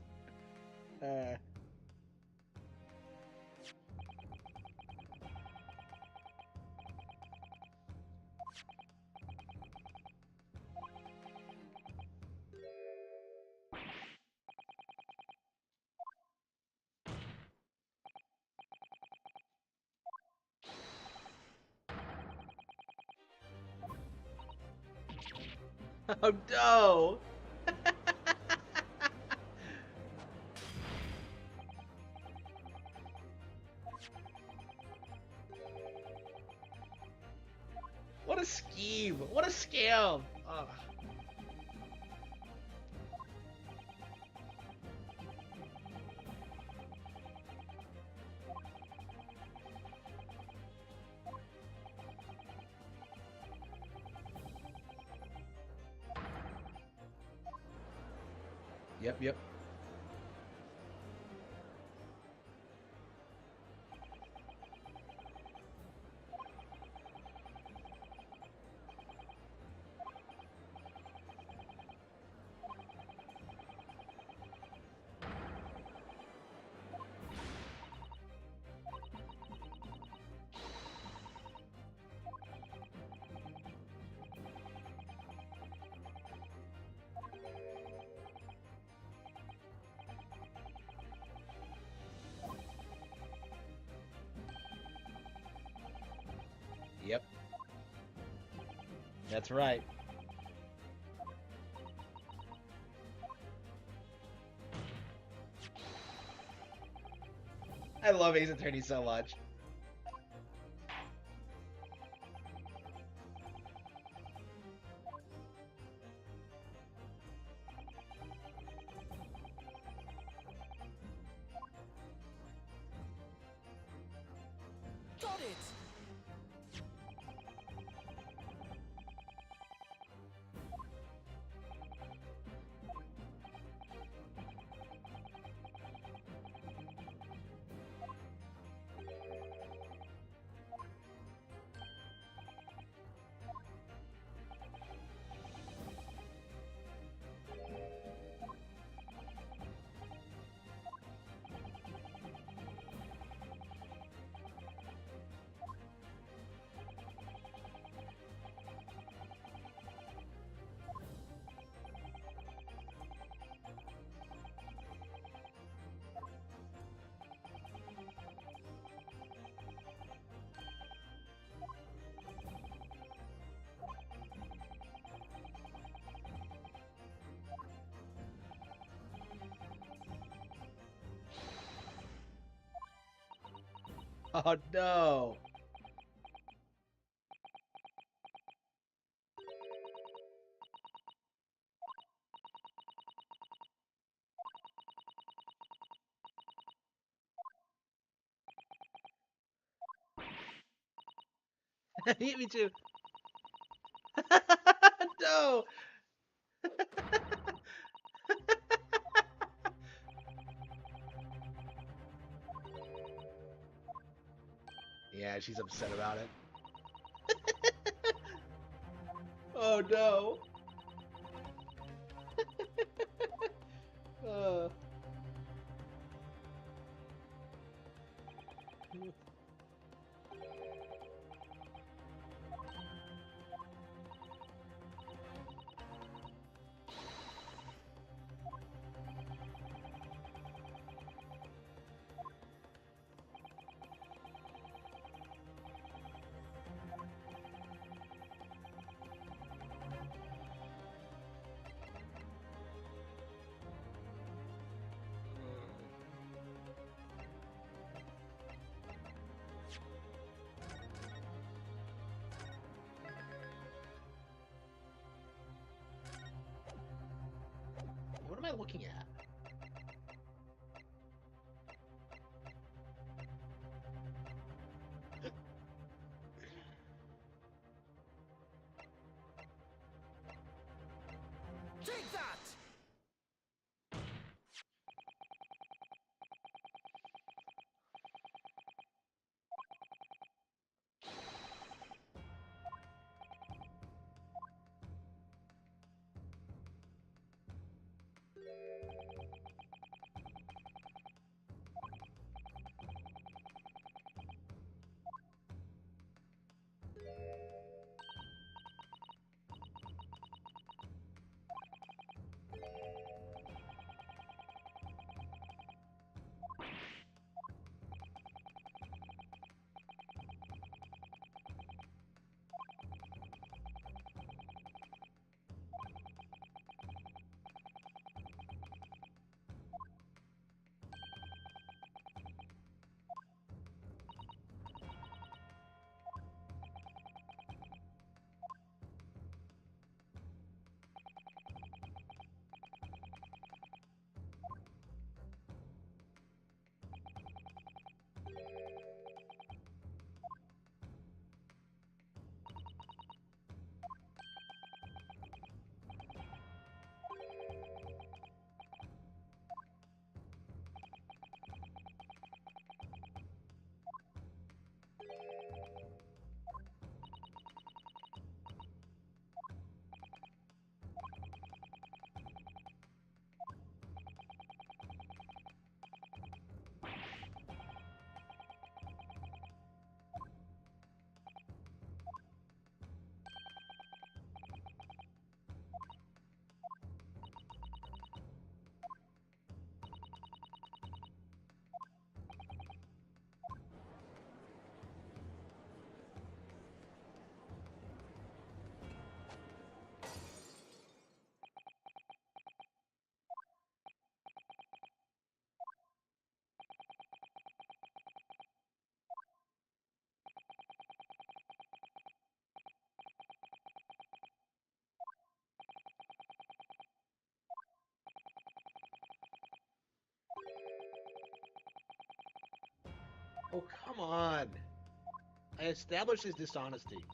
Oh no. What a scheme! What a scam! Ugh. Yep. Yep. That's right. I love Ace Attorney so much. Got it! Oh no! Hit me too. No! Yeah, she's upset about it. Oh no! uh. What am I looking at? Take that! Oh, come on! I established his dishonesty.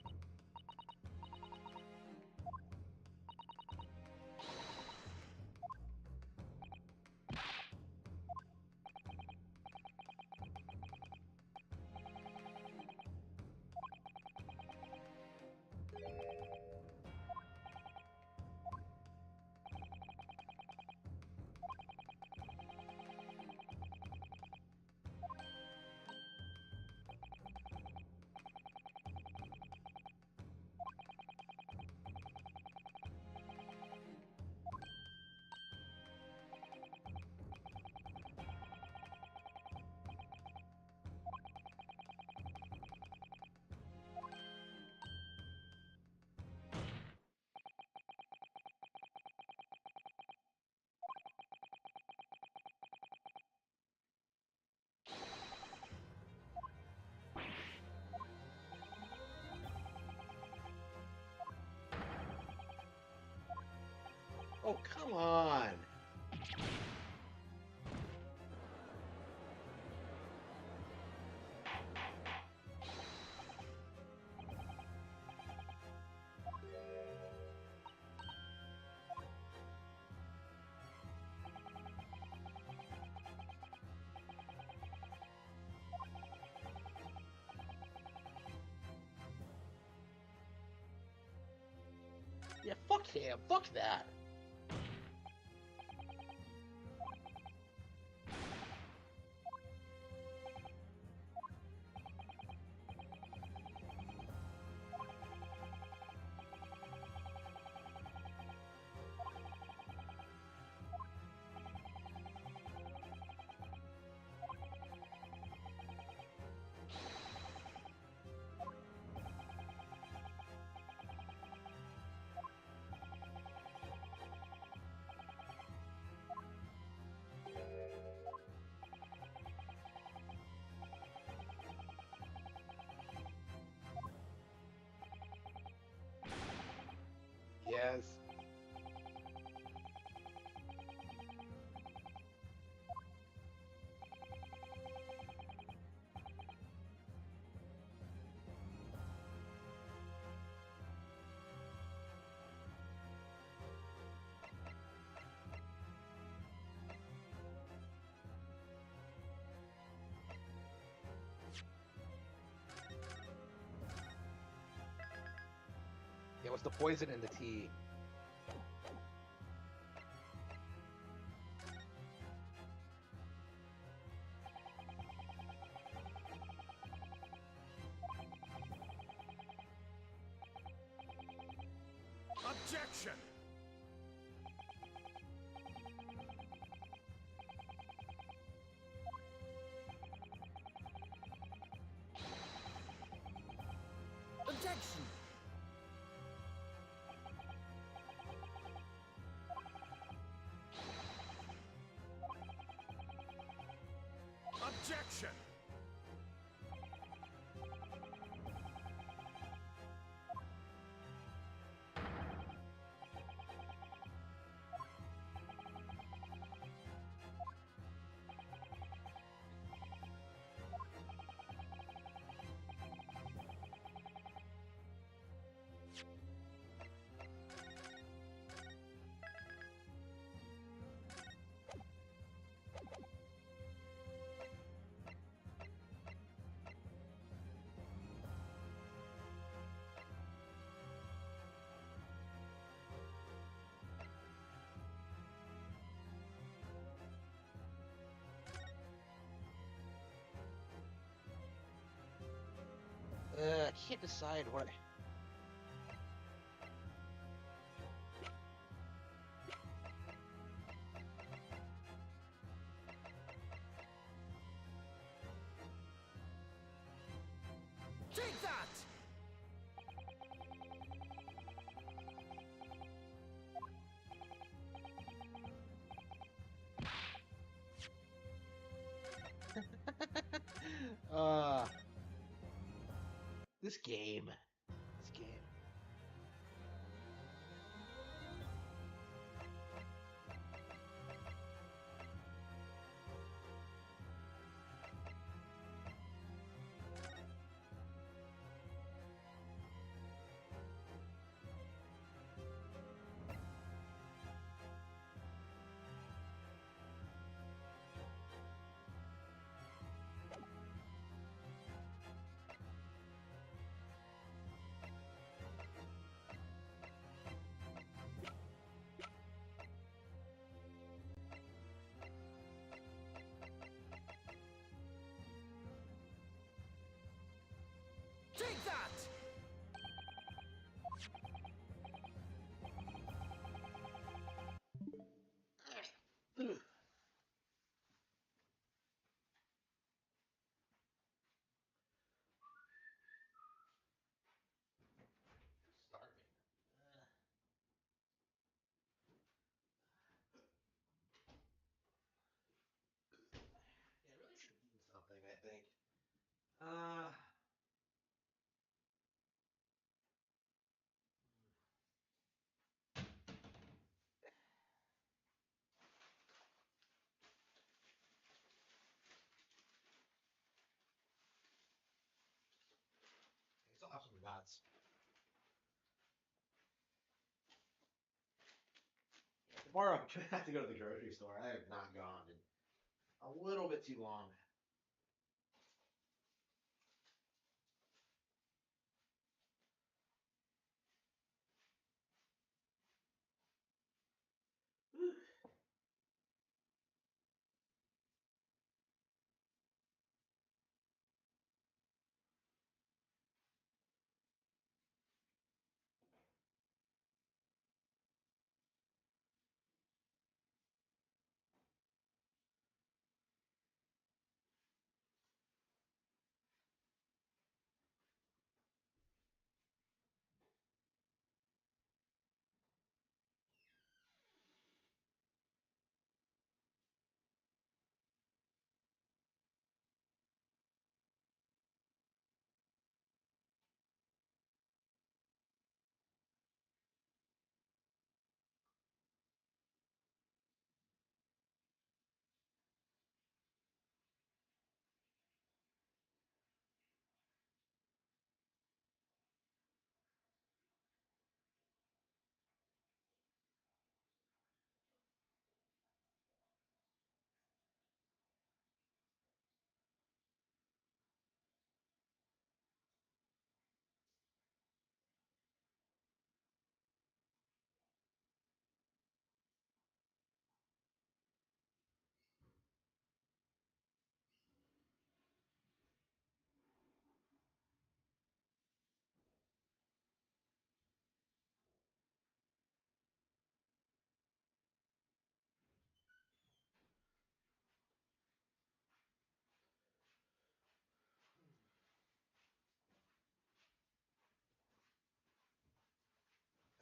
Oh, come on. Yeah, fuck him. Fuck that. Yes. Yeah, what's the poison in the tea? Objection! Objection! Objection! I can't decide what. Take that! uh, this game. This game. Take that! Ugh. Starving. Yeah, I really should have eaten something, I think. Tomorrow I'm gonna have to go to the grocery store. I have not gone in a little bit too long.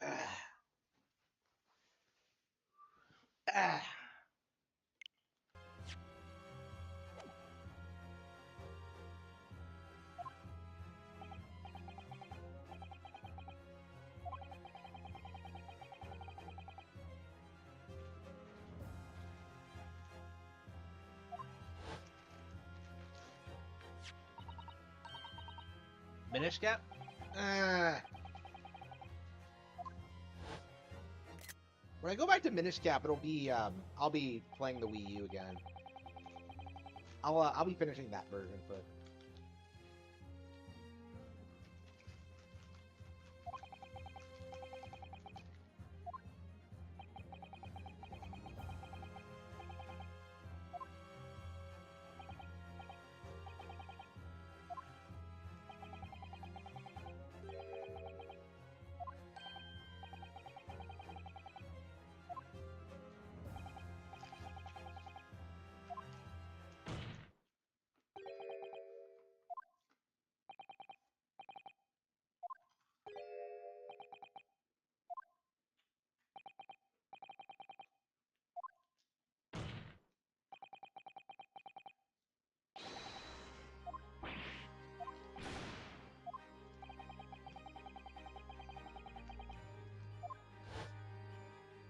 Ah. Ah. Minish Cap? Ah. When I go back to Minish Cap, it'll be I'll be playing the Wii U again. I'll be finishing that version for.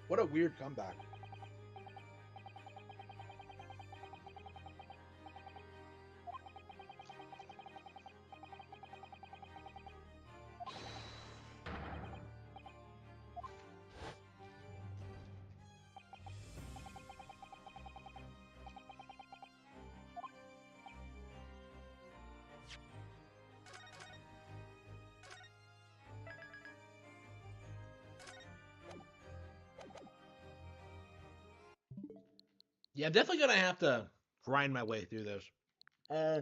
What a weird comeback. Yeah, I'm definitely gonna have to grind my way through this. Uh,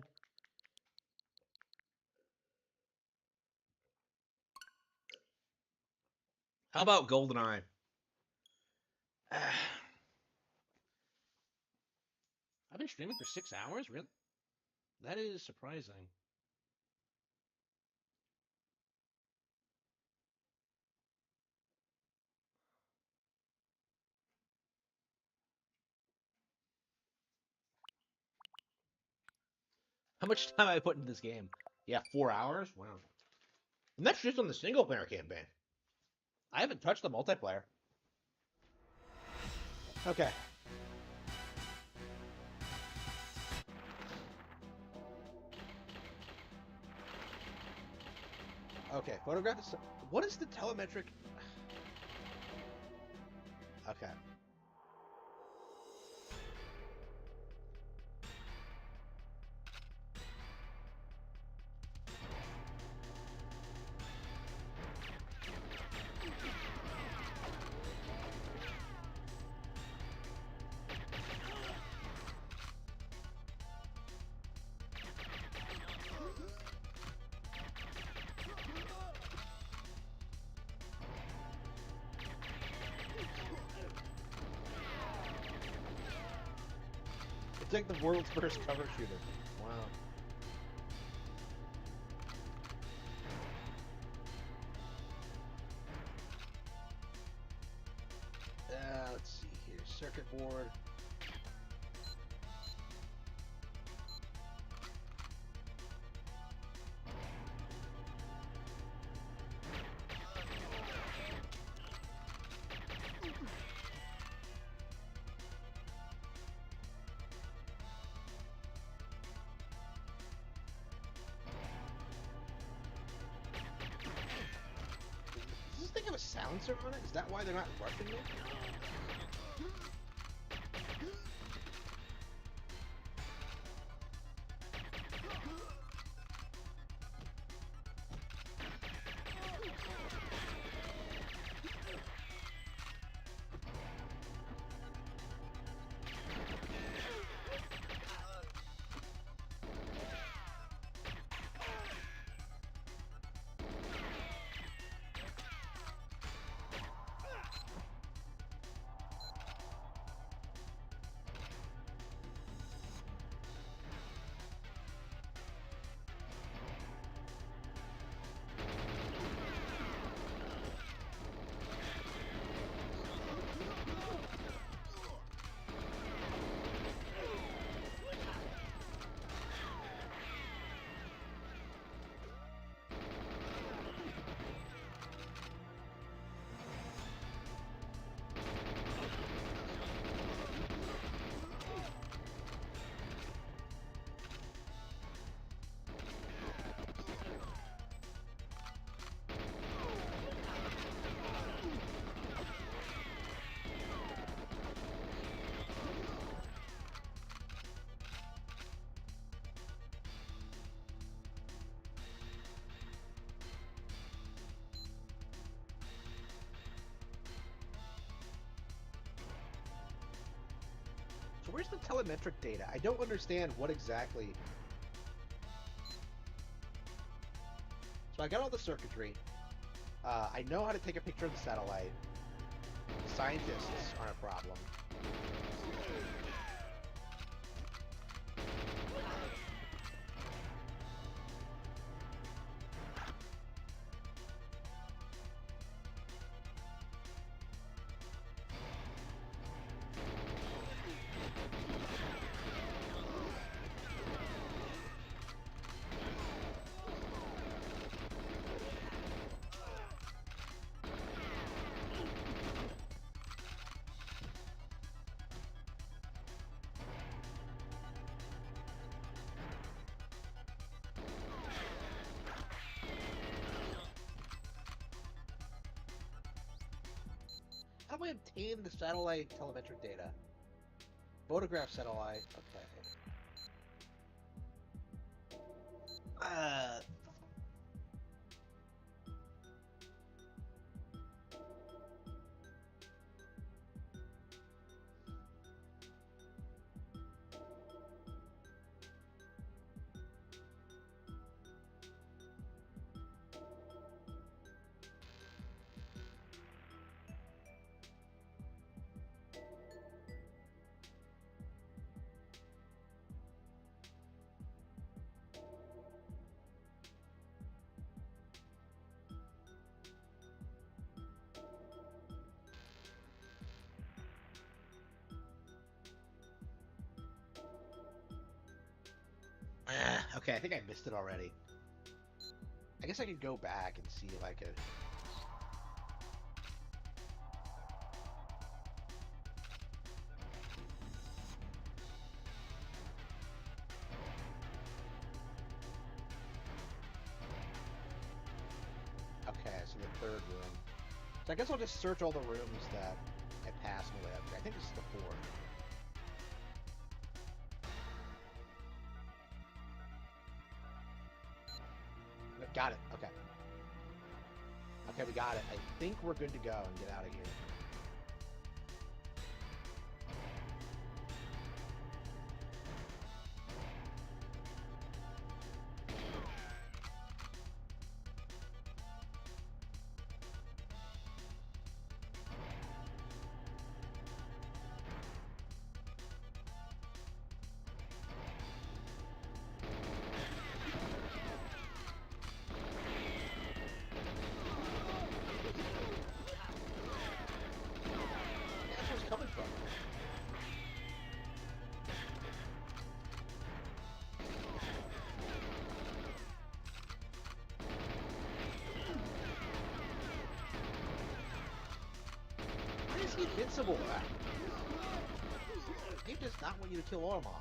how about GoldenEye? I've been streaming for 6 hours. Really? That is surprising. How much time I put into this game? Yeah, 4 hours. Wow. And that's just on the single player campaign. I haven't touched the multiplayer. Okay. Okay, photograph. What is the telemetric? Okay. like the world's first cover shooter. Wow. Let's see here. Circuit board. Does this thing have a silencer on it? Is that why they're not rushing me? So where's the telemetric data? I don't understand what exactly... So I got all the circuitry. I know how to take a picture of the satellite. The scientists aren't a problem. How do I obtain the satellite telemetric data? Photograph satellite. Okay. Okay, I think I missed it already. I guess I could go back and see if I could... Okay, so the third room. So I guess I'll just search all the rooms that I passed on the way up here. I think this is the fourth. Got it. Okay. Okay, we got it. I think we're good to go and get out of here. he invincible? He does not want you to kill all of them.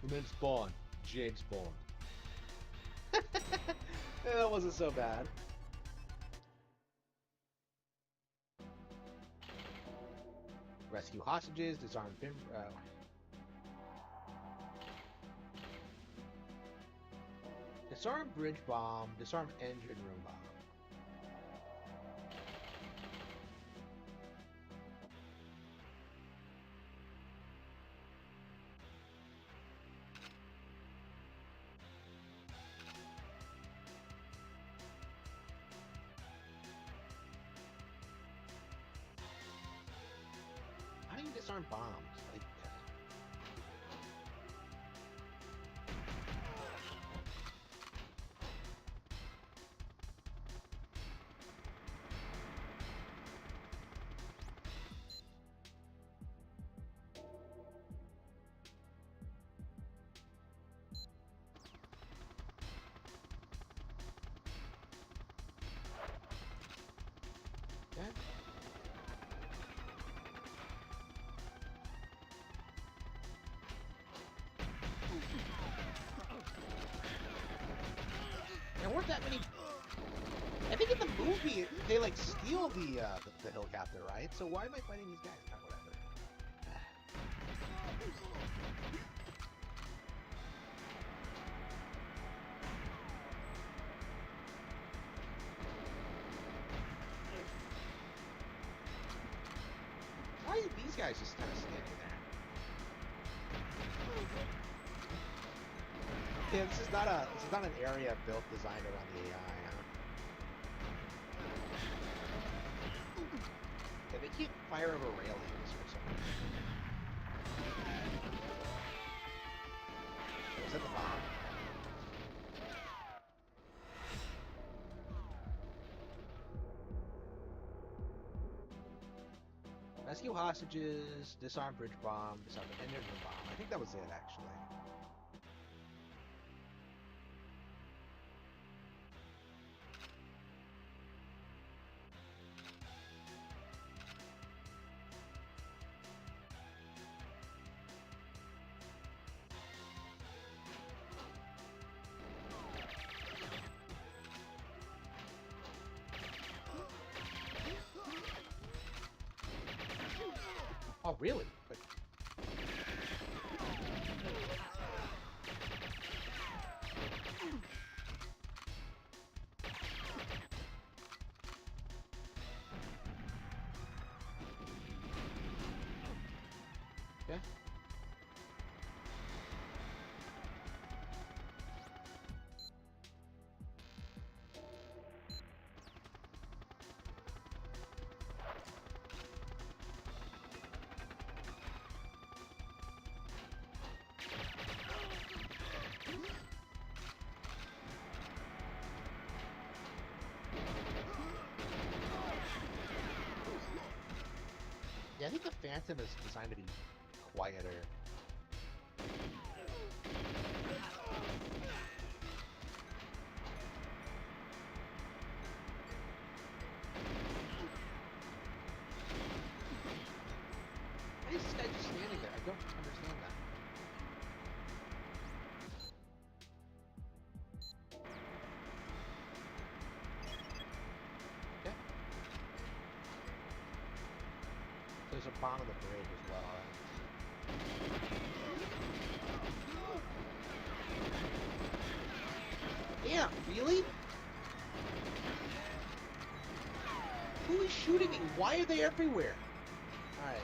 The name's Bond. James Bond. Yeah, that wasn't so bad. Rescue hostages, disarm disarm bridge bomb, disarm engine room bomb. How do you disarm bombs? Like, yeah. There weren't that many. I think in the movie they like steal the helicopter, right? So why am I fighting these guys? Oh, whatever. Why are these guys just kind of standing there? Yeah, this is not an area built designed around the AI. Huh? Yeah, they keep fire over railings or something. Was that the bomb? Rescue hostages, disarm bridge bomb, disarm the engine room bomb. I think that was it, actually. Oh, really? But... Yeah. Yeah, I think the Phantom is designed to be quieter. Why is this guy just standing there? I don't understand that. Okay. There's a bomb on the bridge as well. Yeah, really? Who is shooting me? Why are they everywhere? Alright.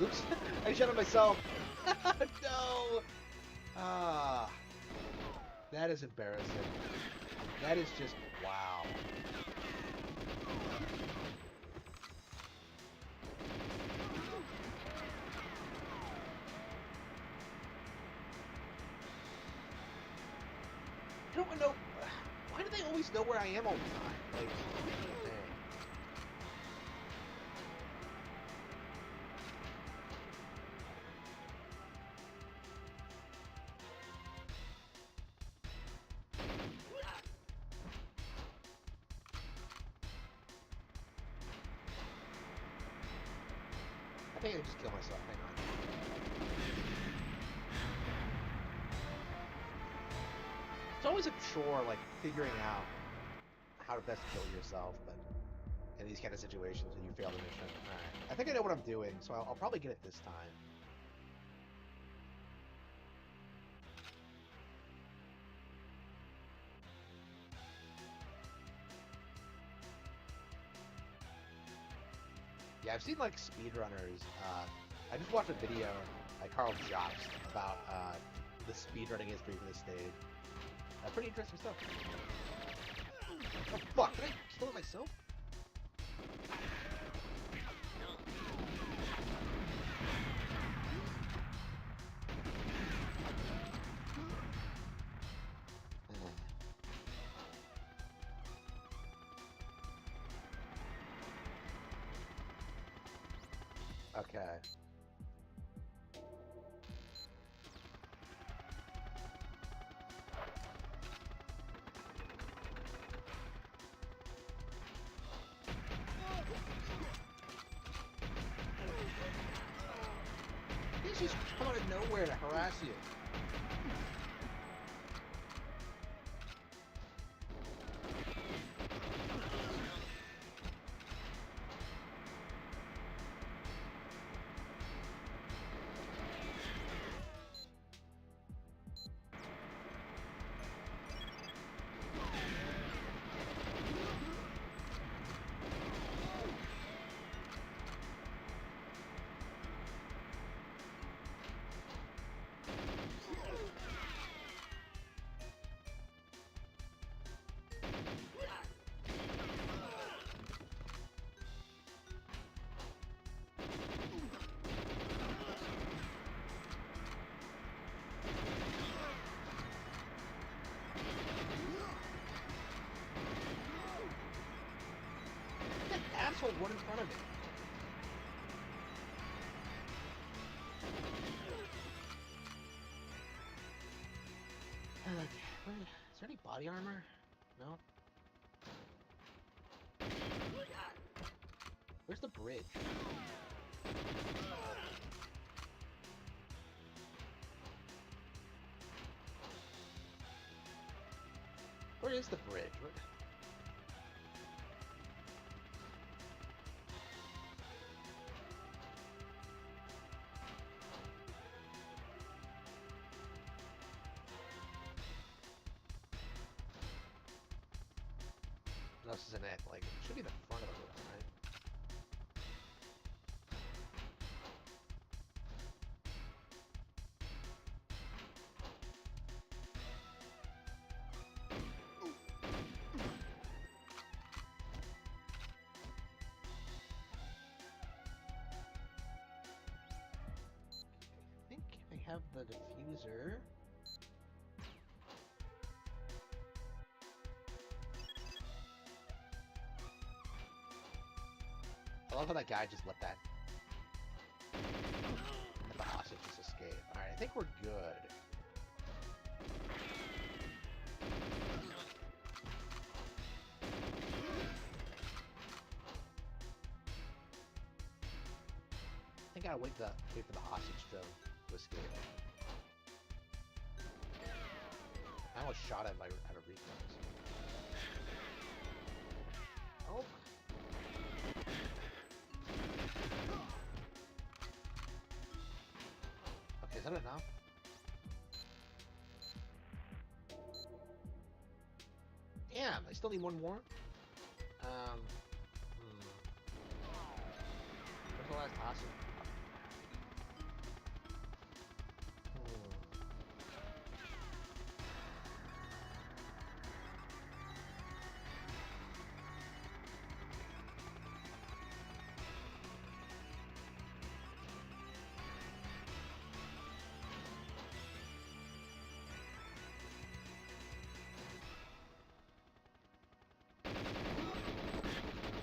Oops, I shot at myself. No! Ah. That is embarrassing. That is just, wow. I don't know. Why do they always know where I am all the time? Like, dang. I think I just kill myself. Hang on. It's always a chore, like, figuring out how to best kill yourself, but in these kind of situations when you fail the mission. Alright. I think I know what I'm doing, so I'll probably get it this time. Yeah, I've seen, like, speedrunners. I just watched a video by Carl Jobst about the speedrunning history for this stage. Pretty interesting stuff. Oh, fuck! Did I kill it myself? Okay. He's just come out of nowhere to harass you. Asshole, one in front of me. Is there any body armor? No. Where's the bridge? Where is the bridge? Where... This isn't it. Like, it should be the front of the room, right? I think I have the diffuser. I love how that guy just let that the hostage just escape. Alright, I think we're good. I think I gotta wait for the hostage to escape. I almost shot at out of reflex. Oh. Okay, is that enough? Damn, I still need one more. Where's the last hostage?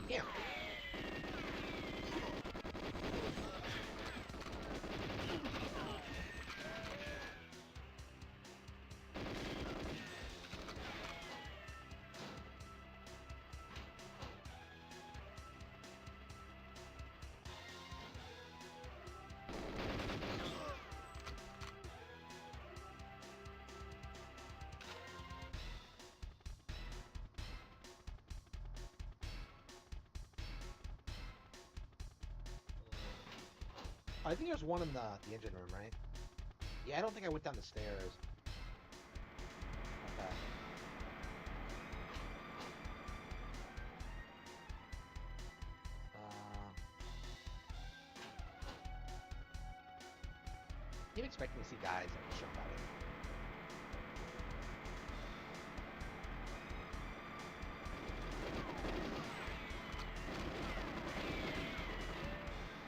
Damn. I think there's one in the engine room, right? Yeah, I don't think I went down the stairs. Okay. I'm expecting to see guys that jump out of it.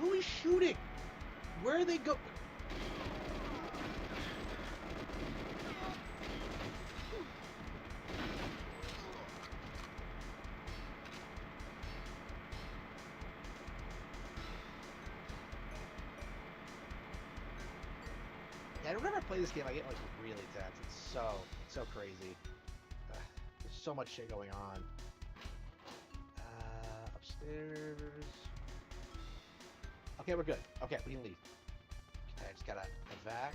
Who is shooting? Where are they go? Yeah, whenever I play this game, I get like really tense. It's so crazy. There's so much shit going on. Upstairs. Okay, we're good. Okay, we can leave. Okay, I just gotta evac.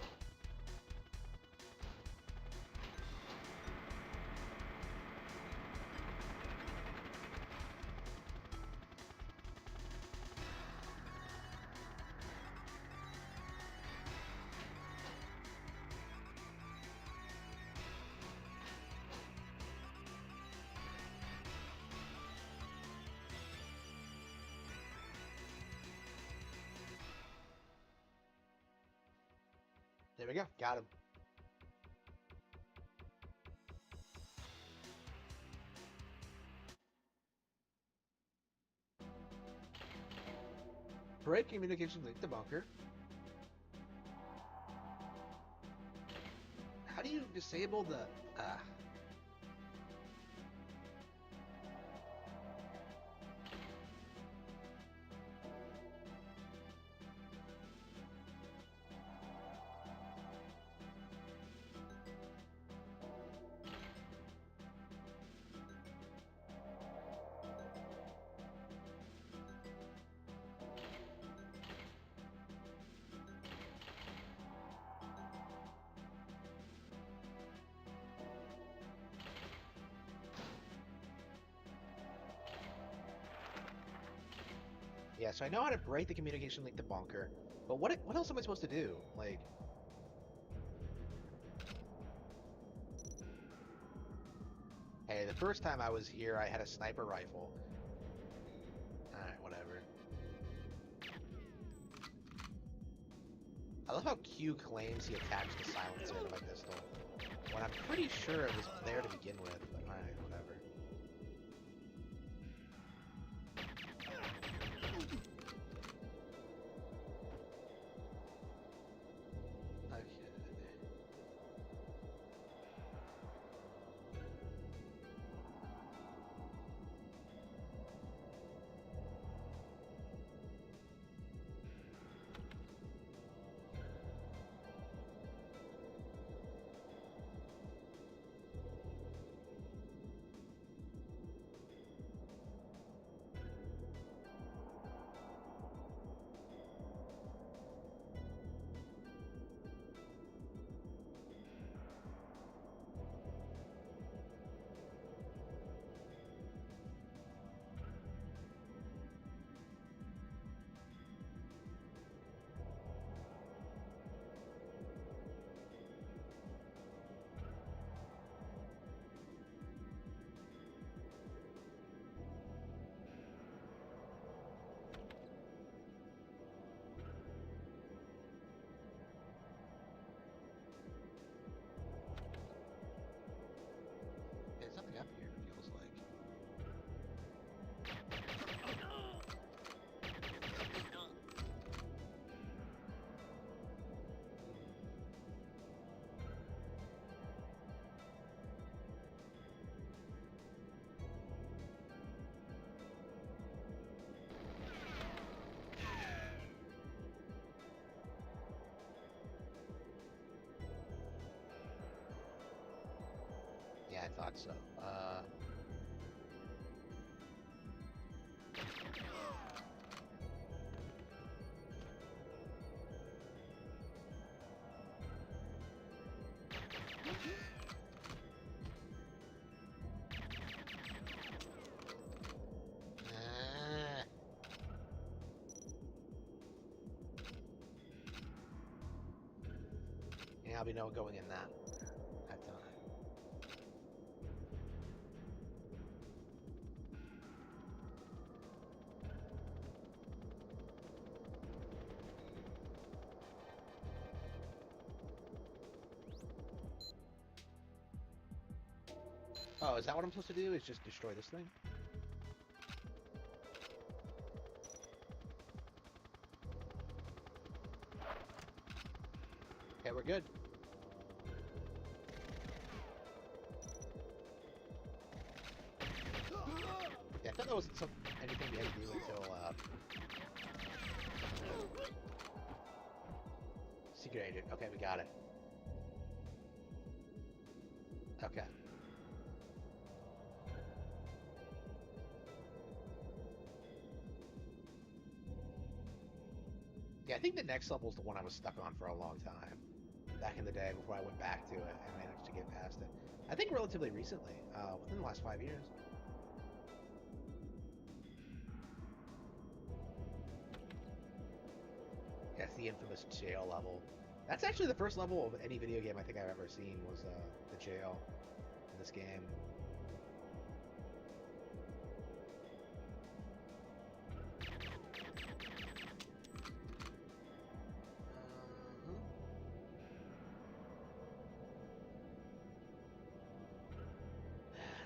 There we go. Got him. Break communications link to bunker. How do you disable the... Yeah, so I know how to break the communication link to bunker, but what else am I supposed to do? Like... Hey, the first time I was here, I had a sniper rifle. Alright, whatever. I love how Q claims he attached the silencer to my pistol, when I'm pretty sure it was there to begin with, but alright, whatever. There's something up here, it feels like. Yeah, I thought so. I'll be going in that time. Oh, is that what I'm supposed to do? Is just destroy this thing? Okay, we're good. Yeah, I thought that wasn't anything we had to do until, Secret agent. Okay, we got it. Okay. Yeah, I think the next level is the one I was stuck on for a long time. Back in the day, before I went back to it and managed to get past it. I think relatively recently, within the last 5 years. Yeah, it's the infamous jail level. That's actually the first level of any video game I think I've ever seen was the jail in this game.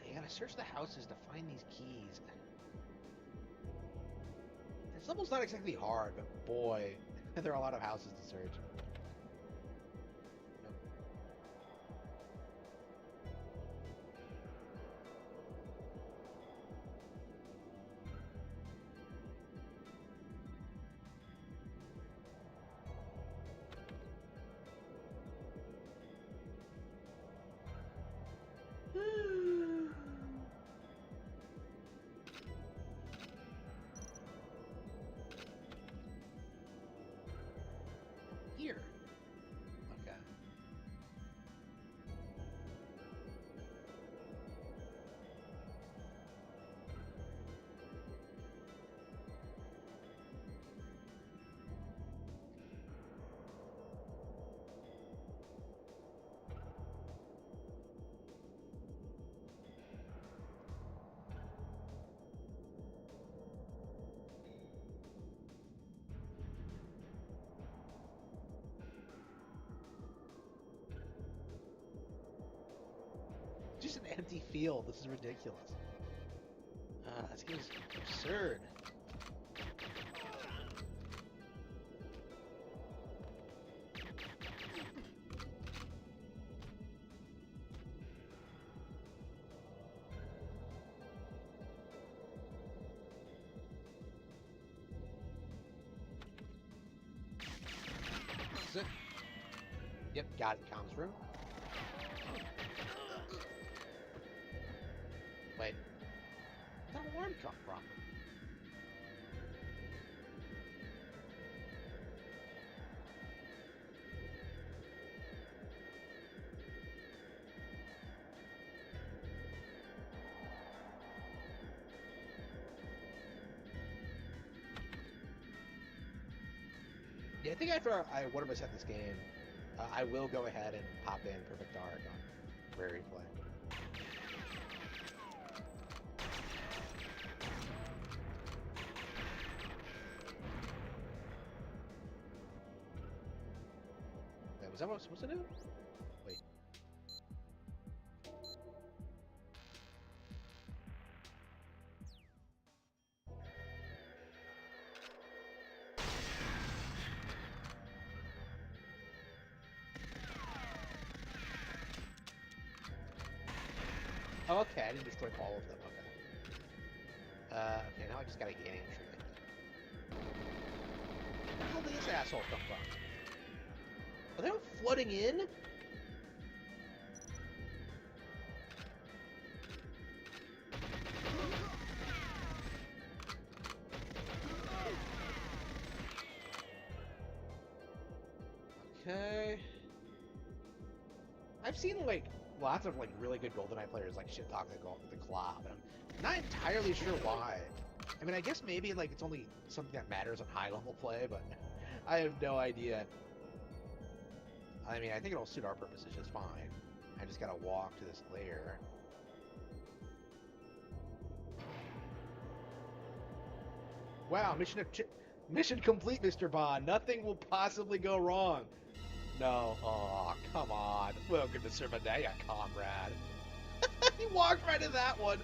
You gotta search the houses to find these keys. This level's not exactly hard, but boy, there are a lot of houses to search. Here. Okay. Just an empty field. This is ridiculous. This game is absurd. This is it. Yep, got it. Comms room. Wait, where'd that alarm come from? Yeah, I think after I 100% this game, I will go ahead and pop in Perfect Dark on Rare Replay. Is that what I'm supposed to do? Wait. Oh, okay, I didn't destroy all of them. Okay. Okay, now I just gotta gain entry. Where the hell did this asshole come from? Are they all flooding in? Okay. I've seen like lots of like really good GoldenEye players like shit talk the Claw, but I'm not entirely sure why. I mean, I guess maybe like it's only something that matters on high level play, but I have no idea. I mean, I think it'll suit our purposes just fine. I just gotta walk to this lair. Wow, mission complete, Mr. Bond. Nothing will possibly go wrong. No. Oh, come on. Welcome to Sermonea, comrade. He walked right into that one.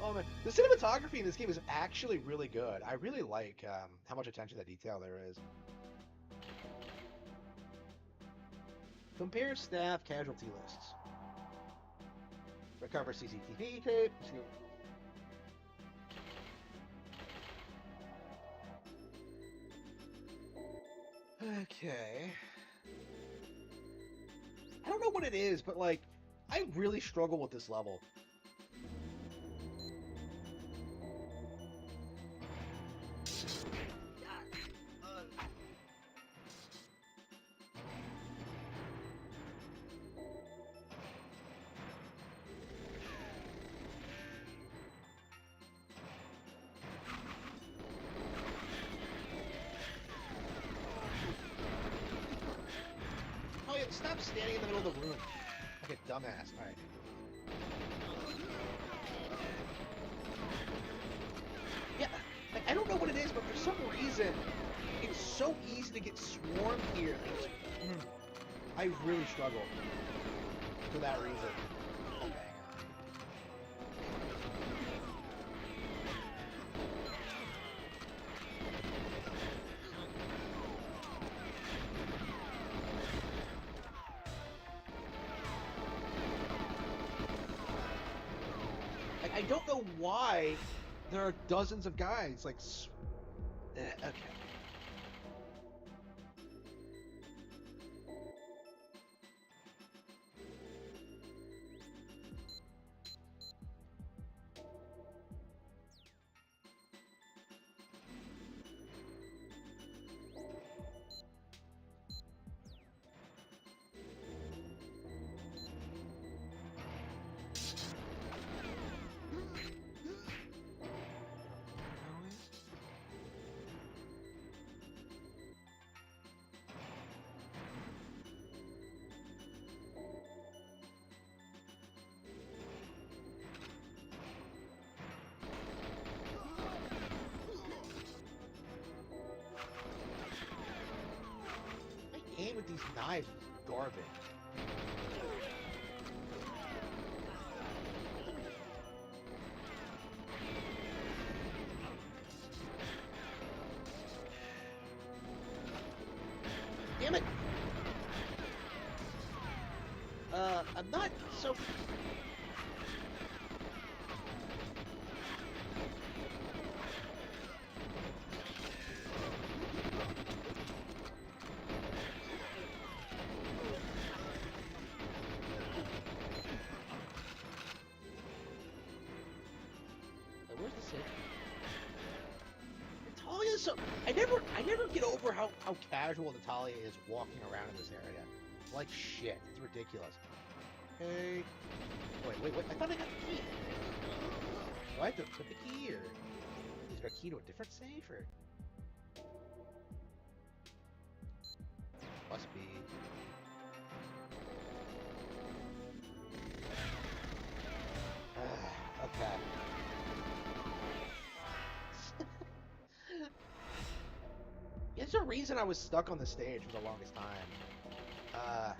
Oh man, the cinematography in this game is actually really good. I really like how much attention to detail there is. Compare staff casualty lists. Recover CCTV tape. Okay. I don't know what it is, but like, I really struggle with this level. Oh yeah, stop standing in the middle of the room like a dumbass. Alright. Yeah, like, I don't know what it is, but for some reason, it's so easy to get swarmed here. I really struggle for that reason. I don't know why there are dozens of guys, like, okay. Aim with these knives is garbage. Damn it! I'm not so... Where's the safe? Natalia's so... I never get over how casual Natalia is walking around in this area. Like shit. It's ridiculous. Hey... Wait. I thought I got the key. Do I have to put the key, or... Is there a key to a different safe, or... Must be... okay. There's a reason I was stuck on the stage for the longest time. Okay.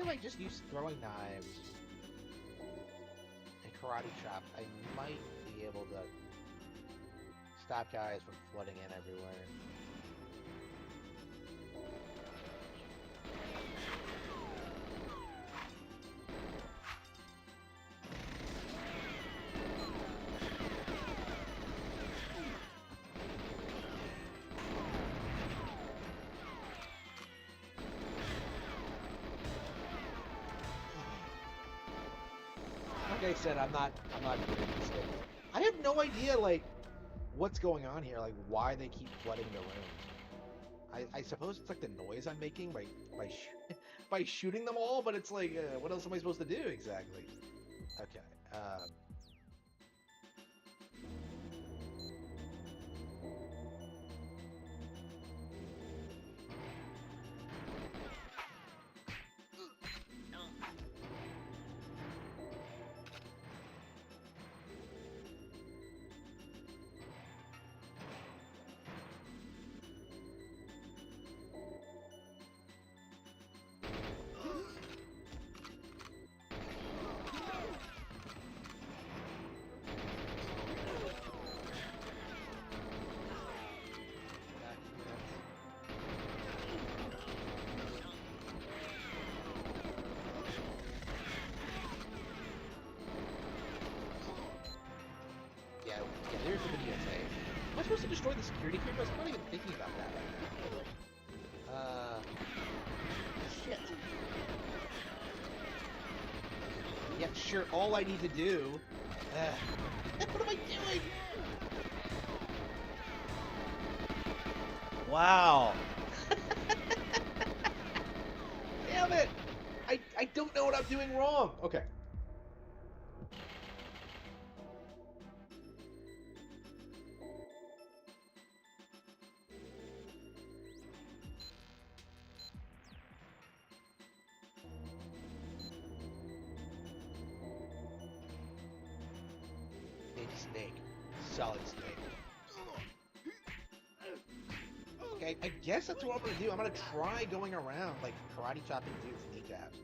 if I just use throwing knives and karate chops, I might be able to stop guys from flooding in everywhere. Like I said, I'm not good at this game. I have no idea, like, what's going on here, like, why they keep flooding the rooms. I suppose it's like the noise I'm making by shooting them all, but it's like, what else am I supposed to do exactly? Okay, yeah, there's the videotape. Am I supposed to destroy the security cameras? I'm not even thinking about that. Shit. Yeah, sure, all I need to do... what am I doing? Wow. Damn it! I don't know what I'm doing wrong. Okay. Baby snake. Solid snake. Okay, I guess that's what I'm gonna do. I'm gonna try going around, like, karate chopping dudes kneecaps.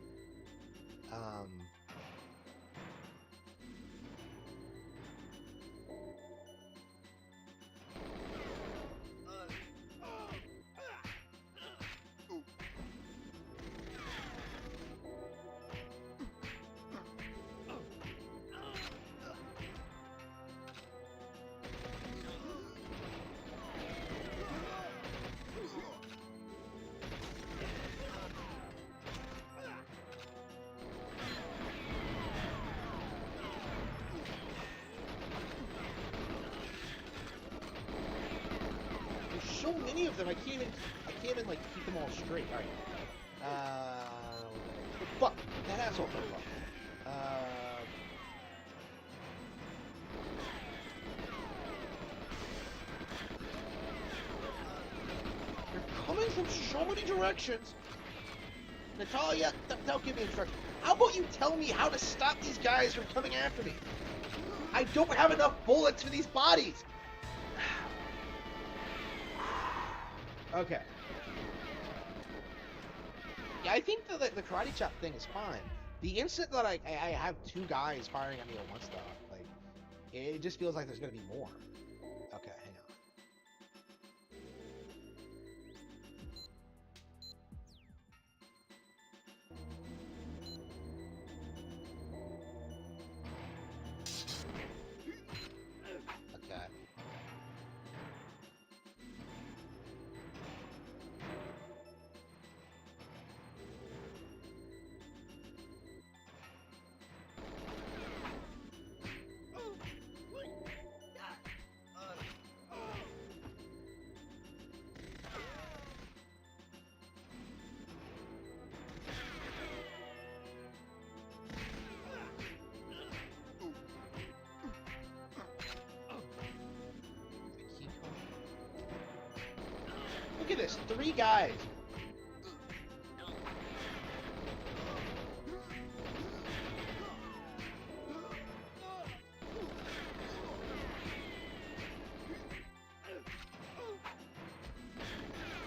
So many of them, I can't even like keep them all straight. All right. Fuck that asshole. Fuck. They're coming from so many directions. Natalia, don't give me instructions. How about you tell me how to stop these guys from coming after me? I don't have enough bullets for these bodies. Okay. Yeah, I think the karate chop thing is fine. The instant that I have two guys firing at me at once, though, like, it just feels like there's gonna be more. Okay, hang on. Okay. Look at this, 3 guys.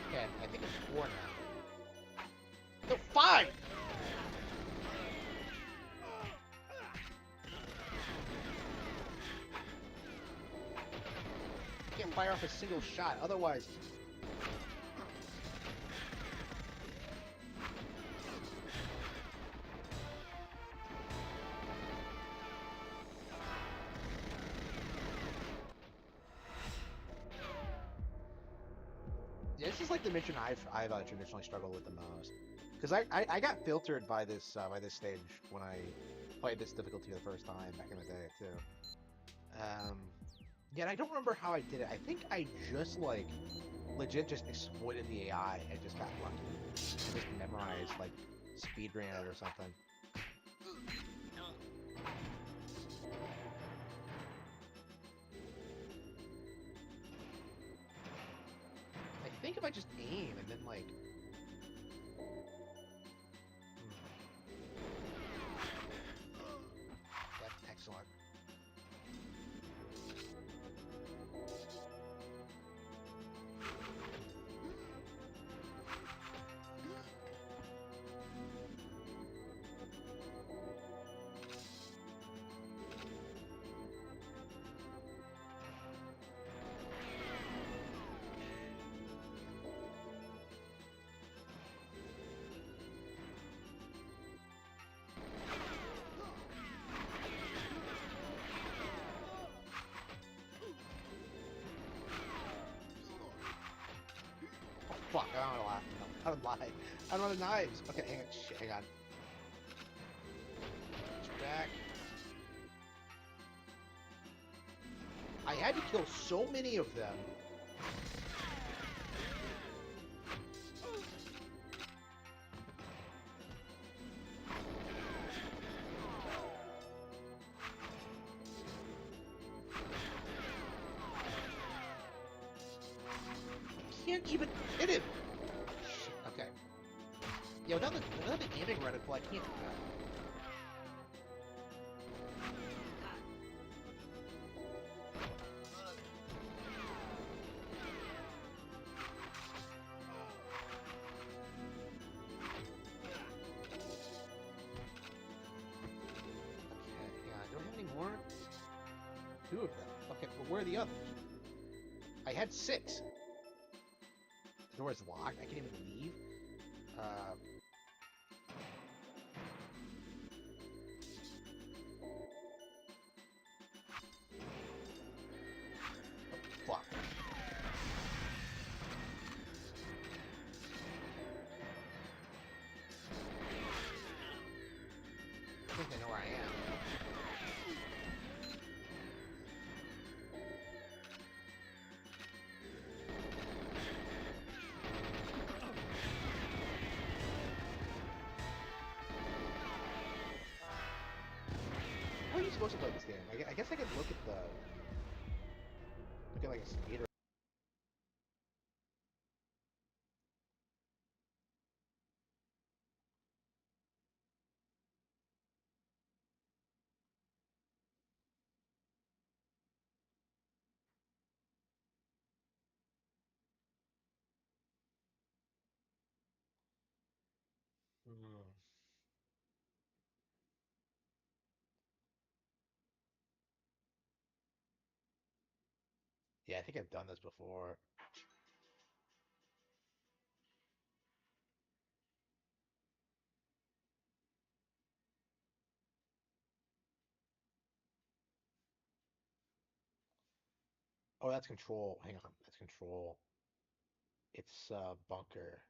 Okay, I think it's 4 now. No, 5! fire off a single shot. Otherwise... Yeah, this is like the mission I've traditionally struggled with the most. Because I got filtered by this stage when I played this difficulty for the first time back in the day, too. Yeah, and I don't remember how I did it. I think I just, like, legit just exploited the AI and just got lucky. And just memorized, like, speedran it or something. I think if I just aim and then, like... That's excellent. Fuck, I don't know why. I don't lie. I don't know the knives. Okay, hang on. Shit, hang on. It's back. I had to kill so many of them. I can't even hit him. Shit, okay. Yeah, without the aiming reticle, I can't do that. Okay, yeah, I don't have any more. 2 of them. Okay, but where are the others? I had 6. The door is locked. I can't even leave. Fuck. I think they know where I am. How are you supposed to play this game? I guess I could look at like a speed. Hmm. Yeah, I think I've done this before. Oh, that's control. Hang on, that's control. It's bunker.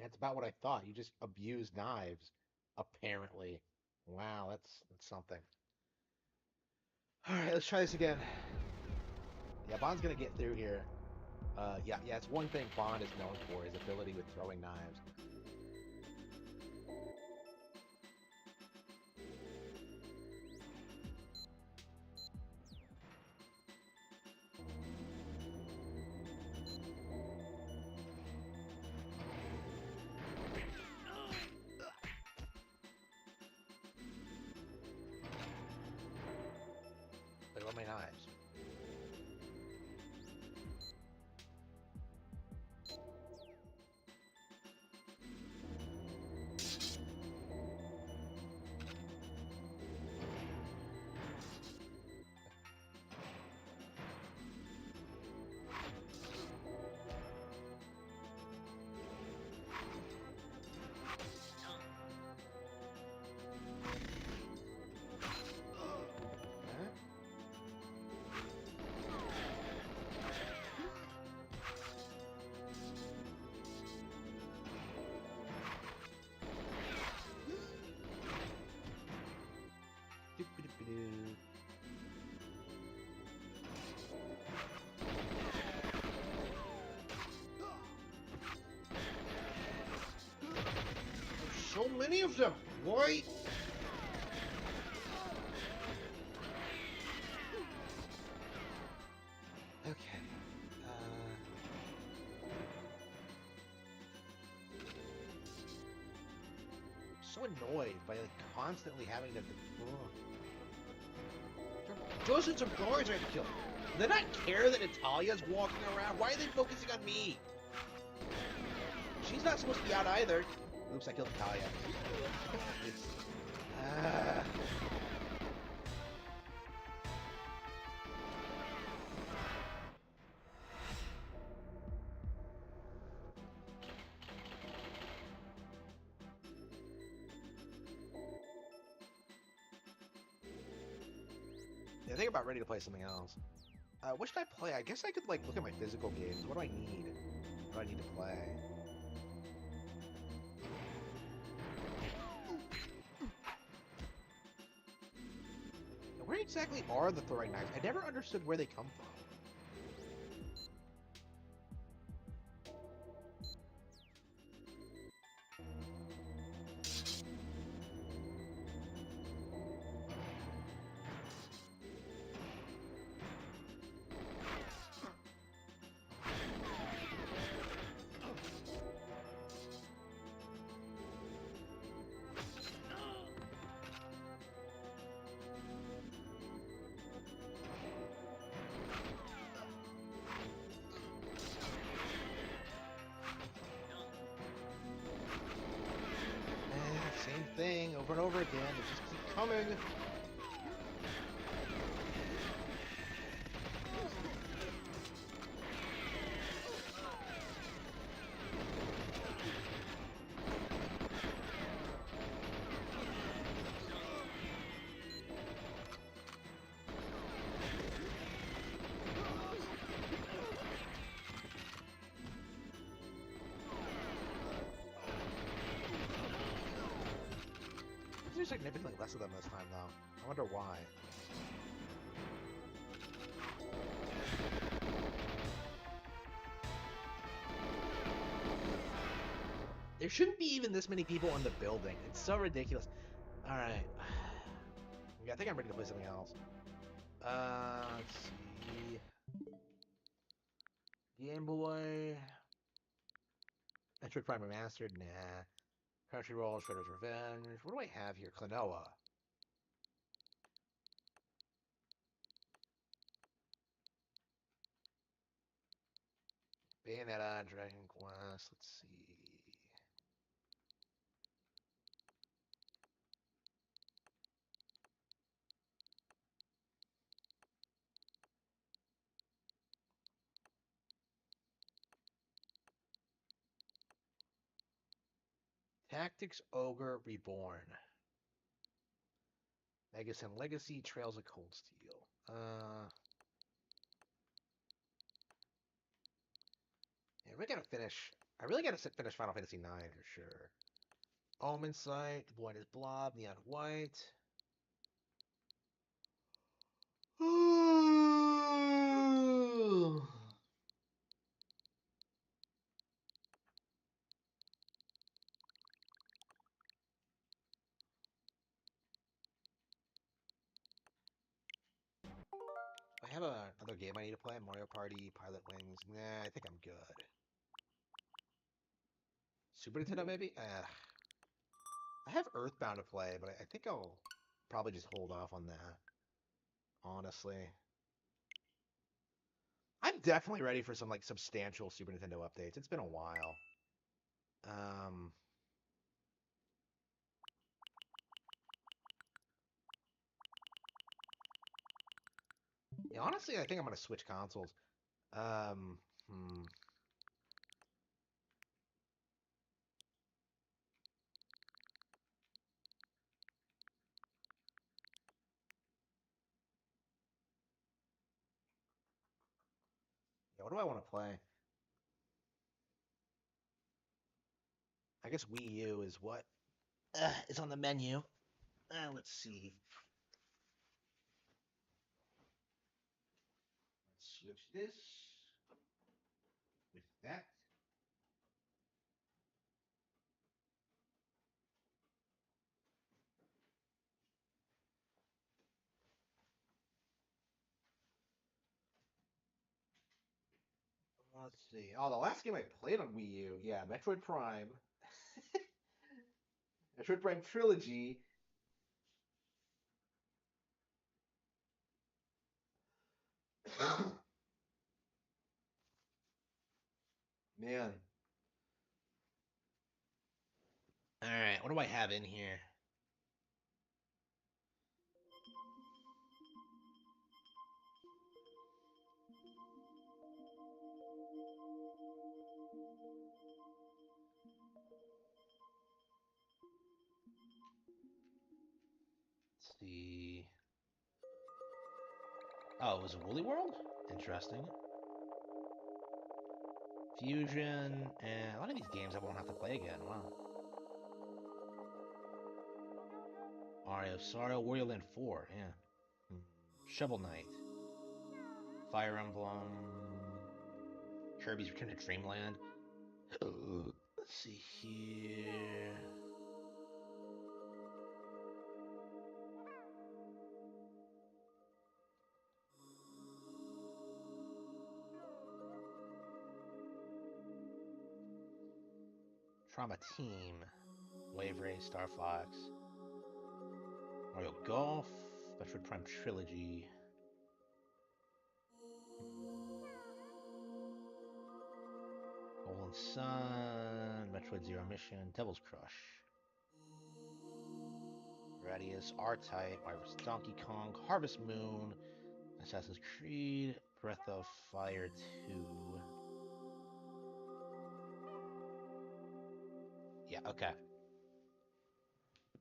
That's about what I thought. You just abuse knives, apparently. Wow, that's something. All right, let's try this again. Yeah, Bond's gonna get through here. Yeah, it's one thing Bond is known for, his ability with throwing knives. Look at my knives. Doop-a-doop-a-doo. So many of them. Why? Okay. So annoyed by like constantly having to. Dozens of guards I have to kill. Do they not care that Natalia's walking around? Why are they focusing on me? She's not supposed to be out either. Oops, I killed Natalia. It's, Yeah, I think I'm about ready to play something else. What should I play? I guess I could like look at my physical games. What do I need? What do I need to play? Now, where exactly are the throwing knives? I never understood where they come from. Same thing over and over again. It just keeps coming. There's significantly less of them this time, though. I wonder why. There shouldn't be even this many people in the building. It's so ridiculous. Alright. Yeah, I think I'm ready to play something else. Let's see. Game Boy. Metroid Prime Remastered? Nah. Crunchyroll, Shredder's Revenge. What do I have here? Klonoa. Bayonetta, Dragon Quest. Let's see. Tactics Ogre Reborn. Megasin Legacy, Trails of Cold Steel. Yeah, we gotta finish I really gotta finish Final Fantasy IX for sure. Omen Sight, White is Blob, Neon White. I have another game I need to play. Mario Party, Pilot Wings. Nah, I think I'm good. Super Nintendo, maybe? I have Earthbound to play, but I think I'll probably just hold off on that. Honestly. I'm definitely ready for some like substantial Super Nintendo updates. It's been a while. Um, yeah, honestly, I think I'm gonna switch consoles. Um, hmm. Yeah, what do I want to play? I guess Wii U is what is on the menu. Let's see. Let's switch this with that. Let's see. Oh, the last game I played on Wii U, yeah, Metroid Prime. Metroid Prime Trilogy. Man. All right, what do I have in here? Let's see. Oh, it was a Woolly World? Interesting. Fusion, and a lot of these games I won't have to play again. Wow. Mario, Sorrow, Wario Land 4, yeah. Shovel Knight, Fire Emblem, Kirby's Return to Dreamland. Let's see here. Trauma Team, Wave Race, Star Fox, Mario Golf, Metroid Prime Trilogy. Golden Sun, Metroid Zero Mission, Devil's Crush. Gradius, R-Type, Mario vs. Donkey Kong, Harvest Moon, Assassin's Creed, Breath of Fire 2. Yeah, okay.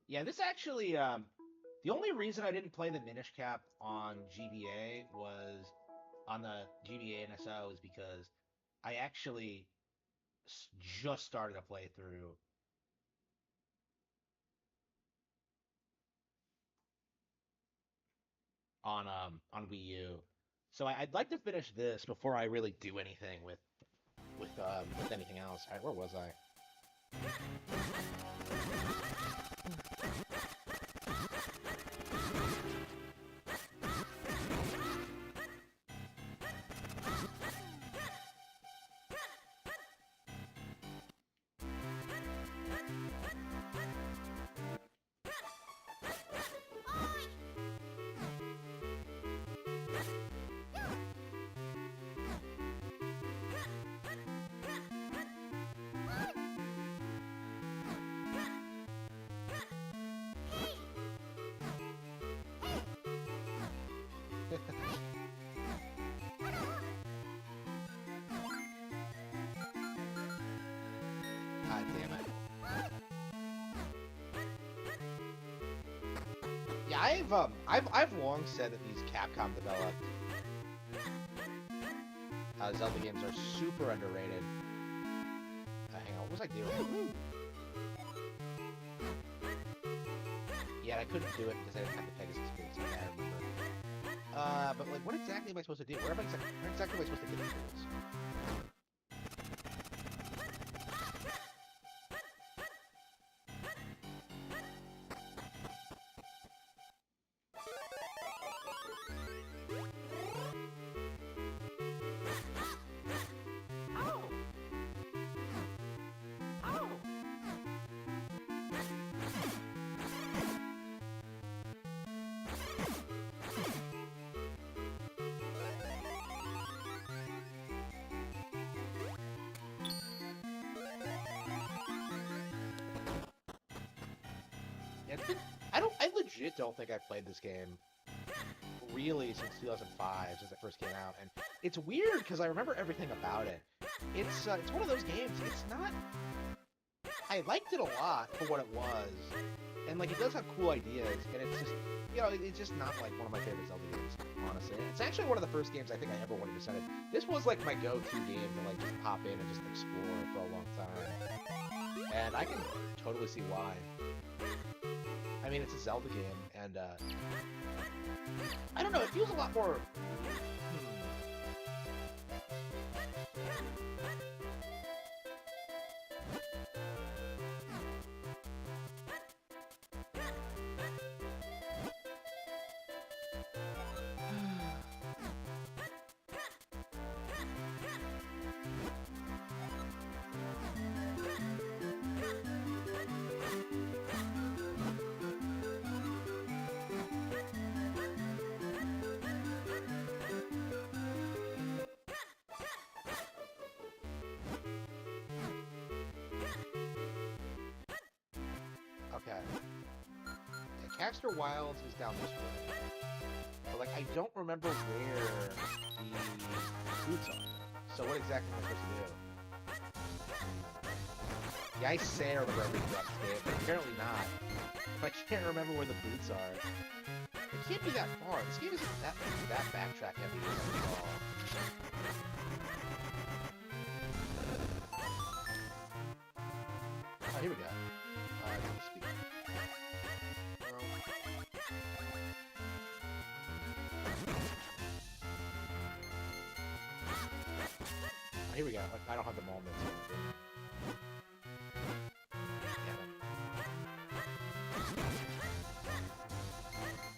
Yeah, this actually, the only reason I didn't play the Minish Cap on GBA was, on the GBA NSO, is because I actually just started a playthrough on Wii U. So I'd like to finish this before I really do anything with anything else. All right, where was I? God damn it. Yeah, I've long said that these Capcom developed Zelda games are super underrated. What was I doing? Yeah, I couldn't do it because I didn't have the Pegasus experience. Okay, I remember. But like, what exactly am I supposed to do? Where exactly am I supposed to get these tools? Yeah, I legit don't think I've played this game really since 2005, since it first came out, and it's weird because I remember everything about it. It's one of those games. It's not. I liked it a lot for what it was, and like it does have cool ideas, and it's just it's just not like one of my favorite Zelda games, honestly. It's actually one of the first games I think I ever wanted to set it. This was like my go-to game to like just pop in and just explore for a long time, and I can totally see why. I mean, it's a Zelda game, and I don't know, it feels a lot more... Okay. Yeah, Caster Wilds is down this way. But, like, I don't remember where the boots are. So what exactly am I supposed to do? Yeah, I say I remember everything about this game, but apparently not. I can't remember where the boots are. It can't be that far. This game isn't that backtrack heavy at all. Oh, here we go. Here we go. I don't have the moment.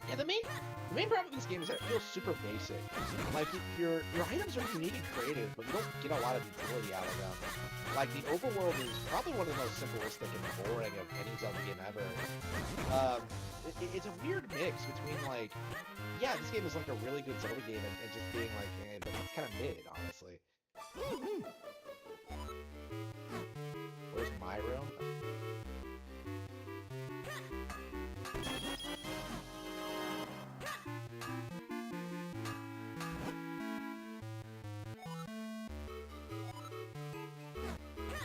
Yeah, the main problem with this game is that it feels super basic. Like your items are unique and creative, but you don't get a lot of utility out of them. Like the overworld is probably one of the most simplistic and boring of any Zelda game ever. It's a weird mix between like, yeah, this game is like a really good Zelda game and just being like, but it's kind of mid, honestly. Where's my room?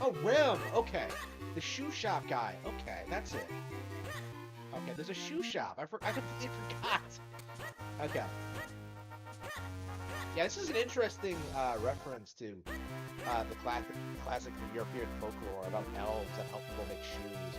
Oh, Rim! Okay. The shoe shop guy. Okay, that's it. Okay, there's a shoe shop. I completely forgot. Okay. Yeah, this is an interesting reference to the classic European folklore about elves that help people make shoes.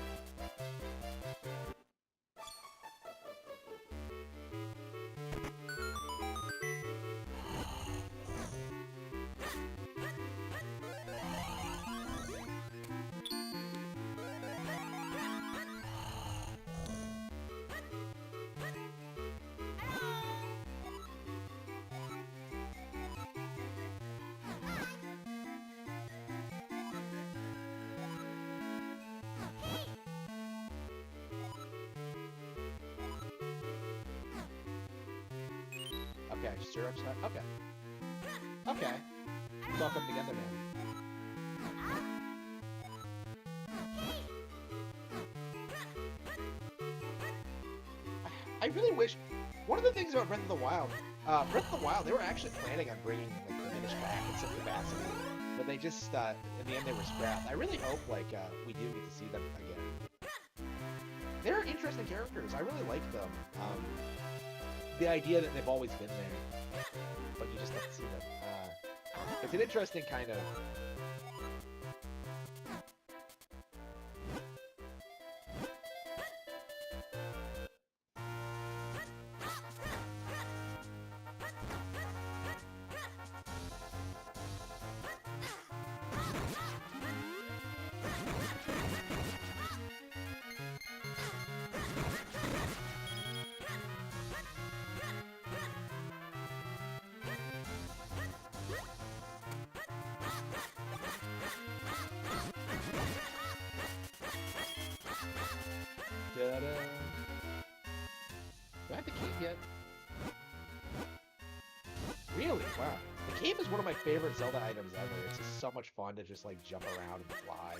Okay, stir upside. Okay. Okay. It's all coming together now. I really wish. One of the things about Breath of the Wild, they were actually planning on bringing like the Minish back in some capacity, but they just in the end they were scrapped. I really hope like we do get to see them again. They're interesting characters. I really like them. The idea that they've always been there, but you just don't see them. It's an interesting kind of... I have the cape yet? Really? Wow. The cape is one of my favorite Zelda items ever. It's just so much fun to just like jump around and fly.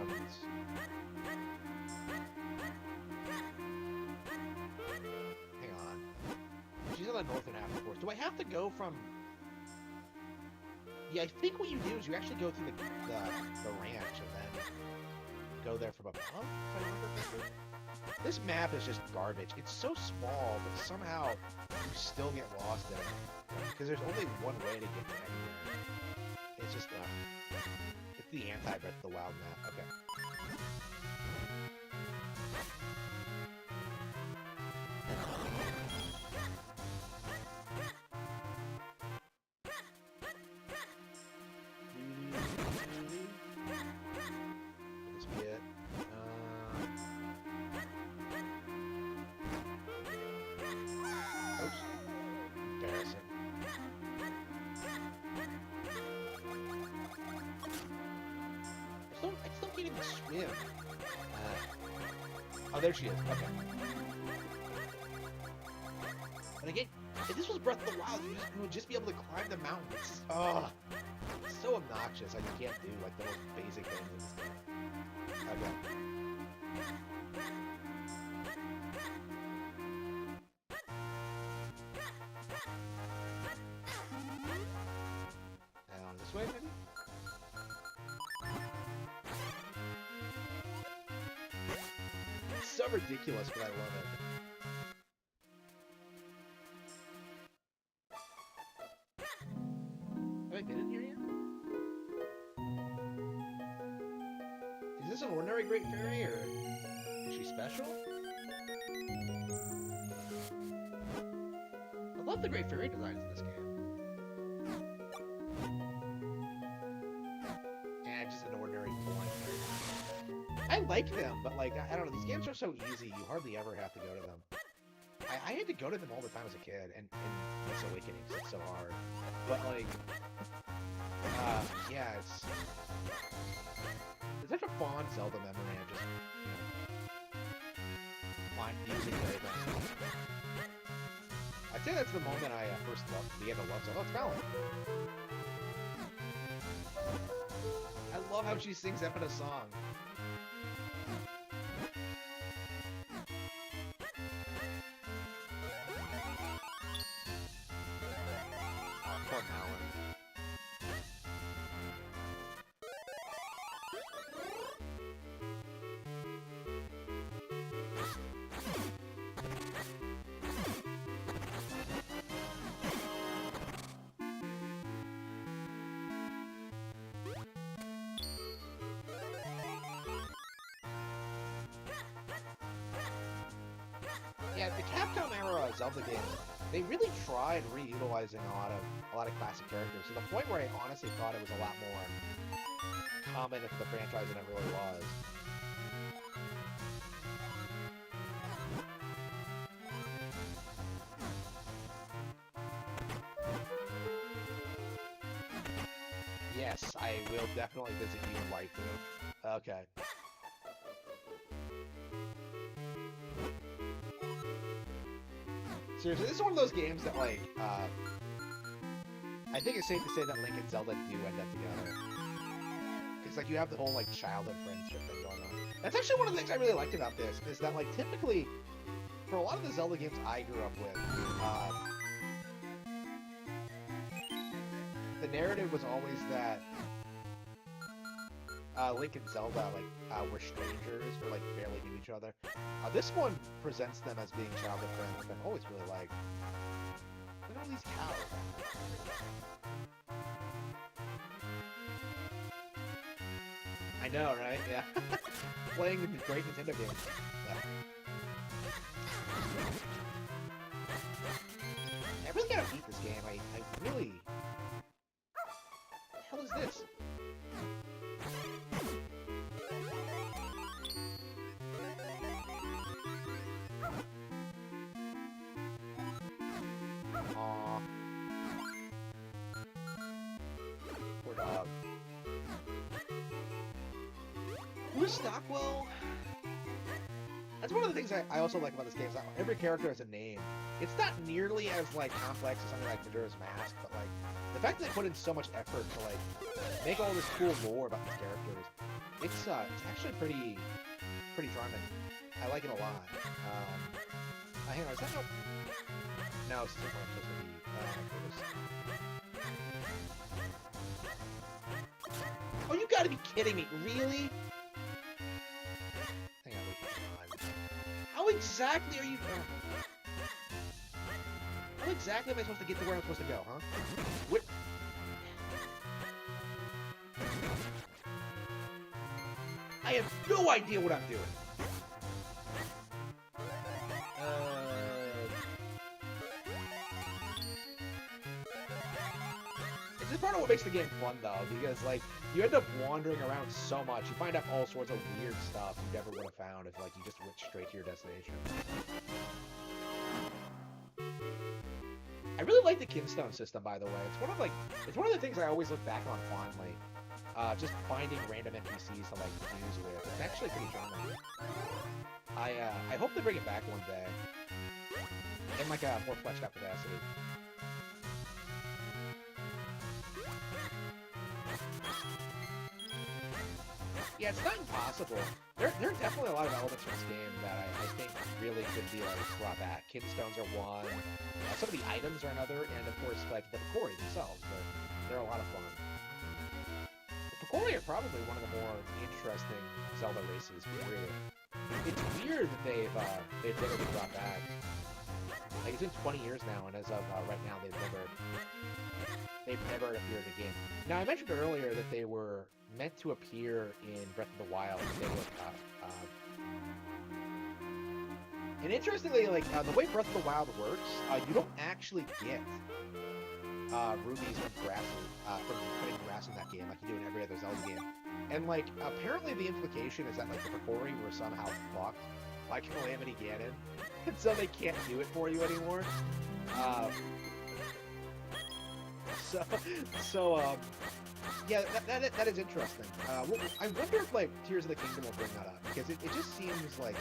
Let's see. Hang on. She's on the northern half, of course. Do I have to go from... Yeah, I think what you do is you actually go through the ranch and then go there from above, if I remember correctly. This map is just garbage. It's so small, but somehow you still get lost in it. Because there's only one way to get to anywhere. It's just, it's the anti-Breath of the Wild map. Okay. This be it. Oops. Embarrassing. I still can't even swim. Oh, there she is. Okay. And again, if this was Breath of the Wild, you would just be able to climb the mountain. It's just, it's so obnoxious how you can't do like the most basic things in this game. Okay. This way, maybe? It's so ridiculous, but I love it. Have I been in here yet? Is this an ordinary Great Fairy, or is she special? I love the Great Fairy designs in this game. And just an ordinary blind fairy. I like them, but like, I don't know, these games are so easy, you hardly ever have to go to them. I had to go to them all the time as a kid, and Link's Awakening, because it's so hard. But like, yeah, it's such a fond Zelda memory, and just, using very much. I'd say that's the moment I first began to love Zelda. Oh, it's Fallon. I love how she sings Epina's song. Poor Malin. Yeah, the Capcom era Zelda games, they really tried reutilizing a lot of classic characters, to the point where I honestly thought it was a lot more common into the franchise than it really was. Yes, I will definitely visit you in Waifu. Okay. Seriously, this is one of those games that, like, I think it's safe to say that Link and Zelda do end up together. Because, like, you have the whole, like, childhood friendship thing going on. That's actually one of the things I really liked about this, is that, like, typically, for a lot of the Zelda games I grew up with, the narrative was always that Link and Zelda, like, were strangers, or, like, barely knew each other. This one presents them as being childhood friends, which I've always really liked. Look at all these cows. I know, right? Yeah. Playing the great Nintendo games. Yeah. I really gotta beat this game. I really... What the hell is this? Aww. Poor dog. Who's Stockwell? That's one of the things I also like about this game, is that every character has a name. It's not nearly as, like, complex as something like Majora's Mask, but, like, the fact that they put in so much effort to, like, make all this cool lore about these characters, it's actually pretty charming. I like it a lot. Hang on, is that no... No, it's not where I'm supposed to be. Oh, you gotta be kidding me. Really? Hang on, wait, come on. How exactly are you... How exactly am I supposed to get to where I'm supposed to go, huh? What... I have no idea what I'm doing. It's just part of what makes the game fun, though, because, like, you end up wandering around so much, you find out all sorts of weird stuff you never would have found if, like, you just went straight to your destination. I really like the Kinstone system, by the way. It's one of the things I always look back on fondly. Just finding random NPCs to, like, fuse with. It's actually pretty charming. I hope they bring it back one day. In, like, a more fleshed out capacity. Yeah, it's not impossible. There are definitely a lot of elements from this game that I think really could be, like, brought back. Kinstones are one, some of the items are another, and of course, like, the Picori themselves. They're a lot of fun. The Picori are probably one of the more interesting Zelda races, period. It's weird that they've never been brought back. Like, it's been 20 years now, and as of right now, they've never appeared in the game. Now, I mentioned earlier that they were meant to appear in Breath of the Wild. They were, and interestingly, like, the way Breath of the Wild works, you don't actually get rubies from cutting grass in that game like you do in every other Zelda game. And, like, apparently the implication is that, like, the Picori were somehow fucked by Calamity Ganon, and so they can't do it for you anymore. Yeah, that is interesting. Well, I wonder if, like, Tears of the Kingdom will bring that up, because it just seems like...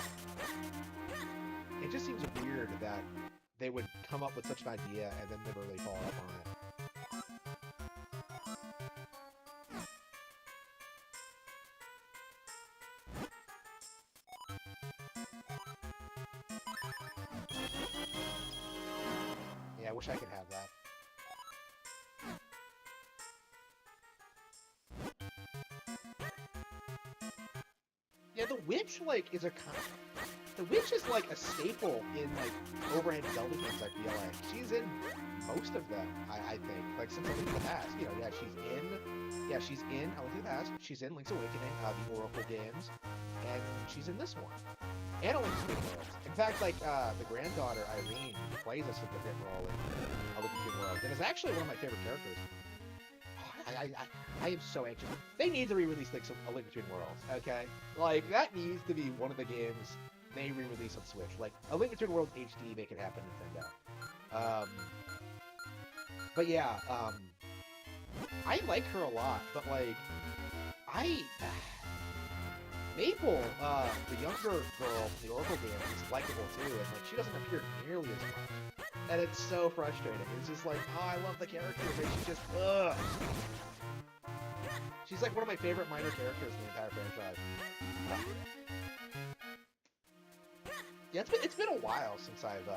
It just seems weird that they would come up with such an idea and then never really follow up on it. Yeah, I wish I could have that. Yeah, the Witch, like, is a the Witch is, like, a staple in, like, overhead Zelda games, I feel like. She's in most of them, I think. Like, since A Link to the Past, you know, she's in A Link to the Past, she's in Link's Awakening, the Oracle games, and she's in this one. And A Link Between Worlds. In fact, like, the granddaughter, Irene, plays a significant role in A Link Between Worlds, and is actually one of my favorite characters. I am so anxious. They need to re-release A Link Between Worlds, okay? Like, that needs to be one of the games they re-release on Switch. Like, A Link Between Worlds HD, make it happen, Nintendo. But yeah, I like her a lot, but, like, Maple, the younger girl from the Oracle games, is likable too, and, like, she doesn't appear nearly as much. And it's so frustrating. It's just like, oh, I love the character, but she's just, ugh. She's like one of my favorite minor characters in the entire franchise. Yeah, it's been a while since I've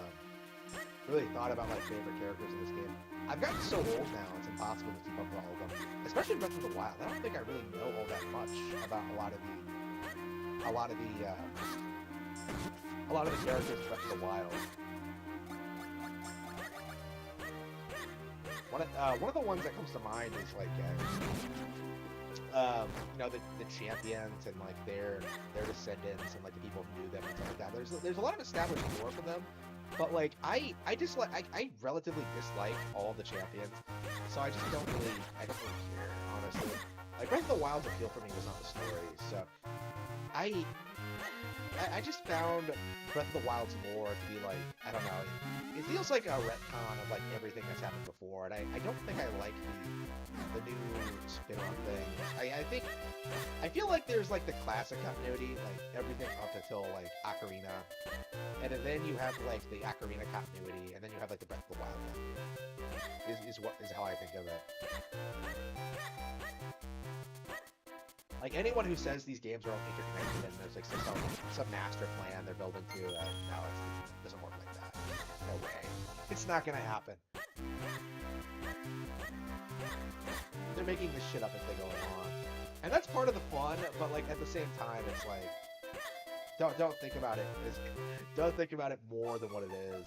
really thought about my favorite characters in this game. I've gotten so old now, it's impossible to keep up with all of them. Especially in Breath of the Wild. I don't think I really know all that much about a lot of the characters in Breath of the Wild. One of the ones that comes to mind is, like, you know, the champions and, like, their descendants and, like, the people who knew them and stuff like that. There's a lot of established lore for them, but, like, I relatively dislike all the champions, so I don't really care, honestly. Like, Breath of the Wild's appeal for me was not the story, so I I just found Breath of the Wild's lore to be like, I don't know, it feels like a retcon of like everything that's happened before, and I don't think I like the new spin-off thing. I feel like there's like the classic continuity, like everything up until like Ocarina, and then you have like the Ocarina continuity, and then you have like the Breath of the Wild continuity, is how I think of it. Like anyone who says these games are all interconnected and there's like some master plan they're building to, no, it doesn't work like that. No way. It's not gonna happen. They're making this shit up as they go along, and that's part of the fun. But like at the same time, it's like don't think about it. Don't think about it more than what it is.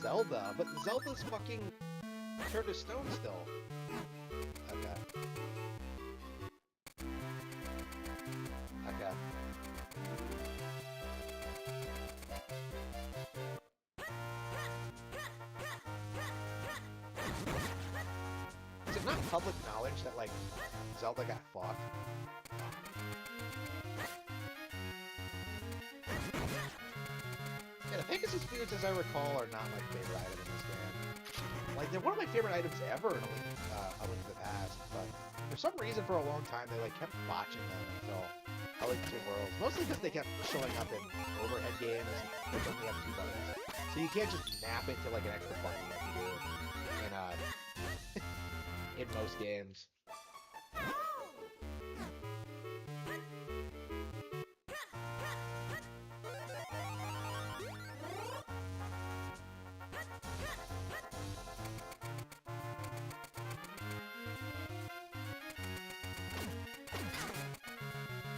Zelda, but Zelda's fucking turned to stone still. Okay. Okay. Is it not public knowledge that, like, Zelda got fucked? Yeah, the Pegasus foods, as I recall, are not my favorite item in this game. Like, they're one of my favorite items ever in A Link to the Past, but for some reason, for a long time, they, like, kept botching them until A Link to the World. Mostly because they kept showing up in overhead games, which only have 2 buttons. So you can't just map it to, like, an extra button like you do in most games.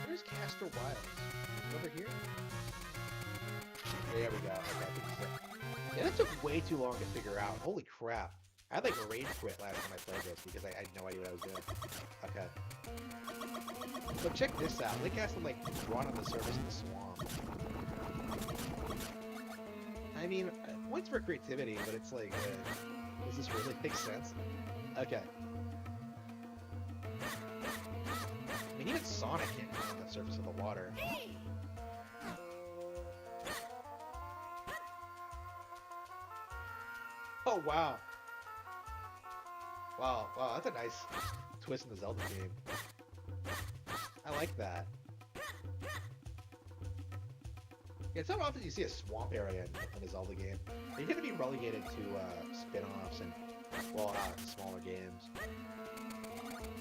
Where's Castor Wiles? Over here? There we go. Okay, I think it's it. Yeah, that took way too long to figure out. Holy crap. I had like a rage quit last time I played this because I had no idea what I was doing. Okay. So check this out. Link has to like run on the surface of the swamp. I mean, points for creativity, but it's like, does this really make sense? Okay. I mean, even Sonic can't run on the surface of the water. Oh, wow. Wow, that's a nice twist in the Zelda game. I like that. Yeah, it's not often you see a swamp area in a Zelda game. You're gonna be relegated to spin-offs and, well, smaller games.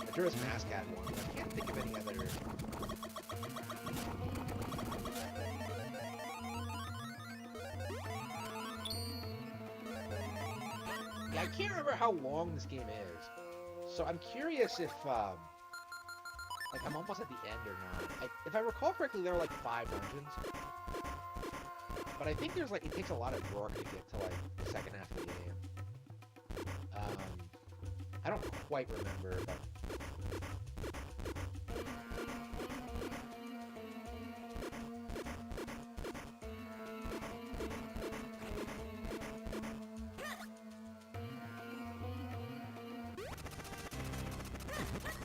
Majora's Mask had one, but I can't think of any other. Yeah, I can't remember how long this game is, so I'm curious if, like, I'm almost at the end or not. If I recall correctly, there are like 5 dungeons, but I think there's like, it takes a lot of work to get to like the second half of the game. I don't quite remember, but.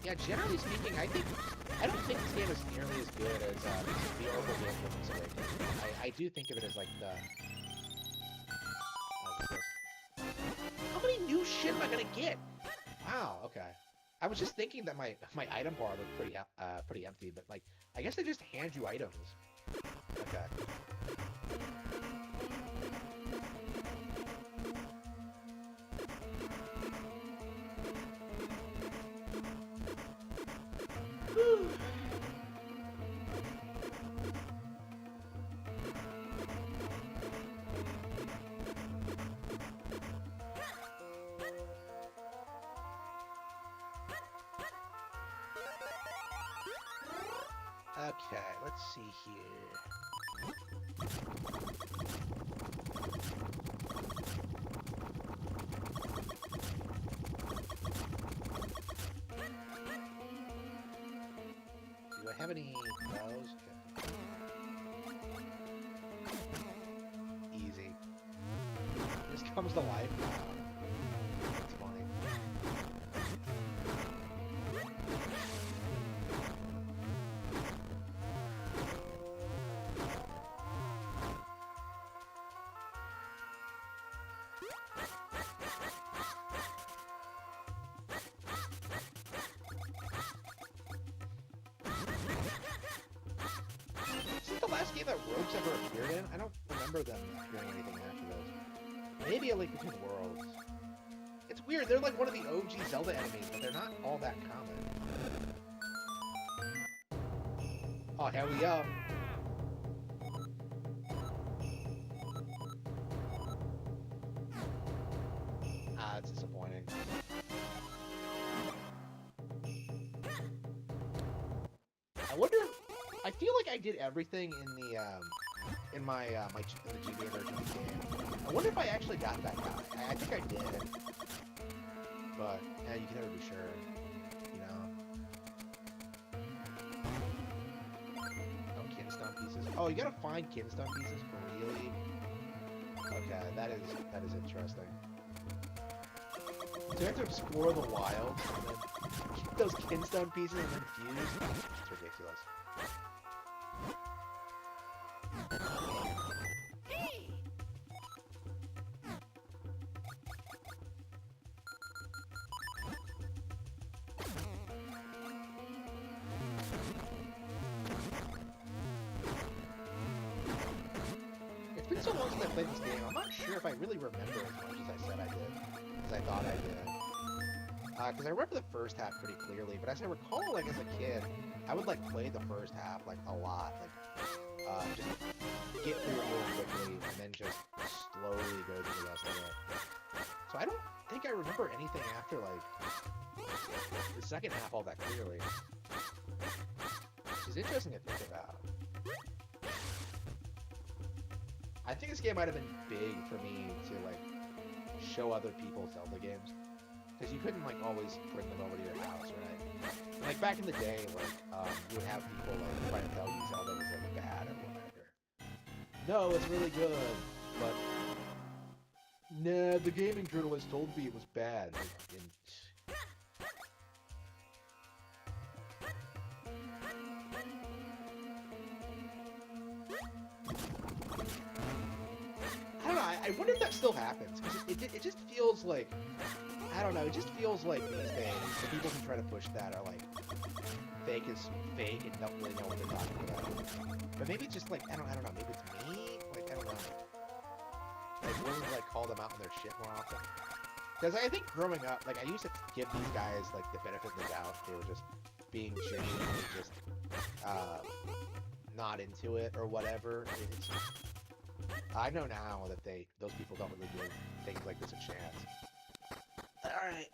Yeah, generally speaking, I don't think this game is nearly as good as the Oracle game from Link's Awakening. I do think of it as like the. What's this? How many new shit am I gonna get? Wow. Okay. I was just thinking that my item bar looked pretty empty, but like I guess they just hand you items. Okay. Okay, let's see here. Do I have any bows? Easy. This comes to life. It's funny. Is this the last game that rogues ever appeared in? I don't remember them doing anything after this. Maybe a Link Between Worlds. It's weird, they're like one of the OG Zelda enemies, but they're not all that common. Oh, here we go. Ah, it's disappointing. I wonder. I feel like I did everything in the in my in the GBA version of the game. I wonder if I actually got that guy. I think I did, but yeah, you can never be sure. You know. Oh, Kinstone pieces. Oh, you gotta find Kinstone pieces for really. Okay, that is interesting. So you have to explore the wild and then get those Kinstone pieces and then fuse. It's ridiculous. It's been so long since I played this game, I'm not sure if I really remember as much as I said I did, as I thought I did. Because I remember the first half pretty clearly, but as I recall, like, as a kid, I would, like, play the first half, like, a lot, like, just get through it really quickly, and then just slowly go through the rest of it. So I don't think I remember anything after, like, the second half all that clearly. Which is interesting to think about. I think this game might have been big for me to, like, show other people Zelda games. Because you couldn't, like, always bring them over to your house, right? Like, back in the day, like, you would have people, like, trying to tell you Zelda was, like, bad or whatever. No, it's really good, but... Nah, the gaming journalist told me it was bad. And I don't know, I wonder if that still happens, because it just feels like... I don't know, it just feels like these days, the people who try to push that are like, fake is fake and don't really know what they're talking about. But maybe it's just like, I don't know, maybe it's me? Like, I don't know. Like, women like call them out on their shit more often. Because I think growing up, like, I used to give these guys, like, the benefit of the doubt. They were just being genuinely just, not into it or whatever. I know now that those people don't really give things like this a chance. Alright.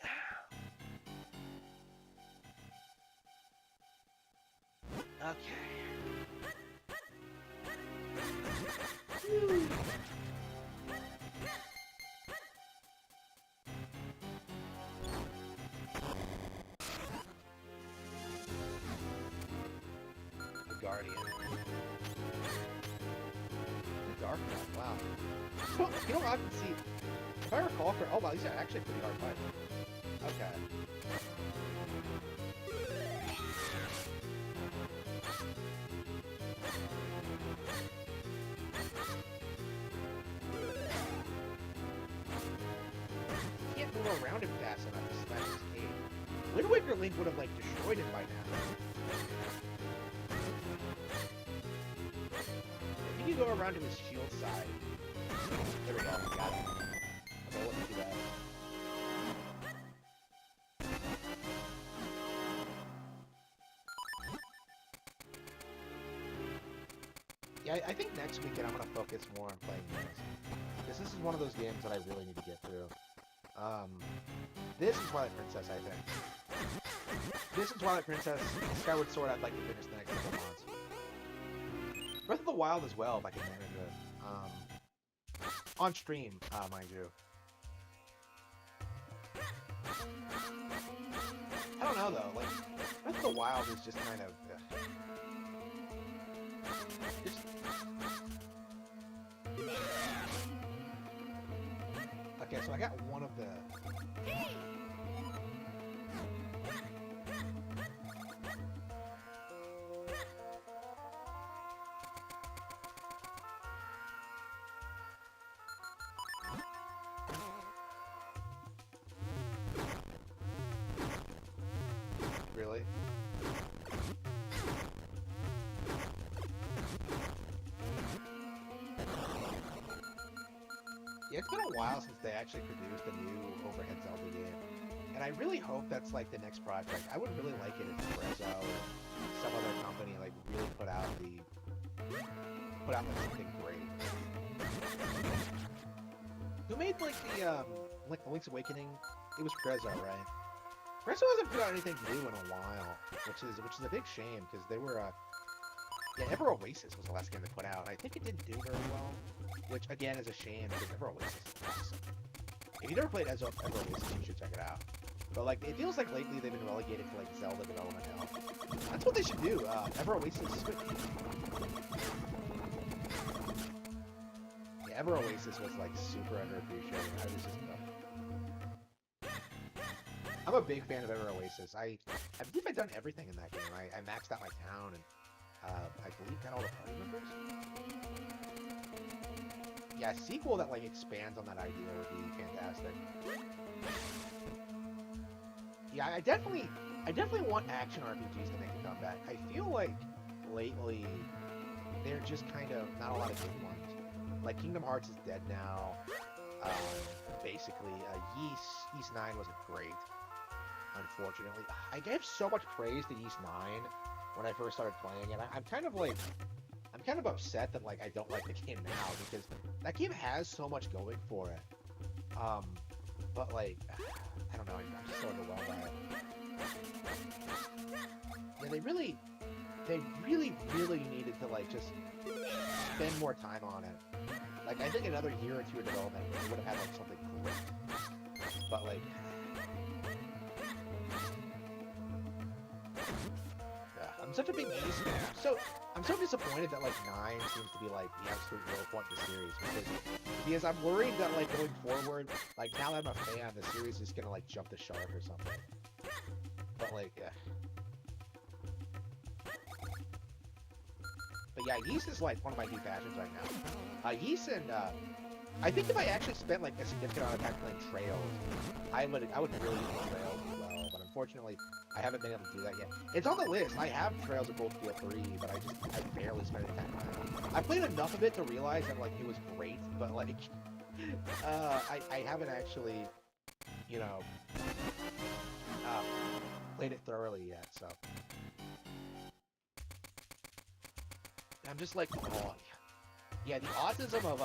Okay. Whew. The Guardian. The Dark Knight, wow. You know, I can see... If I recall for... Oh, wow, these are actually pretty hard fights. Okay. Can't move around him fast enough to smash his cape. Wind Waker Link would have, like, destroyed him by now. I think you go around to his shield side. There we go, got it. Okay, let me do that. Yeah, I think next weekend I'm gonna focus more on playing this. Because this is one of those games that I really need to get through. This is Twilight Princess, I think. This is Twilight Princess. Skyward Sword I'd like to finish the next couple months. Breath of the Wild as well, if I can manage it. On stream, mind you. I don't know though. Like Breath of the Wild is just kind of. Just... Okay, so I got one of the. Really? Yeah, it's been a while since they actually produced a new overhead Zelda game. And I really hope that's like the next project. I would really like it if Grezzo or some other company like really put out like something great. Who made like the Link's Awakening? It was Grezzo, right? Grezzo hasn't put out anything new in a while, which is a big shame because they were yeah, Ever Oasis was the last game they put out. And I think it didn't do very well, which again is a shame because Ever Oasis is awesome. If you never played Ever Oasis, you should check it out. But like, it feels like lately they've been relegated to like Zelda development hell. That's what they should do. Ever Oasis is good. Yeah, Ever Oasis was like super underappreciated. I was just. I'm a big fan of Ever Oasis. I believe I've done everything in that game. I maxed out my town and I believe got all the party members. Yeah, a sequel that like expands on that idea would be fantastic. Yeah, I definitely want action RPGs to make a comeback. I feel like lately they're just kind of not a lot of good ones. Like Kingdom Hearts is dead now. Basically, Ys 9 wasn't great. Unfortunately, I gave so much praise to Ys 9 when I first started playing it. I'm kind of upset that like I don't like the game now because that game has so much going for it. But like, I don't know. I'm just so overwhelmed by it. Yeah, they really needed to like just spend more time on it. Like I think another year or two of development would have had like something great. But like. I'm such a big Ys fan. I'm so disappointed that like 9 seems to be like the absolute low point of the series because I'm worried that like going forward, like now that I'm a fan, the series is gonna like jump the shark or something. But like, yeah. But yeah, Ys is like one of my new passions right now. Ys and I think if I actually spent like a significant amount of time playing Trails, I would really enjoy Trails as well. But unfortunately, I haven't been able to do that yet. It's on the list. I have Trails of Gold Steel 3, but I barely spent any time on it. I played enough of it to realize that like it was great, but like I haven't actually, you know, played it thoroughly yet. So I'm just like, oh yeah, the autism of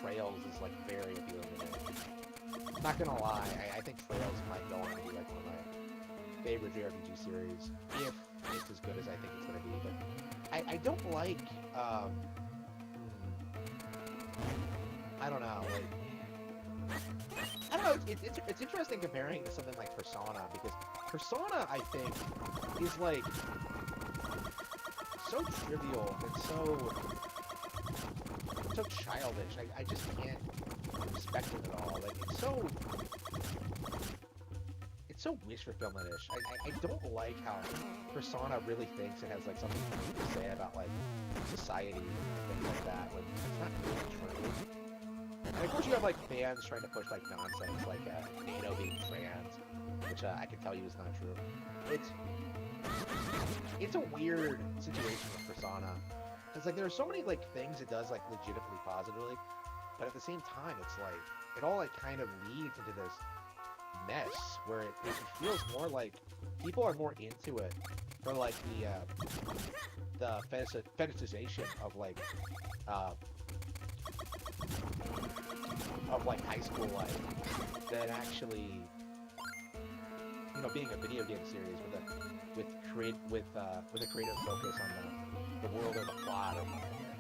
Trails is like very appealing to me. I'm not gonna lie, I think Trails might go on to be like one of my favorite JRPG series, if it's as good as I think it's gonna be. But I don't like I don't know, like I don't know. It's interesting comparing to something like Persona because Persona I think is like so trivial and so childish. I just can't respect it at all. Like it's so wish fulfillment-ish. I don't like how Persona really thinks it has like something to say about like society and things like that when it's not really true. And of course you have like fans trying to push like nonsense like NATO being trans, which I can tell you is not true. It's a weird situation with Persona. It's like there are so many like things it does like legitimately positively, but at the same time it's like it all like kind of leads into this mess where it feels more like people are more into it for like the fetishization of like high school life than actually being a video game series with a creative focus on the world or the plot or whatever.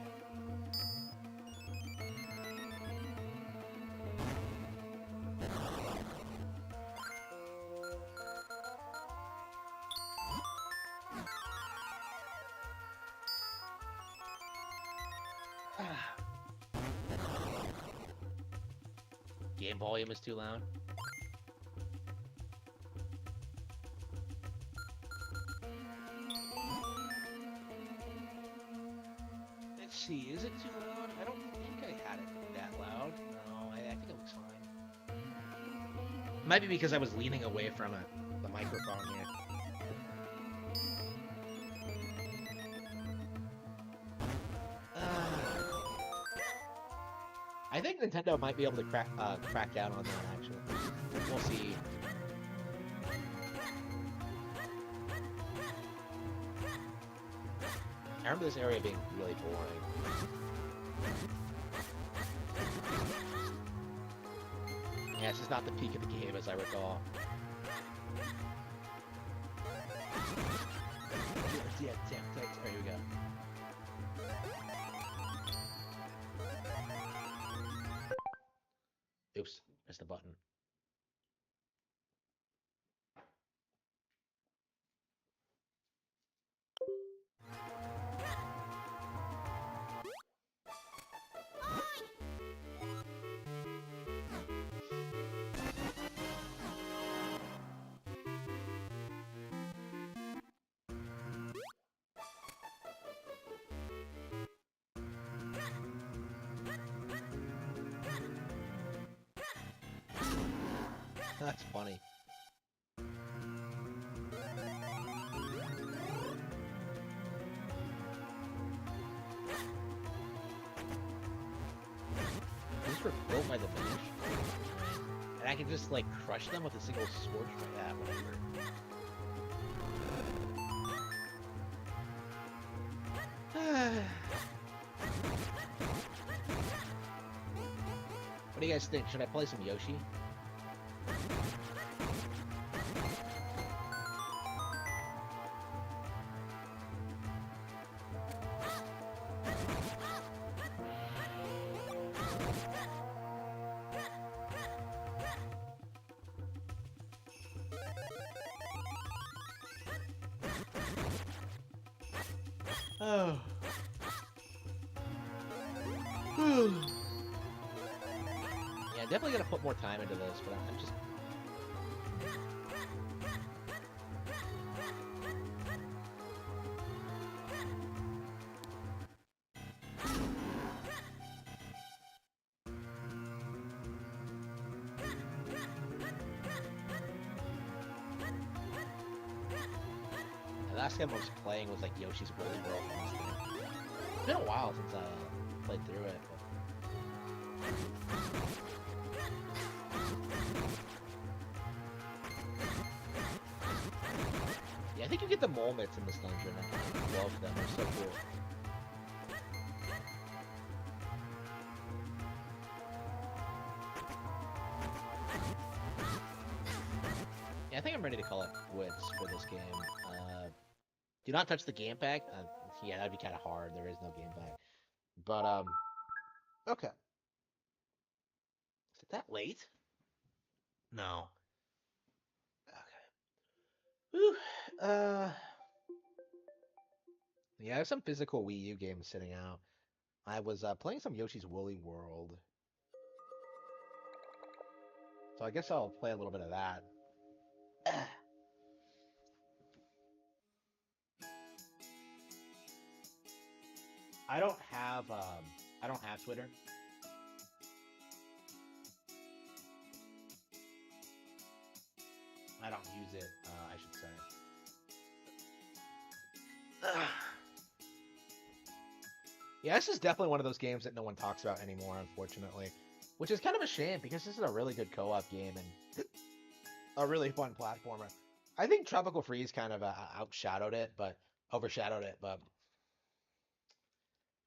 game volume is too loud. Let's see, is it too loud? I don't think I had it that loud. No, I think it looks fine. It might be because I was leaning away from the microphone here. I think Nintendo might be able to crack down on that, actually. We'll see. I remember this area being really boring. Yeah, it's just not the peak of the game, as I recall. Yeah, there you go. Oops, missed the button. That's funny. These were built by the British. And I can just, like, crush them with a single sword like that, whatever. What do you guys think? Should I play some Yoshi? Oh. Yeah, definitely gotta put more time into this, but I'm just... The last game I was playing was like Yoshi's Woolly World. It's been a while since I played through it. Yeah, I think you get the moments in this dungeon. I love them. They're so cool. Yeah, I think I'm ready to call it quits for this game. Do not touch the game pack. Yeah, that'd be kind of hard. There is no game pack. But, okay. Is it that late? No. Okay. Whew. Yeah, I have some physical Wii U games sitting out. I was playing some Yoshi's Woolly World. So I guess I'll play a little bit of that. I don't have Twitter. I don't use it, I should say. Yeah, this is definitely one of those games that no one talks about anymore, unfortunately. Which is kind of a shame, because this is a really good co-op game and a really fun platformer. I think Tropical Freeze kind of overshadowed it, but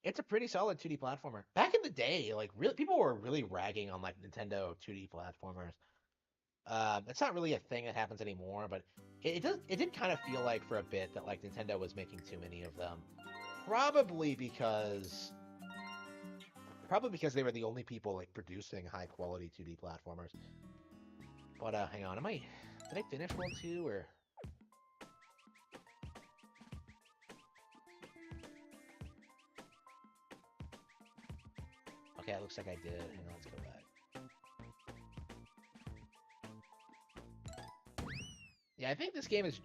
it's a pretty solid 2D platformer. Back in the day, like people were really ragging on like Nintendo 2D platformers. It's not really a thing that happens anymore, but it did kind of feel like for a bit that like Nintendo was making too many of them. Probably because they were the only people like producing high quality 2D platformers. But hang on, did I finish World 2 or? Okay, it looks like I did. Hang on, let's go back. Yeah, I think this game is...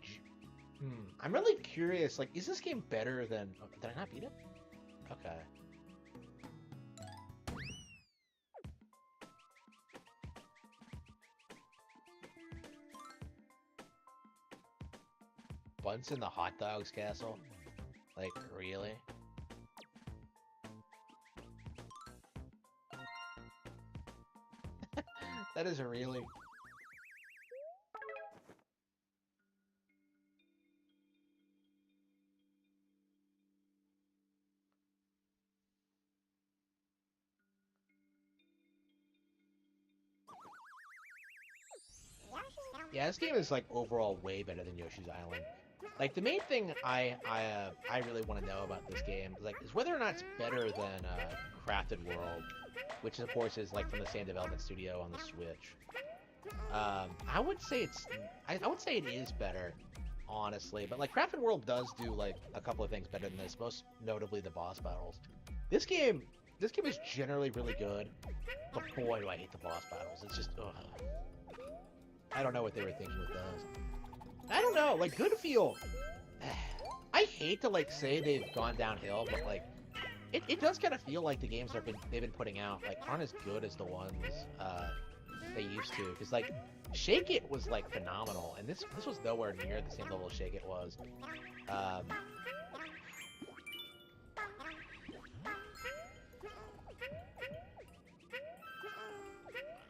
I'm really curious, like, is this game better than... Oh, did I not beat it? Okay. Bunsen the Hot Dogs Castle? Like, really? That is really... Yeah, this game is like overall way better than Yoshi's Island. Like the main thing I really want to know about this game is whether or not it's better than Crafted World, which of course is like from the same development studio on the Switch. I would say I would say it is better, honestly. But like Crafted World does do like a couple of things better than this, most notably the boss battles. This game is generally really good, but boy do I hate the boss battles. It's just ugh. I don't know what they were thinking with those. I don't know, like Good Feel. I hate to like say they've gone downhill, but like it does kind of feel like the games they've been putting out like aren't as good as the ones they used to. Because like Shake It was like phenomenal, and this was nowhere near the same level as Shake It was.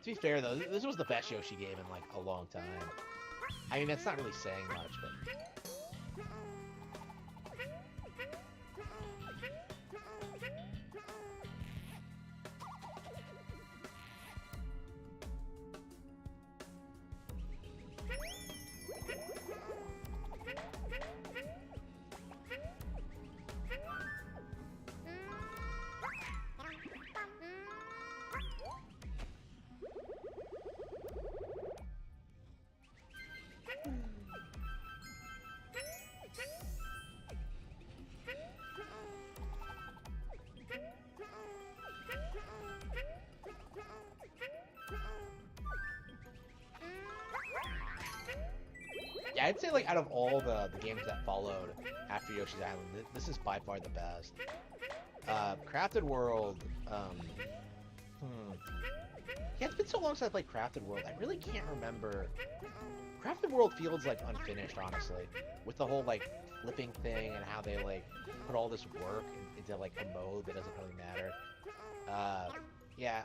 To be fair, though, this was the best Yoshi game in, like, a long time. I mean, that's not really saying much, but... Yeah, I'd say like out of all the games that followed after Yoshi's Island, this is by far the best. Crafted World, yeah, it's been so long since I played Crafted World, I really can't remember. Crafted World feels like unfinished, honestly, with the whole like flipping thing and how they like put all this work into like a mode that doesn't really matter. Yeah,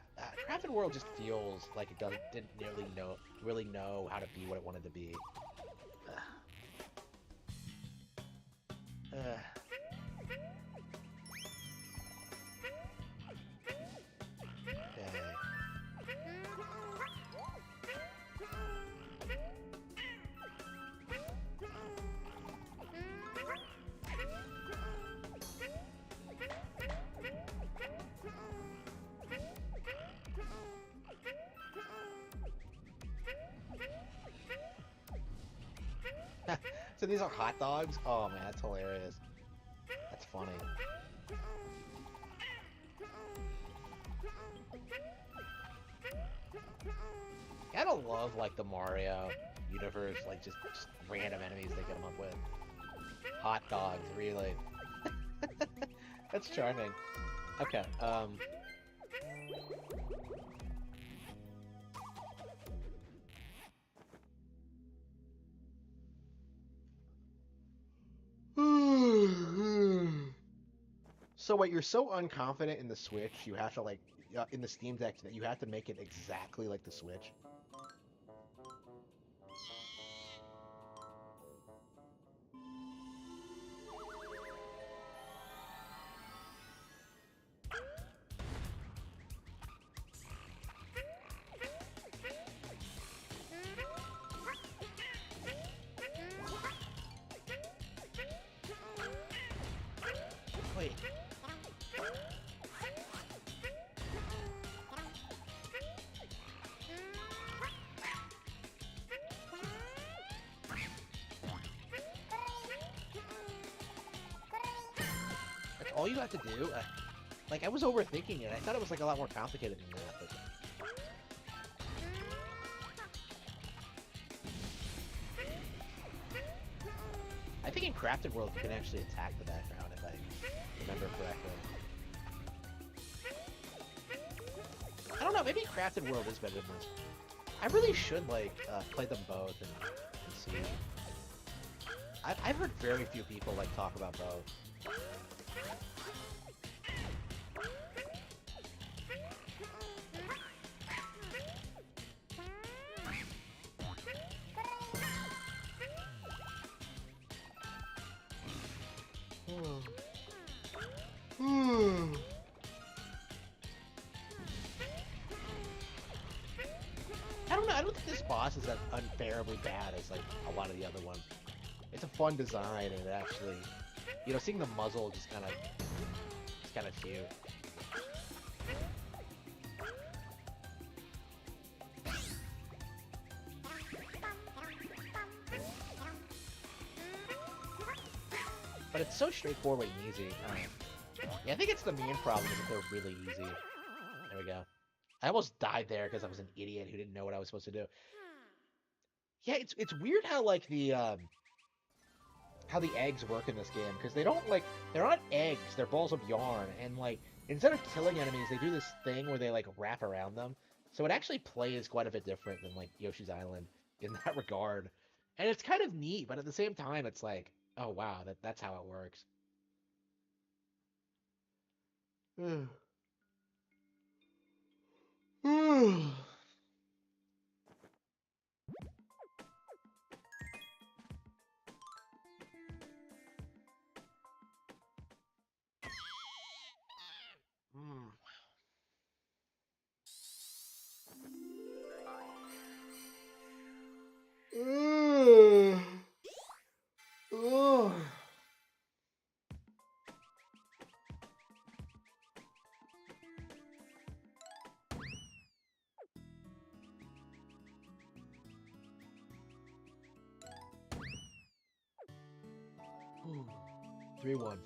Crafted World just feels like it didn't really know how to be what it wanted to be. So these are hot dogs? Oh man, that's hilarious. That's funny. I don't love like the Mario universe, like just random enemies they come up with. Hot dogs, really. That's charming. Okay, So wait, you're so unconfident in the Switch, you have to like, in the Steam Deck, that you have to make it exactly like the Switch? Wait. That's all you have to do? Like, I was overthinking it. I thought it was, like, a lot more complicated than that, but... I think in Crafted World you can actually attack the background if I remember correctly. I don't know, maybe Crafted World is better than this. I really should, like, play them both and see. I've heard very few people, like, talk about both. I don't think this boss is as unbearably bad as, like, a lot of the other ones. It's a fun design, and it actually, you know, seeing the muzzle just kind of, it's kind of cute. But it's so straightforward and easy. Yeah, I think it's the main problem is that they're really easy. There we go. I almost died there because I was an idiot who didn't know what I was supposed to do. Yeah, it's weird how, like, how the eggs work in this game, because they don't, like, they're not eggs, they're balls of yarn, and, like, instead of killing enemies, they do this thing where they, like, wrap around them. So it actually plays quite a bit different than, like, Yoshi's Island in that regard. And it's kind of neat, but at the same time, it's like, oh wow, that's how it works. Ooh. 3-1.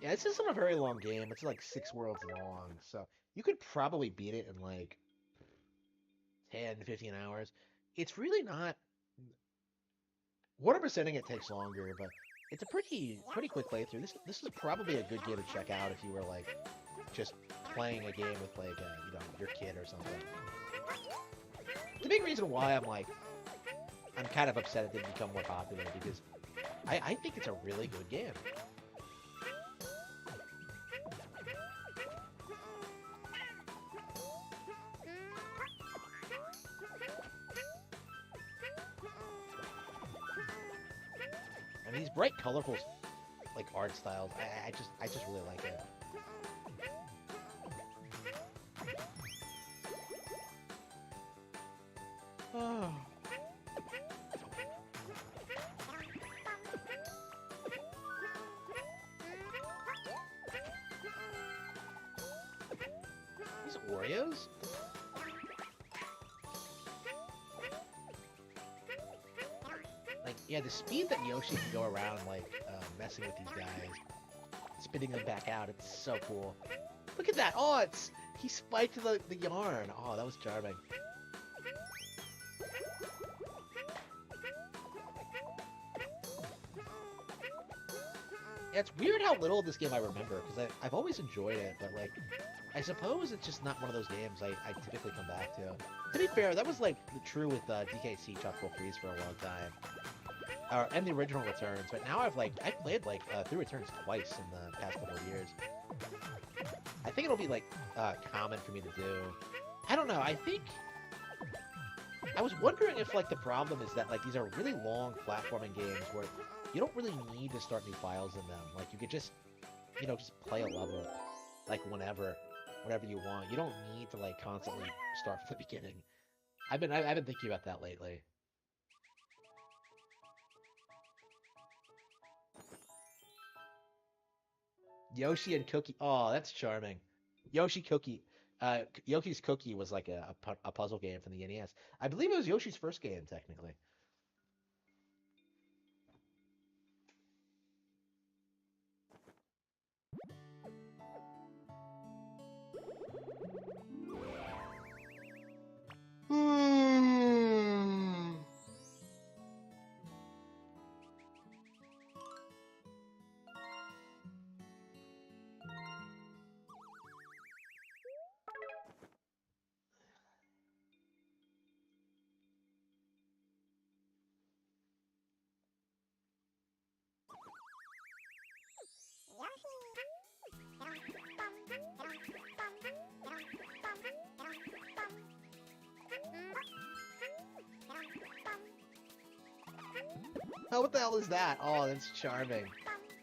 Yeah, this isn't a very long game. It's like 6 worlds long, so you could probably beat it in like 10, 15 hours. It's really not. 100%ing it takes longer, but it's a pretty quick playthrough. This is probably a good game to check out if you were like just playing a game with like you know, your kid or something. The big reason why I'm kind of upset it didn't become more popular because I think it's a really good game. And these bright, colorful, like, art styles, I just really like it. Oh. These Oreos? Like, yeah, the speed that Yoshi can go around, like, messing with these guys, spitting them back out, it's so cool. Look at that! Oh, he spiked the yarn! Oh, that was charming. Yeah, it's weird how little of this game I remember, because I've always enjoyed it, but, like, I suppose it's just not one of those games I typically come back to. To be fair, that was, like, true with DKC Tropical Freeze for a long time. And the original Returns, but now I've played, like, through Returns twice in the past couple of years. I think it'll be, like, common for me to do. I don't know, I think... I was wondering if, like, the problem is that, like, these are really long platforming games where you don't really need to start new files in them. Like, you could just, you know, just play a level, like, whenever you want. You don't need to, like, constantly start from the beginning. I've been thinking about that lately. Yoshi and Cookie. Oh, that's charming. Yoshi Cookie. Yoshi's Cookie was like a puzzle game from the NES. I believe it was Yoshi's first game, technically. Oh, what the hell is that? Oh, that's charming.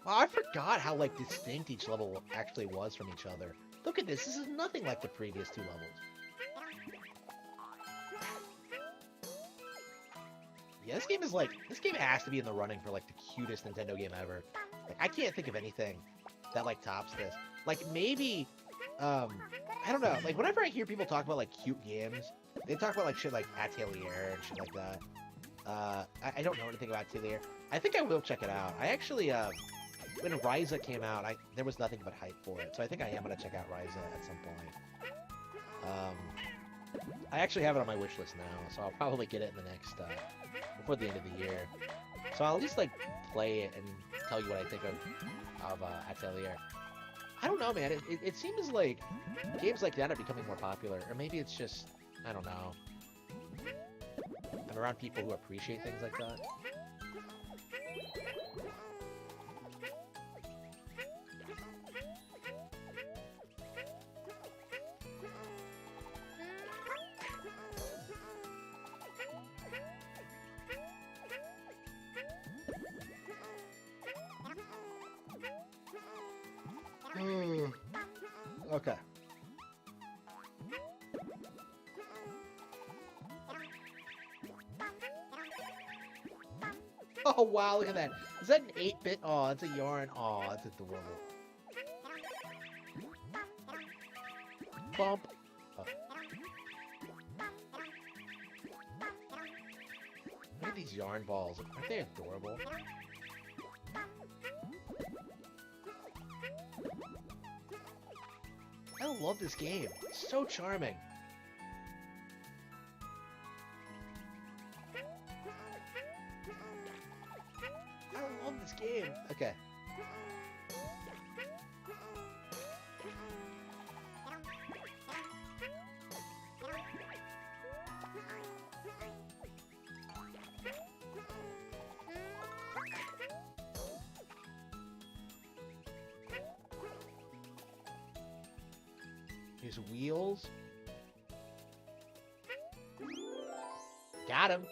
Wow, I forgot how, like, distinct each level actually was from each other. Look at this. This is nothing like the previous 2 levels. Yeah, this game has to be in the running for, like, the cutest Nintendo game ever. Like, I can't think of anything that, like, tops this. Like, maybe, I don't know. Like, whenever I hear people talk about, like, cute games, they talk about, like, shit like Atelier and shit like that. I don't know anything about Atelier. I think I will check it out. I actually, when Ryza came out, there was nothing but hype for it. So I think I am going to check out Ryza at some point. I actually have it on my wish list now, so I'll probably get it in the next, before the end of the year. So I'll just, like, play it and tell you what I think of Atelier. I don't know, man. It seems like games like that are becoming more popular. Or maybe it's just, I don't know. I'm around people who appreciate things like that. Okay. Oh wow, look at that. Is that an 8-bit? Oh, that's a yarn. Oh, that's adorable. Bump. Oh. Look at these yarn balls. Aren't they adorable? I love this game. It's so charming. I love this game. Okay. His wheels. Got him.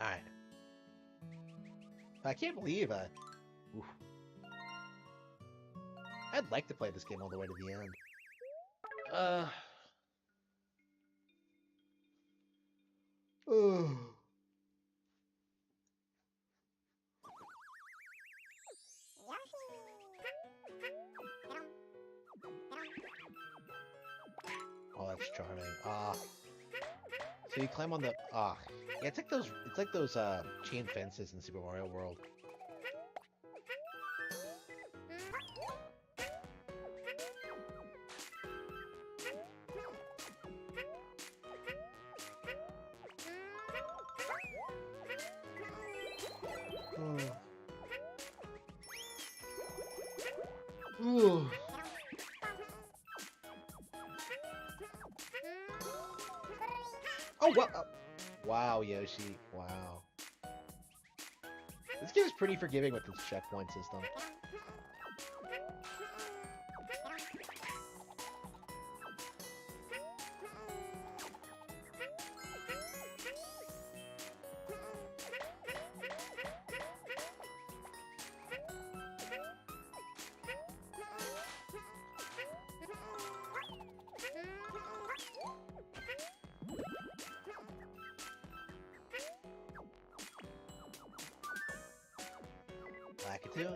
Alright. I can't believe oof. I'd like to play this game all the way to the end. Oh, that's charming. So you climb on the yeah, it's like those chain fences in Super Mario World. Ooh. Oh, wow. Wow, Yoshi. Wow. This game is pretty forgiving with its checkpoint system. too.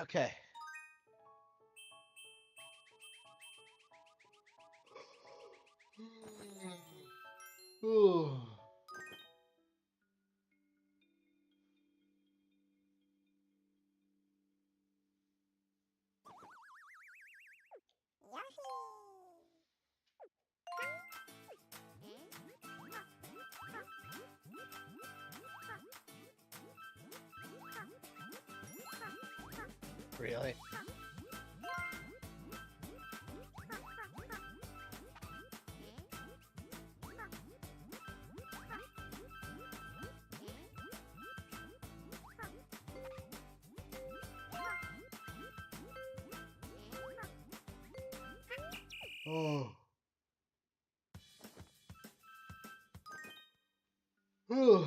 Okay. Ooh. Really? Oh. Ooh.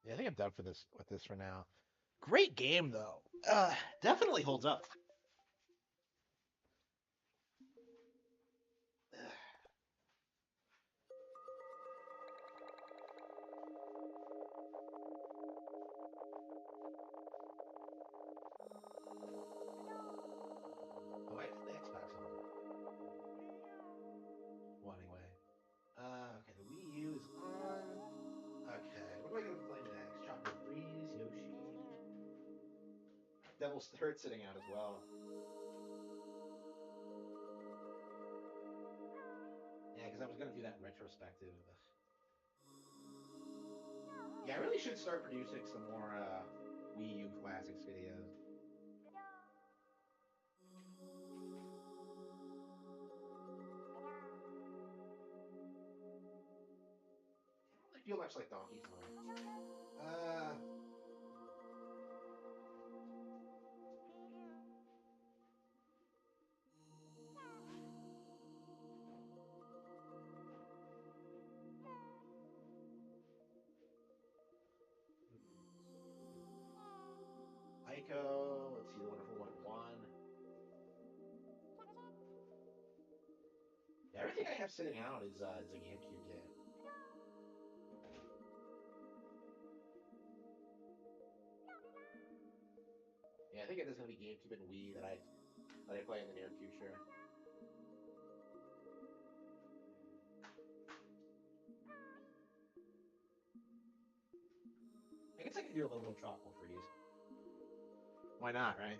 Yeah, I think I'm done for this with this for now. Great game though. Definitely holds up. Oh, wait, the Xbox on. Well, anyway. Okay, the Wii U is on. Okay, what am I gonna play next? Chocolate Freeze, Yoshi. Devil's Third sitting out as well. Yeah, because I was gonna do that in retrospective. Yeah, I really should start producing some more Wii U classics videos. I don't really feel much like Donkey Kong. Ico, let's see, The Wonderful 101. Yeah, everything I have sitting out is a GameCube game. Yeah, I think it is gonna be GameCube and Wii that I play in the near future. I guess I could do a little Tropical Freeze. Why not, right?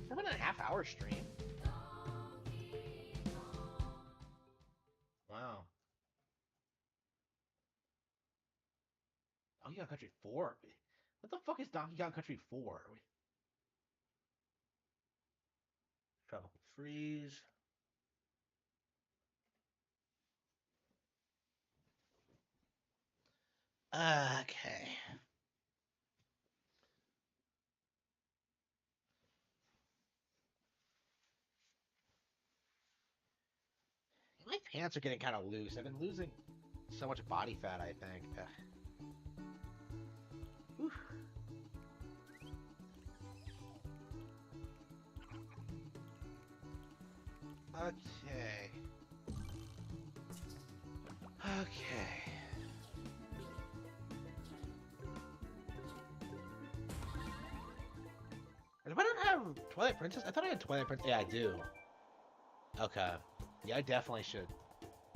7.5 hour stream. Wow. Donkey Kong Country 4? What the fuck is Donkey Kong Country 4? Tropical Freeze. Okay. My pants are getting kind of loose. I've been losing so much body fat, I think. Whew. Okay. Okay. Do I not have Twilight Princess? I thought I had Twilight Princess. Yeah, I do. Okay. Yeah, I definitely should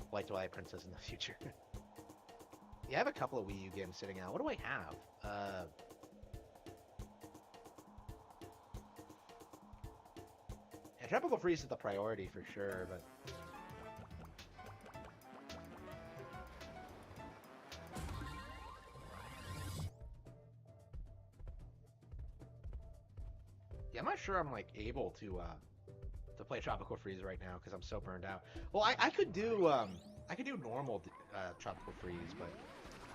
play Twilight Princess in the future. Yeah, I have a couple of Wii U games sitting out. What do I have? Yeah, Tropical Freeze is the priority for sure, but... Yeah, I'm not sure I'm, like, able to play Tropical Freeze right now, because I'm so burned out. Well, I could do normal Tropical Freeze, but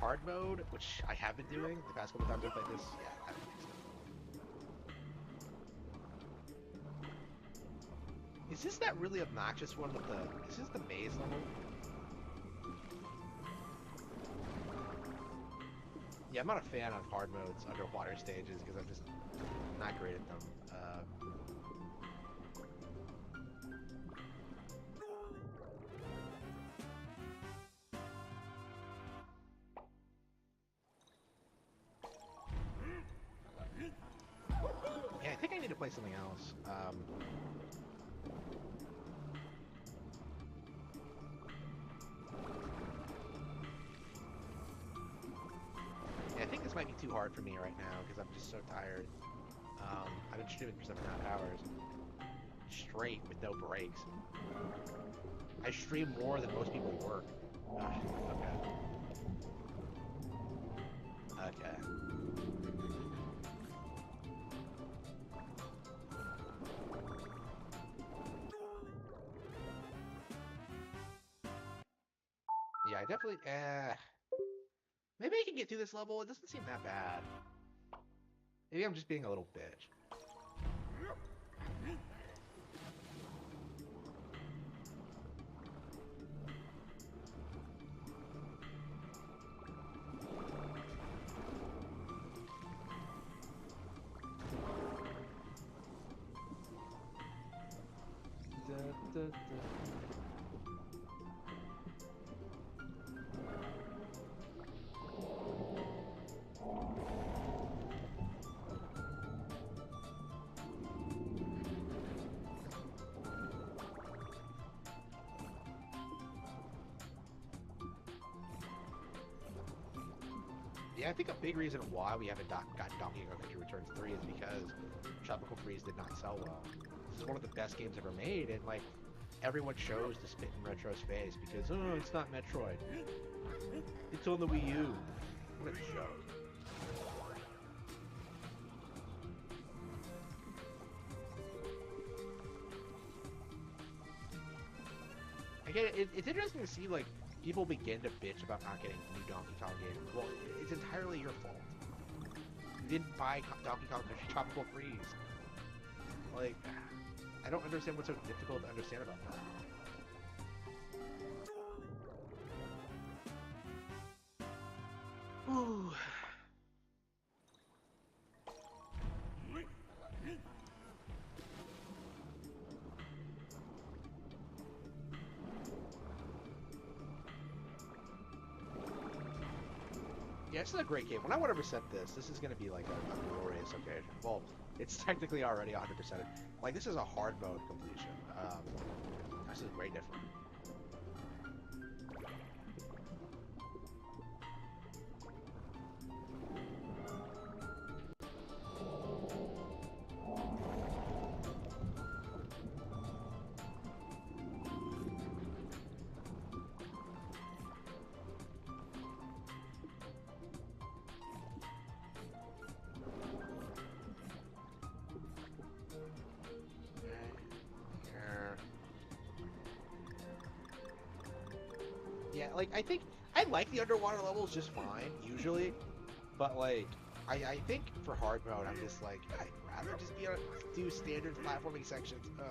hard mode, which I have been doing the past couple times I've played this, yeah, I don't think so. Is this that really obnoxious one with the... Is this the maze level? Yeah, I'm not a fan of hard modes, underwater stages, because I'm just not great at them. Yeah, I think I need to play something else. Yeah, I think this might be too hard for me right now because I'm just so tired. I've been streaming for 7.5 hours straight with no breaks. I stream more than most people work. Okay. Okay. Yeah, I definitely... maybe I can get through this level. It doesn't seem that bad. Maybe I'm just being a little bitch. Yeah, I think a big reason why we haven't gotten Donkey Kong Country Returns 3 is because Tropical Freeze did not sell well. This is one of the best games ever made, and like everyone chose to spit in Retro's face because, oh, it's not Metroid. It's on the Wii U. What a joke. I get it. It's interesting to see like people begin to bitch about not getting new Donkey Kong games. Well, it's entirely your fault. You didn't buy Donkey Kong Country Tropical Freeze. Like, I don't understand what's so difficult to understand about that. Ooh. Yeah, this is a great game. When I want to reset this is going to be like a glorious occasion. Well, it's technically already 100%. Like, this is a hard mode completion. This is way different. Yeah, like I think I like the underwater levels just fine usually, but like I think for hard mode I'm just like I'd rather just be able to do standard platforming sections. Ugh.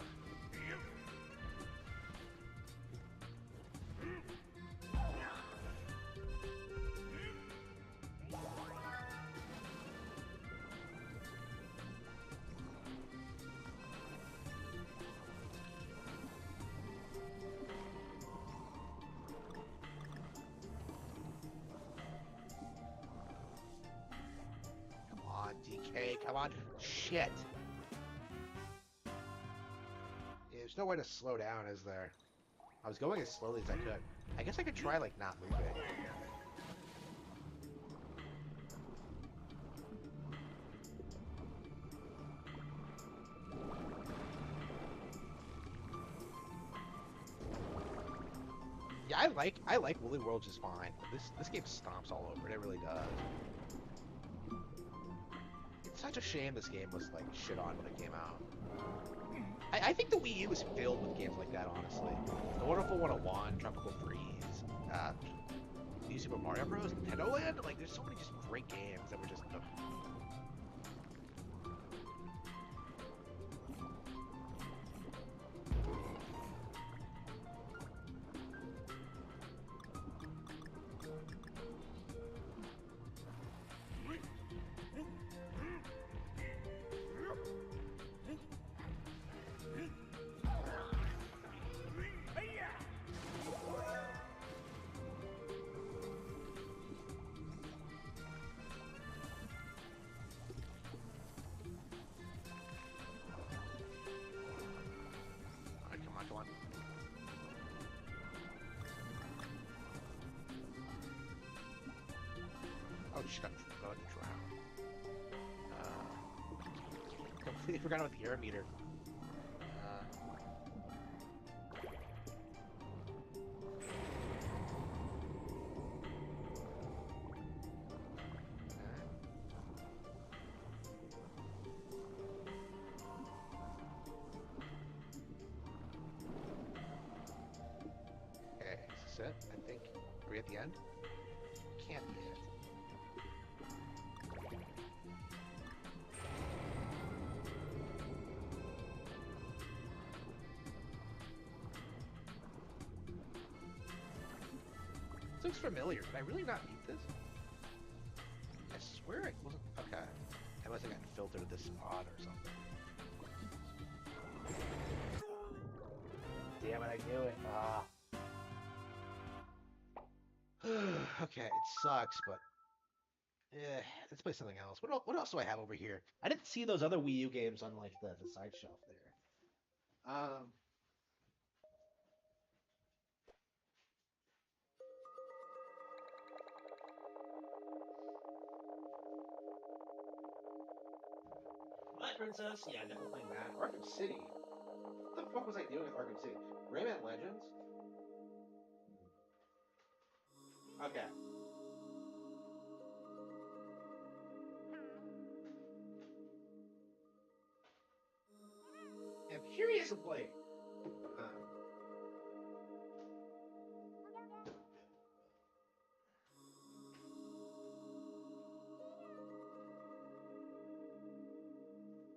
Come on, DK, come on. Shit. Yeah, there's no way to slow down, is there? I was going as slowly as I could. I guess I could try like not moving. Yeah, I like Woolly World just fine. But this game stomps all over it. It really does. It's such a shame this game was like shit on when it came out. I think the Wii U was filled with games like that, honestly. The Wonderful 101, Tropical Freeze, New Super Mario Bros, Nintendo Land. Like, there's so many just great games that were just. Ugh. Alright, come on, come on. Oh shit, I'm going to drown. Completely forgot about the air meter. Okay, is this it? I think. Are we at the end? Can't be it. This looks familiar. Did I really not beat this? I swear it wasn't. Okay. Unless I got filtered at this spot or something. Damn it, I knew it. Okay, it sucks, but let's play something else. What else do I have over here? I didn't see those other Wii U games on like the side shelf there. Twilight Princess? Yeah, definitely playing that. Arkham City. What the fuck was I doing with Arkham City? Rayman Legends? Okay. I'm curious to play. Uh,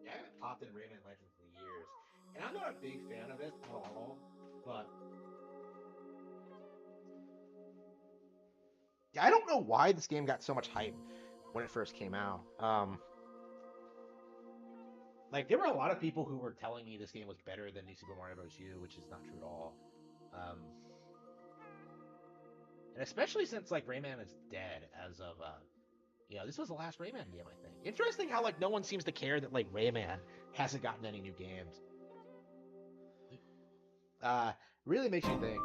yeah, I haven't popped in Rayman Legends in years. And I'm not a big fan of it at all, but yeah, I don't know why this game got so much hype when it first came out. Like there were a lot of people who were telling me this game was better than New Super Mario Bros. U, which is not true at all. Um, and especially since like Rayman is dead as of this was the last Rayman game, I think. Interesting how like no one seems to care that like Rayman hasn't gotten any new games. Uh, really makes you think.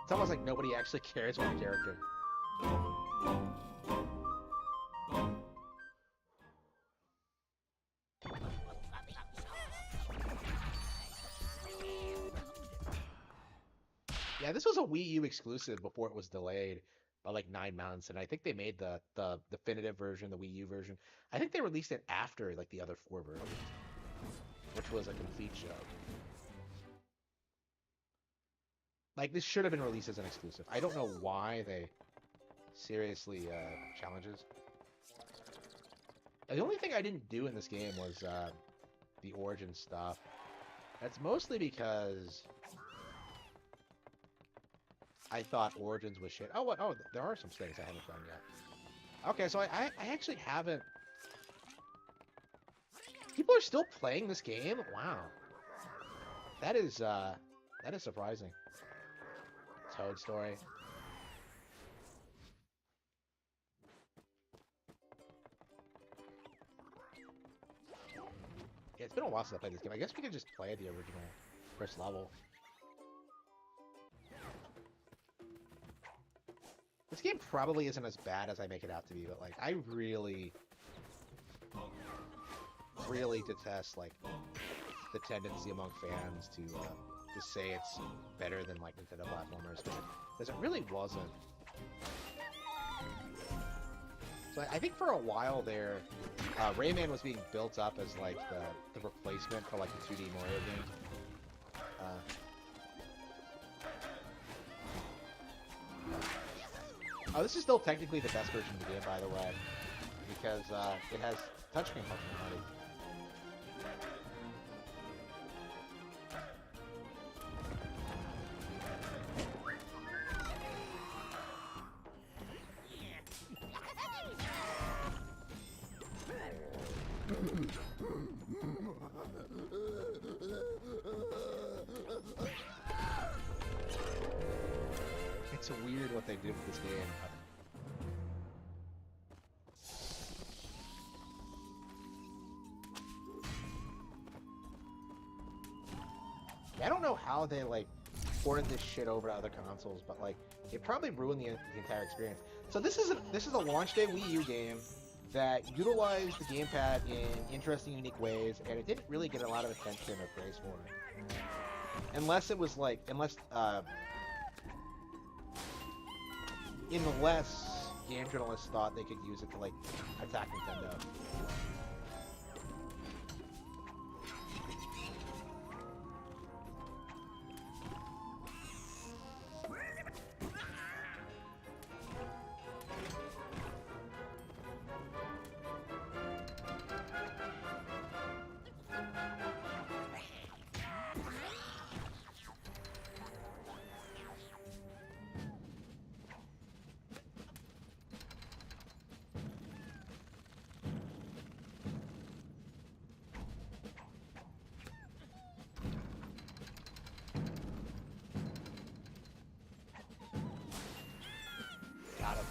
It's almost like nobody actually cares about the character. Yeah, this was a Wii U exclusive before it was delayed by like 9 months, and I think they made the definitive version, the Wii U version. I think they released it after like the other four versions, which was a complete joke. Like, this should have been released as an exclusive. I don't know why they seriously challenges. The only thing I didn't do in this game was the origin stuff. That's mostly because I thought Origins was shit. Oh, what? Oh, there are some things I haven't done yet. Okay, so I actually haven't... People are still playing this game? Wow. That is surprising. Toad Story. Yeah, it's been a while since I played this game. I guess we could just play the original first level. This game probably isn't as bad as I make it out to be, but like, I really detest like the tendency among fans to say it's better than like Nintendo platformers, because it really wasn't. So I think for a while there, Rayman was being built up as like the replacement for like the 2D Mario game. Oh, this is still technically the best version of the game, by the way, because it has touchscreen functionality. It's weird what they did with this game. I don't know how they like ported this shit over to other consoles, but like it probably ruined the entire experience. So this is a launch day Wii U game that utilized the gamepad in interesting, unique ways, and it didn't really get a lot of attention or praise for it. Unless it was like, unless game journalists thought they could use it to like attack Nintendo. Got him.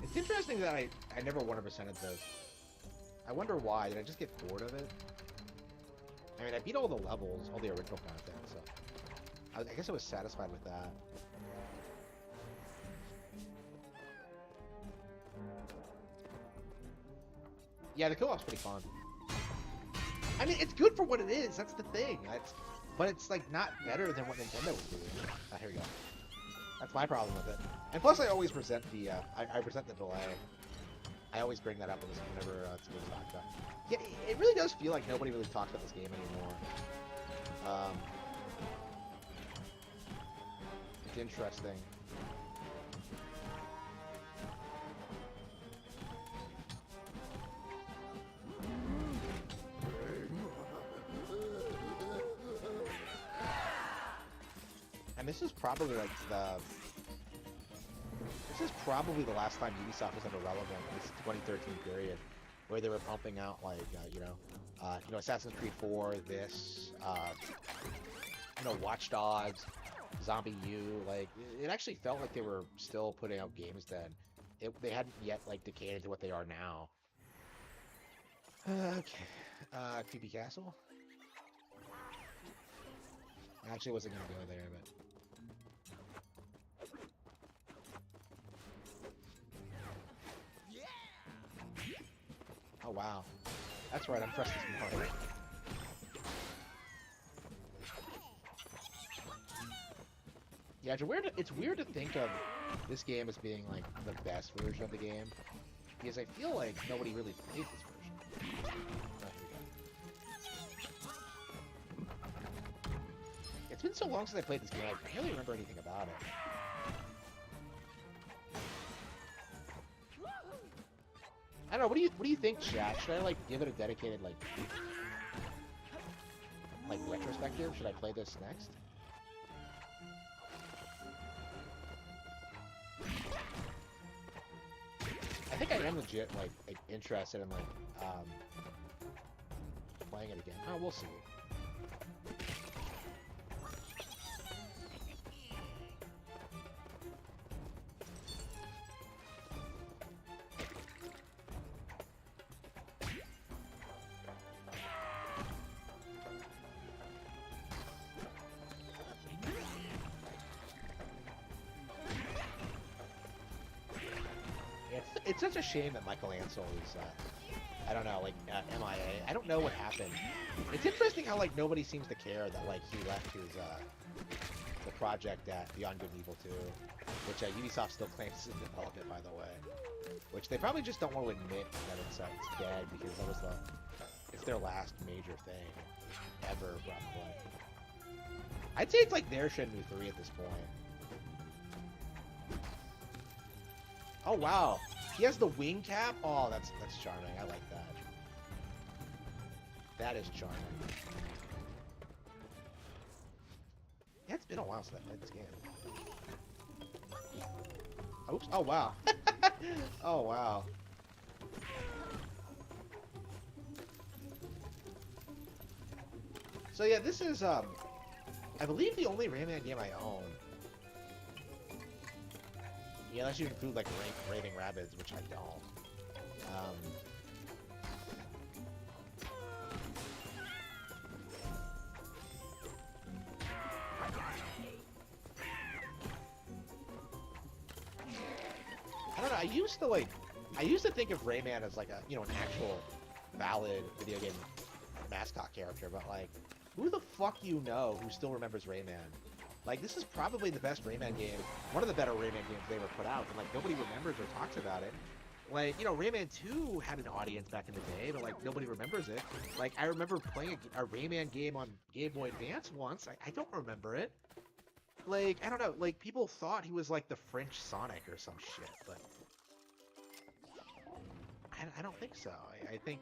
It's interesting that I never 100%ed this. I wonder why. Did I just get bored of it? I mean, I beat all the levels, all the original content, so I guess I was satisfied with that. Yeah, the co-op's pretty fun. I mean, it's good for what it is. That's the thing. But it's like not better than what Nintendo was doing. Ah, here we go. That's my problem with it. And plus, I always present the I present the delay. I always bring that up whenever it's being talked about. Yeah, it really does feel like nobody really talks about this game anymore. It's interesting. And this is probably like this is probably the last time Ubisoft was ever relevant in this 2013 period, where they were pumping out like Assassin's Creed 4, this, Watch Dogs, Zombie U. Like it actually felt like they were still putting out games then. They hadn't yet like decayed into what they are now. Okay, Creepy Castle. I actually wasn't gonna go there, but. Oh wow, that's right. I'm trusting some hard. Yeah, it's weird to think of this game as being like the best version of the game, because I feel like nobody really played this version. Oh, here we go. It's been so long since I played this game, I barely remember anything about it. I don't know. What do you think, chat? Should I like give it a dedicated like retrospective? Should I play this next? I think I am legit like interested in like playing it again. Oh, we'll see. It's such a shame that Michael Ansel is, I don't know, like, MIA. I don't know what happened. It's interesting how, like, nobody seems to care that, like, he left his, the project at Beyond Good and Evil 2, which Ubisoft still claims is in development, by the way. Which they probably just don't want to admit that it's dead, because that was it's their last major thing ever, probably. I'd say it's like their Shenmue 3 at this point. Oh, wow. He has the wing cap? Oh, that's charming. I like that. That is charming. Yeah, it's been a while since I played this game. Oops. Oh, wow. Oh, wow. So, yeah, this is, I believe the only Rayman game I own. Yeah, unless you include, like, Raving Rabbids, which I don't. I don't know, I used to think of Rayman as, like, an actual valid video game mascot character, but, like, who the fuck you know who still remembers Rayman? Like, this is probably the best Rayman game, one of the better Rayman games they ever put out, and, like, nobody remembers or talks about it. Like, Rayman 2 had an audience back in the day, but, like, nobody remembers it. Like, I remember playing a Rayman game on Game Boy Advance once. I don't remember it. Like, I don't know, like, people thought he was, like, the French Sonic or some shit, but I don't think so. I think...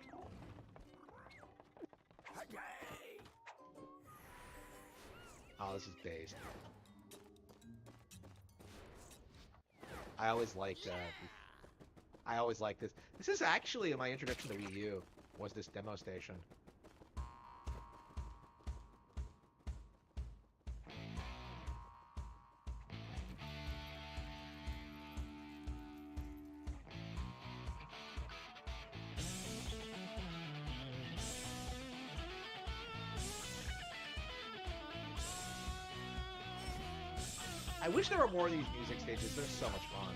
Oh, this is based. I always liked this. This is actually my introduction to Wii U, was this demo station. I wish there were more of these music stages. They're so much fun.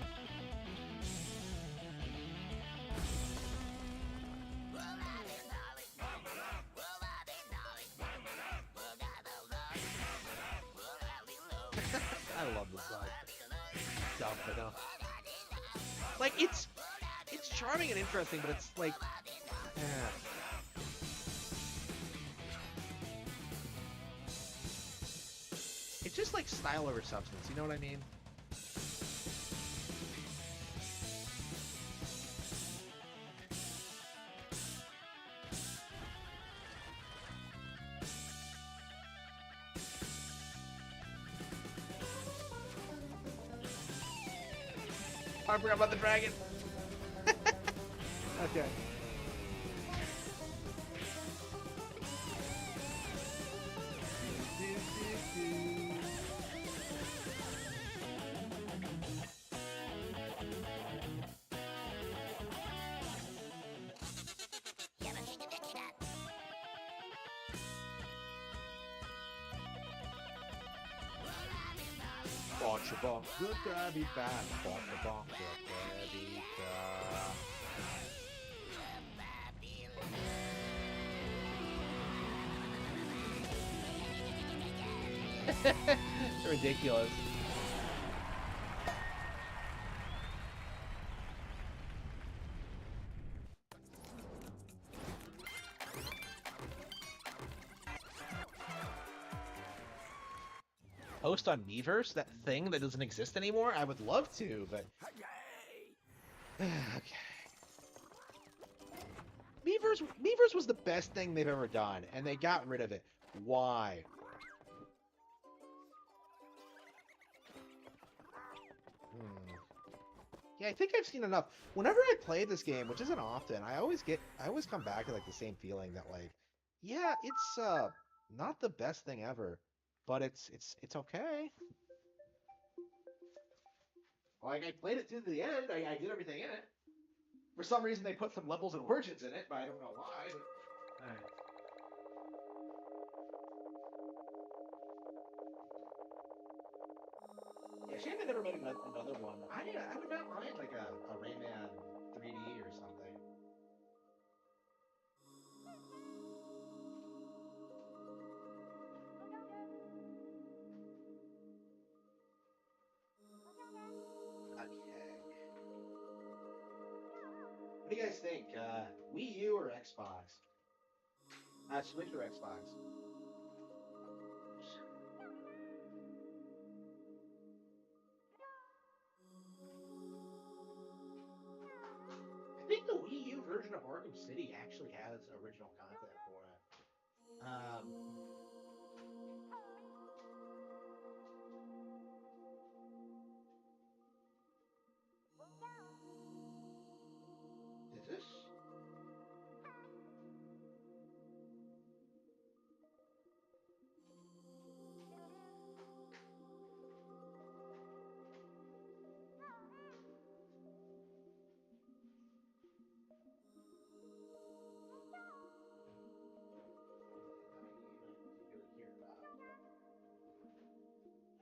I love this song. Dumb, but no. Like, it's charming and interesting, but it's like... It's just like style over substance, you know what I mean? I forgot about the dragon. Okay. Ridiculous. post on Miiverse, that thing that doesn't exist anymore, I would love to, but okay. Miiverse was the best thing they've ever done, and they got rid of it. Why? Yeah, I think I've seen enough. Whenever I play this game, which isn't often, I always come back to like the same feeling that like, yeah, it's not the best thing ever, but it's okay. Like I played it to the end, I did everything in it. For some reason, they put some levels and origins in it, but I don't know why. But, all right. Yeah, shame they never made another one. I would not mind like a Rayman 3D or something. Okay. What do you guys think? Wii U or Xbox? Switch or Xbox? I think the Wii U version of Arkham City actually has original content for it. Is this?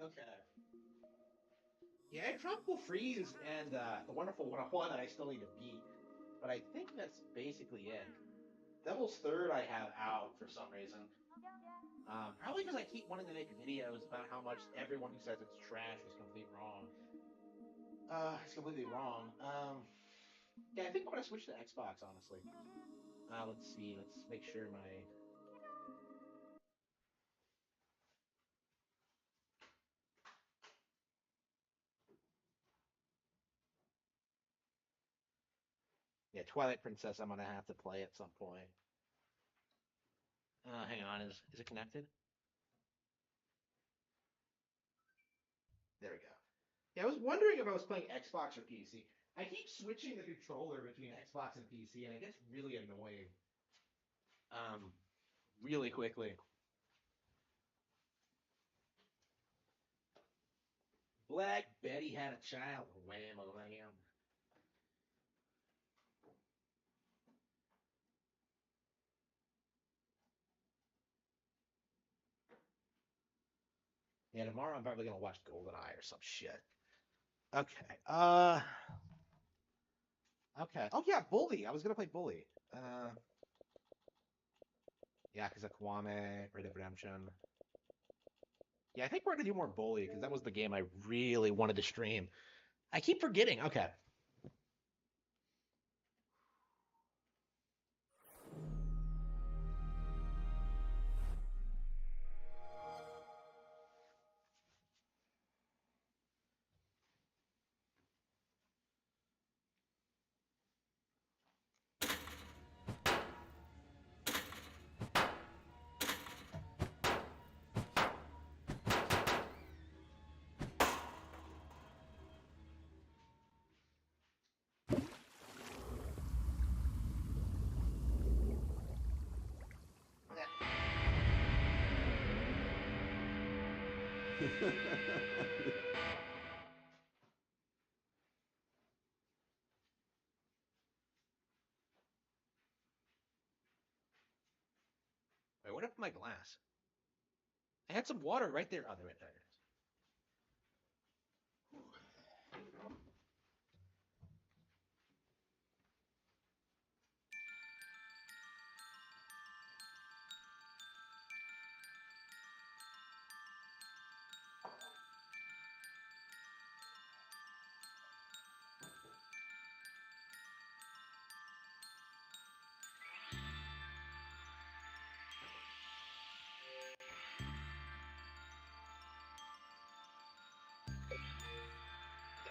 Okay. Yeah, Tropical Freeze and the Wonderful 101 that I still need to beat, but I think that's basically it. Devil's Third I have out for some reason. Probably because I keep wanting to make videos about how much everyone who says it's trash is completely wrong. It's completely wrong. Yeah, I think I'm gonna switch to Xbox, honestly. Let's see. Let's make sure my. Yeah, Twilight Princess. I'm gonna have to play at some point. Hang on. Is it connected? There we go. Yeah, I was wondering if I was playing Xbox or PC. I keep switching the controller between Xbox and PC, and it gets really annoying. Um, really quickly. Black Betty had a child. Wham, wham. Yeah, tomorrow I'm probably gonna watch GoldenEye or some shit. Okay. Okay. Oh yeah, Bully. I was gonna play Bully. Yeah, because of Kwame, Red Dead Redemption. Yeah, I think we're gonna do more Bully because that was the game I really wanted to stream. I keep forgetting. Okay. Wait, what happened to my glass? I had some water right there. Oh, there it is.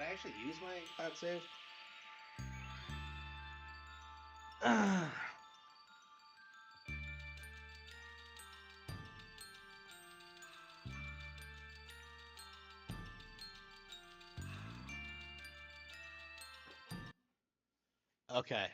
Did I actually use my cloud save? Okay.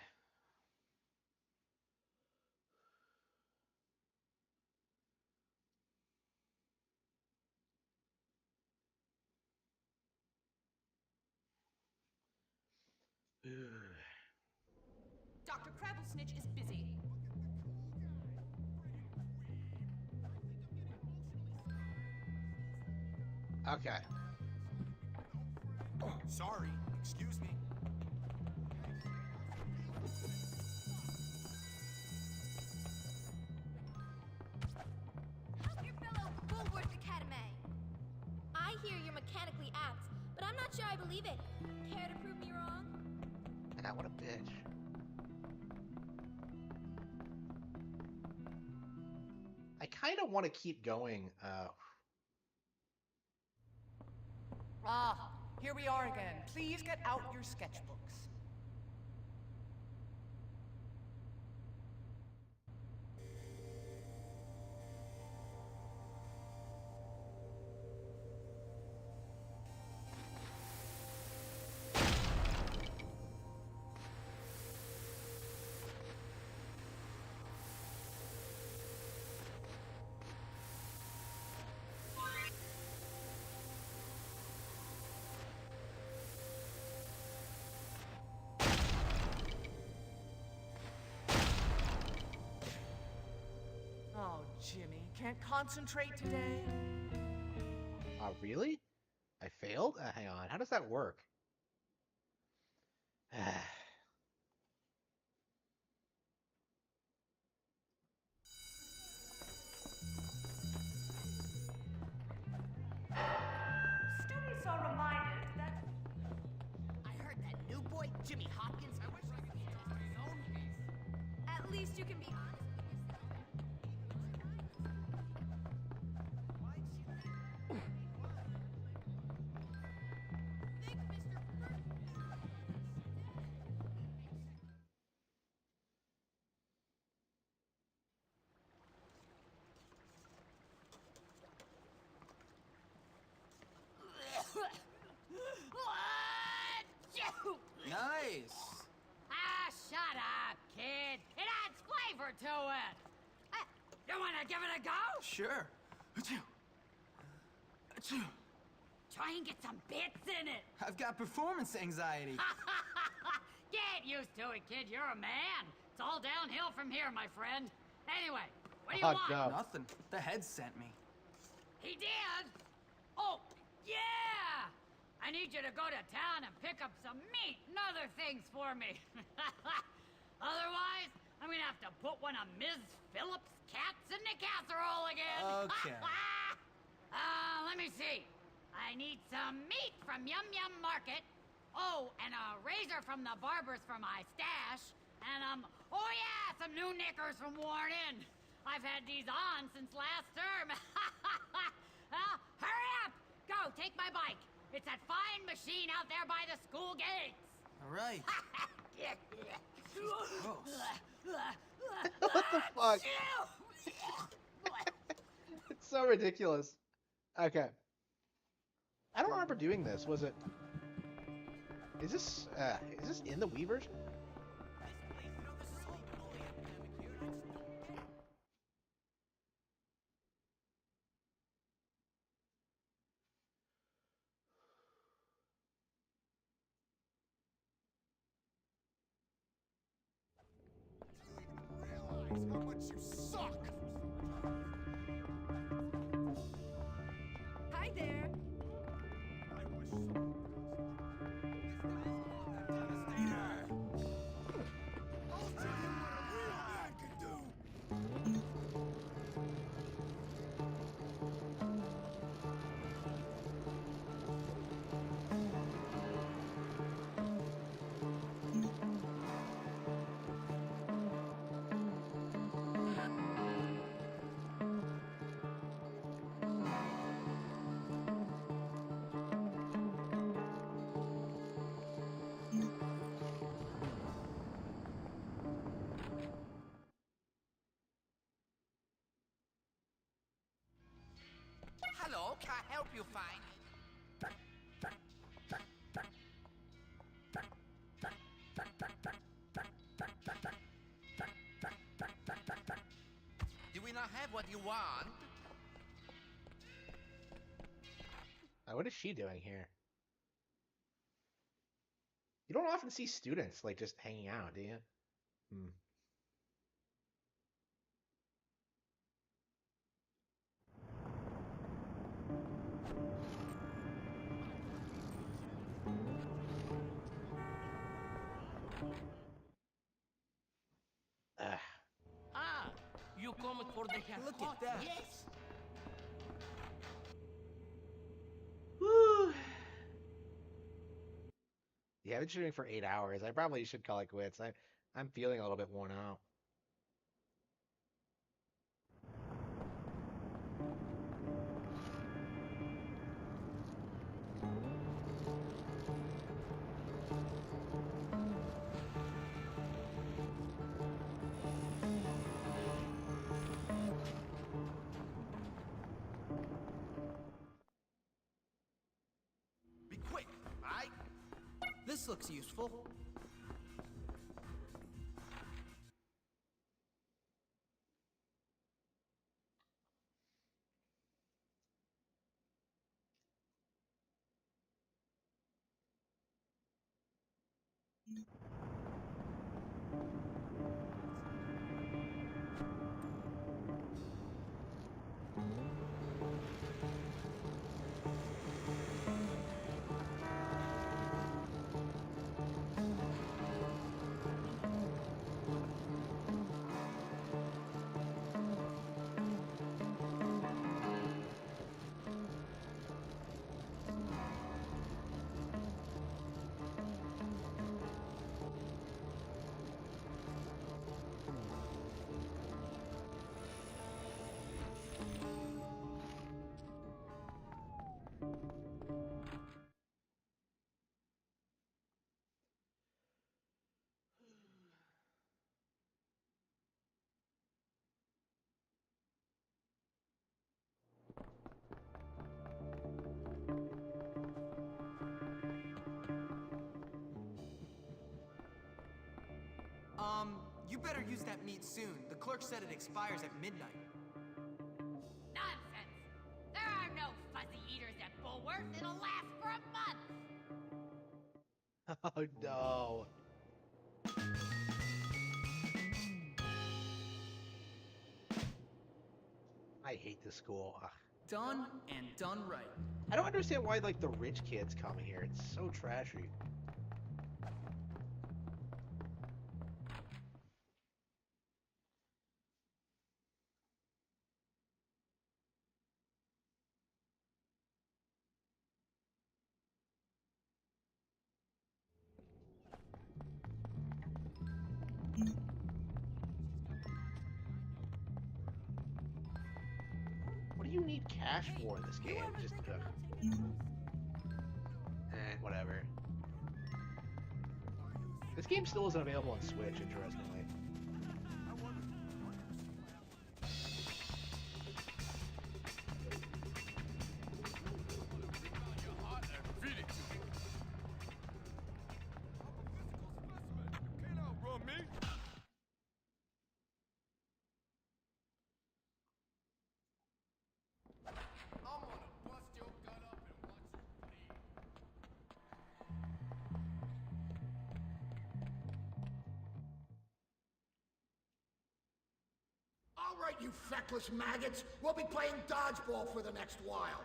Dr. Crabblesnitch is busy. Okay. Sorry, excuse me. Help your fellow Bullworth Academy. I hear you're mechanically apt, but I'm not sure I believe it. Care to prove me wrong? Ah, what a bitch. I kind of want to keep going. Ah, here we are again. Please get out your sketchbooks. Oh, Jimmy, can't concentrate today? Really? I failed? Hang on. How does that work? Students are reminded that... I heard that new boy, Jimmy Hopkins, I wish I could trust his own piece. At least you can be honest with yourself. Think, Mr. Nice. Ah, shut up, kid. It adds flavor to it. You want to give it a go? Sure. Achoo. Achoo. Try and get some bits in it. I've got performance anxiety. Get used to it, kid. You're a man. It's all downhill from here, my friend. Anyway, what do you want? no. Nothing. The head sent me. He did? Oh, yeah! I need you to go to town and pick up some meat and other things for me. Otherwise, I'm gonna have to put one of Ms. Phillips' cats in the casserole again. Okay. Let me see. I need some meat from Yum Yum Market. Oh, and a razor from the barber's for my stash. And, oh yeah, some new knickers from Worn In. I've had these on since last term. Hurry up! Go, take my bike. It's that fine machine out there by the school gates. All right. What the fuck? It's so ridiculous. Okay. I don't remember doing this. Was it? Is this in the Wii version? How much you suck! Hi there. What can I help you find? Do we not have what you want? What is she doing here? You don't often see students like just hanging out, do you? Hmm. Ah, you come for the haircut? Look at that. Yes. Woo. Yeah, I've been shooting for 8 hours. I probably should call it quits. I'm feeling a little bit worn out. Be quick, alright? This looks useful. You better use that meat soon. The clerk said it expires at midnight. Nonsense! There are no fuzzy eaters at Bullworth. It'll last for a month. Oh no. I hate this school. Ugh. Done and done right. I don't understand why like the rich kids come here. It's so trashy. What do you need cash for in this game? Just whatever. This game still isn't available on Switch, interestingly. Alright, you feckless maggots! We'll be playing dodgeball for the next while.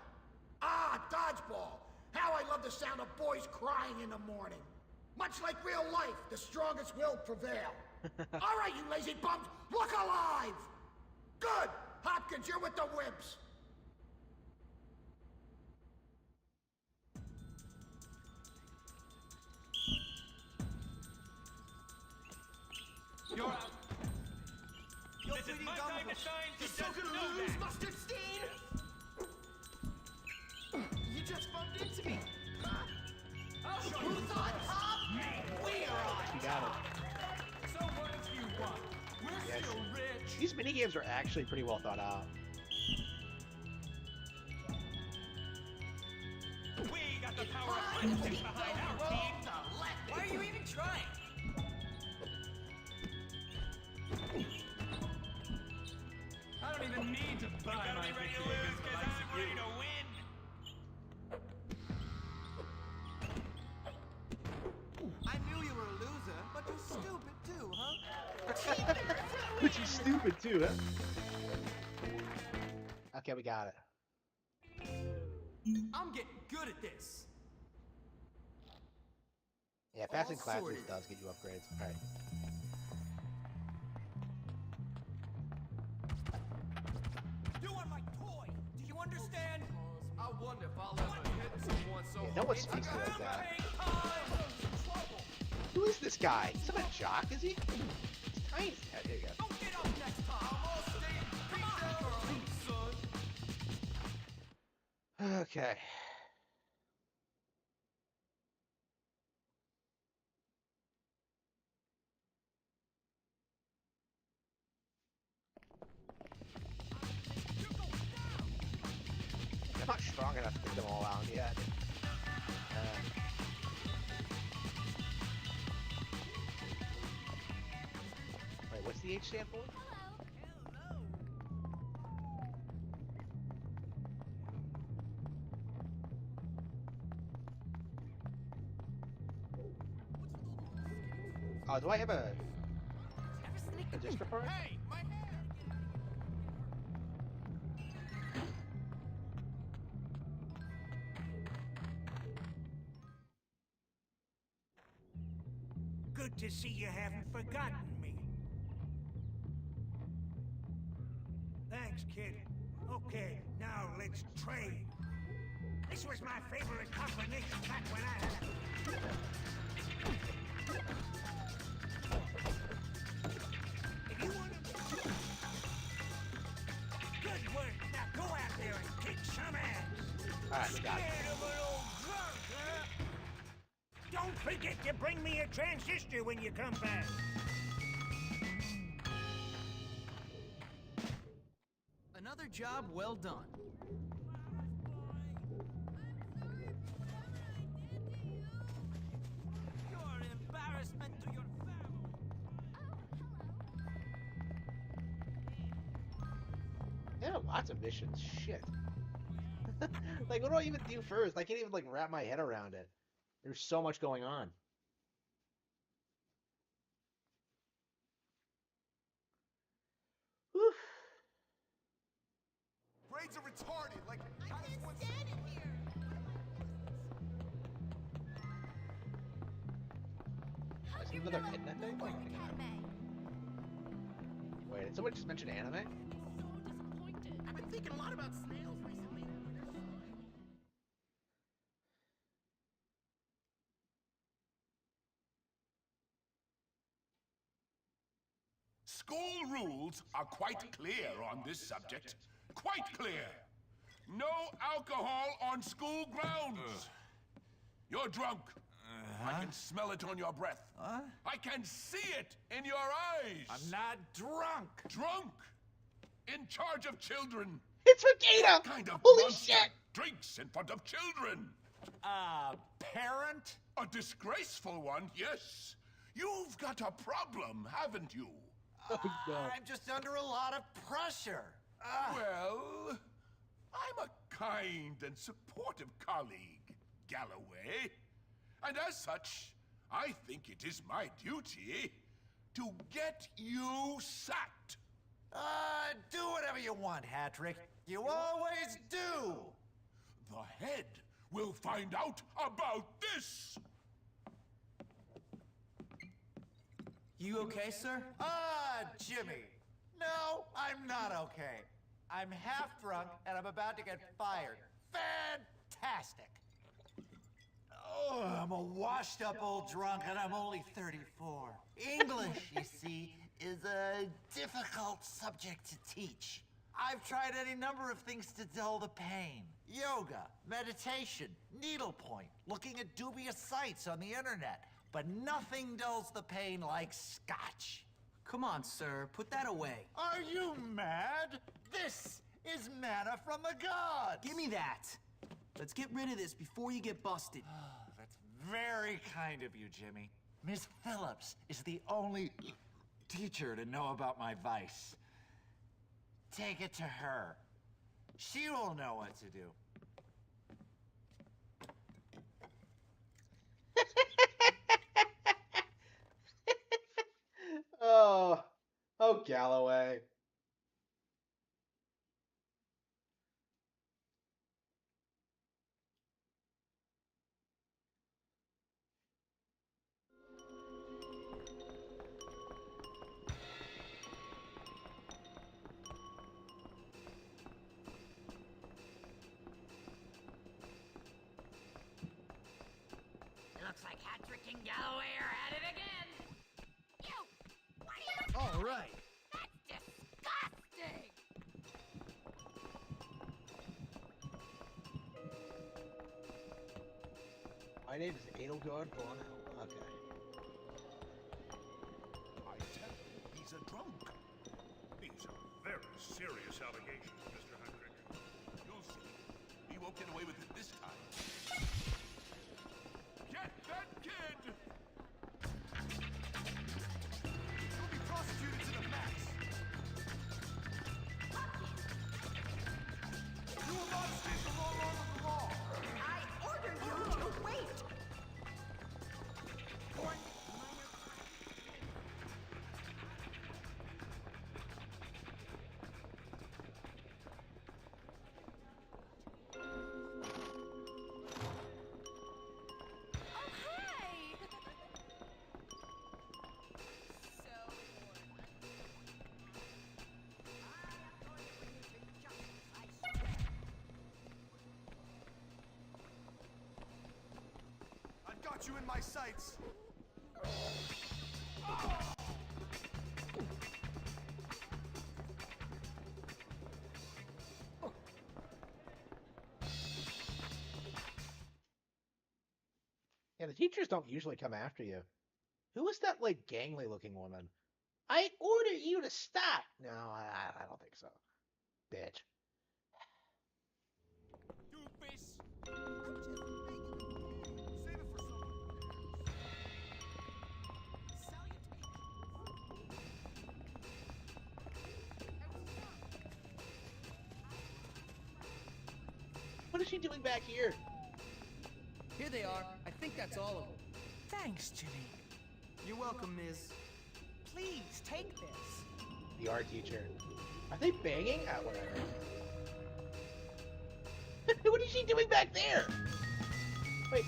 Ah, dodgeball! How I love the sound of boys crying in the morning. Much like real life, the strongest will prevail. Alright, you lazy bums, look alive! Good! Hopkins, you're with the wimps! You're out. This is my time to shine, so You're so just gonna know lose, that. Mustard Steen! You just bumped into me! Huh? I'll show you. Who's on top? We are on You got it. So what if you want? We're Yes. still rich. These minigames are actually pretty well thought out. trying to stick behind our team to let. Why are you even trying? I don't even need to buy my victory against the likes of you. To win. I knew you were a loser, but you're stupid too, huh? But you're stupid too, huh? Okay, we got it. I'm getting good at this. Yeah, passing All classes sorted. does get you upgrades. Alright. You are my toy. Do you understand? I wonder if I'll ever hit someone so. Yeah, no one speaks to like that. Who is this guy? He's not a jock, is he? He's tiny. Yeah, there you go. Don't get up next time. I'll stay son. Okay. I'm not strong enough to take them all out yet. Wait, what's the H stand for? Oh, do I have a disc report? Hey, my hair. Good to see you haven't forgotten me. Thanks, kid. Okay, now let's trade. This was my favorite combination back when I had If you want to... Good work. Now go out there and kick some ass. Alright, we got it. Scared of an old drunk, huh? Don't forget to bring me a transistor when you come back. Another job well done. You're an embarrassment to your family. Yeah, lots of missions. Shit. Like, what do I even do first? I can't even, like, wrap my head around it. There's so much going on. Whew. Grades are retarded. Like, I can't stand it here. Is there another hidden thing? Academy. Wait, did someone just mention anime? I've been thinking a lot about snails recently. school rules are quite clear on this subject. Quite clear. No alcohol on school grounds. You're drunk. I can smell it on your breath. I can see it in your eyes. I'm not drunk. Drunk? In charge of children. It's Vegeta! What kind of Holy monster shit! drinks in front of children? Parent? A disgraceful one, yes. You've got a problem, haven't you? I'm just under a lot of pressure. Well, I'm a kind and supportive colleague, Galloway. And as such, I think it is my duty to get you sacked. Do whatever you want, Hattrick. You always do. The head will find out about this. You okay, sir? Jimmy. No, I'm not okay. I'm half drunk and I'm about to get fired. Fantastic. Oh, I'm a washed up old drunk and I'm only 34. English, you see, is a difficult subject to teach. I've tried any number of things to dull the pain. Yoga, meditation, needlepoint, looking at dubious sites on the internet. But nothing dulls the pain like scotch. Come on, sir. Put that away. Are you mad? This is manna from the gods. Give me that. Let's get rid of this before you get busted. kind of you, Jimmy. Miss Phillips is the only teacher to know about my vice. Take it to her. She will know what to do. Oh, Galloway. It looks like Hattrick and Galloway are at it again. You! What are you... All right. That's disgusting! My name is Edelgard von Hell. Okay. I tell you, he's a drunk. These are very serious allegations, Mr. Heinrich. You'll see. He won't get away with it this time. Get that kid! You'll be prosecuted to the max. You will not escape the long arm of the law. I order you to wait! I've got you in my sights. Yeah, the teachers don't usually come after you. Who is that, like, gangly looking woman? I order you to stop! No, I don't think so. Bitch. What is she doing back here? Here they are. I think that's all of them. Thanks, Jimmy. You're welcome, Ms. Please take this. The art teacher. Are they banging? Ah, whatever. What is she doing back there? Wait.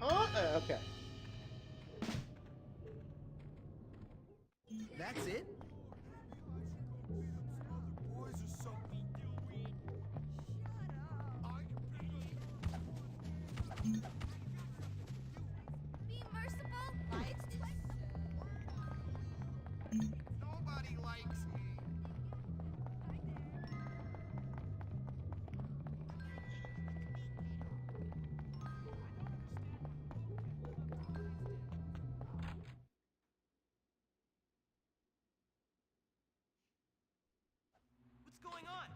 Okay. That's it? Be merciful. Nobody likes me. What's going on?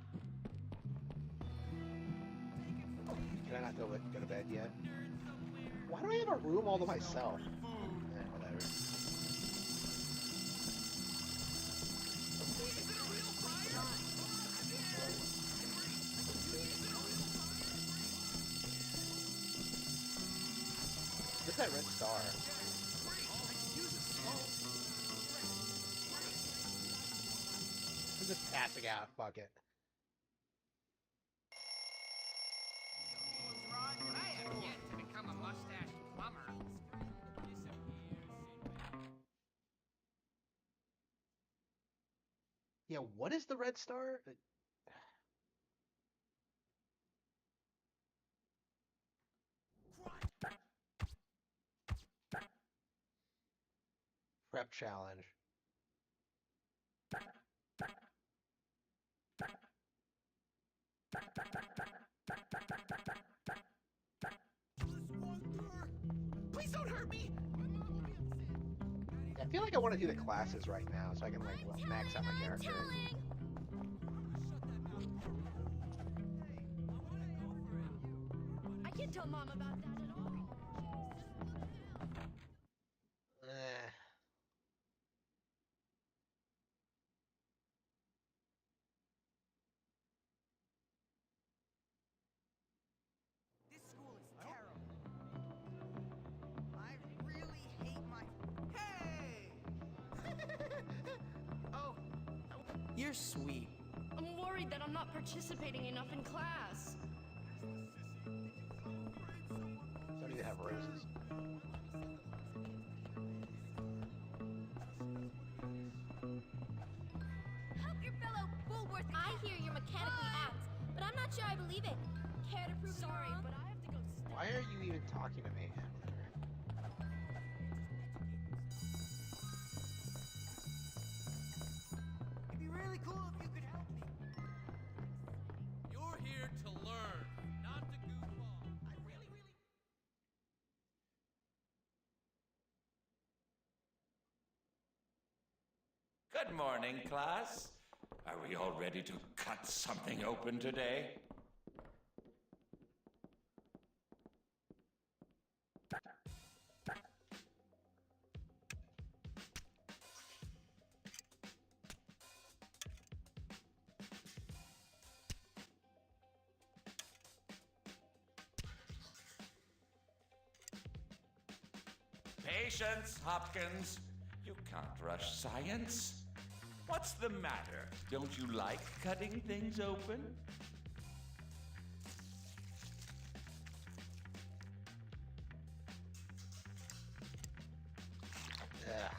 Can I not go to bed yet? Why do I have a room all to myself? Whatever. What's that red star? I'm just passing out. Fuck it. I have yet to become a mustached plumber. Yeah, what is the red star? Prep challenge. Please don't hurt me! I feel like I want to do the classes right now so I can like max out my character. I can't tell Mom about that at all. You're sweet. I'm worried that I'm not participating enough in class. So you have roses. Help your fellow Bullworth. I hear you're mechanically apt, but I'm not sure I believe it. Care to prove me wrong? But I have to go. Why are you even talking to me? It'd be really cool if you could help me. You're here to learn, not to goof off. I really... Good morning, class. Are we all ready to cut something open today? Patience, Hopkins. You can't rush science. What's the matter? Don't you like cutting things open? Ugh.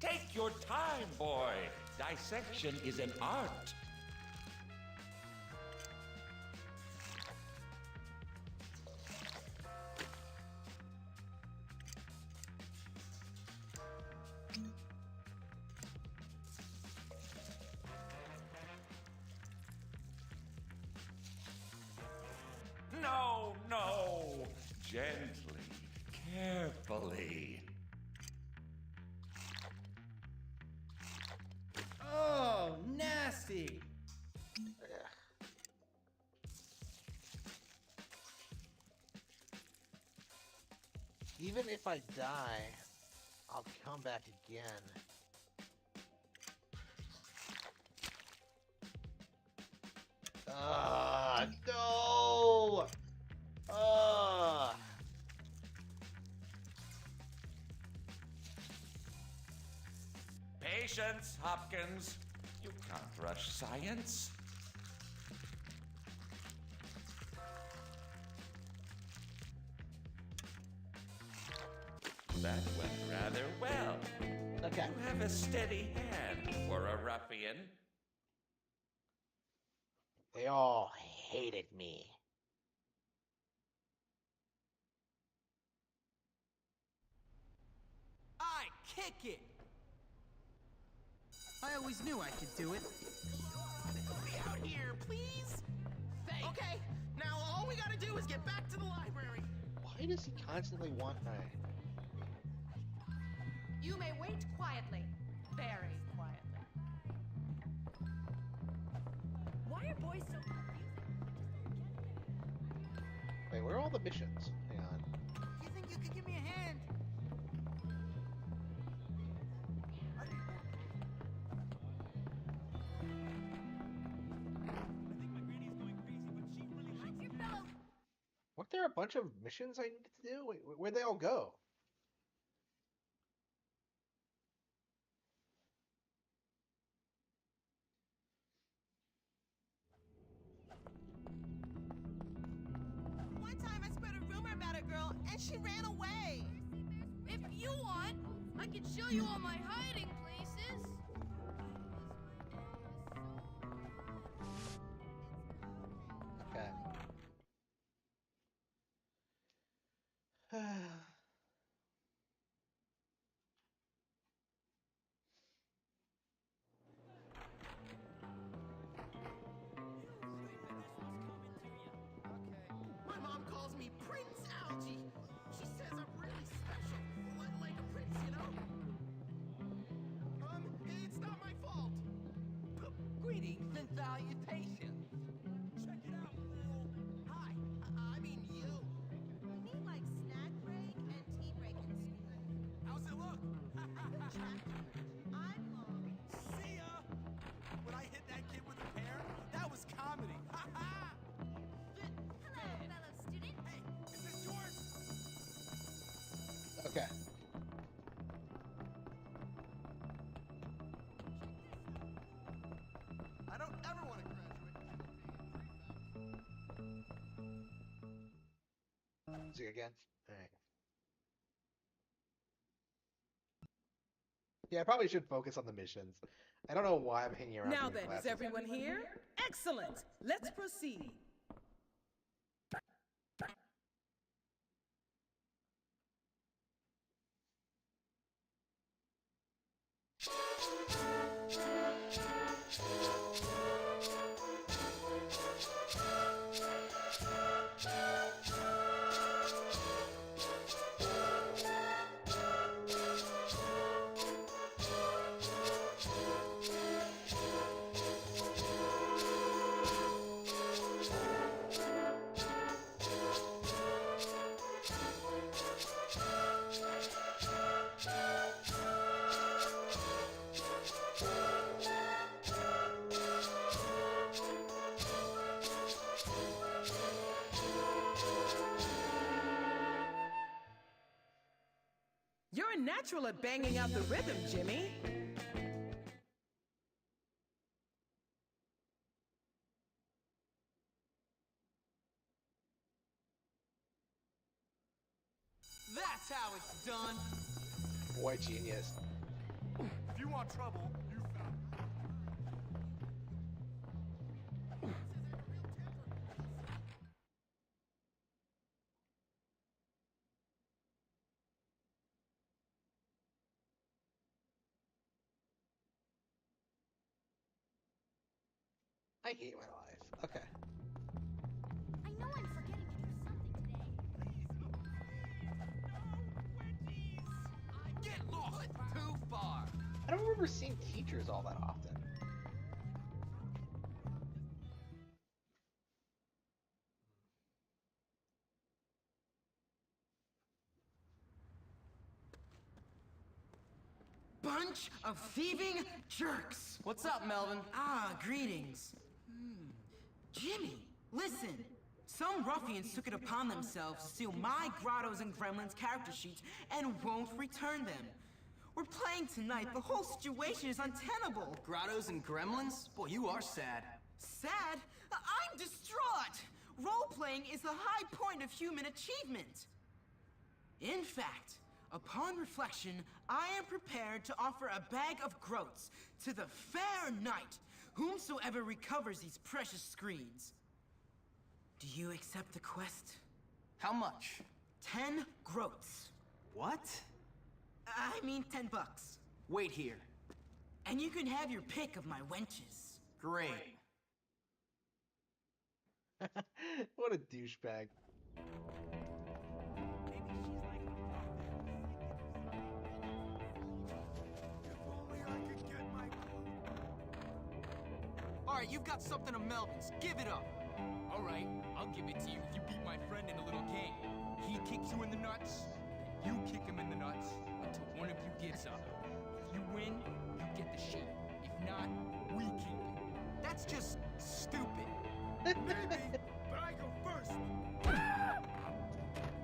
Take your time, boy. Dissection is an art. No, no. Gently, carefully. Oh, nasty! Even if I die, I'll come back again. No! Patience, Hopkins. You can't rush science. That went rather well. Okay. You have a steady hand for a ruffian. They all hated me. I kick it! I always knew I could do it. Let me out here, please! Thanks. Okay, now all we gotta do is get back to the library. Why does he constantly want my... You may wait quietly. Very quietly. Why are boys so Wait, where are all the missions? Hang on. You think you could give me a hand? Weren't there a bunch of missions I needed to do? Wait, where'd they all go? One time I spread a rumor about a girl, and she ran away. If you want, I can show you all my hiding places. Okay. My mom calls me Prince Algae. She says I'm really special, like a prince, you know? It's not my fault. Greetings and salutations. Check it out, Lil. Hi, I mean you. We need like snack break and tea break in school. How's it look? I'm long. See ya! When I hit that kid Okay. I don't ever want to graduate. Music again. All right. Yeah, I probably should focus on the missions. I don't know why I'm hanging around. Now doing then, classes. is everyone here? Excellent. Let's proceed. You're a natural at banging out the rhythm, Jimmy. That's how it's done. Boy, genius. If you want trouble, you found I hate my life. Okay. I know I'm forgetting to do something today. Get lost! Too far! I don't remember seeing teachers all that often. Bunch of thieving jerks! What's up, Melvin? Ah, greetings. Jimmy, listen. Some ruffians took it upon themselves to steal my Grottos and Gremlins character sheets and won't return them. We're playing tonight. The whole situation is untenable. Grottos and Gremlins? Boy, you are sad. Sad? I'm distraught! Role-playing is the high point of human achievement. In fact, upon reflection, I am prepared to offer a bag of groats to the fair knight, whomsoever recovers these precious screens. Do you accept the quest? How much? 10 groats. What? I mean 10 bucks. Wait here. And you can have your pick of my wenches. Great. What a douchebag. Alright, you've got something of Melvin's. Give it up. Alright, I'll give it to you if you beat my friend in a little game. He kicks you in the nuts, you kick him in the nuts until one of you gives up. If you win, you get the sheet. If not, we keep it. That's just stupid. Maybe, but I go first.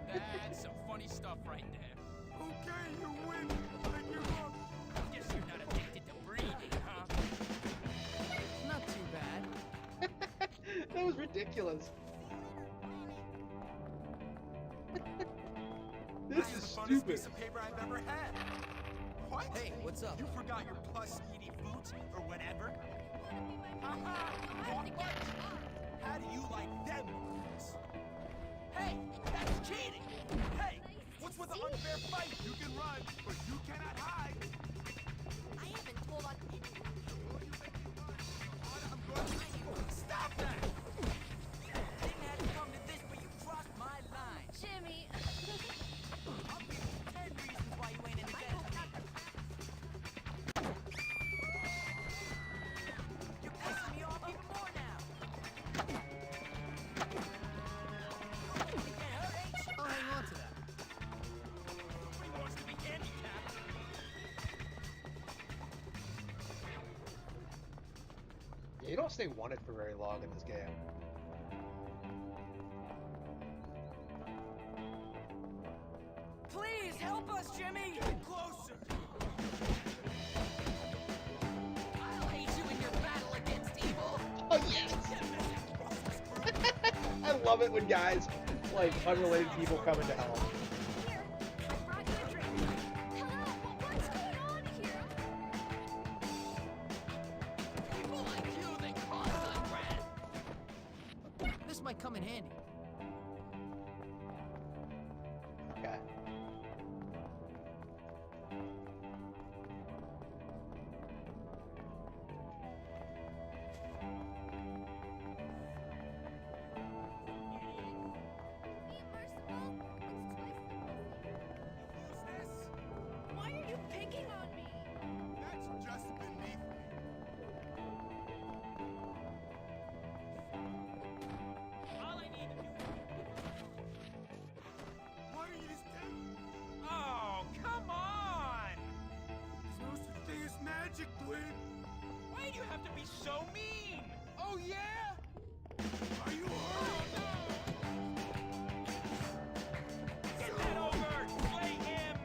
That's some funny stuff right there. Okay, you win. I give up. Guess you're not addicted to breathing, huh? Not too bad. That was ridiculous. This is the funnest stupid. piece of paper I've ever had. What? Hey, what's up? You forgot your plus speedy boots or whatever? What? How do you like them movies? Hey, that's cheating! Hey, what's with the unfair fight? You can run, but you cannot hide. I haven't told on anyone. Stop that! Didn't have to come to this, but you crossed my line. Jimmy. I'll give you 10 reasons why you ain't in the bed. You're pissing me off even more now. You get hurt, ain't you? I'll hang on to that. Nobody wants to be handicapped. Yeah, you don't stay wanted for very long in this game. Please help us, Jimmy! Get closer! I'll aid you in your battle against evil! Oh, yes! I love it when guys, like, unrelated people come into help. Here, I brought you a drink. Hello, what's going on here? People like you, they cause unrest! This might come in handy. Okay. Why are you picking on me? That's just beneath me. All I need to do. Why are you staying? Oh, come on! There's no such thing as magic, Twin. Why do you have to be so mean? Oh, yeah? Are you hurt? Get that over! Slay him!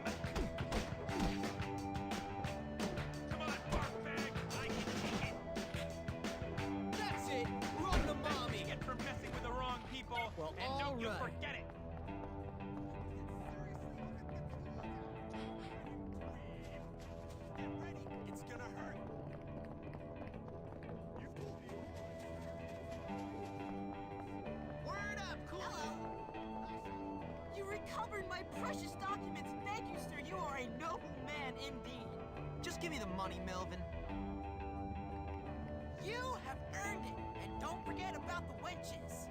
Come on, barfbag! I can take it! That's it! Run to mommy! Get for messing with the wrong people! Well, and don't you alright. forget it! Get ready. It's gonna hurt. Word up, cool! You recovered my precious documents. Thank you, sir. You are a noble man indeed. Just give me the money, Melvin. You have earned it. And don't forget about the wenches.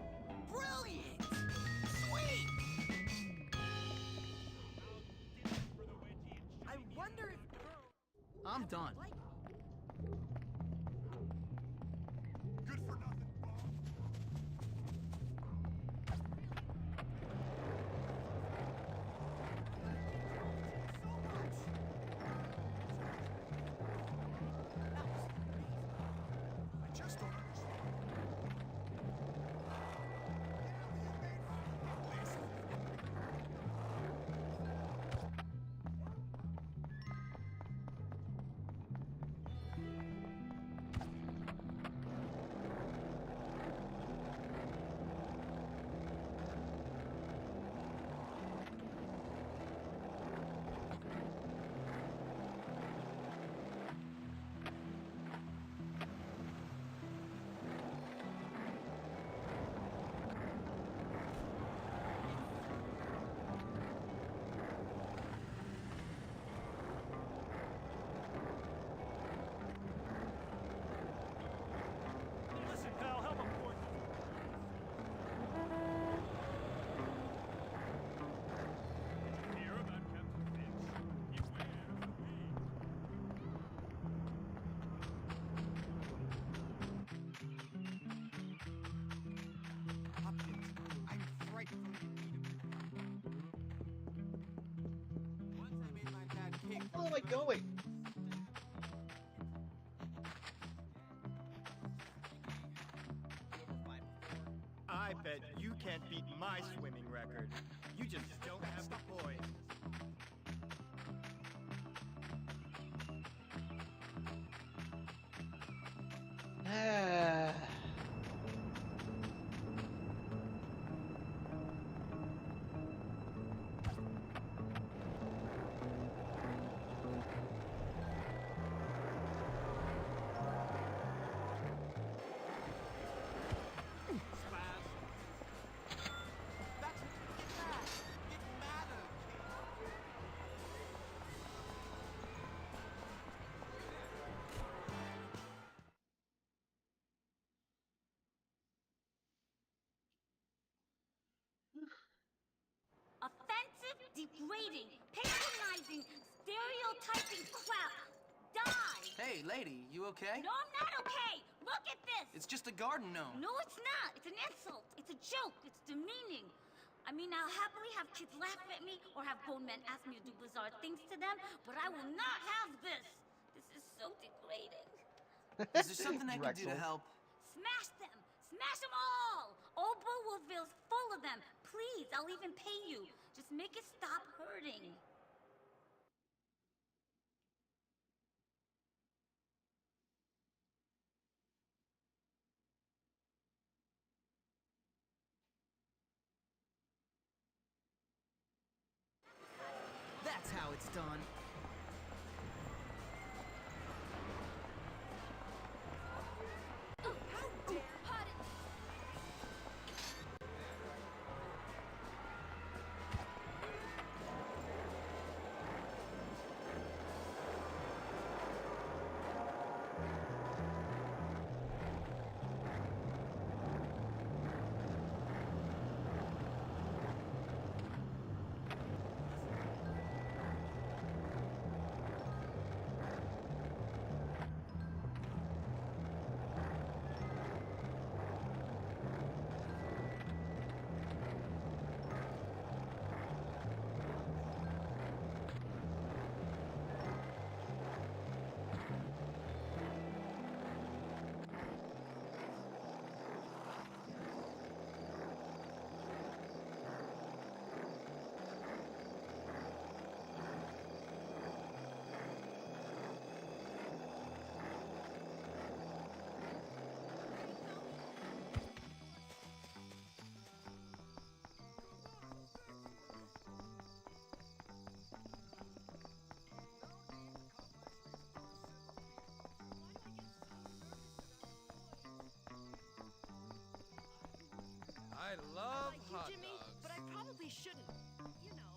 Brilliant! Sweet! I wonder if girls... I'm done. Like Good for nothing. I just don't understand. Listen, pal, help him for hear about Captain Finch? Beware of the bee. Hopkins, I'm frightened. Once I made my dad cake. Where am I going? I bet you can't beat my swimming record. You just don't have the poise. Ah. Offensive, degrading, patronizing, stereotyping crap. Die! Hey, lady, you okay? No, I'm not okay. Look at this. It's just a garden gnome. No, it's not. It's an insult. It's a joke. It's demeaning. I mean, I'll happily have kids laugh at me or have grown men ask me to do bizarre things to them, but I will not have this. This is so degrading. Is there something I can do to help? Smash them! Smash them all! Old Bullwoodville's full of them. Please, I'll even pay you. Just make it stop hurting. it's done. How dare I love you, hot Jimmy, dogs. but I probably shouldn't. You know.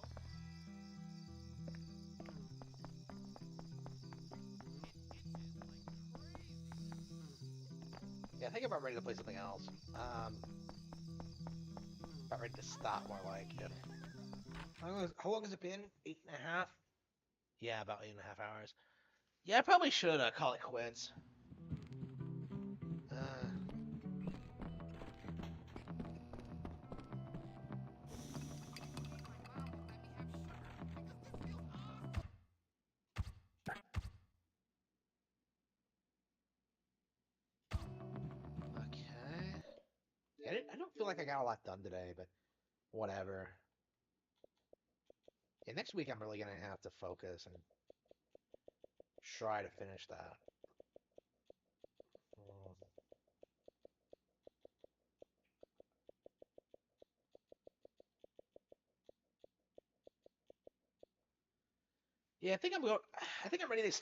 Yeah, I think I'm about ready to play something else. About ready to stop, more like it. How long has it been? 8.5? Yeah, about 8.5 hours. Yeah, I probably should call it quits. Okay. I don't feel like I got a lot done today, but whatever. Yeah, next week I'm really gonna have to focus and try to finish that. Yeah, I think I'm ready to stop.